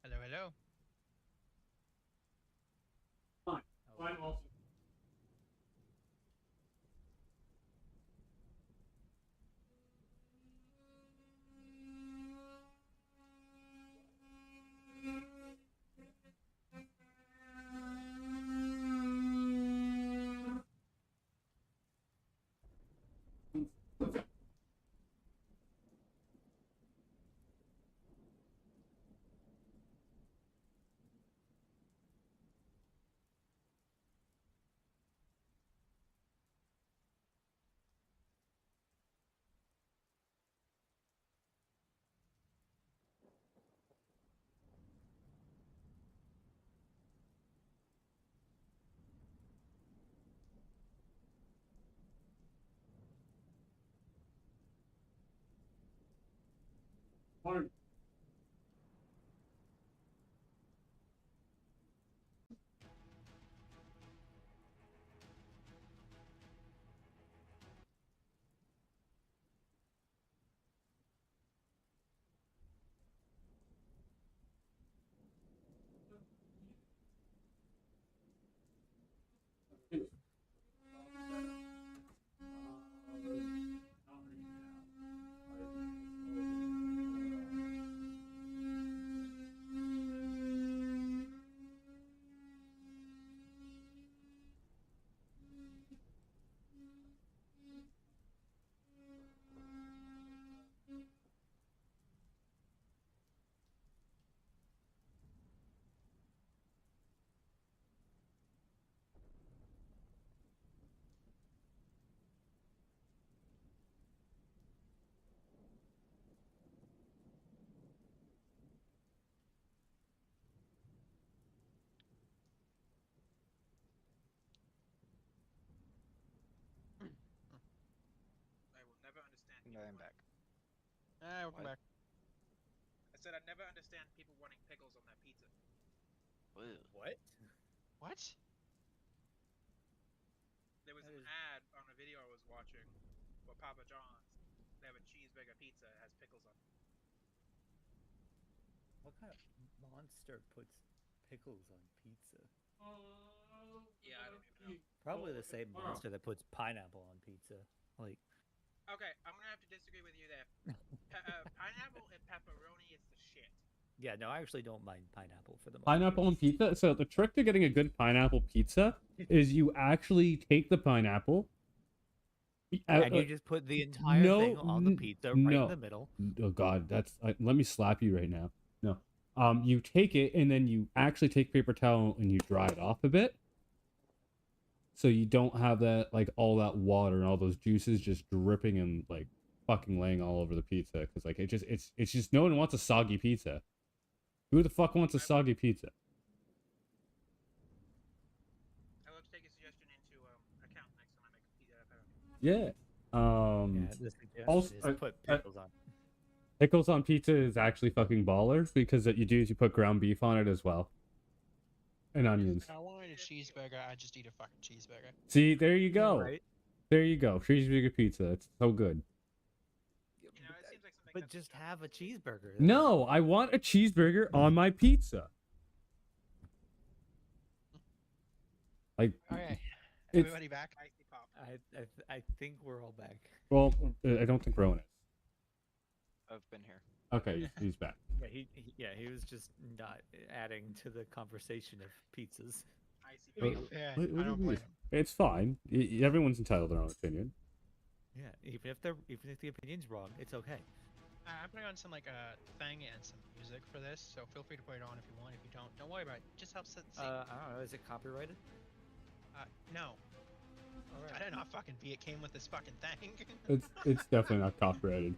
Hello, hello. Fine. Fine also. Fine. I will never understand No, people I'm wanting. back. Welcome What? back. I said I never understand people wanting pickles on their pizza. Ew. What? What? There was That an is ad on a video I was watching for Papa John's. They have a cheeseburger pizza that has pickles on it. what kind of monster puts pickles on pizza? Yeah, I don't even know. Probably the same monster that puts pineapple on pizza. Like, Okay, I'm gonna have to disagree with you there. Pineapple and pepperoni is the shit. yeah, no, I actually don't mind pineapple for the most Pineapple on pizza. So the trick to getting a good pineapple pizza is you actually take the pineapple. And you just put the entire thing on the pizza right in the middle. Oh God, that's let me slap you right now. No, you take it and then you actually take paper towel and you dry it off a bit, so you don't have that like all that water and all those juices just dripping and like fucking laying all over the pizza. Because like it's just no one wants a soggy pizza. Who the fuck wants a soggy pizza? I will take a suggestion into account next time I make a pizza pepperoni. Yeah. Yeah, the suggestion is put pickles on. Pickles on pizza is actually fucking baller because what you do is you put ground beef on it as well. And onions. If I wanted a cheeseburger, I'd just eat a fucking cheeseburger. See, there you go. Right. There you go. Cheeseburger pizza. It's so good. You know, it seems like something. But just have a cheeseburger. No, I want a cheeseburger on my pizza. Like, Okay. it's, Everybody back? Icy pop. I think we're all back. well, I don't think Rowan is. I've been here. Okay, he's back. Yeah, he was just not adding to the conversation of pizzas. Icy To be pop. fair, What I do you don't mean? blame him. It's fine. Everyone's entitled to their own opinion. Yeah, even if the opinion's wrong, it's okay. I'm putting on some like thing and some music for this, so feel free to put it on if you want. If you don't worry about it. Just helps set the scene. I don't know. Is it copyrighted? No. All right. I don't know. Fucking be. It came with this fucking thing. It's definitely not copyrighted.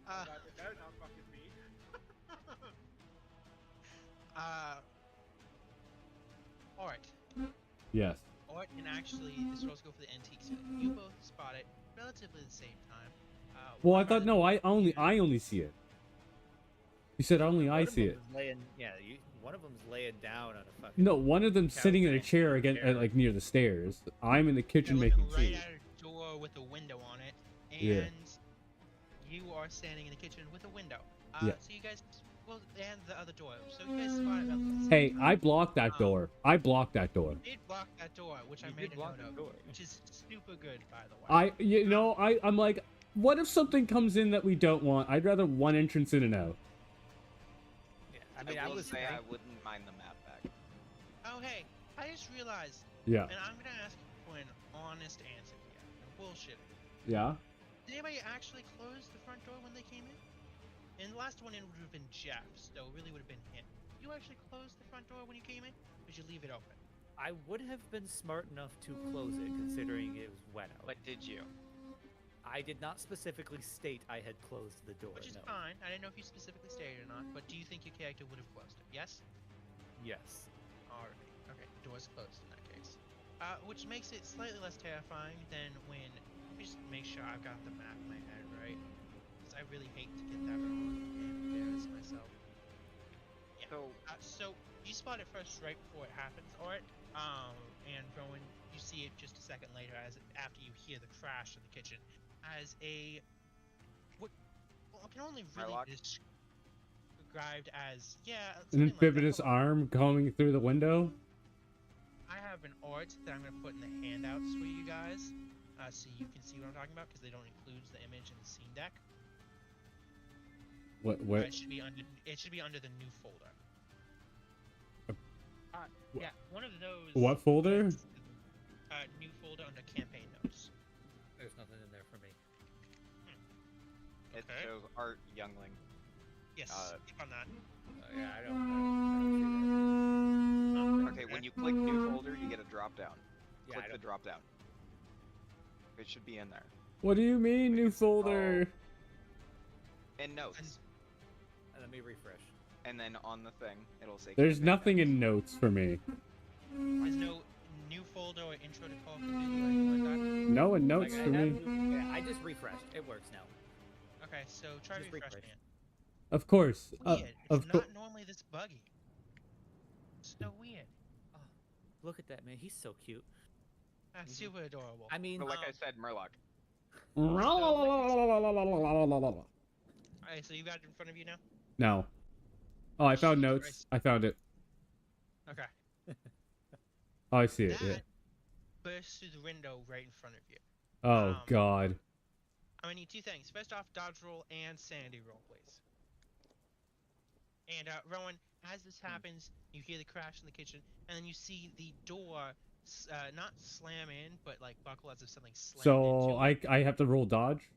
God, it better not fucking be. Yes. Or and actually, this will go for the antique ceiling. You both spot it relatively the same time. Well, One I thought rather no, I only see it. You said only I One of see them it. is laying, one of them's laying down on a fucking. No, one of them couch sitting in a and chair again, chair. like near the stairs. I'm in the kitchen You're making looking right tea. at a door with a window on it, Yeah. and you are standing in the kitchen with a window. Yeah. So you guys, well, and the other door. So you guys spot it. Hey, I blocked that door. I blocked that door. You did block that door, which I made a note of, which is super good, by the way. I'm like, what if something comes in that we don't want? I'd rather one entrance in and out. Yeah, I mean, I will was say I wouldn't mind the map back. Oh, hey, I just realized. Yeah. And I'm gonna ask for an honest answer here. No bullshit. Yeah. Did anybody actually close the front door when they came in? And the last one in would have been Jeff, so it really would have been him. Did you actually close the front door when you came in? Or did you leave it open? I would have been smart enough to close it, considering it was wet out. But did you? I did not specifically state I had closed the door. Which is no. fine. I didn't know if you specifically stated or not, but do you think your character would have closed it? Yes? Yes. Alright. Okay, the door's closed in that case. Which makes it slightly less terrifying than when... Let me just make sure I've got the map in my head, right? Because I really hate to get that wrong and embarrass myself. Yeah. So you spot it first right before it happens, alright? And Rowan, you see it just a second later after you hear the crash in the kitchen. As a... What can only really be described as... Yeah, An amphibious arm going through the window. I have an art that I'm going to put in the handouts for you guys, so you can see what I'm talking about, because they don't include the image in the scene deck. What? It should be under the new folder. Yeah, one of those. What folder? New folder under campaign notes. There's nothing in there for me. It shows Art Youngling. Yes, click on that. Yeah, I don't see that. Okay, when you click new folder, you get a drop down. Yeah, Click the drop down. It should be in there. What do you mean, new folder? In notes. Let me refresh. And then on the thing, it'll say. There's nothing in notes for me. There's no new folder or intro to Call of Duty or anything like that? No, in notes for me. Yeah, I just refreshed. It works now. Okay, so try refreshing it. Of course. Weird. It's not normally this buggy. It's so weird. Oh, look at that, man. He's so cute. That's super adorable. I mean, But like I said, Murloc. Alright, so you got it in front of you now? No. Oh, I found notes. I found it. Okay. Oh, I see it. Yeah. Bursts through the window right in front of you. Oh God. I'm gonna need two things. First off, dodge roll and sanity roll, please. And Rowan, as this happens, you hear the crash in the kitchen, and then you see the door not slam in, but like buckle as if something slammed So into it. I have to roll dodge.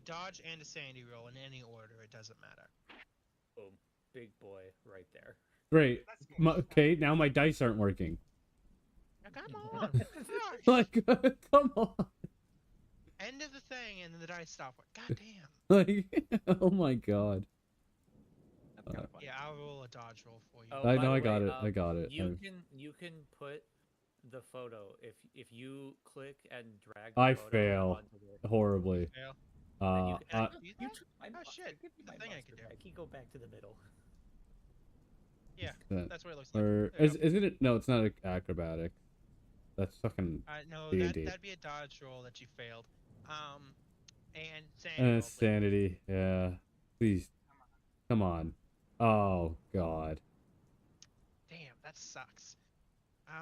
Dodge and a sanity roll in any order. It doesn't matter. Boom. Big boy right there. Great. Okay, now my dice aren't working. Come on. Like, come on. End of the thing, and then the dice stop. God damn. Like, oh my God. Yeah, I'll roll a dodge roll for you. I know. I got it. I got it. You can put the photo if you click and drag. I fail horribly. Fail. Oh shit! The thing I can do. Can you go back to the middle? Yeah, that's what it looks like. Or isn't it? No, it's not acrobatic. That's fucking no, D&D. that'd be a dodge roll that you failed. And sanity roll, sanity. Yeah. Please. Come on. Oh God. Damn, that sucks.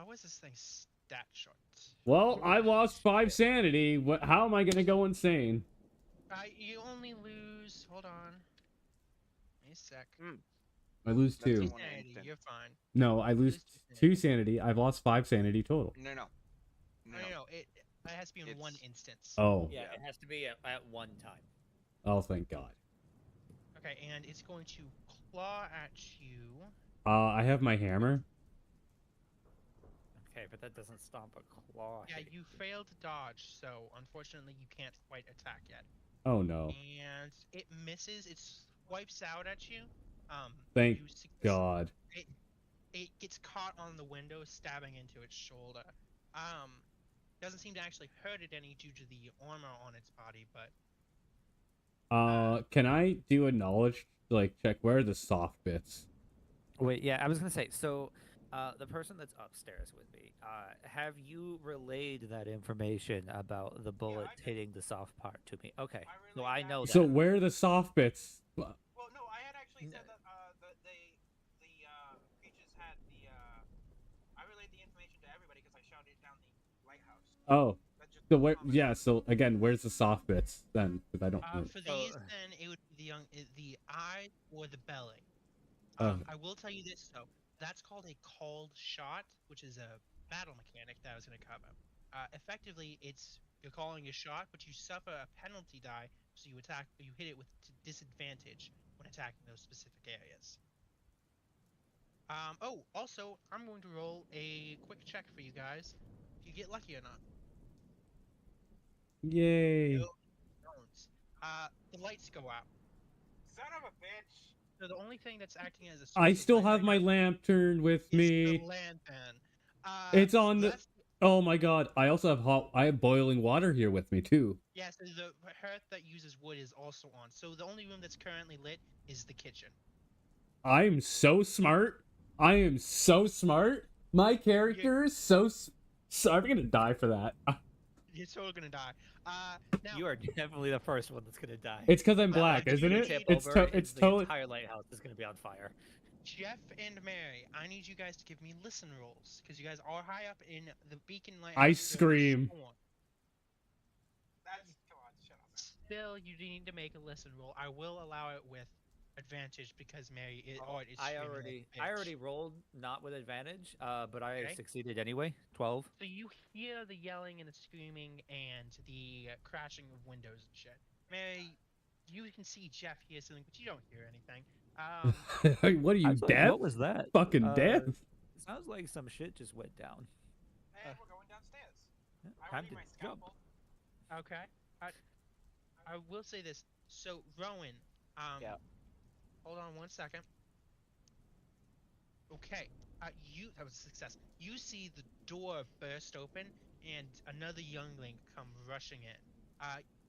What's this thing stat chart? Well, I lost 5 sanity. How am I gonna go insane? You only lose. Hold on. Wait a sec. I lose 2. Sanity, you're fine. No, I lose 2 sanity. I've lost 5 sanity total. No. It has to be in one instance. Oh. Yeah, it has to be at one time. Oh, thank God. Okay, and it's going to claw at you. I have my hammer. Okay, but that doesn't stop a claw. Yeah, you failed to dodge, so unfortunately you can't quite attack yet. Oh no. And it misses. It wipes out at you. Thank God. it gets caught on the window, stabbing into its shoulder. Doesn't seem to actually hurt it any due to the armor on its body, but Can I do a knowledge check? Where are the soft bits? Wait, yeah, I was gonna say. So, the person that's upstairs with me, have you relayed that information about the bullet hitting the soft part to me? Okay, so I know that. So where are the soft bits? Well, no, I had actually said that the creatures had the I relayed the information to everybody because I shouted it down the lighthouse. Oh, so where? Yeah. So again, where's the soft bits then? Because I don't know. For these, then it would be the eye or the belly. Oh. I will tell you this though, that's called a called shot, which is a battle mechanic that I was going to cover. Effectively, you're calling a shot, but you suffer a penalty die, so you hit it with disadvantage when attacking those specific areas. Oh, also, I'm going to roll a quick check for you guys, if you get lucky or not. Yay! No, don't. The lights go out. Son of a bitch! So the only thing that's acting as a source I of still light have right my now lantern with is me. the lantern. It's on the. Oh my god! I also have I have boiling water here with me too. Yeah, so the hearth that uses wood is also on. So the only room that's currently lit is the kitchen. I'm so smart. I am so smart. My character is so. I'm gonna die for that. You're totally gonna die. Now, You are definitely the first one that's gonna die. It's because I'm black, isn't it? It's the totally. entire lighthouse is gonna be on fire. Jeff and Mary, I need you guys to give me listen rolls because you guys are high up in the beacon lighthouse. I scream. Come on, shut up. Still, you need to make a listen roll. I will allow it with advantage because Mary is. I already rolled not with advantage, but I succeeded anyway. 12. So you hear the yelling and the screaming and the crashing of windows and shit. Mary, you can see Jeff hear something, but you don't hear anything. What are you, deaf? What was that? Fucking deaf? Sounds like some shit just went down. Hey, we're going downstairs. Time to jump. Okay. I will say this. So Rowan, hold on 1 second. Okay. That was a success. You see the door burst open and another youngling come rushing in.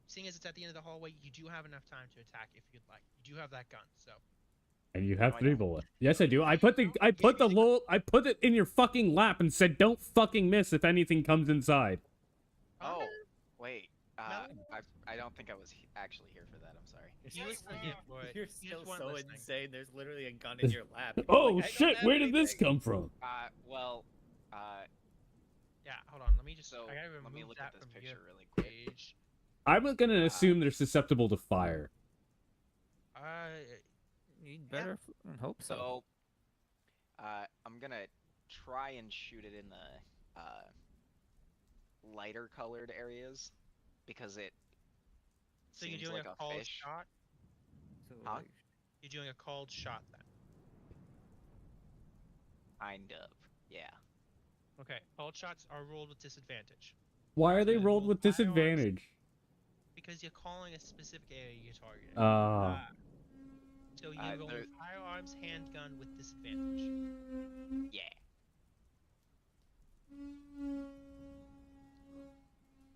Seeing as it's at the end of the hallway, you do have enough time to attack if you'd like. You do have that gun, so. And you have 3 bullets. Yes, I do. I put it in your fucking lap and said, "Don't fucking miss if anything comes inside." Oh, wait. I don't think I was actually here for that. I'm sorry. You're still so insane. There's literally a gun in your lap. Oh shit! Where did this come from? Yeah, hold on. Let me just. So, I gotta remove let me look that at this from picture your really quick. page. I'm gonna assume they're susceptible to fire. You'd better hope so. So, I'm gonna try and shoot it in the lighter colored areas because it So seems you're doing like a called fish. shot? Huh? You're doing a called shot then? Kind of, yeah. Okay, called shots are rolled with disadvantage. Why are they rolled with disadvantage? Because you're calling a specific area you're targeting. So you roll with firearms, handgun with disadvantage. Yeah.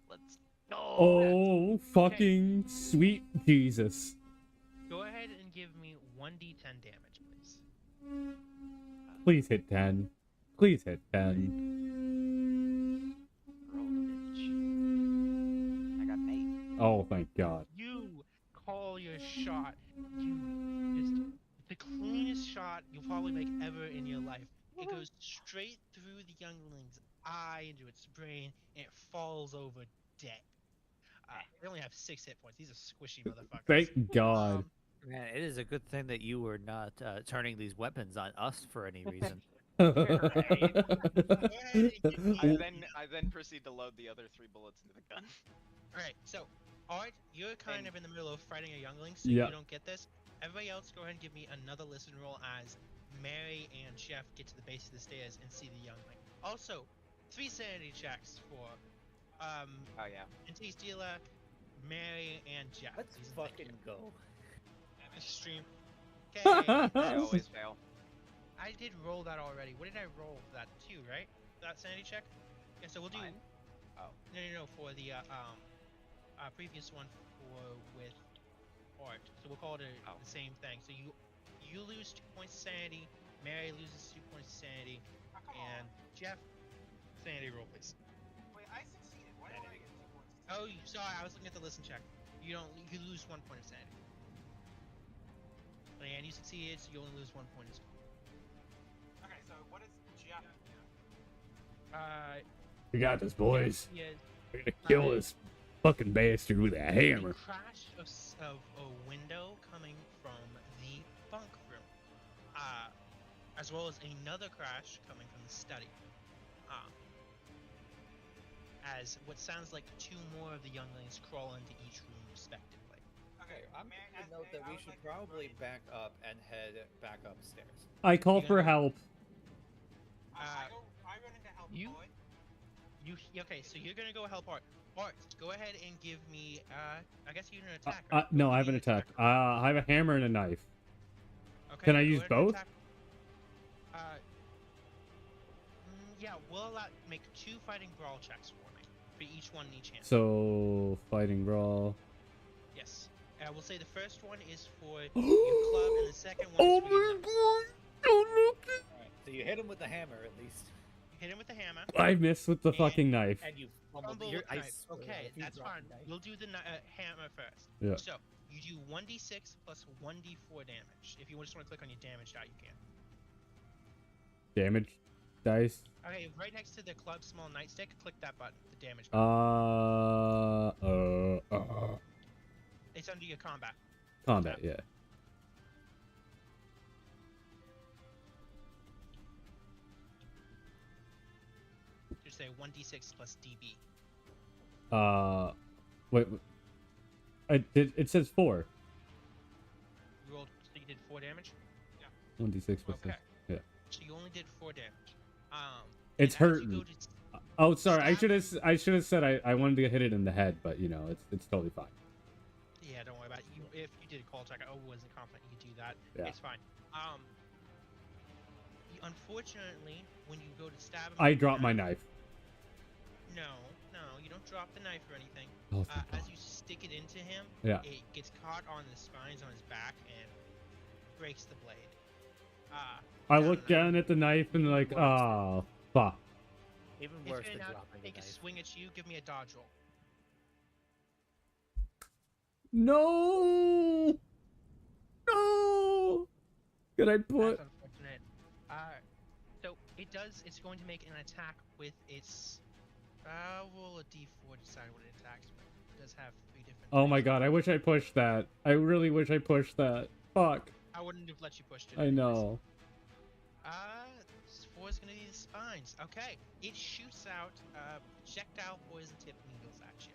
Let's go. Oh, fucking sweet Jesus. Go ahead and give me 1d10 damage, please. Please hit 10. Please hit 10. I got an 8. Oh, thank God. You call your shot. You just the cleanest shot you'll probably make ever in your life. It goes straight through the youngling's eye into its brain, and it falls over dead. They only have 6 hit points. These are squishy motherfuckers. Thank God. Man, it is a good thing that you were not turning these weapons on us for any reason. I then proceed to load the other 3 bullets into the gun. Alright, so Art, you're kind of in the middle of fighting a youngling, so Yeah. you don't get this. Everybody else, go ahead and give me another listen roll as Mary and Jeff get to the base of the stairs and see the youngling. Also, 3 sanity checks for Antiques Dealer, Mary, and Jeff. Let's fucking go. Stream. I always fail. I did roll that already. What did I roll for that? 2, right? That sanity check? Yeah, so we'll do... Mine? Oh. No, for the, previous one with art. So we'll call it the same thing. So you lose 2 points of sanity, Mary loses 2 points of sanity, and Jeff, sanity roll, please. Wait, I succeeded. Why did I get 2 points? Oh, sorry, I was looking at the listen check. You lose 1 point of sanity. And you succeeded, so you only lose 1 point as well. Okay, so what is Jeff? We got this, boys. Yeah. We're gonna kill this fucking bastard with a hammer. A crash of a window coming from the bunk room, as well as another crash coming from the study. As what sounds like 2 more of the younglings crawl into each room respectively. Okay, I'm going to note that we should probably back up and head back upstairs. I call for help. I run into help. Okay, so you're gonna go help Art. Art, go ahead and give me. I guess you're gonna attack. Right? No, I have an attack. I have a hammer and a knife. Okay, can I use both? Yeah, we'll make 2 fighting brawl checks for me for each one in each hand. So fighting brawl. Yes, we'll say the first one is for your club, and the second one. Oh is for your my god! Don't look it. Alright, so you hit him with the hammer at least. Hit him with the hammer. I missed with the fucking knife. And you fumbled Fumble your with the knife. Okay, that's fine. We'll do the hammer first. Yeah. So you do 1d6 plus 1d4 damage. If you just want to click on your damage die, you can. Damage dice. Okay, right next to the club small nightstick, click that button, the damage button. It's under your combat. Combat, yeah. Just say 1d6 plus db. Wait. It says 4. You rolled, so you did 4 damage? Yeah. 1d6 plus Okay. Yeah. So you only did 4 damage. It's hurting. Oh, sorry. I should have said I wanted to hit it in the head, but you know, it's totally fine. Yeah, don't worry about it. If you did a call check, I wasn't confident you could do that. Yeah. It's fine. Unfortunately, when you go to stab him, I dropped my knife. No, you don't drop the knife or anything. Oh, as you stick it into him, Yeah. it gets caught on the spines on his back and breaks the blade. I look down at the knife and like, oh, fuck. Even It's worse gonna than now dropping take the a knife. swing at you. Give me a dodge roll. No. No. Could I put? That's unfortunate. So it's going to make an attack with its. Roll a d4 to decide what it attacks with. It does have 3 different. Oh my god! I wish I pushed that. I really wish I pushed that. Fuck. I wouldn't have let you push it. I know. 4 is gonna be the spines. Okay, it shoots out projectile poison tip needles at you.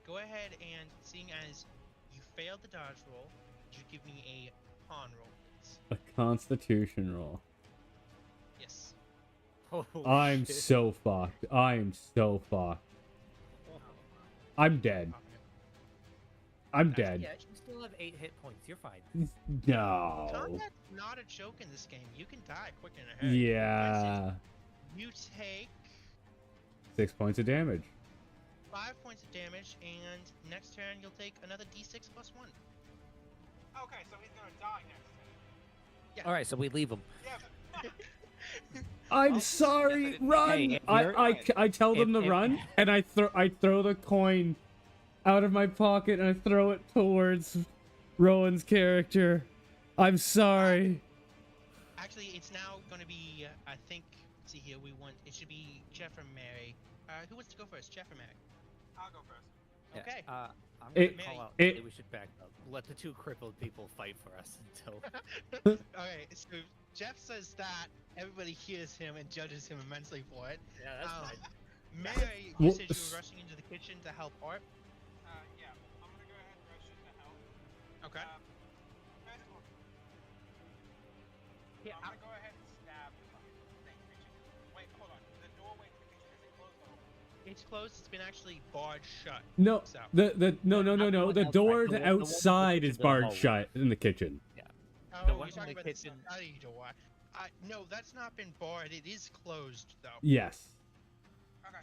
Go ahead and, seeing as you failed the dodge roll, you give me a con roll, please. A Constitution roll. Yes. Oh, I'm shit. so fucked. I am so fucked. I'm dead. I'm dead. Yeah, you still have 8 hit points. You're fine. No. Combat's not a joke in this game. You can die quick in a hurry. Yeah. You take 6 points of damage. 5 points of damage, and next turn you'll take another d6 plus 1. Okay, so he's gonna die next turn. Yeah. All right, so we leave him. Yeah. I'm sorry. Run! Hey, I tell them to run, and I throw the coin out of my pocket and I throw it towards Rowan's character. I'm sorry. Actually, it's now going to be, I think, let's see here, it should be Jeff or Mary. Who wants to go first, Jeff or Mary? I'll go first. Yeah, Okay. I'm gonna call out. Maybe we should back up. Let the 2 crippled people fight for us until. Alright, so Jeff says that, everybody hears him and judges him immensely for it. Yeah, that's fine. Mary, you said you were rushing into the kitchen to help Art. Yeah, I'm gonna go ahead and rush in to help. Okay. First of all, Yeah, I'm gonna go ahead and stab the fucking thing kitchen. Wait, hold on. The doorway to the kitchen, is it closed or open? It's closed. It's been actually barred shut. No, So. no. The door to outside is barred shut in the kitchen. Yeah. Oh, The you're one in talking the about kitchen. the study door. No, that's not been barred. It is closed though. Yes. Okay.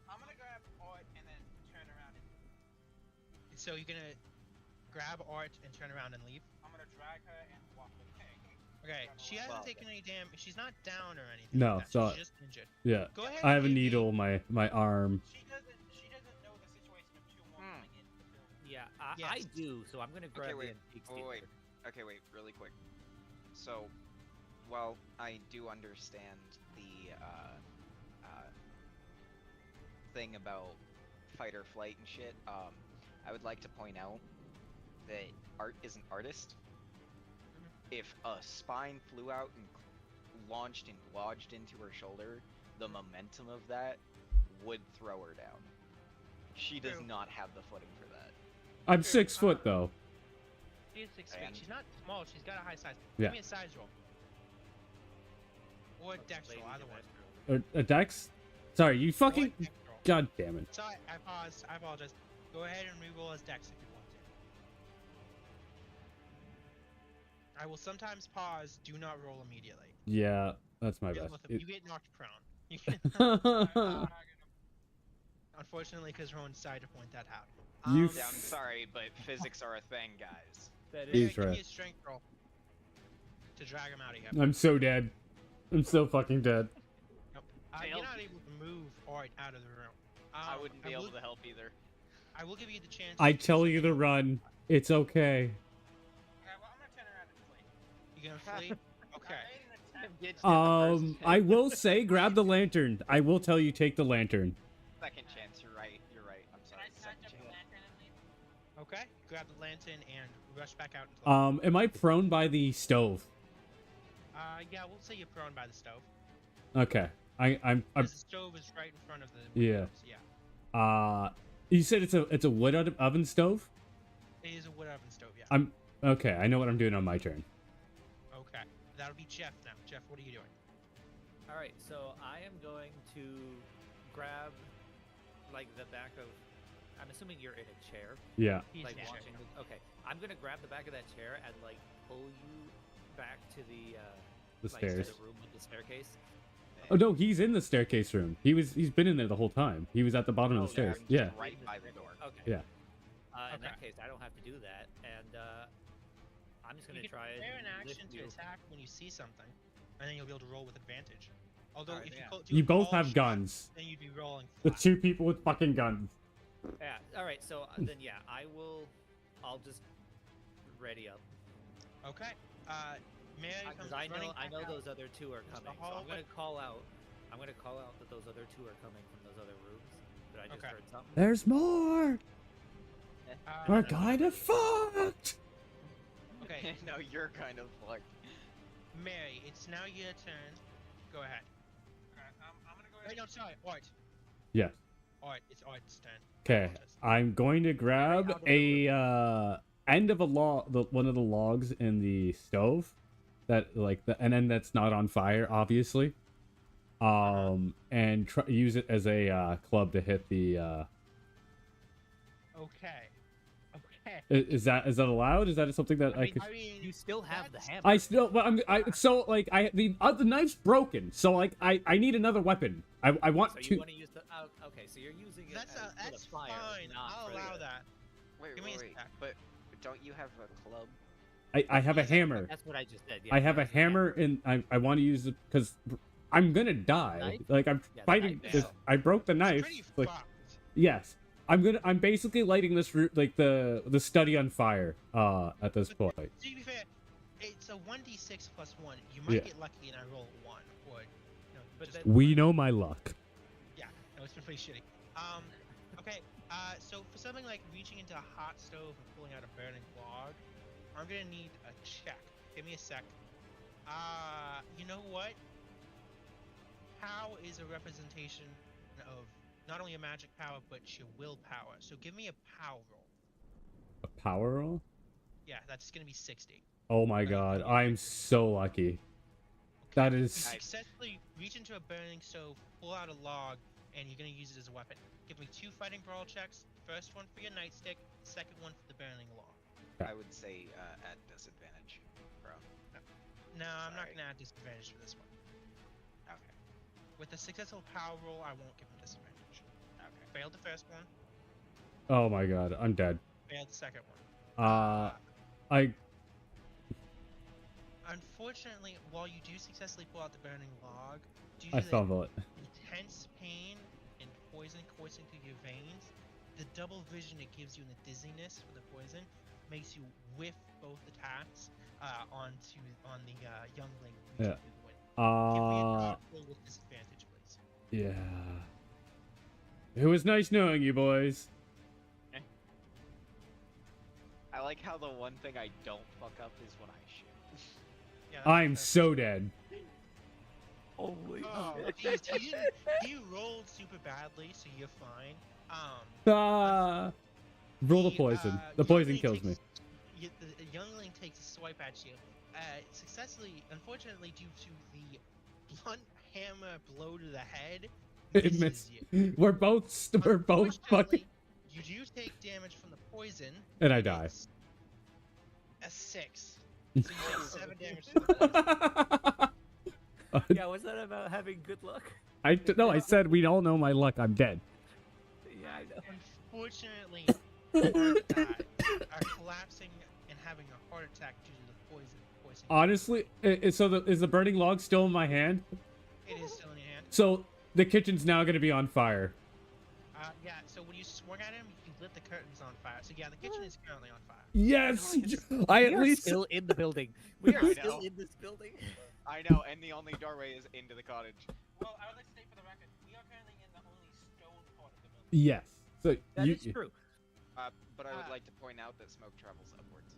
I'm gonna grab Art and then turn around and. So you're gonna grab Art and turn around and leave? I'm gonna drag her and walk away. Okay, she hasn't taken any damage. She's not down or anything. No, like that. so She's just injured. yeah. Go ahead I have a and give me- needle in my arm. She doesn't know the situation of two more coming into the building. Yeah, I do, so I'm gonna grab Okay, the antique wait. stealer. Okay, wait, really quick. So, while I do understand the thing about fight or flight and shit, I would like to point out that Art is an artist. If a spine flew out and launched and lodged into her shoulder, the momentum of that would throw her down. She does not have the footing for that. I'm 6 foot though. She is 6 feet. She's not small. She's got a high size. Yeah. Give me a size roll. Or a dex roll, either one. A dex? Sorry, you fucking. God damn it. Sorry, I paused. I apologize. Go ahead and re-roll as dex if you want to. I will sometimes pause. Do not roll immediately. Yeah, that's my best. You get knocked prone. You get unfortunately, because Rowan decided to point that out. You Yeah, I'm sorry, but physics are a thing, guys. That He's give right. me a strength roll to drag him out of here. I'm so dead. I'm so fucking dead. Nope. You're not able to move Art out of the room. I wouldn't be able to help either. I will give you the chance. I tell you to run. It's okay. You gonna flee? Okay. I will say, grab the lantern. I will tell you, take the lantern. Second chance, you're right. You're right. I'm sorry. Second chance. Okay. Grab the lantern and rush back out. Into Am I prone by the stove? Yeah, we'll say you're prone by the stove. Okay. I'm The stove is right in front of the yeah. windows, yeah. You said it's a wood oven stove? It is a wood oven stove, yeah. I'm okay. I know what I'm doing on my turn. Okay. That'll be Jeff now. Jeff, what are you doing? All right, so I am going to grab like the back of. I'm assuming you're in a chair. Yeah. Like watching. Okay, I'm gonna grab the back of that chair and like pull you back to the like, stairs. to the room with the staircase. Oh no, he's in the staircase room. He's been in there the whole time. He was at the bottom of the stairs. Yeah. Right by the door. Okay. Yeah. In that case, I don't have to do that, and I'm just gonna You can try and prepare an action lift to you. attack when you see something, and then you'll be able to roll with advantage. Although Alright, if yeah. you, You both call have shot, guns. then you'd be rolling. The two people with fucking guns. Yeah. All right. So then, yeah, I'll just ready up. Okay. Mary comes Because I running know back out. those other two are coming. So I'm gonna call out. I'm gonna call out that those other two are coming from those other rooms. Did I just heard something? There's more. We're kind of fucked. Okay. No, you're kind of fucked. Mary, it's now your turn. Go ahead. I'm gonna go ahead. Wait, no, sorry, Art. Yeah. Art, it's Art's turn. Okay. I'm going to grab a end of a log, one of the logs in the stove, that and then that's not on fire, obviously. And use it as a club to hit the. Okay. Okay. Is that allowed? Is that something that I could? I mean, you still have the hammer. I still, but the knife's broken, so like I need another weapon. I want So to. you want to use the? Okay, so you're using it That's for the fire. fine. Not I'll for allow the- that. Wait, Give me a wait, sec. but don't you have a club? I have a hammer. That's what I just said. Yeah, I have a hammer, and I want to use it because I'm gonna die. Knife? Like I'm Yeah, the fighting. knife, This, yeah. I broke the knife. Pretty Like fucked. yes, I'm basically lighting this like the study on fire. At this point. To be fair, it's a 1d6 plus 1. You might Yeah. get lucky and I roll a 1. Or, But just, We know my luck. yeah, no, it's been pretty shitty. Okay, so for something like reaching into a hot stove and pulling out a burning log, I'm gonna need a check. Give me a sec. You know what? Pow is a representation of not only a magic power, but your willpower. So give me a pow roll. A power roll? Yeah, that's gonna be 60. Oh my god, I'm so lucky. That You is. successfully reach into a burning stove, pull out a log, and you're gonna use it as a weapon. Give me 2 fighting brawl checks. First one for your nightstick, second one for the burning log. I would say at disadvantage, bro. No, I'm not gonna add disadvantage for this one. Okay. With a successful power roll, I won't give him disadvantage. Okay. Failed the first one. Oh my god, I'm dead. Failed the second one. Unfortunately, while you do successfully pull out the burning log, due I to the fumble it. intense pain and poison coursing through your veins, the double vision it gives you and the dizziness for the poison makes you whiff both attacks on the youngling. Yeah. Give me a dodge roll with disadvantage, please. Yeah. It was nice knowing you, boys. I like how the one thing I don't fuck up is when I shoot. Yeah, I'm so dead. Holy shit. He rolled super badly, so you're fine. Roll the poison. The poison kills me. The youngling takes a swipe at you. Successfully, unfortunately, due to the blunt hammer blow to the head, It missed. We're both fucking. You do take damage from the poison. And I die. A 6. So you take 7 damage from the poison. Yeah, was that about having good luck? No, I said we all know my luck. I'm dead. Yeah, I know. Unfortunately, are collapsing and having a heart attack due to the poison. Honestly, is the burning log still in my hand? It is still in your hand. So the kitchen's now going to be on fire. Yeah, so when you swung at him, you lit the curtains on fire. So yeah, the kitchen is currently on fire. Yes! We are still in the building. We are still in this building. I know, and the only doorway is into the cottage. Well, I would like to state for the record, we are currently in the only stone part of the building. Yes. So that is true. But I would like to point out that smoke travels upwards.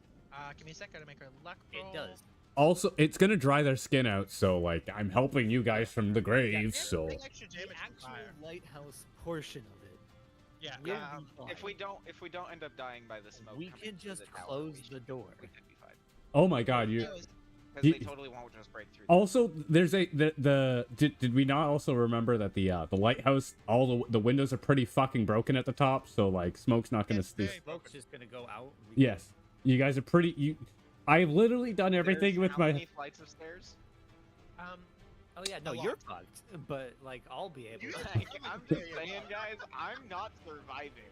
Give me a sec, gotta make a luck roll. It does. Also, it's going to dry their skin out, so, like, I'm helping you guys from the grave, so... The actual lighthouse portion of it. Yeah. If we don't end up dying by the smoke, we can just close the door. We could be fine. Oh my god, Because they totally won't just break through. Also, there's did we not also remember that the lighthouse, all the windows are pretty fucking broken at the top, so like smoke's not gonna Smoke's just gonna go out. Yes, you guys are pretty. I've literally done everything with how my. many flights of stairs? Oh yeah, no, you're fucked. But like, I'll be able to. I'm just saying, guys, I'm not surviving.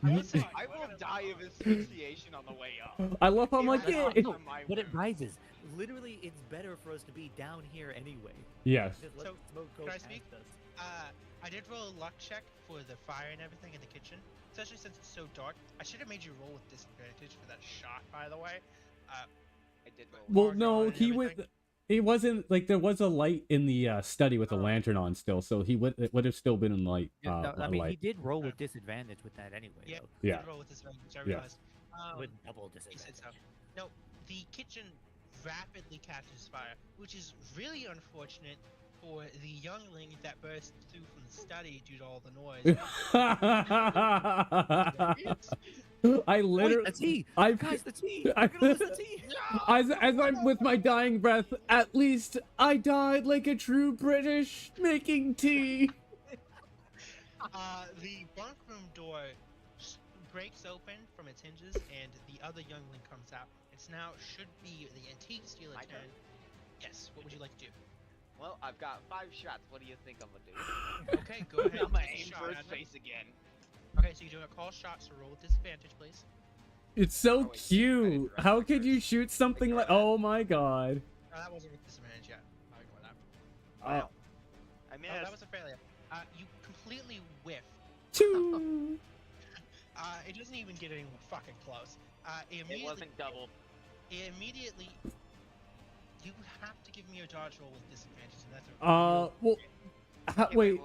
I will die of asphyxiation on the way up. I love how much. But it rises. Literally, it's better for us to be down here anyway. Yes. Just let the smoke go can I past speak? us. I did roll a luck check for the fire and everything in the kitchen, especially since it's so dark. I should have made you roll with disadvantage for that shot, by the way. I did roll. Well, no, he went. It wasn't like there was a light in the study with a lantern on still, so it would have still been in light. I mean, he did roll with disadvantage with that anyway. Yeah, though. he did roll with disadvantage. I realized. With double He disadvantage. said so. No, the kitchen rapidly catches fire, which is really unfortunate for the youngling that burst through from the study due to all the noise. I literally. Wait, the tea. Guys, the tea. The tea. As I'm with my dying breath, at least I died like a true British making tea. The bunk room door breaks open from its hinges, and the other youngling comes out. It's now should be the antique stealer turn. Yes. What would you like to do? Well, I've got 5 shots. What do you think I'm gonna do? Okay, go ahead. I'm gonna take a aim shot for his at him. face again. Okay, so you're doing a call shot, so roll with disadvantage, please. It's so cute. How could you shoot something like? Oh my god. No, that wasn't with disadvantage yet. I'll ignore that. Wow. I missed. Oh, that was a failure. You completely whiffed. Choo. It doesn't even get any fucking close. It wasn't double. Immediately, you have to give me a dodge roll with disadvantage, and that's a Well. Wait.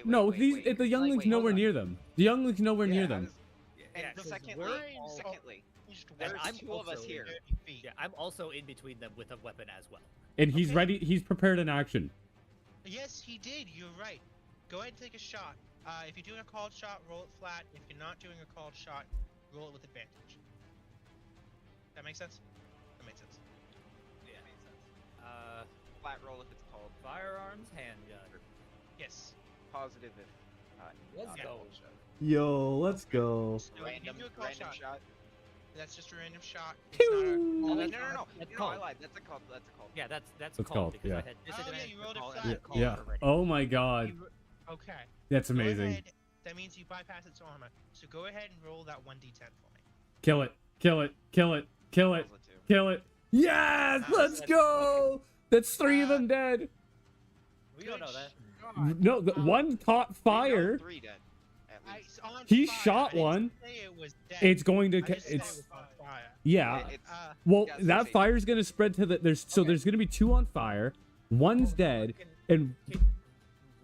No, the youngling's nowhere near them. The youngling's nowhere near them. And secondly, there's I'm 2 of us here. Yeah, I'm also in between them with a weapon as well. And he's ready. He's prepared in action. Yes, he did. You're right. Go ahead and take a shot. If you're doing a called shot, roll it flat. If you're not doing a called shot, roll it with advantage. That makes sense? That makes sense. Yeah. Flat roll if it's called. Firearms, handgun. Yes. Positive if Let's go. Yo, let's go. Random shot. That's just a random shot. It's not a. Oh, that's- no. that's I called. lied. That's a call. Yeah, that's That's called called, because yeah. I had Oh, yeah, disadvantage. you rolled it call flat. and I Yeah. called Yeah. already. Oh my god. Okay. That's Go amazing. ahead. That means you bypass its armor. So go ahead and roll that 1d10 for me. Kill it. Kill it. Kill it. Kill it. Kill it. Yes! Let's go! That's 3 of them dead. We don't know that. No, the one caught fire. 3 dead. He shot one. It's going to. It's. Yeah. Well, that fire's gonna spread to the. There's there's gonna be 2 on fire. One's dead, and.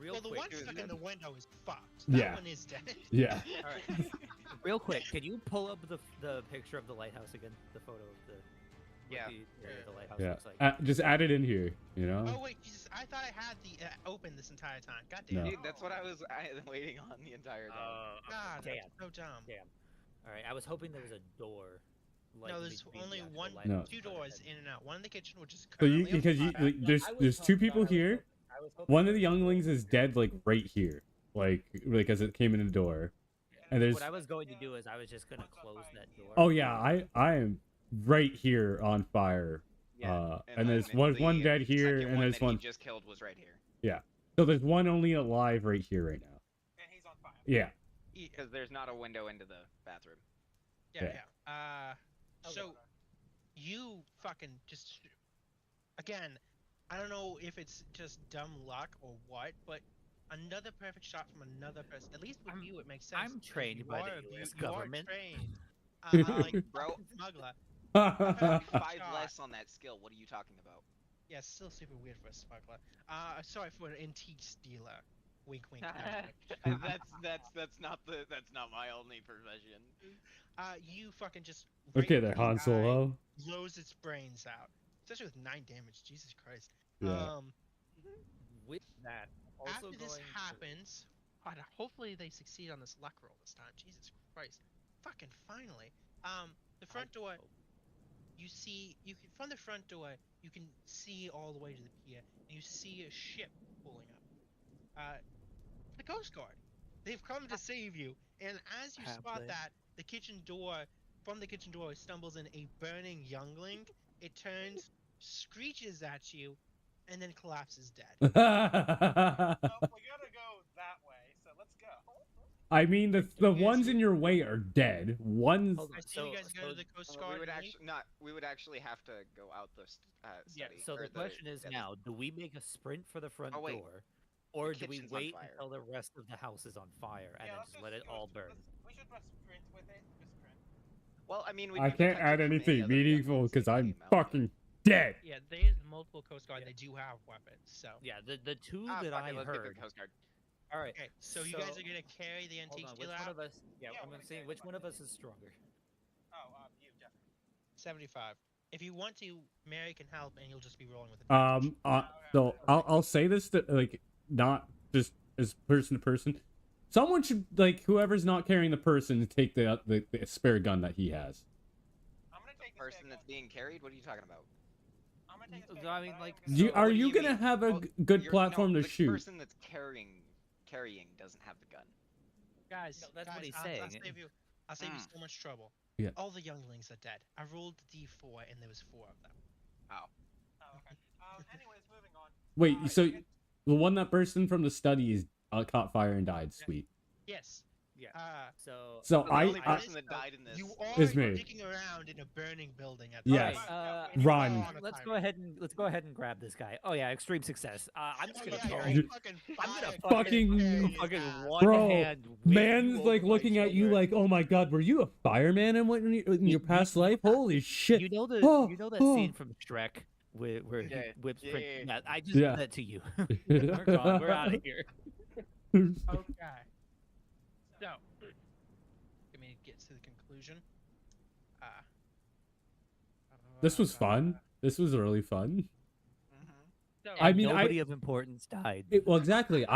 Well, the one stuck in the window is fucked. Yeah. That one is dead. Yeah. All right. Real quick, can you pull up the picture of the lighthouse again? The photo of the. Yeah. The lighthouse Yeah. looks like. Just add it in here. You know. Oh wait, Jesus! I thought I had the open this entire time. God damn. No. Dude, that's what I was waiting on the entire time. God, damn. that's so dumb. Damn. All right, I was hoping there was a door. Like, No, there's between only the actual one, lighthouse. 2 doors in and out. One in the kitchen, which is So you currently on because fire. there's 2 people here. One of the younglings is dead, like right here, like as it came in the door, and there's. What I was going to do is I was just gonna close that door. Oh yeah, I am right here on fire. And there's one dead here, and there's one. He just killed was right here. Yeah. So there's one only alive right here right now. And he's on fire. Yeah. Because there's not a window into the bathroom. Yeah. So you fucking just again, I don't know if it's just dumb luck or what, but another perfect shot from another person. At least with you, it makes sense. I'm trained You by are the a US you are government. trained. Like Bro. smuggler. 5 less on that skill. What are you talking about? Yeah, it's still super weird for a smuggler. Sorry for an antique stealer. Wink, wink. that's not my only profession. You fucking just. Okay, there, Han Solo. Blows its brains out, especially with 9 damage. Jesus Christ. Yeah. With that, also after this happens, hopefully they succeed on this luck roll this time. Jesus Christ. Fucking finally. The front door. From the front door, you can see all the way to the pier, and you see a ship pulling up. The Coast Guard. They've come to save you, and as you spot that, from the kitchen door stumbles in a burning youngling. It turns, screeches at you, and then collapses dead. Well, we gotta go that way, so let's go. I mean, the ones in your way are dead. One's. I see you guys go to the Coast Guard. We would actually have to go out the Yeah. study. So the question is now: do we make a sprint for the front door, or do we kitchen's on wait fire. until the rest of the house is on fire and then let's just let it all burn? We should press sprint with it. Just sprint. Well, I mean, I can't add anything meaningful because I'm fucking dead. Yeah, there's multiple Coast Guard. They do have weapons, so. Yeah, the 2 that fuck I it, let's get heard. the Coast Guard. All right. Okay, so you guys are gonna carry the antique Hold on, stealer which one out? of us? Yeah, I'm saying which one of us is stronger. Oh, you, Jeffrey. 75. If you want to, Mary can help, and you'll just be rolling with it. So I'll say this to, like, not just as person to person. Someone should, like, whoever's not carrying the person, take the spare gun that he has. I'm gonna take the person that's being carried. What are you talking about? I'm gonna take this I mean, like, Are you gonna have a good platform to the shoot? The person that's carrying doesn't have the gun. Guys, that's what he's I'll saying. Save you so much trouble. Yeah. All the younglings are dead. I rolled the D4, and there was 4 of them. Oh. Oh, okay. Anyways, moving on. Wait, so the one that person from the study is caught fire and died. Sweet. Yes. Yeah. So the only person that died in this You are is me. digging around in a burning building at Yes. Run. Let's go ahead and grab this guy. Oh yeah, extreme success. I'm just gonna throw. You- I'm gonna Fucking one bro, hand. whip man's you like over my looking at you shoulder. like, oh my god, were you a fireman in your past life? Holy shit! You know that scene from Shrek where he whips. Yeah, I just did that to you. We're gone. We're out of here. Okay. So, let me get to the conclusion. This was fun. This was really fun. So, I mean, nobody of importance died. Well, exactly.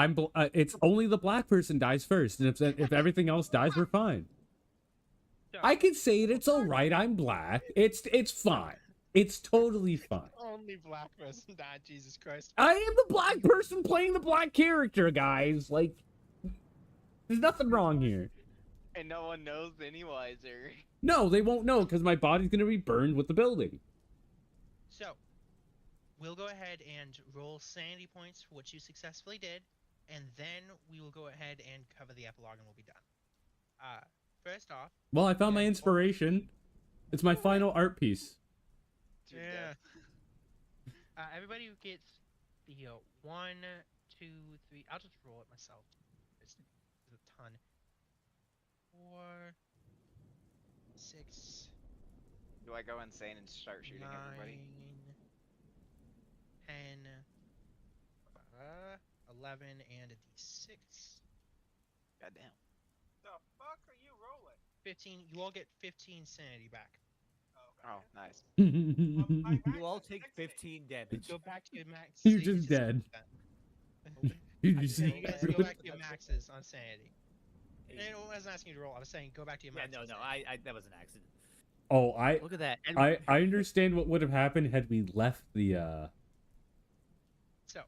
It's only the black person dies first, and if everything else dies, we're fine. I can say it. It's all right. I'm black. It's fine. It's totally fine. only black person died. Jesus Christ. I am the black person playing the black character, guys. Like, There's nothing wrong here. And no one knows any wiser. No, they won't know because my body's gonna be burned with the building. So, we'll go ahead and roll sanity points for what you successfully did, and then we will go ahead and cover the epilogue and we'll be done. First off... Well, I found my inspiration. It's my final art piece. Yeah. Everybody who gets the 1, 2, 3... I'll just roll it myself. There's a ton. 4, 6... Do I go insane and start shooting 9, everybody? 10, 11, and a d6. Goddamn. The fuck are you rolling? 15. You all get 15 sanity back. Oh, nice. You all take 15 damage. Go back to your max. You're just dead. You guys go back to your maxes on sanity. And I wasn't asking you to roll. I was saying go back to your maxes. Yeah, no, I that was an accident. Oh, Look at that. I understand what would have happened had we left the So,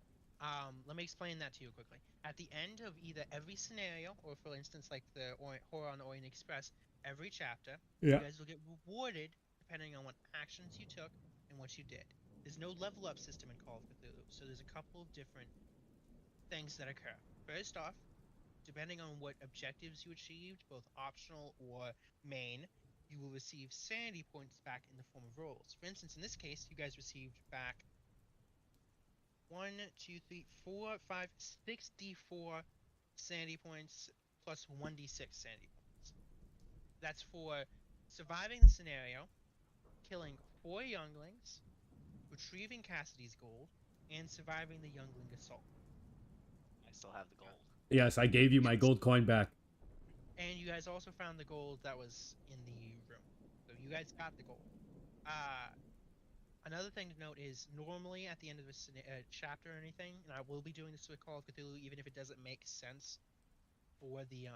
let me explain that to you quickly. At the end of either every scenario, or for instance, like the Horror on the Orient Express, every chapter, you guys will get rewarded depending on what actions you took and what you did. There's no level up system in Call of Cthulhu, so there's a couple of different things that occur. First off, depending on what objectives you achieved, both optional or main, you will receive sanity points back in the form of rolls. For instance, in this case, you guys received back 1, 2, 3, 4, 5, 6 d4 sanity points plus 1d6 sanity points. That's for surviving the scenario, killing 4 younglings, retrieving Cassidy's gold, and surviving the youngling assault. I still have the gold. Yes, I gave you my gold coin back. And you guys also found the gold that was in the room. So you guys got the gold. Another thing to note is normally at the end of a chapter or anything, and I will be doing this with Call of Cthulhu even if it doesn't make sense for the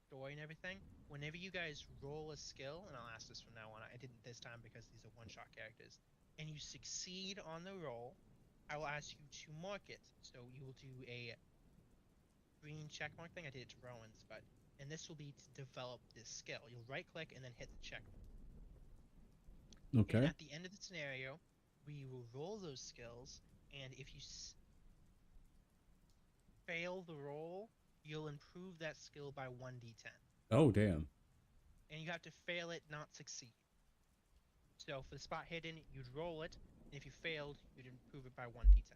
story and everything, whenever you guys roll a skill, and I'll ask this from now on, I didn't this time because these are one-shot characters, and you succeed on the roll, I will ask you to mark it. So you will do a green check mark thing. I did it to Rowan's, but and this will be to develop this skill. You'll right click and then hit the check mark. Okay. And at the end of the scenario, we will roll those skills, and if you fail the roll, you'll improve that skill by 1d10. Oh, damn. And you have to fail it, not succeed. So for the spot hidden, you'd roll it, and if you failed, you'd improve it by 1d10.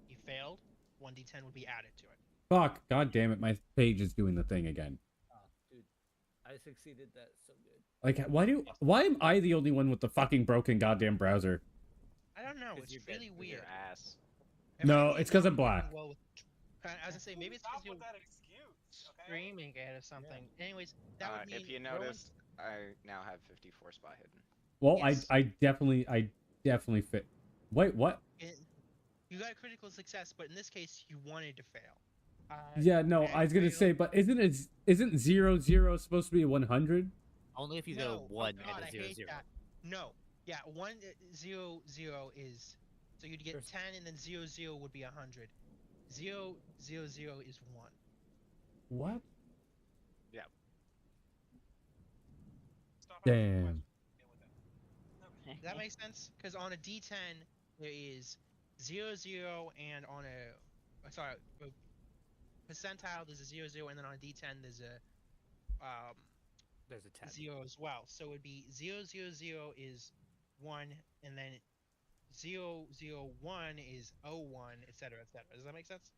If you failed, 1d10 would be added to it. Fuck, god damn it, my page is doing the thing again. Oh, dude, I succeeded that so good. Like, why am I the only one with the fucking broken goddamn browser? I don't know, it's really weird. Ass. No, it's because I'm black. Well, I was gonna say, maybe it's because you're streaming it or something. Yeah. Anyways, that would mean... If you noticed, I now have 54 spot hidden. Well, yes. I definitely fit. Wait, what? You got critical success, but in this case, you wanted to fail. Yeah, no, I was gonna say, but isn't 0, 0 supposed to be 100? Only if you go 1 and a 0, 0. No, yeah, 1, 0, 0 is so you'd get 10, and then 0, 0 would be 100. 0, 0, 0 is 1. What? Yeah. Damn. That makes sense, because on a D10 there is 0, 0, and on a percentile there's a 0, 0, and then on a D10 there's a 10 0 as well. So it'd be 0, 0, 0 is 1, and then 0, 0, 1 is 0, 1, etc., etc. Does that make sense?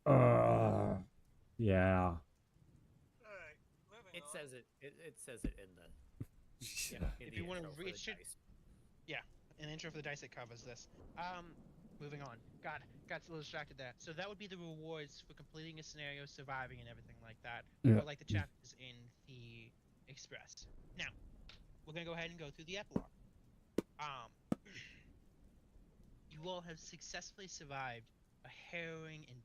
Yeah. It says it. It says it in the. In if the you want to intro for read, the dice. yeah, an intro for the dice that covers this. Moving on. Got a little distracted there. So that would be the rewards for completing a scenario, surviving, and everything like that. Yeah. Or like the chapters in the Express. Now, we're gonna go ahead and go through the epilogue. You all have successfully survived a harrowing and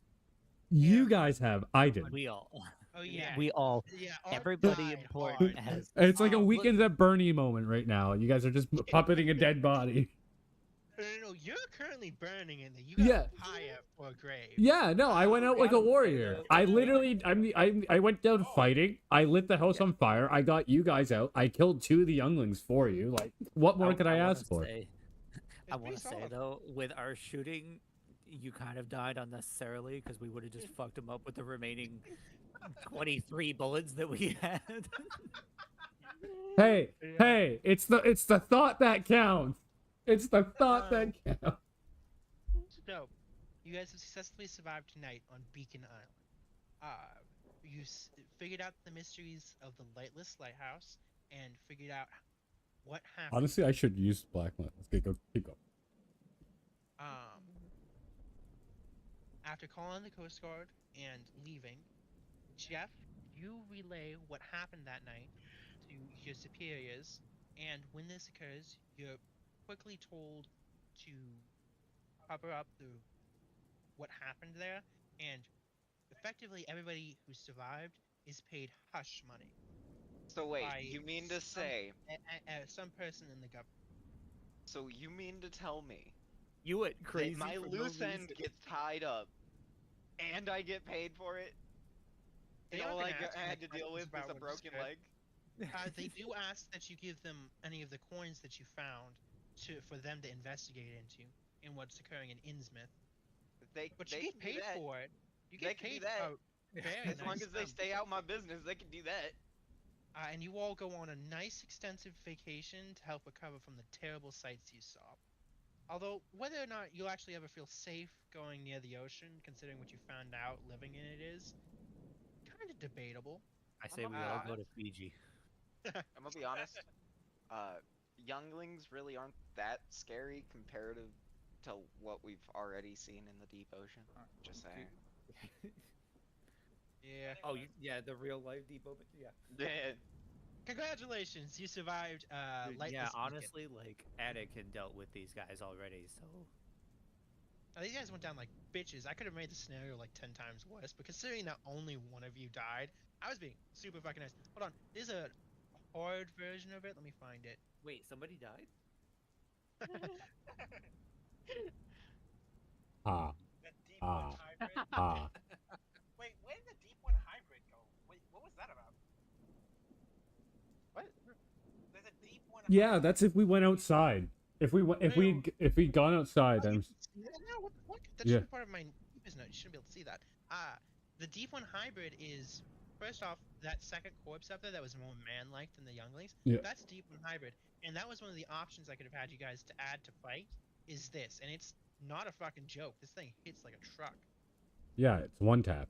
You guys have. I did. We all. Oh yeah. We all. Yeah. Everybody important has. It's like a Weekends at Bernie moment right now. You guys are just puppeting a dead body. No, you're currently burning in there. You got Yeah. a pyre for a grave. Yeah, no, I went out like a warrior. I literally, I went down fighting. I lit the house on fire. I got you guys out. I killed 2 of the younglings for you. Like, what more could I ask for? I want to say though, with our shooting, you kind of died unnecessarily because we would have just fucked him up with the remaining 23 bullets that we had. Hey, hey, it's the thought that counts. It's the thought that counts. So, you guys have successfully survived tonight on Beacon Island. You figured out the mysteries of the lightless lighthouse and figured out what happened. Honestly, I should use black light. Let's keep going. After calling the Coast Guard and leaving, Jeff, you relay what happened that night to your superiors, and when this occurs, you're quickly told to cover up what happened there, and effectively everybody who survived is paid hush money. So wait, you mean to say some person in the government? So you mean to tell me you went crazy? That my loose end gets tied up, and I get paid for it? And all I had to deal with was a broken leg. They do ask that you give them any of the coins that you found for them to investigate into in what's occurring in Innsmouth. But you get paid for it. You get paid for as long as they stay out my business, they can do that. And you all go on a nice, extensive vacation to help recover from the terrible sights you saw. Although, whether or not you'll actually ever feel safe going near the ocean, considering what you found out living in it is, kind of debatable. I say we all go to Fiji. I'm gonna be honest. Younglings really aren't that scary comparative to what we've already seen in the deep ocean. Just saying. Yeah. Oh, yeah, the real life deep ocean. Yeah. Yeah. Congratulations, you survived. Yeah, honestly, like Anakin dealt with these guys already, so. Now, these guys went down like bitches. I could have made the scenario like 10 times worse, but considering that only one of you died, I was being super fucking nice. Hold on, there's a hard version of it. Let me find it. Wait, somebody died? Wait, where did the Deep One hybrid go? Wait, what was that about? What? There's a Deep One. Yeah, that's if we went outside. If we'd gone outside, then. What the fuck? That Yeah. should be part of my business. You shouldn't be able to see that. The Deep One hybrid is, first off, that second corpse up there that was more man-like than the younglings. Yeah. That's Deep One hybrid, and that was one of the options I could have had you guys to add to fight. Is this, and it's not a fucking joke. This thing hits like a truck. Yeah, it's one tap.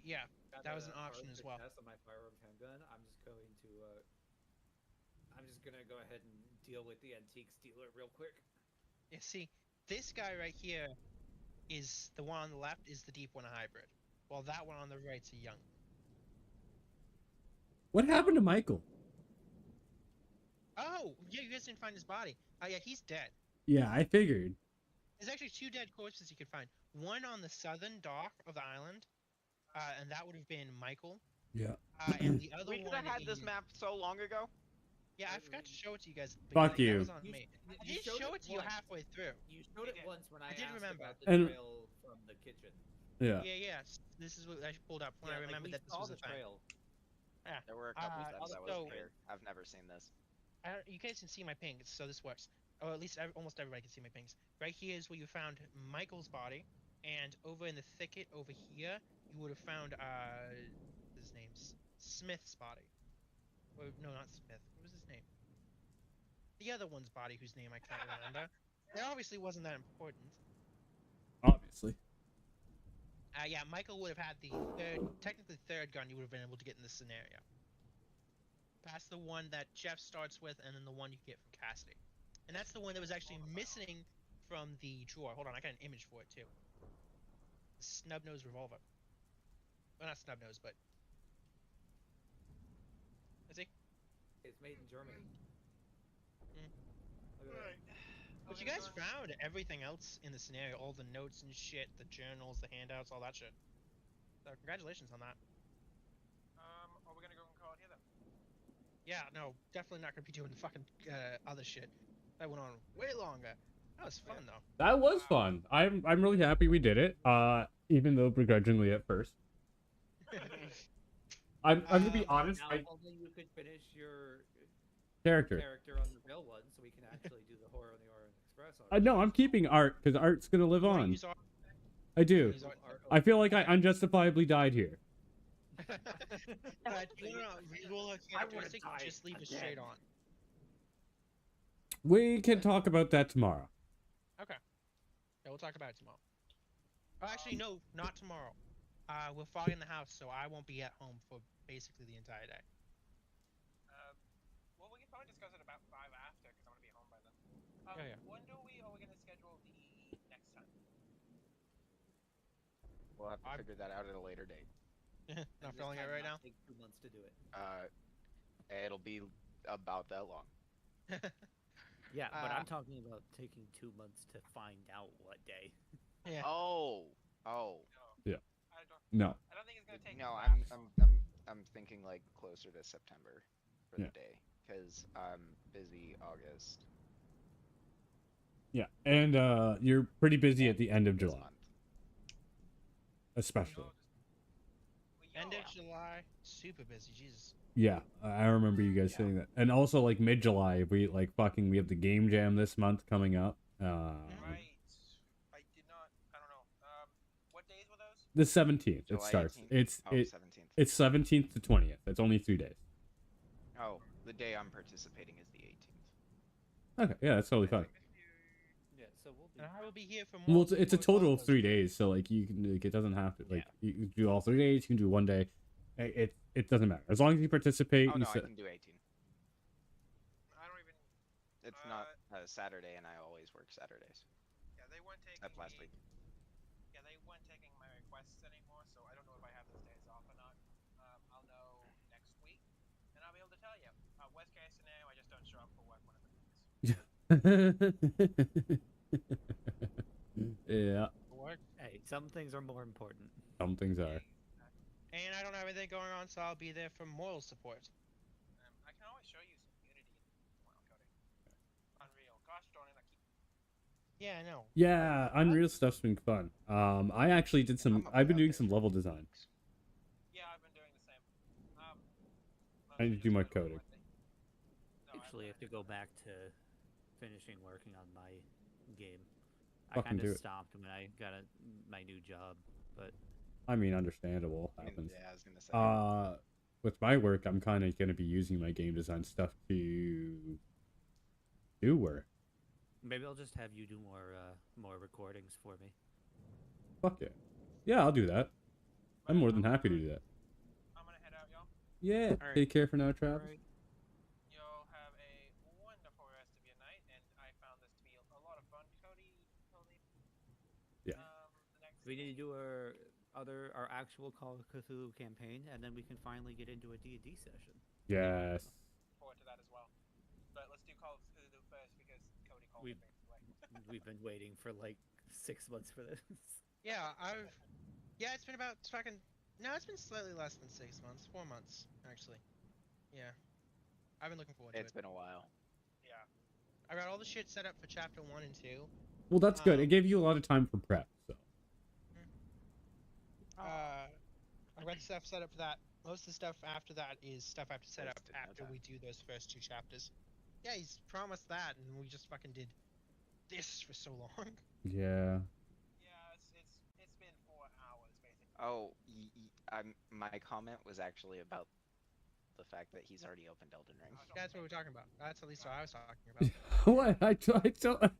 Yeah, that was an option as well. On my firearms handgun, I'm just gonna go ahead and deal with the antiques dealer real quick. Yeah, see, this guy right here is the one on the left is the Deep One hybrid, while that one on the right's a young. What happened to Michael? Oh, yeah, you guys didn't find his body. Oh, yeah, he's dead. Yeah, I figured. There's actually 2 dead corpses you could find. One on the southern dock of the island, and that would have been Michael. Yeah. And the other We could have had this map so long ago. Yeah, I forgot to show it to you guys. Fuck you. That was on me. I did show it to you halfway through. You showed it once when I did remember. about the trail from the kitchen. Yeah. Yeah. This is what I pulled up when I remembered that this was a trail. Yeah. There were a couple times I was here. I've never seen this. You guys can see my pings, so this works. Or at least almost everybody can see my pings. Right here is where you found Michael's body, and over in the thicket over here, you would have found his name's Smith's body. Or, no, not Smith. What was his name? The other one's body, whose name I can't remember. It obviously wasn't that important. Obviously. Yeah, Michael would have had the technically third gun you would have been able to get in this scenario. Past the one that Jeff starts with, and then the one you get from Cassidy. And that's the one that was actually missing from the drawer. Hold on, I got an image for it too. The snub-nosed revolver. Well, not snub-nosed, but... Is it? It's made in Germany. But you guys found everything else in the scenario, all the notes and shit, the journals, the handouts, all that shit. So congratulations on that. Are we gonna go and call it here then? Yeah, no, definitely not gonna be doing the fucking other shit. That went on way longer. That was fun though. That was fun. I'm really happy we did it. Even though begrudgingly at first. I'm gonna be honest. Now, only you could finish your Character. on the real one, so we can actually do the Horror on the Orient Express. No, I'm keeping Art because Art's gonna live on. I do. I feel like I unjustifiably died here. Just leave it straight on. We can talk about that tomorrow. Okay. Yeah, we'll talk about it tomorrow. Oh, actually, no, not tomorrow. We're fogging the house, so I won't be at home for basically the entire day. Well, we can probably discuss it about 5 after, because I'm gonna be home by then. Yeah. When are we gonna schedule the next time? We'll have to figure that out at a later date. Not feeling it right now. Take 2 months to do it. It'll be about that long. Yeah, but I'm talking about taking 2 months to find out what day. Yeah. Oh. Yeah. No. I don't think it's gonna take. No, I'm thinking like closer to September for the day, because I'm busy August. Yeah, and you're pretty busy at the end of July, especially. End of July, super busy. Jesus. Yeah, I remember you guys saying that, and also like mid-July, we have the game jam this month coming up. Right. I did not. I don't know. What days were those? The 17th. It July starts. 18th? 17th. It's 17th to 20th. It's only 3 days. Oh, the day I'm participating is the 18th. Okay, yeah, that's totally fine. Yeah, so we'll be. And I will be here for more. Well, it's a total of 3 days, so like you can it doesn't have to like you can do all 3 days. You can do 1 day. It doesn't matter as long as you participate. Oh no, I can do 18. I don't even. It's not a Saturday, and I always work Saturdays. Yeah, they weren't taking. Except last week. Yeah, they weren't taking my requests anymore, so I don't know if I have those days off or not. I'll know next week, and I'll be able to tell you. Worst case scenario, I just don't show up for work one of the days. Yeah. Hey, some things are more important. Some things are. And I don't have anything going on, so I'll be there for moral support. I can always show you some Unity tomorrow, Cody. Unreal. Gosh darn it, I keep. Yeah, I know. Yeah, Unreal stuff's been fun. I actually did some. I've been doing some level design. Yeah, I've been doing the same. I need to do my coding. Actually, I have to go back to finishing working on my game. I Fucking kind do of it. stopped when I got my new job, but I mean, understandable. Happens. Yeah, I was gonna say. With my work, I'm kind of gonna be using my game design stuff to do work. maybe I'll just have you do more recordings for me. Fuck yeah. Yeah, I'll do that. I'm more than happy to do that. I'm gonna head out, y'all. Yeah. All right. Take care for now, Travis. Y'all have a wonderful rest of your night, and I found this to be a lot of fun. Cody. Yeah. We need to do our actual Call of Cthulhu campaign, and then we can finally get into a D&D session. Yes. Forward to that as well. But let's do Call of Cthulhu first because Cody called me. We've been waiting for like 6 months for this. Yeah, it's been about fucking. No, it's been slightly less than 6 months. 4 months, actually. Yeah. I've been looking forward to it. It's been a while. Yeah. I got all the shit set up for chapter 1 and 2. Well, that's good. It gave you a lot of time for prep. So. I got stuff set up for that. Most of the stuff after that is stuff I have to set up after we do those first 2 chapters. Yeah, he's promised that, and we just fucking did this for so long. Yeah. Yeah, it's been 4 hours basically. Oh, my comment was actually about the fact that he's already opened Elden Ring. That's what we're talking about. That's at least what I was talking about. What? I told.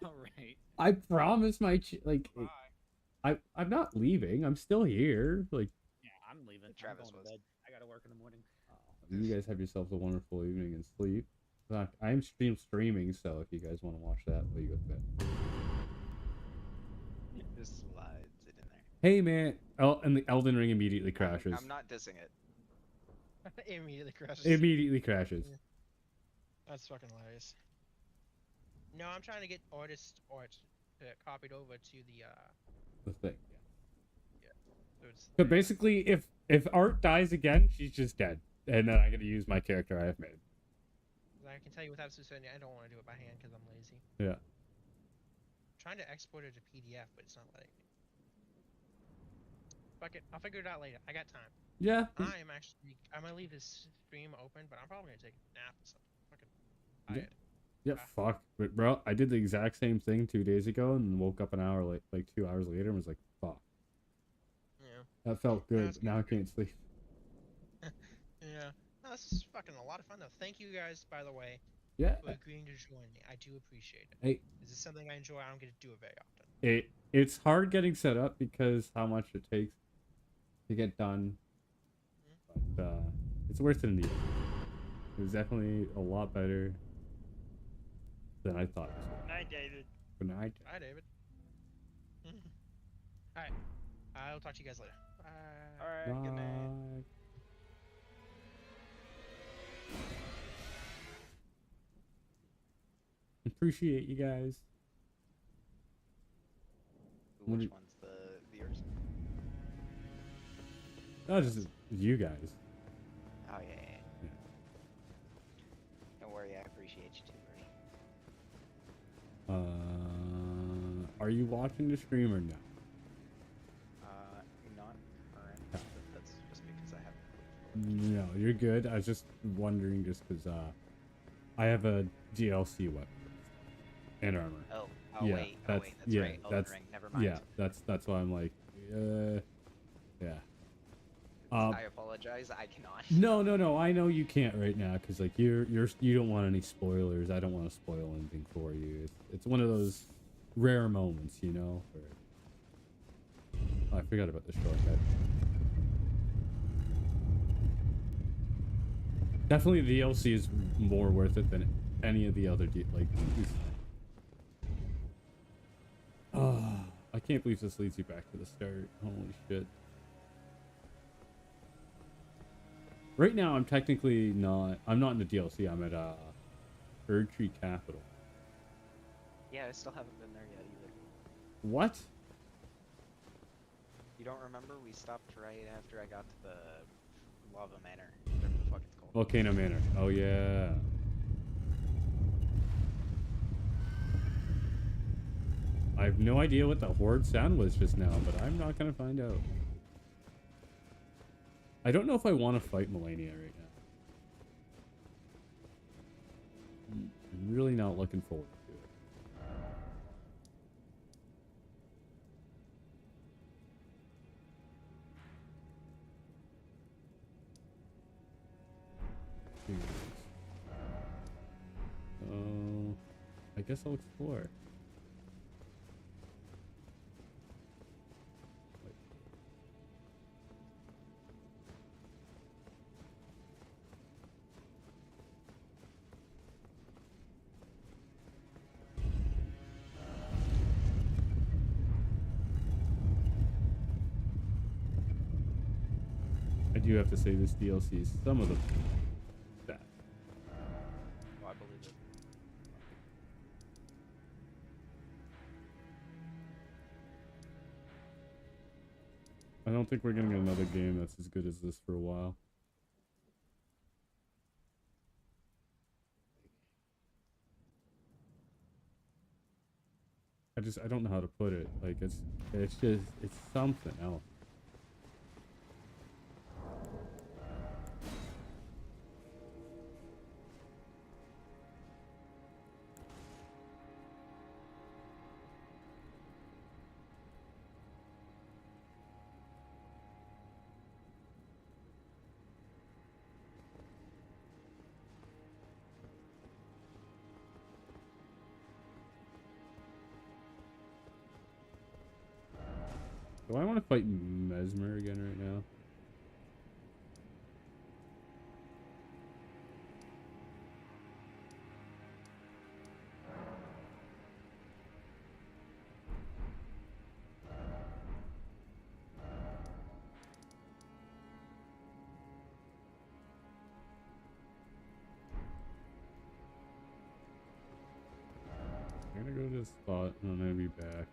All right. I promised my I'm not leaving. I'm still here. Like. Yeah, I'm leaving. Travis I'm going was. to bed. I gotta work in the morning. You guys have yourselves a wonderful evening and sleep. I'm streaming, so if you guys want to watch that, while you go to bed. Just slides it in there. Hey man, and the Elden Ring immediately crashes. I'm not dissing it. Immediately crashes. Immediately crashes. Yeah. That's fucking hilarious. No, I'm trying to get artist art copied over to The thing. Yeah. So But basically, if Art dies again, she's just dead. and then I got to use my character I have made. I can tell you without certainty, I don't want to do it by hand because I'm lazy. Yeah. I'm trying to export it to PDF, but it's not letting me. Fuck it, I'll figure it out later. I got time. Yeah. I'm gonna leave this stream open, but I'm probably gonna take a nap or something. Fucking tired. Yeah, fuck. But bro, I did the exact same thing 2 days ago and woke up an hour late, like 2 hours later, and was like, fuck. Yeah. That felt good. But now I can't sleep. Yeah. No, this is fucking a lot of fun though. Thank you guys, by the way. Yeah. For agreeing to join me. I do appreciate it. Hey. This is something I enjoy. I don't get to do it very often. It's hard getting set up because how much it takes to get done. But it's worth it in the end. It was definitely a lot better than I thought it was. Good night, David. Good night. Hi, David. Alright. I'll talk to you guys later. Bye. Alright, good night. Appreciate you guys. Which one's the viewers? Oh, just you guys. Oh, yeah. Don't worry, I appreciate you too, buddy. Are you watching the stream or no? Not current, but that's just because I haven't. No, you're good. I was just wondering just because I have a DLC weapon and armor. Oh, yeah, wait, that's that's yeah, right. Elden that's Ring, never mind. yeah, that's why I'm like, yeah. I apologize. I cannot. No. I know you can't right now because like you don't want any spoilers. I don't want to spoil anything for you. It's one of those rare moments, you know. Where... I forgot about the shortcut. Definitely, the DLC is more worth it than any of the other I can't believe this leads you back to the start. Holy shit. Right now, I'm technically not... I'm not in the DLC. I'm at Erdtree Capital. Yeah, I still haven't been there yet either. What? You don't remember? We stopped right after I got to the Lava Manor. Whatever the fuck it's called. Volcano Manor. Oh, yeah. I have no idea what the horde sound was just now, but I'm not going to find out. I don't know if I want to fight Melania right now. I'm really not looking forward to it. Oh, I guess I'll explore. I do have to say this DLC is some of the best. Oh, I believe it. I don't think we're gonna get another game that's as good as this for a while. I don't know how to put it. Like it's something else. Do I want to fight Mesmer again right now? I'm gonna go to this spot and I'm gonna be back.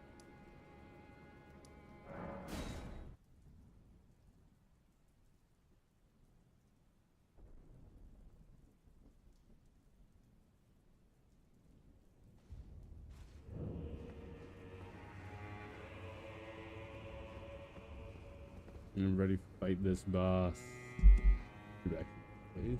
I'm ready to fight this boss. Get back to place.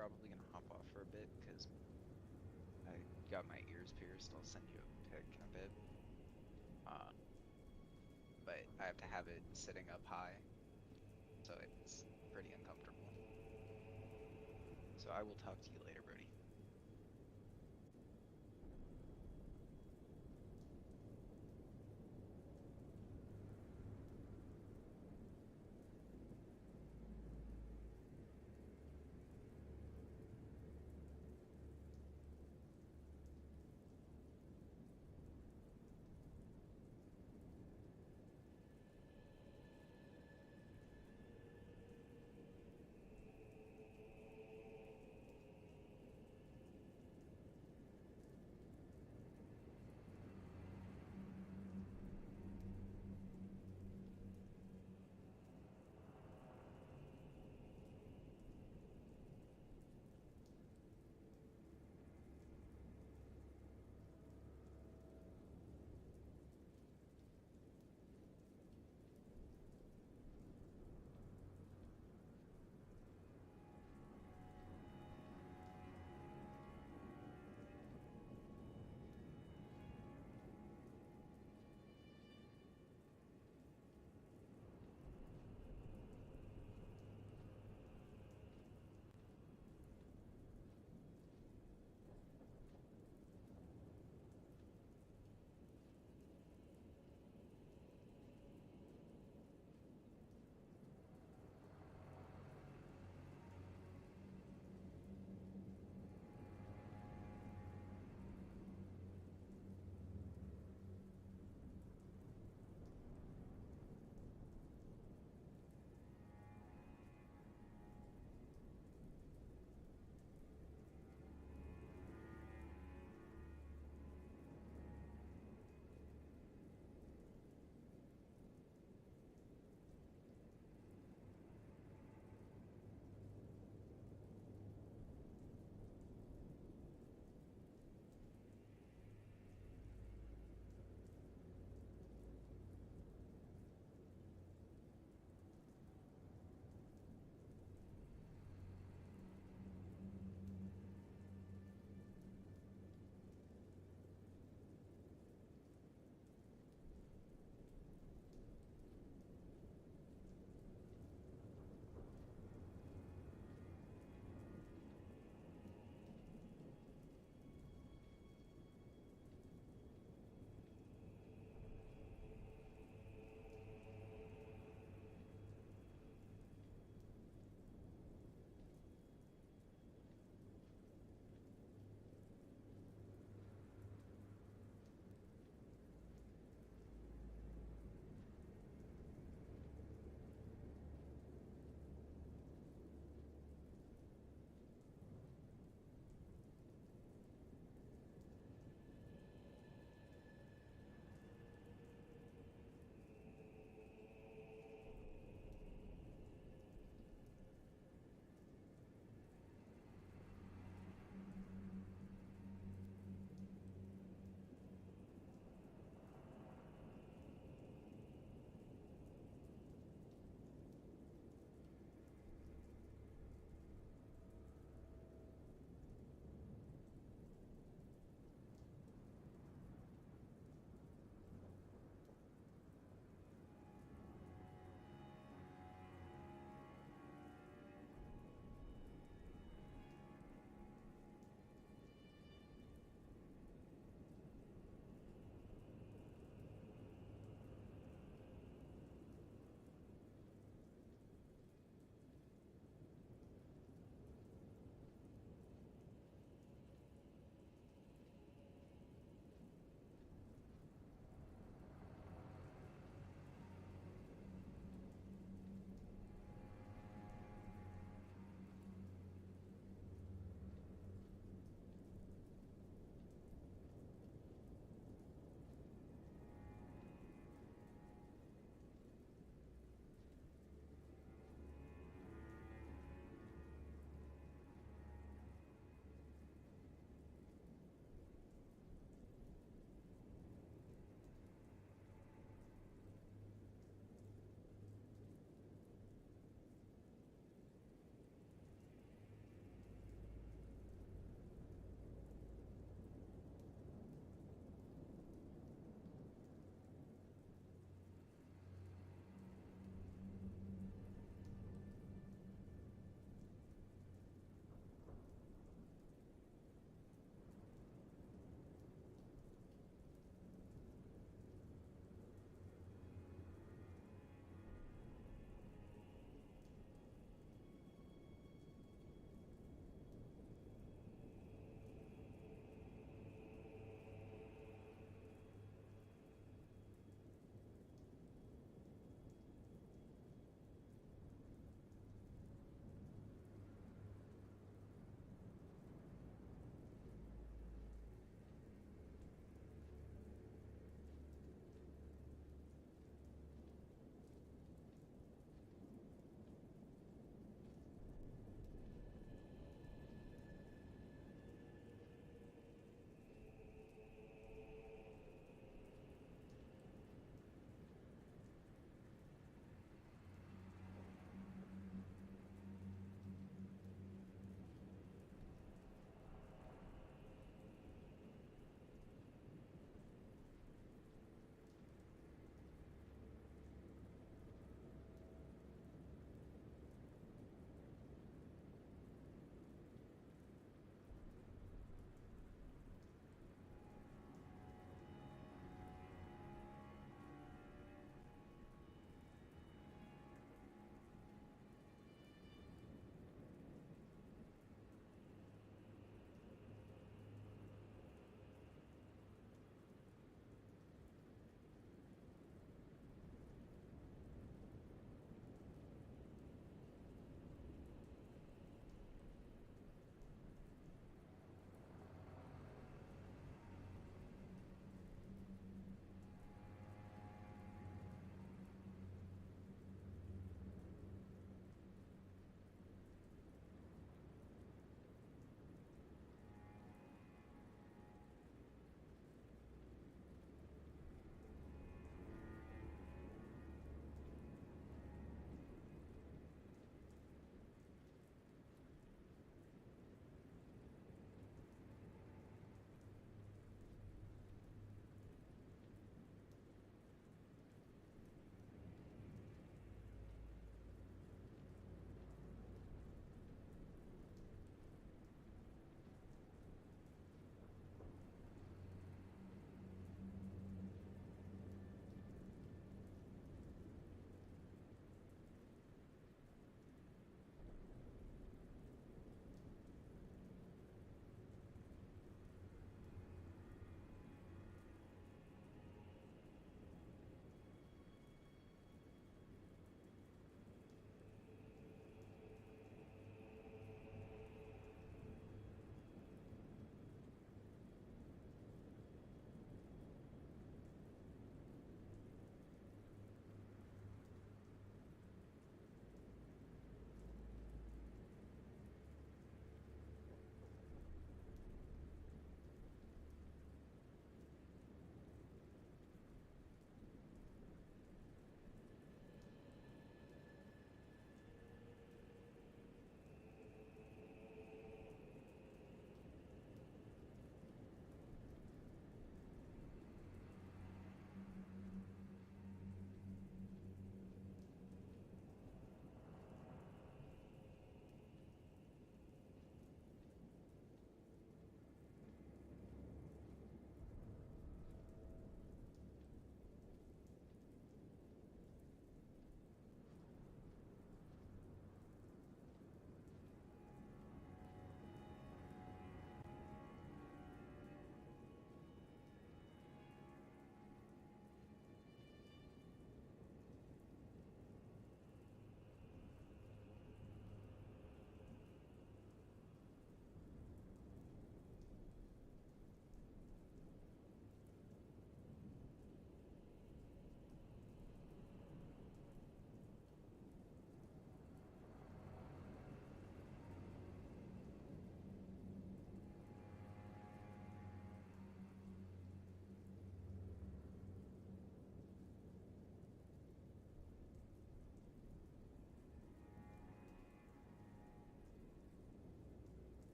probably gonna hop off for a bit because I got my ears pierced. I'll send you a pic in a bit. But I have to have it sitting up high, so it's pretty uncomfortable. So I will talk to you later, Brody.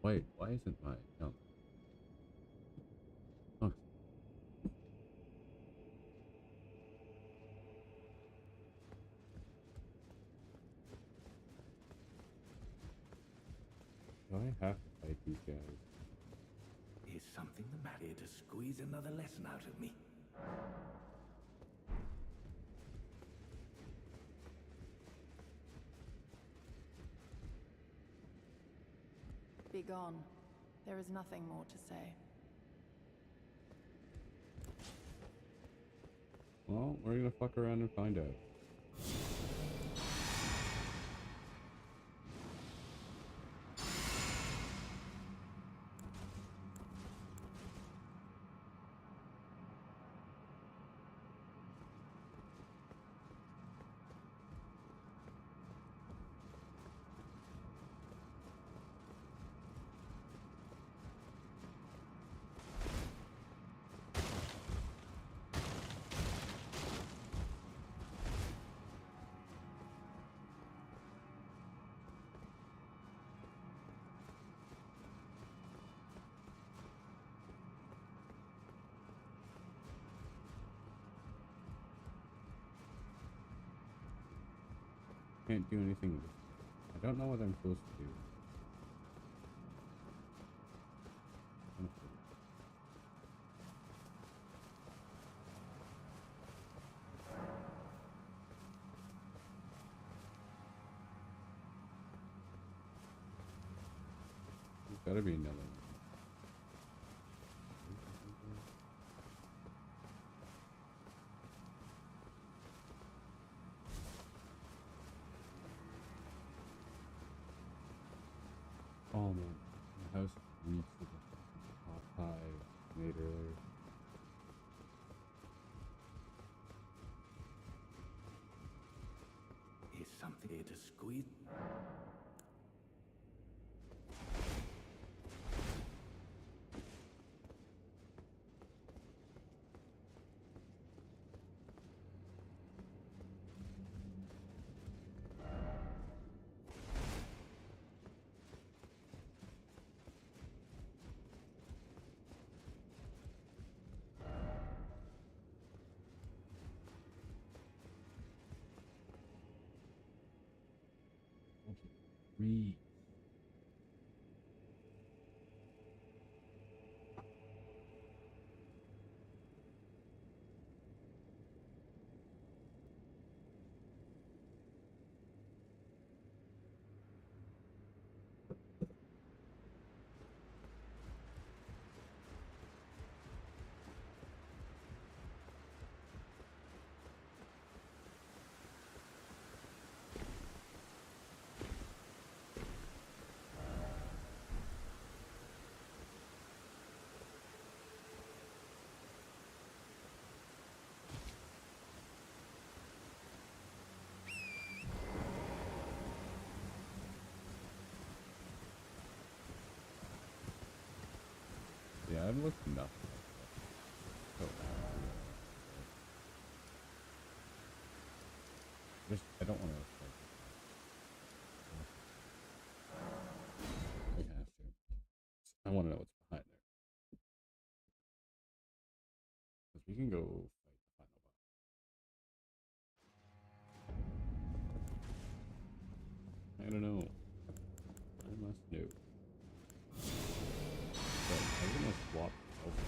Wait, why isn't my no? Oh. Do I have to fight these guys? Is something the matter to squeeze another lesson out of me? Be gone. There is nothing more to say. Well, we're gonna fuck around and find out. Can't do anything with it. I don't know what I'm supposed to do. There's gotta be another one. Oh man, my house reeks with the hot pie I made earlier. Is something to squeeze? Reeks. Yeah, I've looked nothing like that. Just, I don't want to. I have to. I want to know what's behind there. Because we can go fight the final boss. I don't know. I must know. But I'm gonna swap over.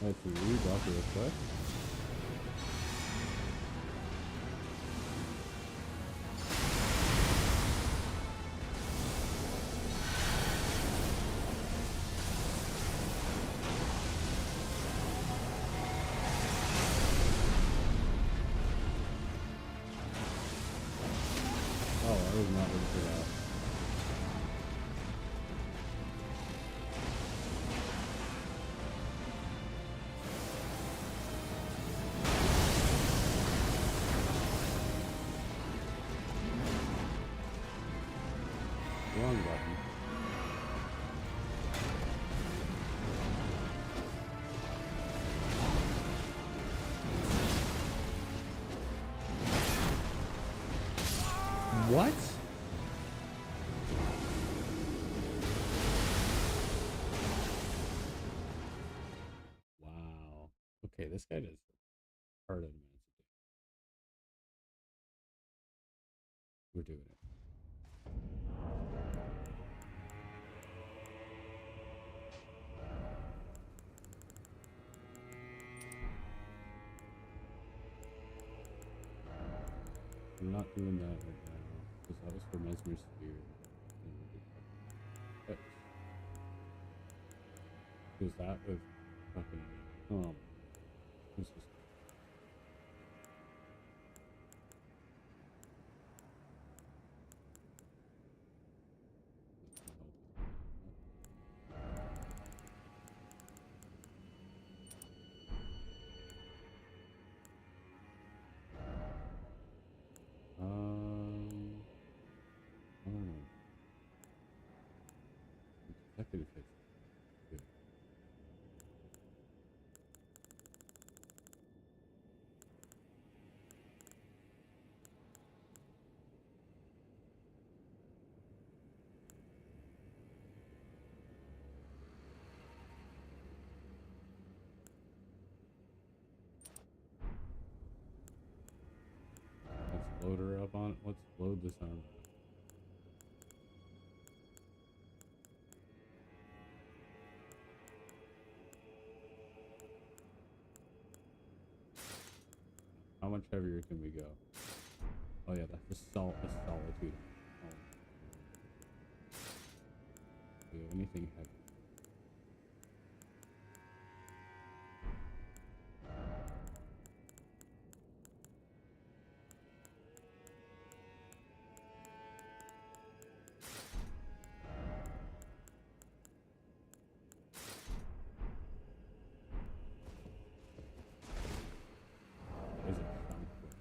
Let's read off real quick. Oh, I was not ready for that. Wrong button. What? Wow. Okay, this guy does hard amounts of damage. We're doing it. We're not doing that right now, because that was for Mesmer's Sphere. Was that with fucking this is I don't know. Executive hits. Good. Let's load her up on. Let's load this armor. How much heavier can we go? Oh yeah, that's a solitude. Oh. Do we have anything heavy? Is it sound quick?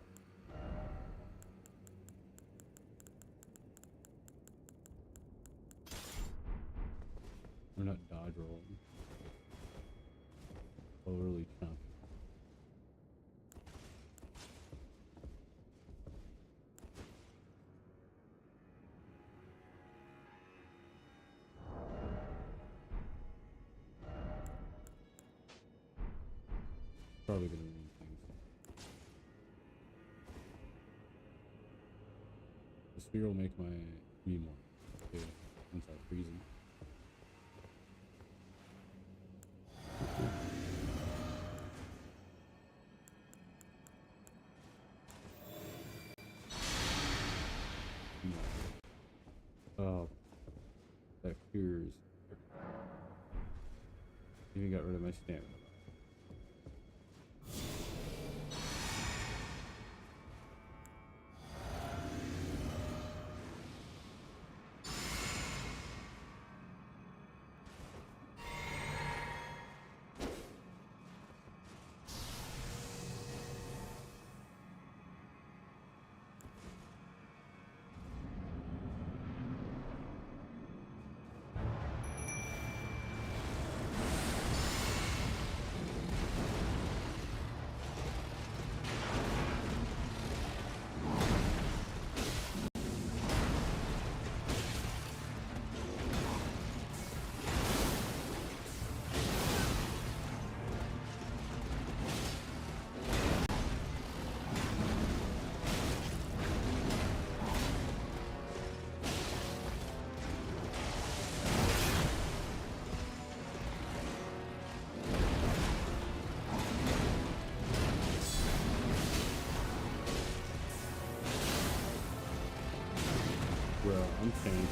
We're not dodge rolling. Overly chunky. Probably gonna ruin things. The sphere will make me more. Okay, once I freeze him. Oh, that cures. Even got rid of my stamina. I'm changing it.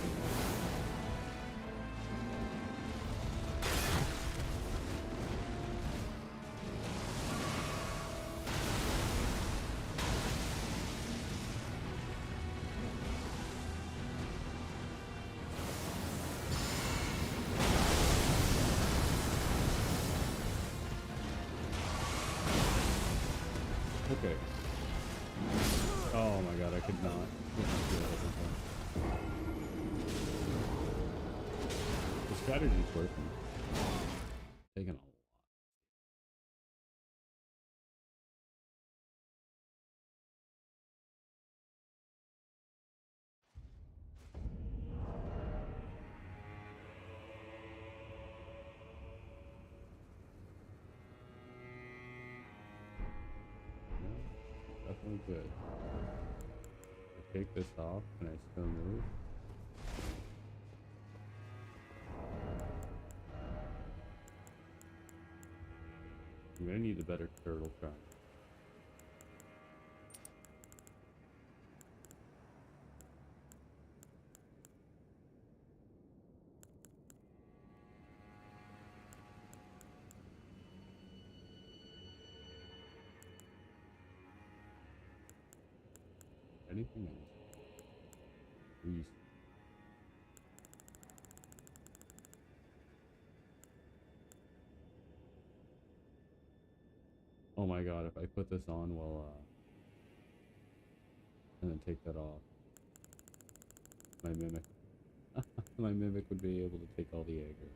Okay. Oh my god, I could not. The strategy's working. Taking a lot. Yeah, definitely good. I take this off, can I still move? I'm gonna need a better turtle trap. Anything else? Please. Oh my god, if I put this on while and then take that off, my mimic my mimic would be able to take all the aggro.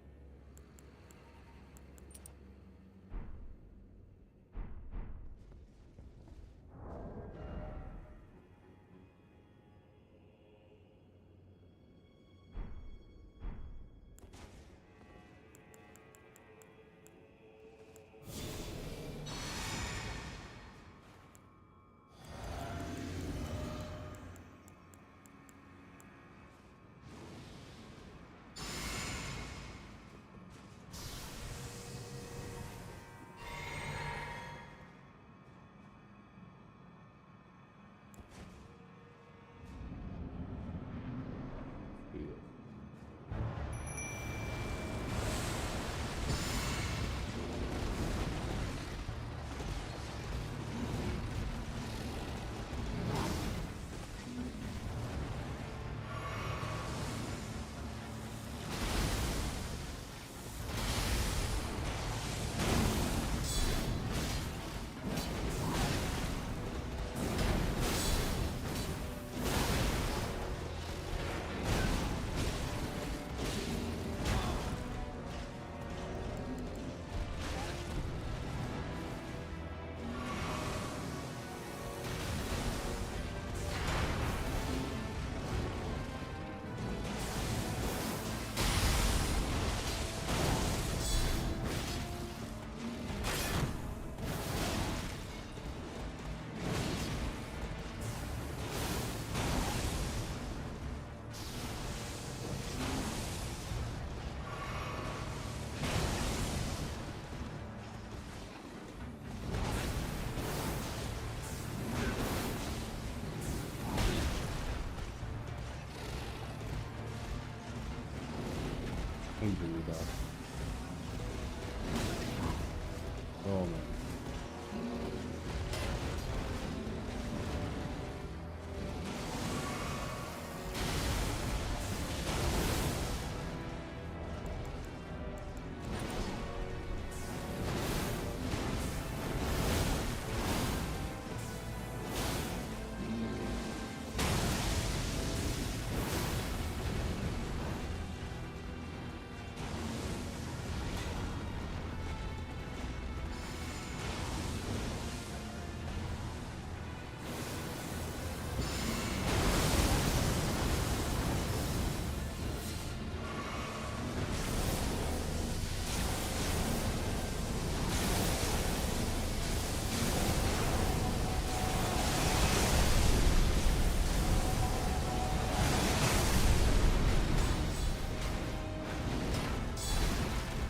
Oh man.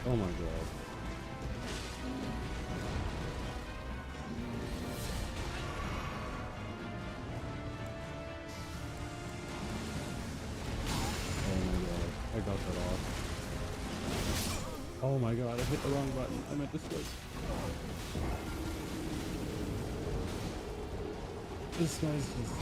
Oh my god. I got that off. Oh my god, I hit the wrong button. I meant to switch. This guy's just...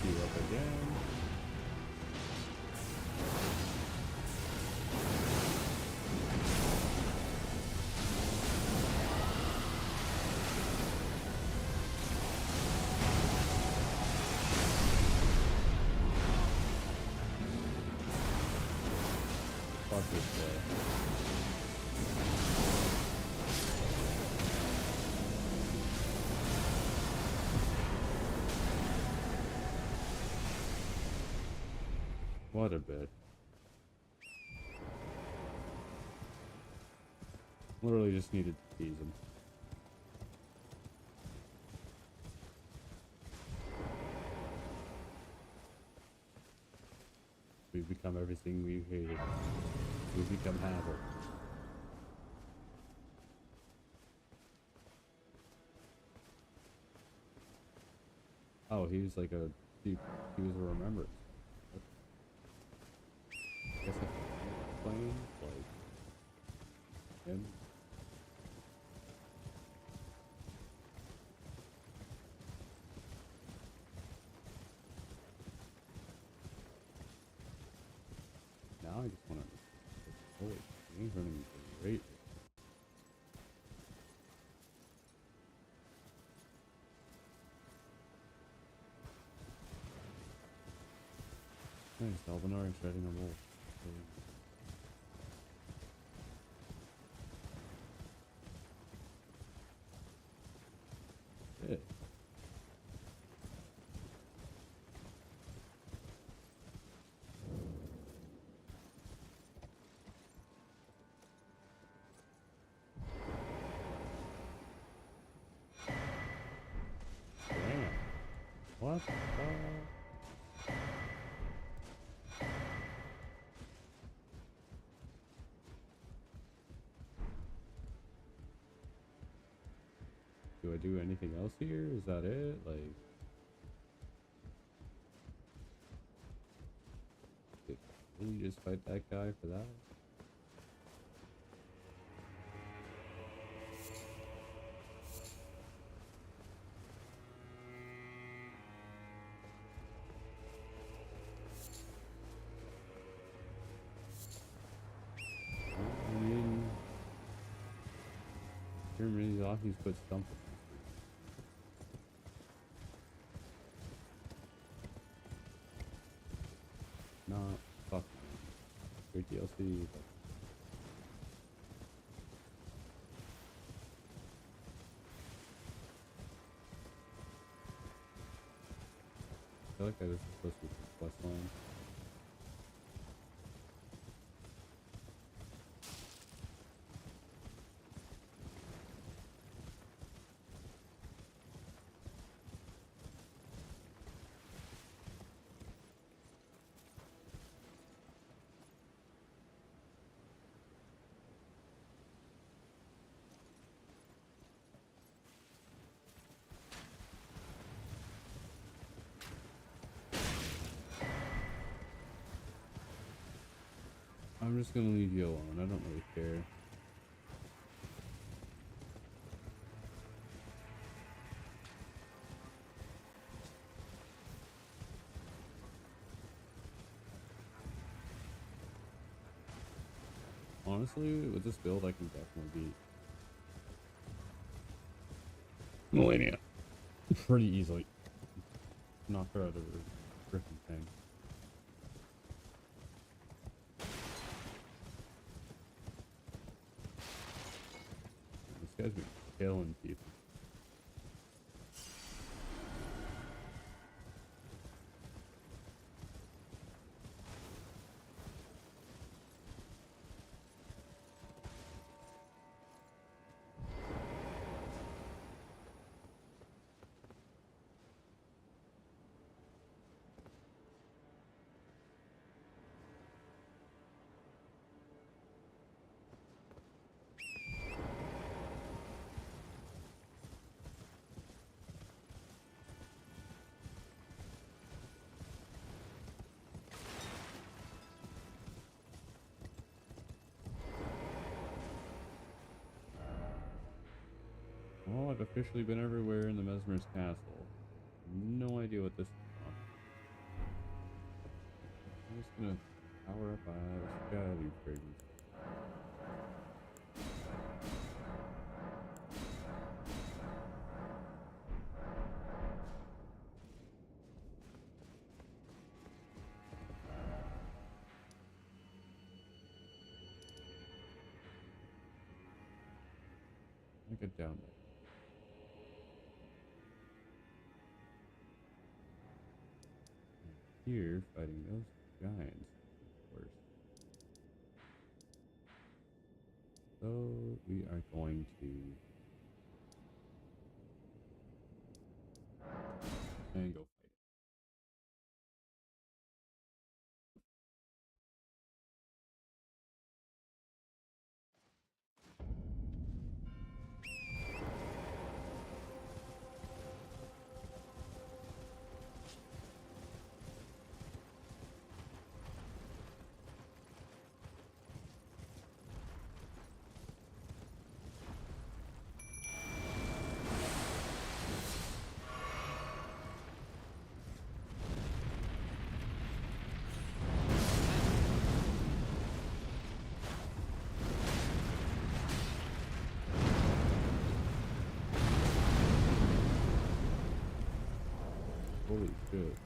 He's a pain. Fuck this guy. What a bit. Literally just needed to tease him. We've become everything we hated. We've become Havel. Oh, he was like he was a remembrance. I guess I can't explain, like, him. Now I just want to... Holy, he's running great. Nice, Albanar is riding a wolf. Shit. What? Do I do anything else here? Is that it? Like, did I really just fight that guy for that? I mean, Germany's always put something. Not fucking great DLC, but I feel like I was supposed to be quest line. I'm just gonna leave you alone. I don't really care. Honestly, with this build, I can definitely beat Millennia pretty easily. Knock her out of her freaking thing. This guy's been killing people. Well, I've officially been everywhere in the Mesmer's castle. No idea what this is on. I'm just gonna power up. It's gotta be fragrance. I get down there. Here, fighting those giants, of course. So we are going to and go fight it. Holy shit.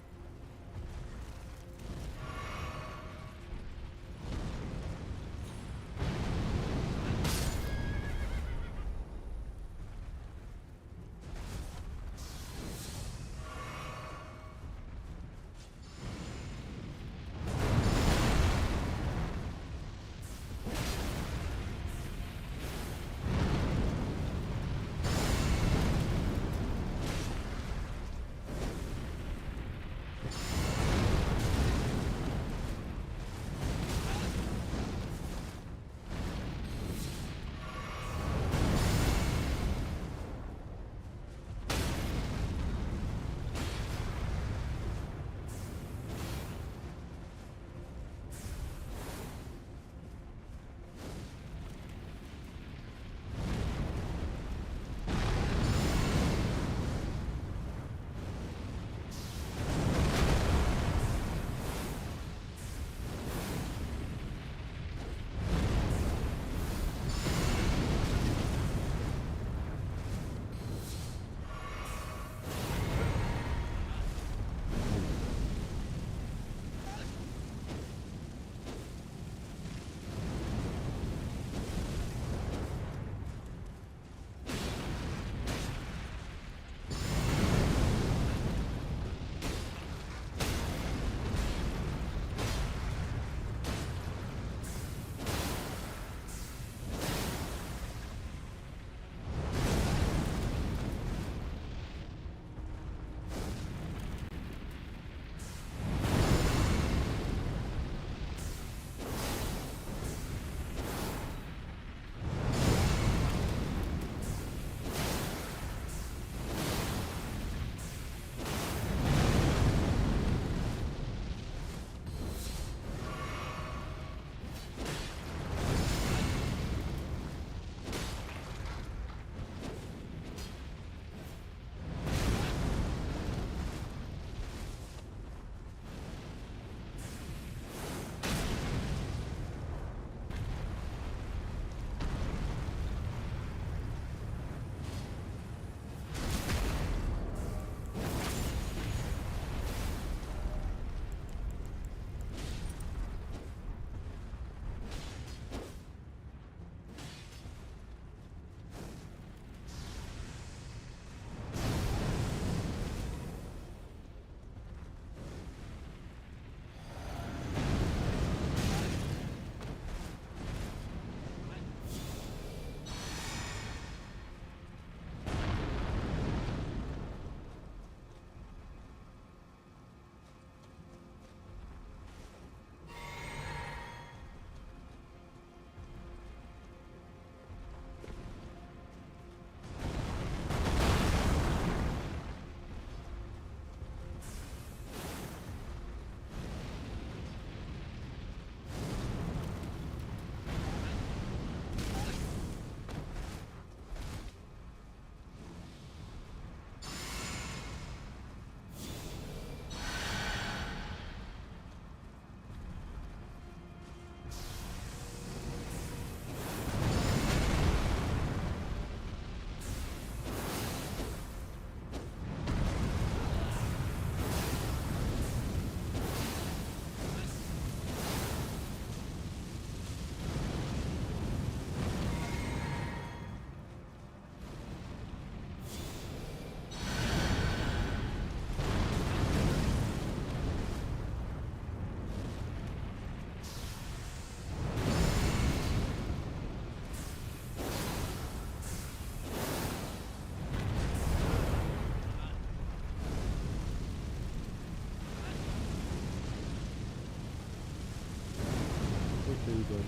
everybody.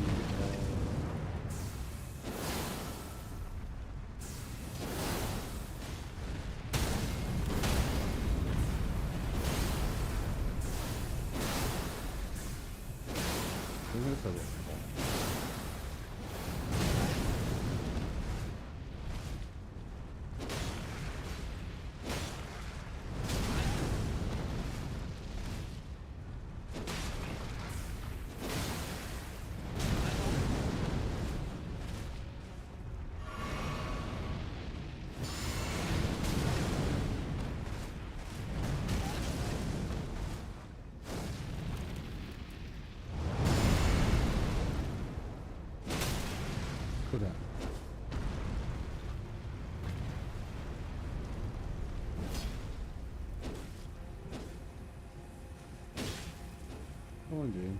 Put out. Come on, game.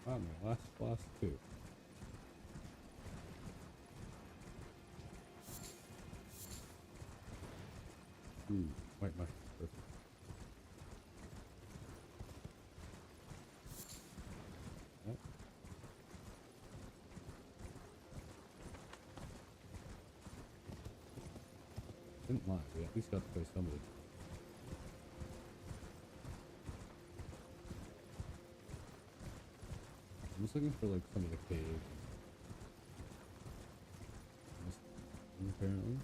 Wow, my last two. White mushroom. Perfect. Yep. Didn't lie, we at least got to play some of it. I'm just looking for like some of the caves. Apparently.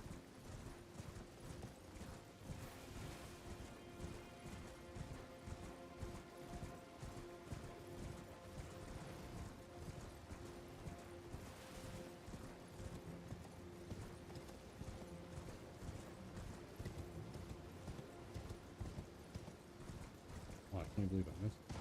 Oh, I can't believe I missed it.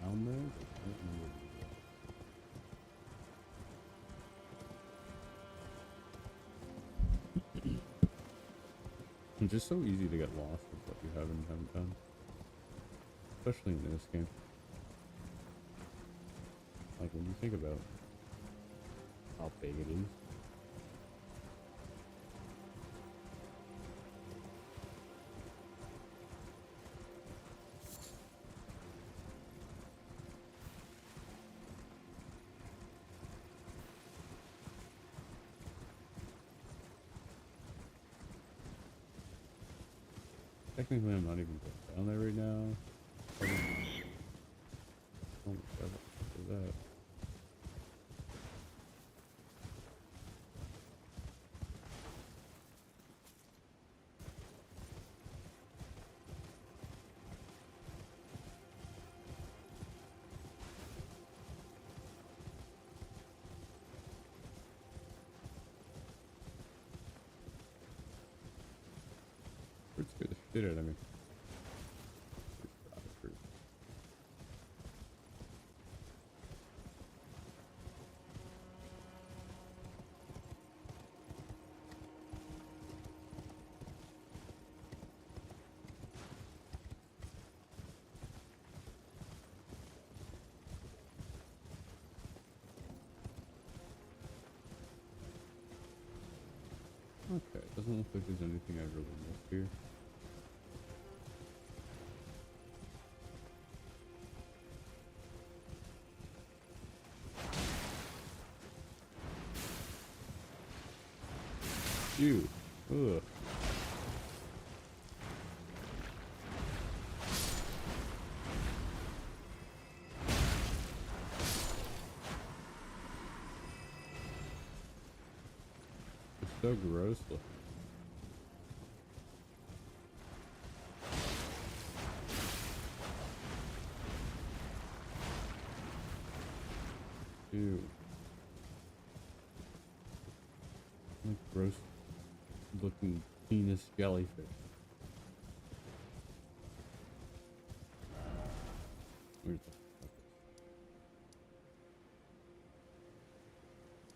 Down there? I don't know where it is. It's just so easy to get lost with what you haven't done. Especially in this game. Like when you think about how big it is. Technically, I'm not even going down there right now. Oh my god, what is that? Fruit scared the shit out of me. Okay, doesn't look like there's anything I really missed here. Ew. Ugh. It's so gross looking. Ew. Like gross looking penis jellyfish. Where's the fuck is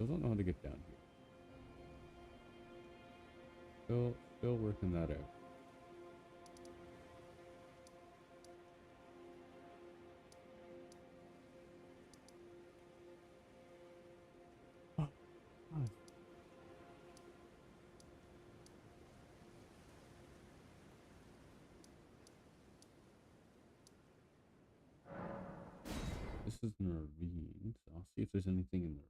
Still don't know how to get down here. Still working that out. This is an ravine, so I'll see if there's anything in the ravine.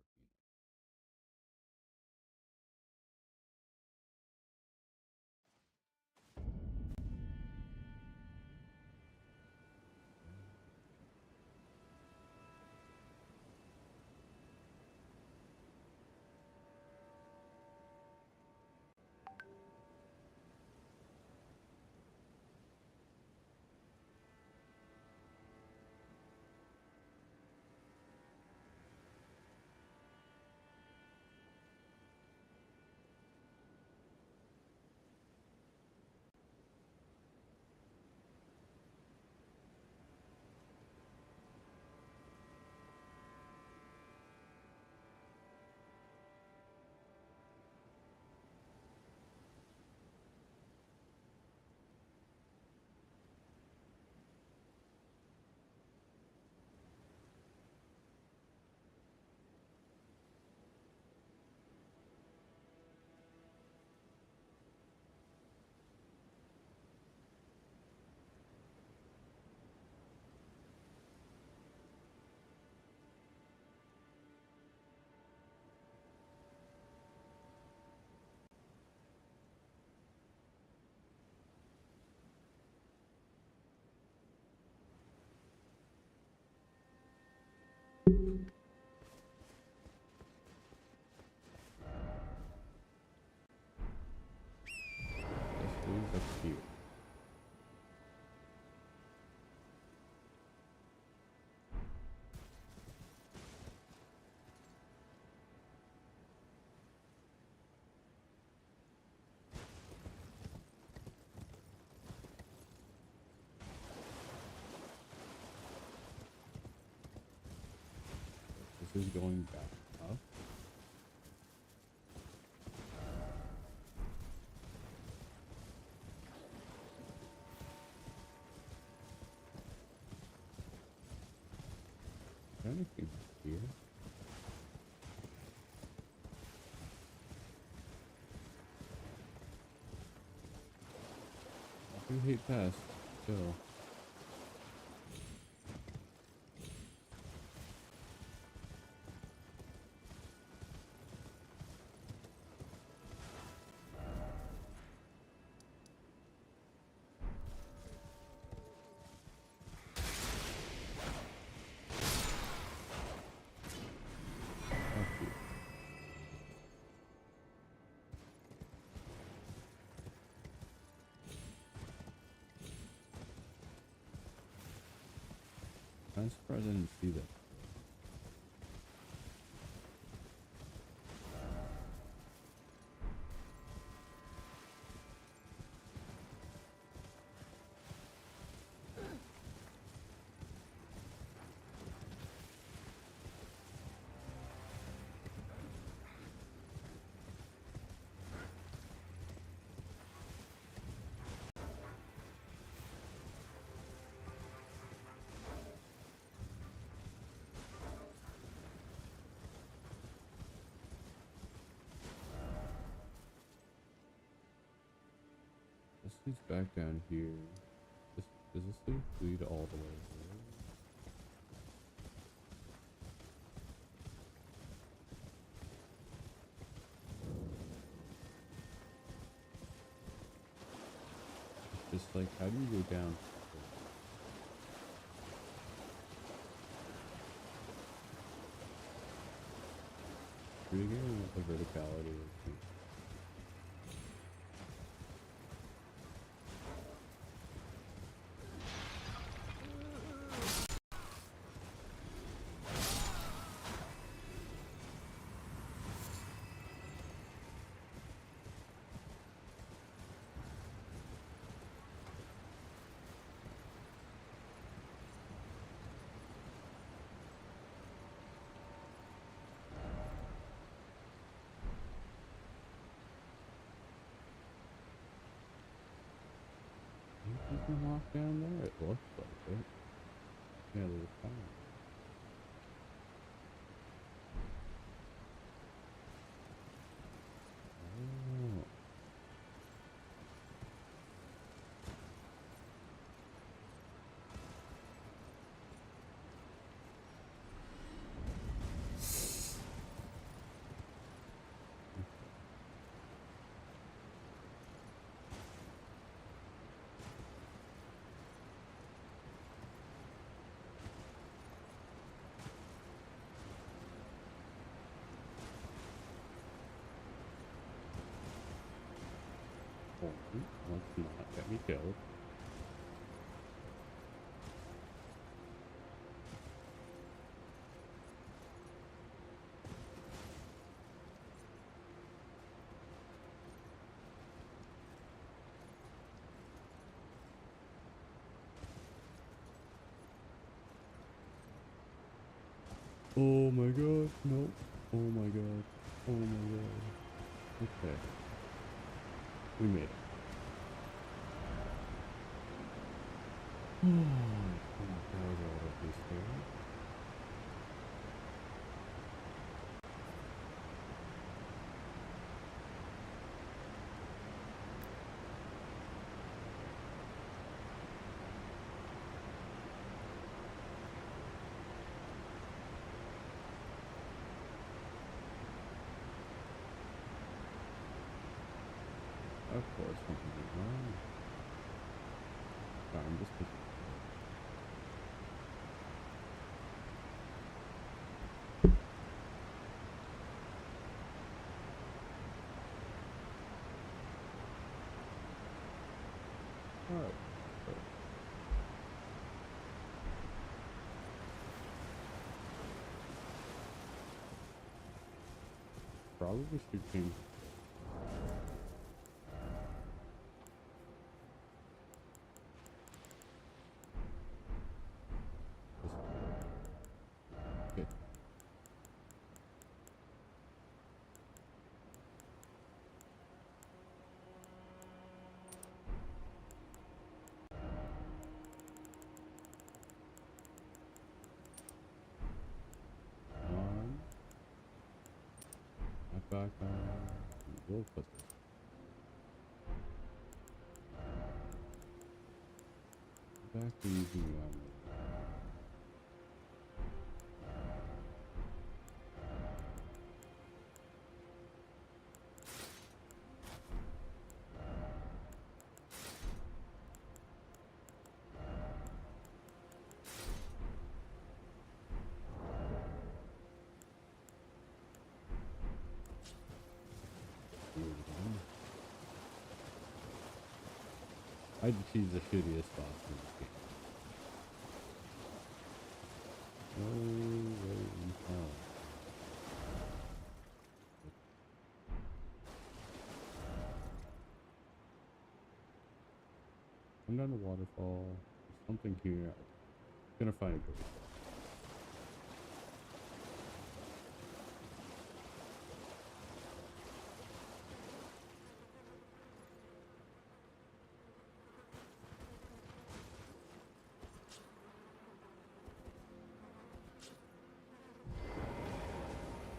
Accessories up here. This is going back up. Anything here? I do hate past still. I'm surprised I didn't see that. This leads back down here. Does this lead all the way there? Just like, how do you go down? Pretty good with the verticality. You can walk down there, it looks like it. Yeah, there's a path. Oh. Let's not get me killed. Oh my god, no. Oh my god. Oh my god. Okay. We made it. Oh my god, this thing. Of course, something went wrong. Sorry, I'm just picking. Alright. Probably should change. Okay. Back on. We'll put this. Back to using the armor. I'd choose the shittiest boss in this game. No way in hell. I'm down the waterfall. There's something here. I'm gonna find a good spot.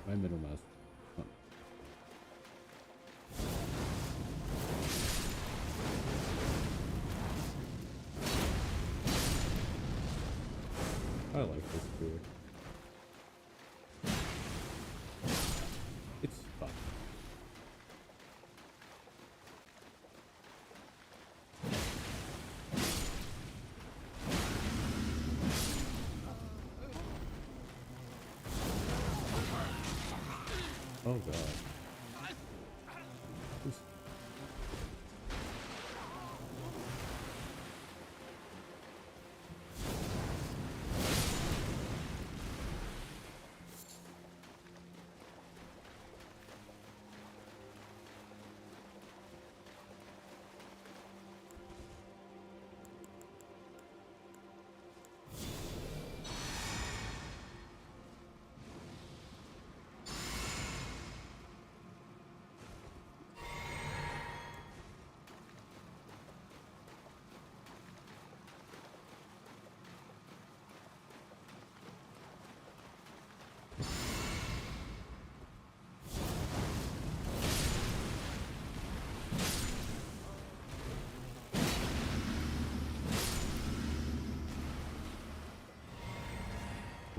My middle mouse. Huh. I like this spear. It's fun. Oh god.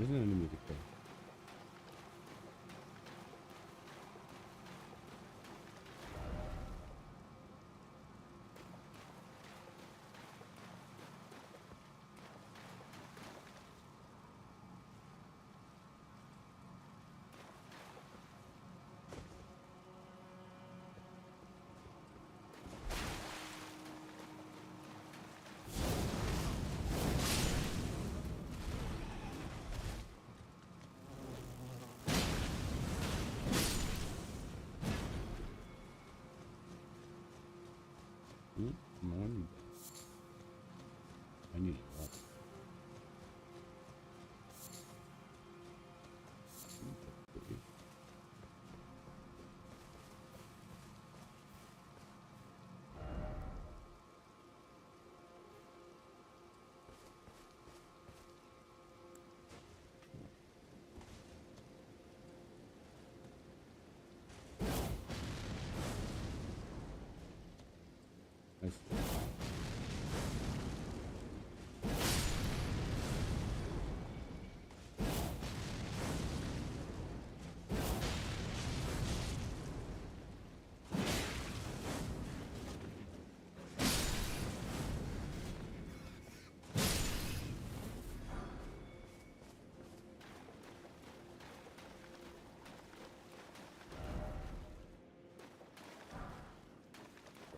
There's an enemy to kill. I need a lot. Nice.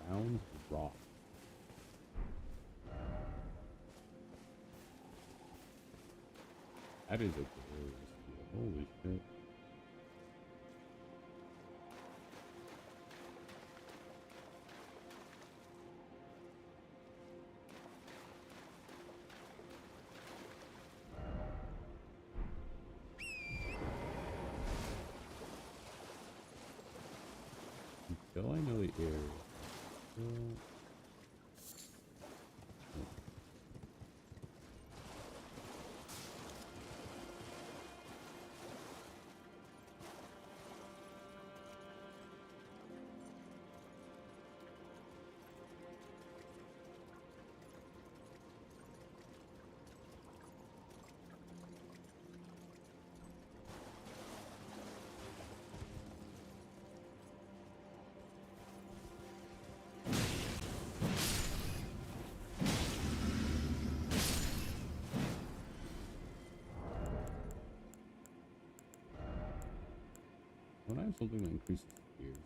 Round rock. That is a glorious view. Holy shit. Until I know the area. When I have something that increases speed.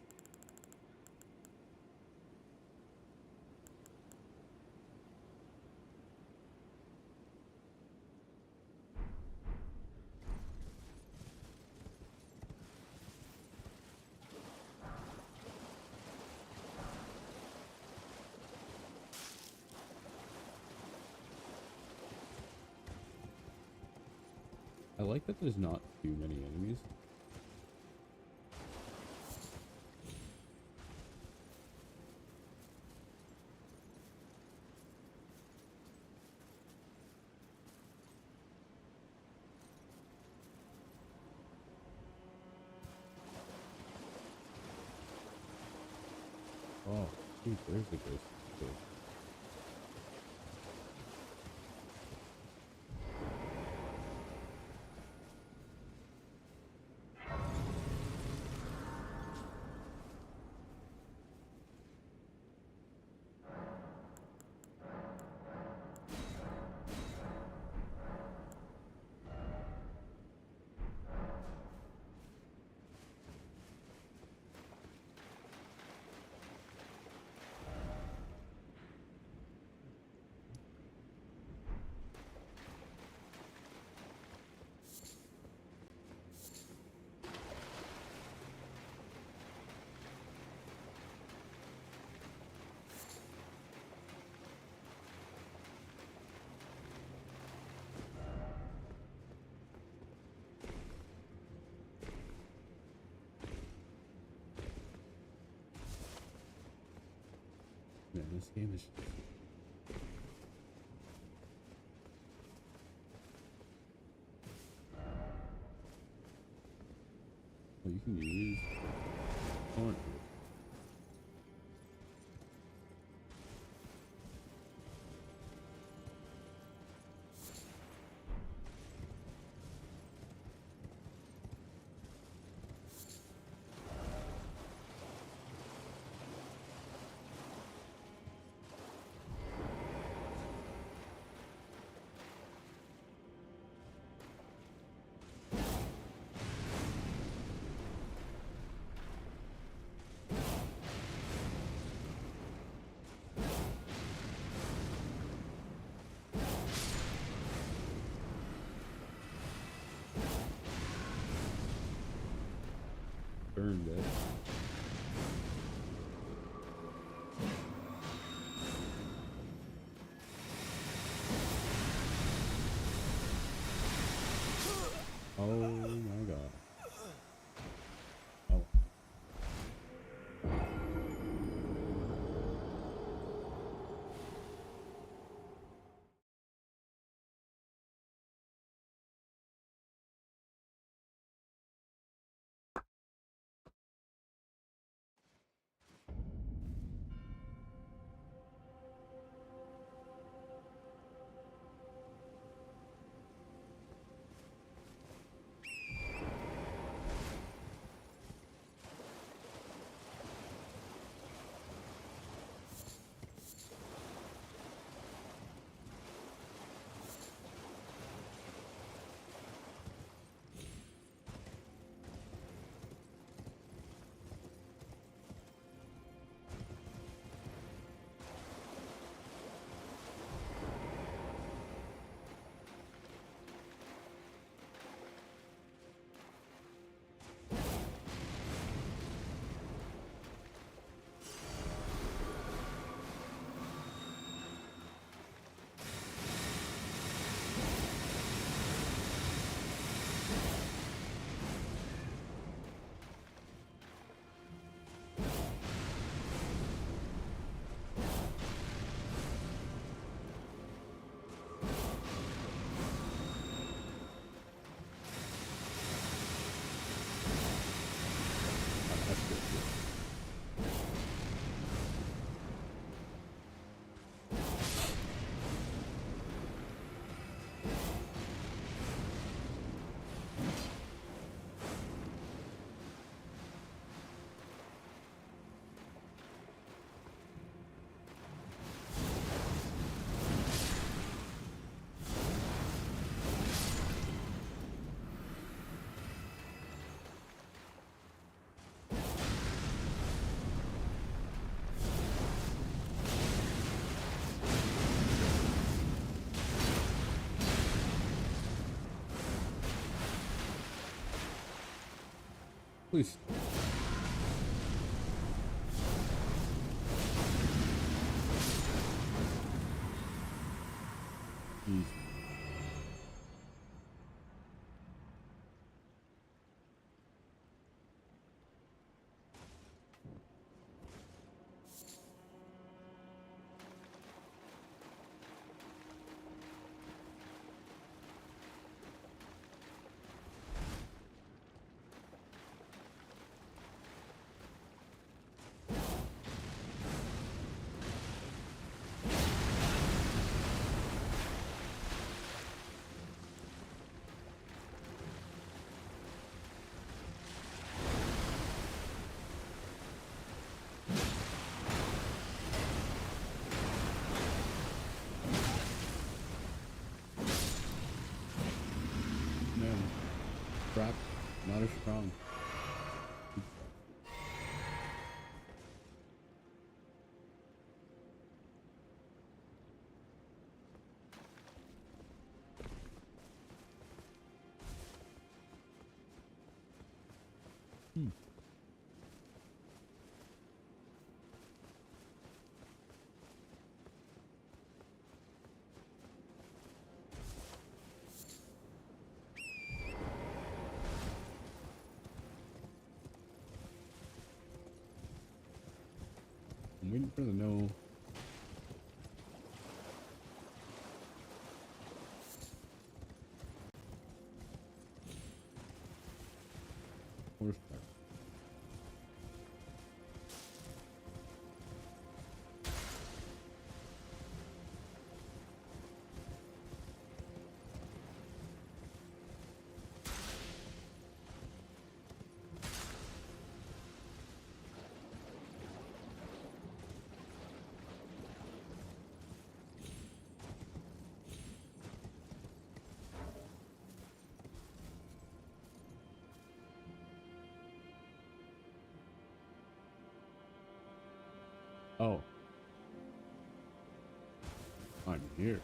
I like that there's not too many enemies. Oh, dude, there's the ghost. Cool. Man, this game is. Well, you can use torrent here. Burned it. Oh my god. Oh. Please. Easy. Crap, not as strong. I'm waiting for the no. Horsepower. Oh. I'm here.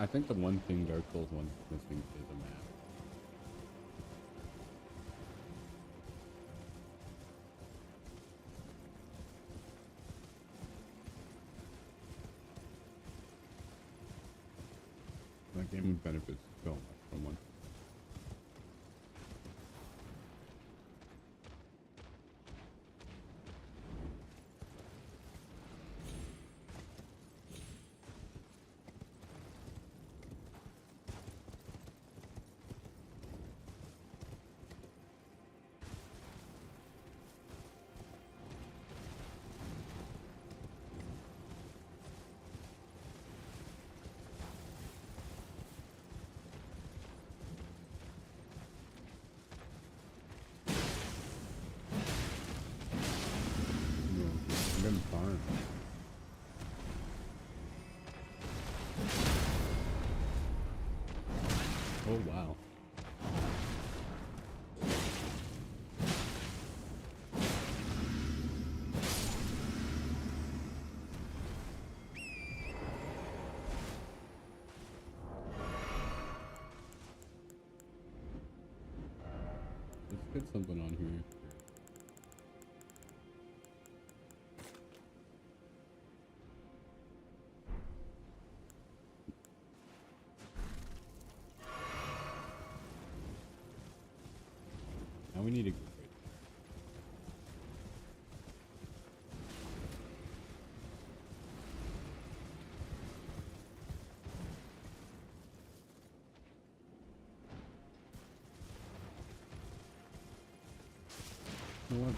I think the one thing Dark Souls 1 is missing is a map. That game benefits so much from one. Them farm. Oh wow. Let's get something on here. Now we need to go right there. You know what?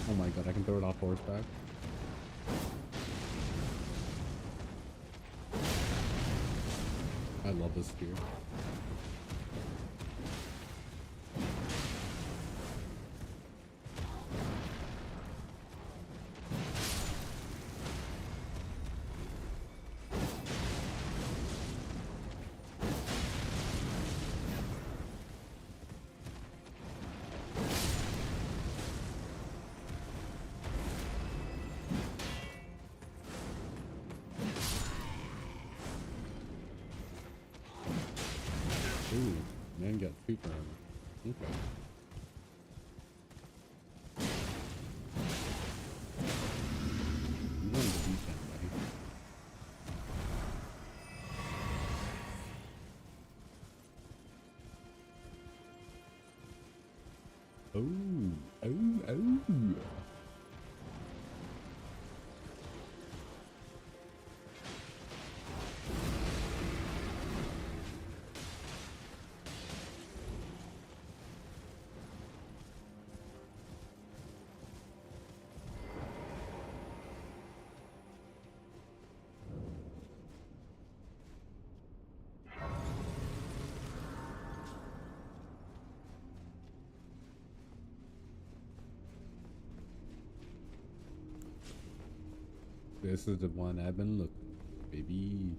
Oh my god, I can throw it off horseback. I love this spear. Ooh, man got super armor. Okay. You wanted to beat somebody. Oh, oh, oh. This is the one I've been looking for, baby.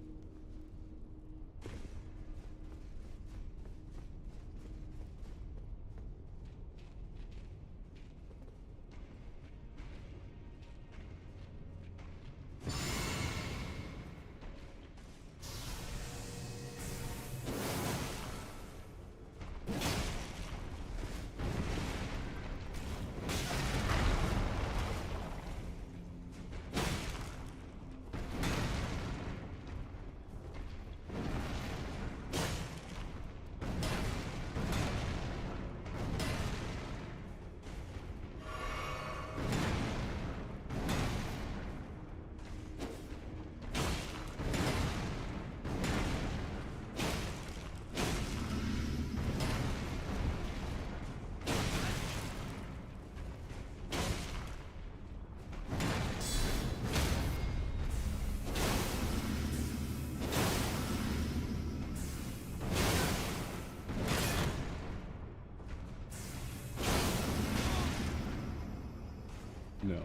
No.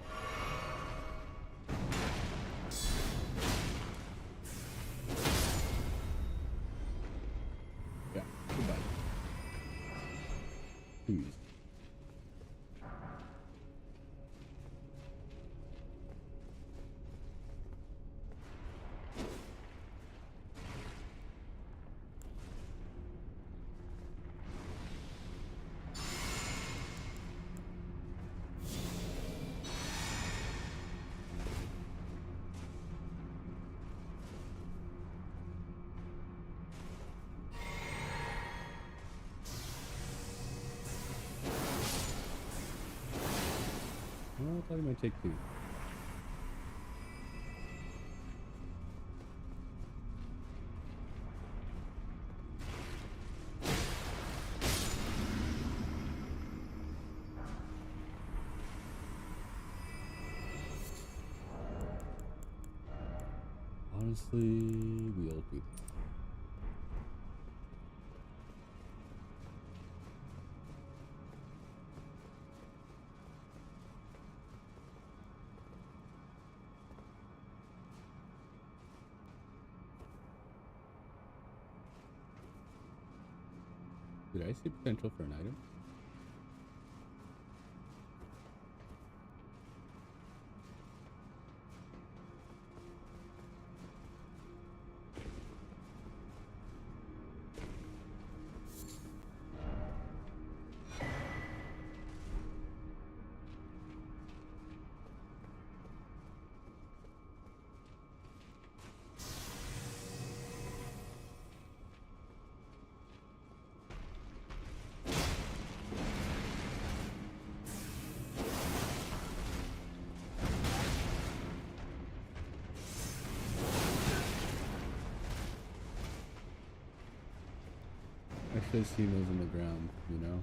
Yeah, goodbye. Please. thought he might take 2. Honestly, we'll do that. Did I see potential for an item? I should have seen those in the ground, you know?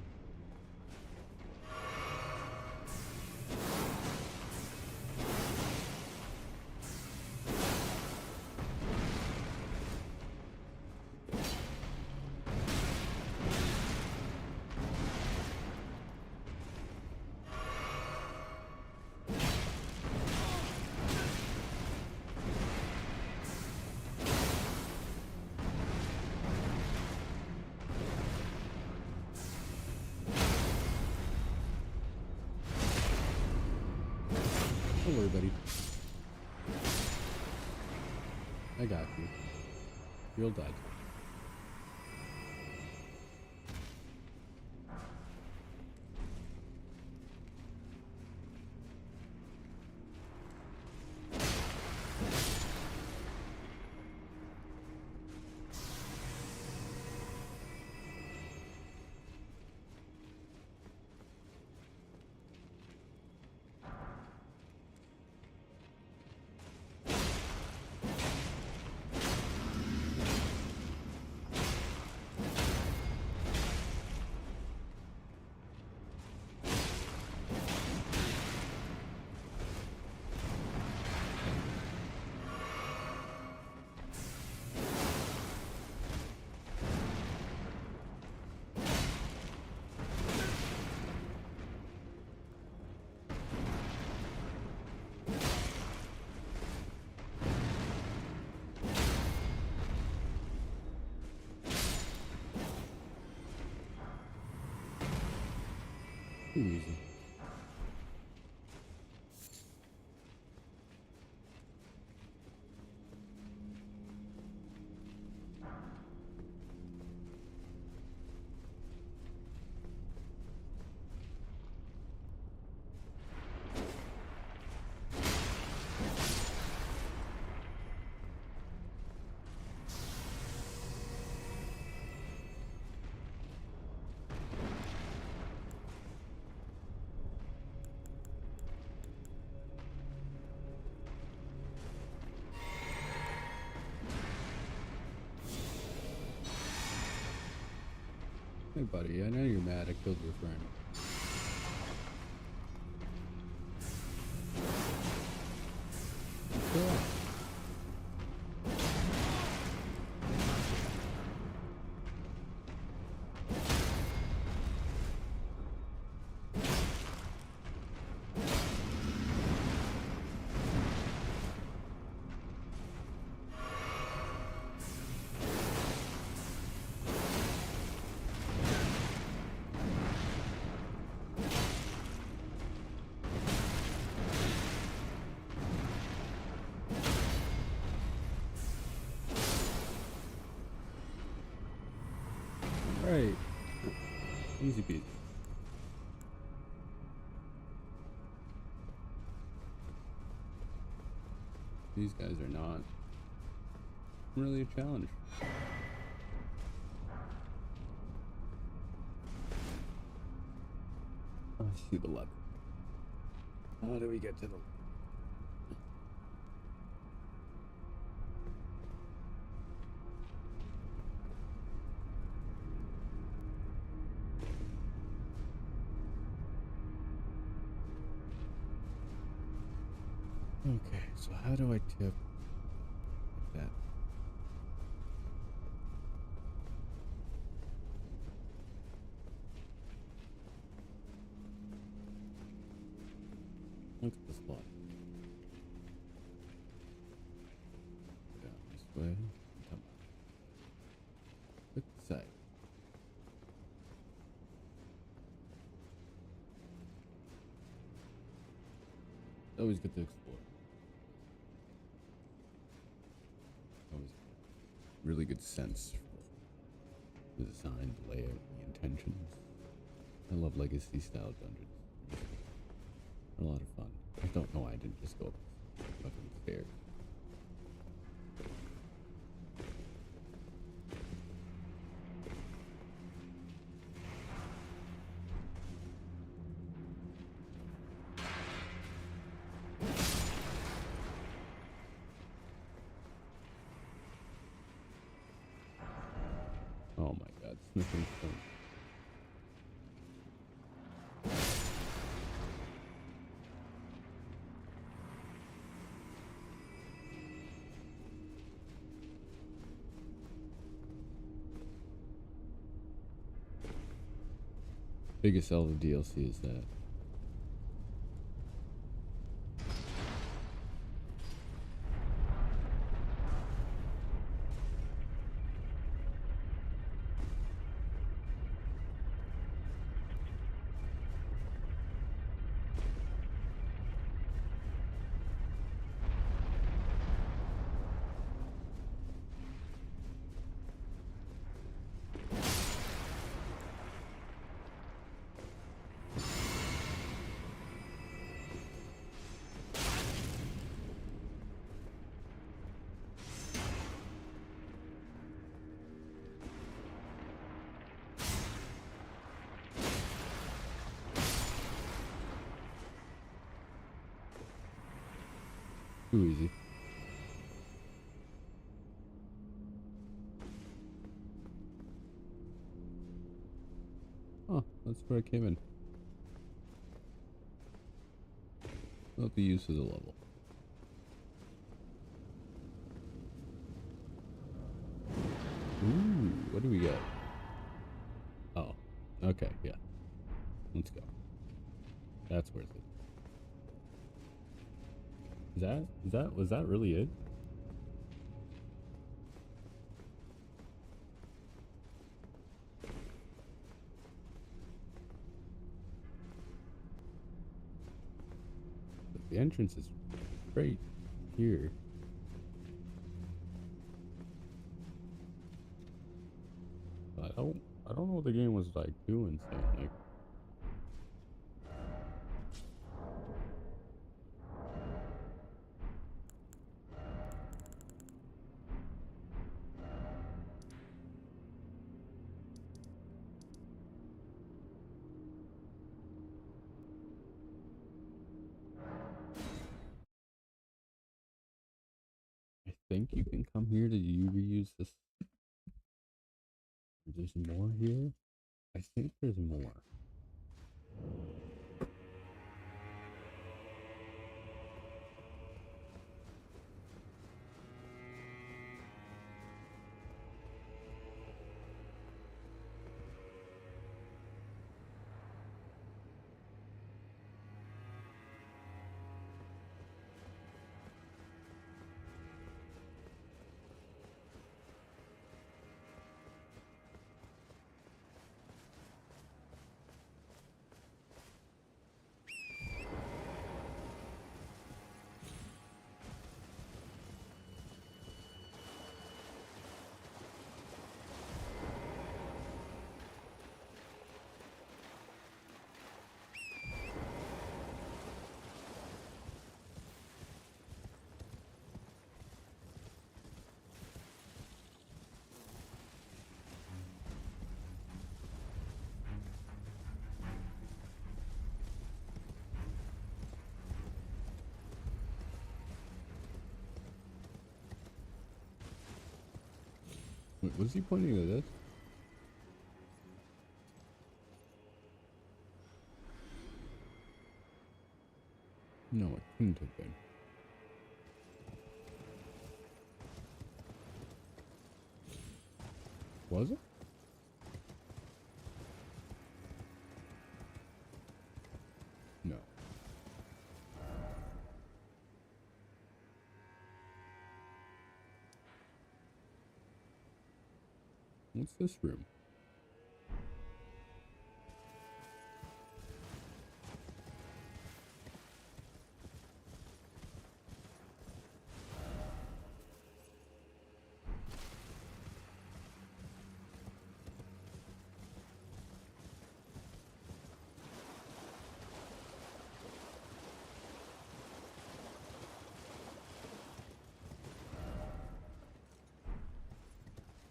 Don't worry, buddy. I got you. You'll die. Too easy. Hey buddy, I know you're mad I killed your friend. Cool. Right. Easy peasy. These guys are not really a challenge. Oh, shoot, 11. How do we get to the... Okay, so how do I tip that? Look at this lot. Down this way. Come on. Look at the side. Always good to explore. Always really good sense for the design, the layout, the intentions. I love legacy style dungeons. They're a lot of fun. I don't know why I didn't just go up the fucking stairs. Oh my god, sniffing stone. Biggest sell of DLC is that. Too easy. Oh, that's where I came in. Not the use of the level. Ooh, what do we got? Oh, okay, yeah. Let's go. That's worth it. Was that really it? But the entrance is right here. I don't know what the game was like doing, so like. I think you can come here to reuse this. There's more here? I think there's more. Wait, was he pointing to this? No, it couldn't have been. Was it? No. What's this room?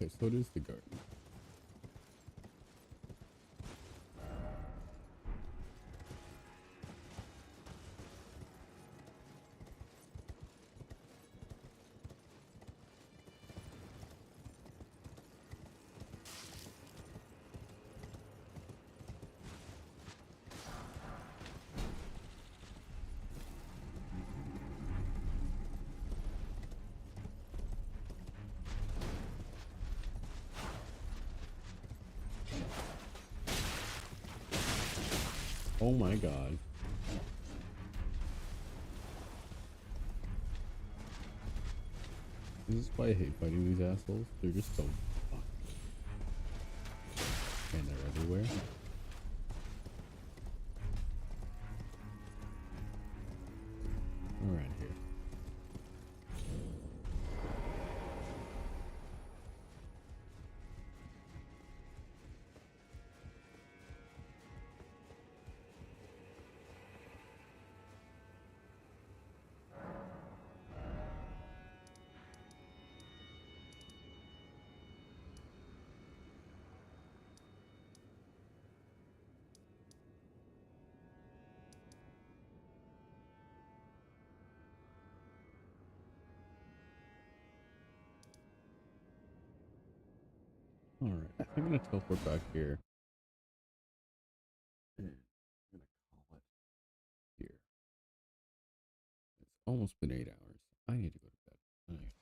Okay, so it is the garden. Oh my god. This is why I hate fighting these assholes. They're just so fucked. And they're everywhere. Around here. Alright, I think I'm gonna teleport back here. And I'm gonna call it here. It's almost been 8 hours. I need to go to bed. Alright.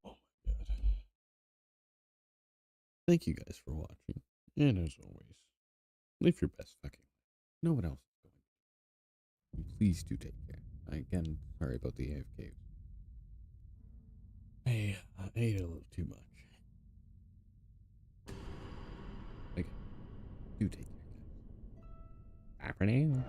Oh my god. Thank you guys for watching. And as always, live your best fucking life. No one else is going to. And please do take care. Again, sorry about the AFK. I ate a little too much. Again, do take care, guys. Bye for now.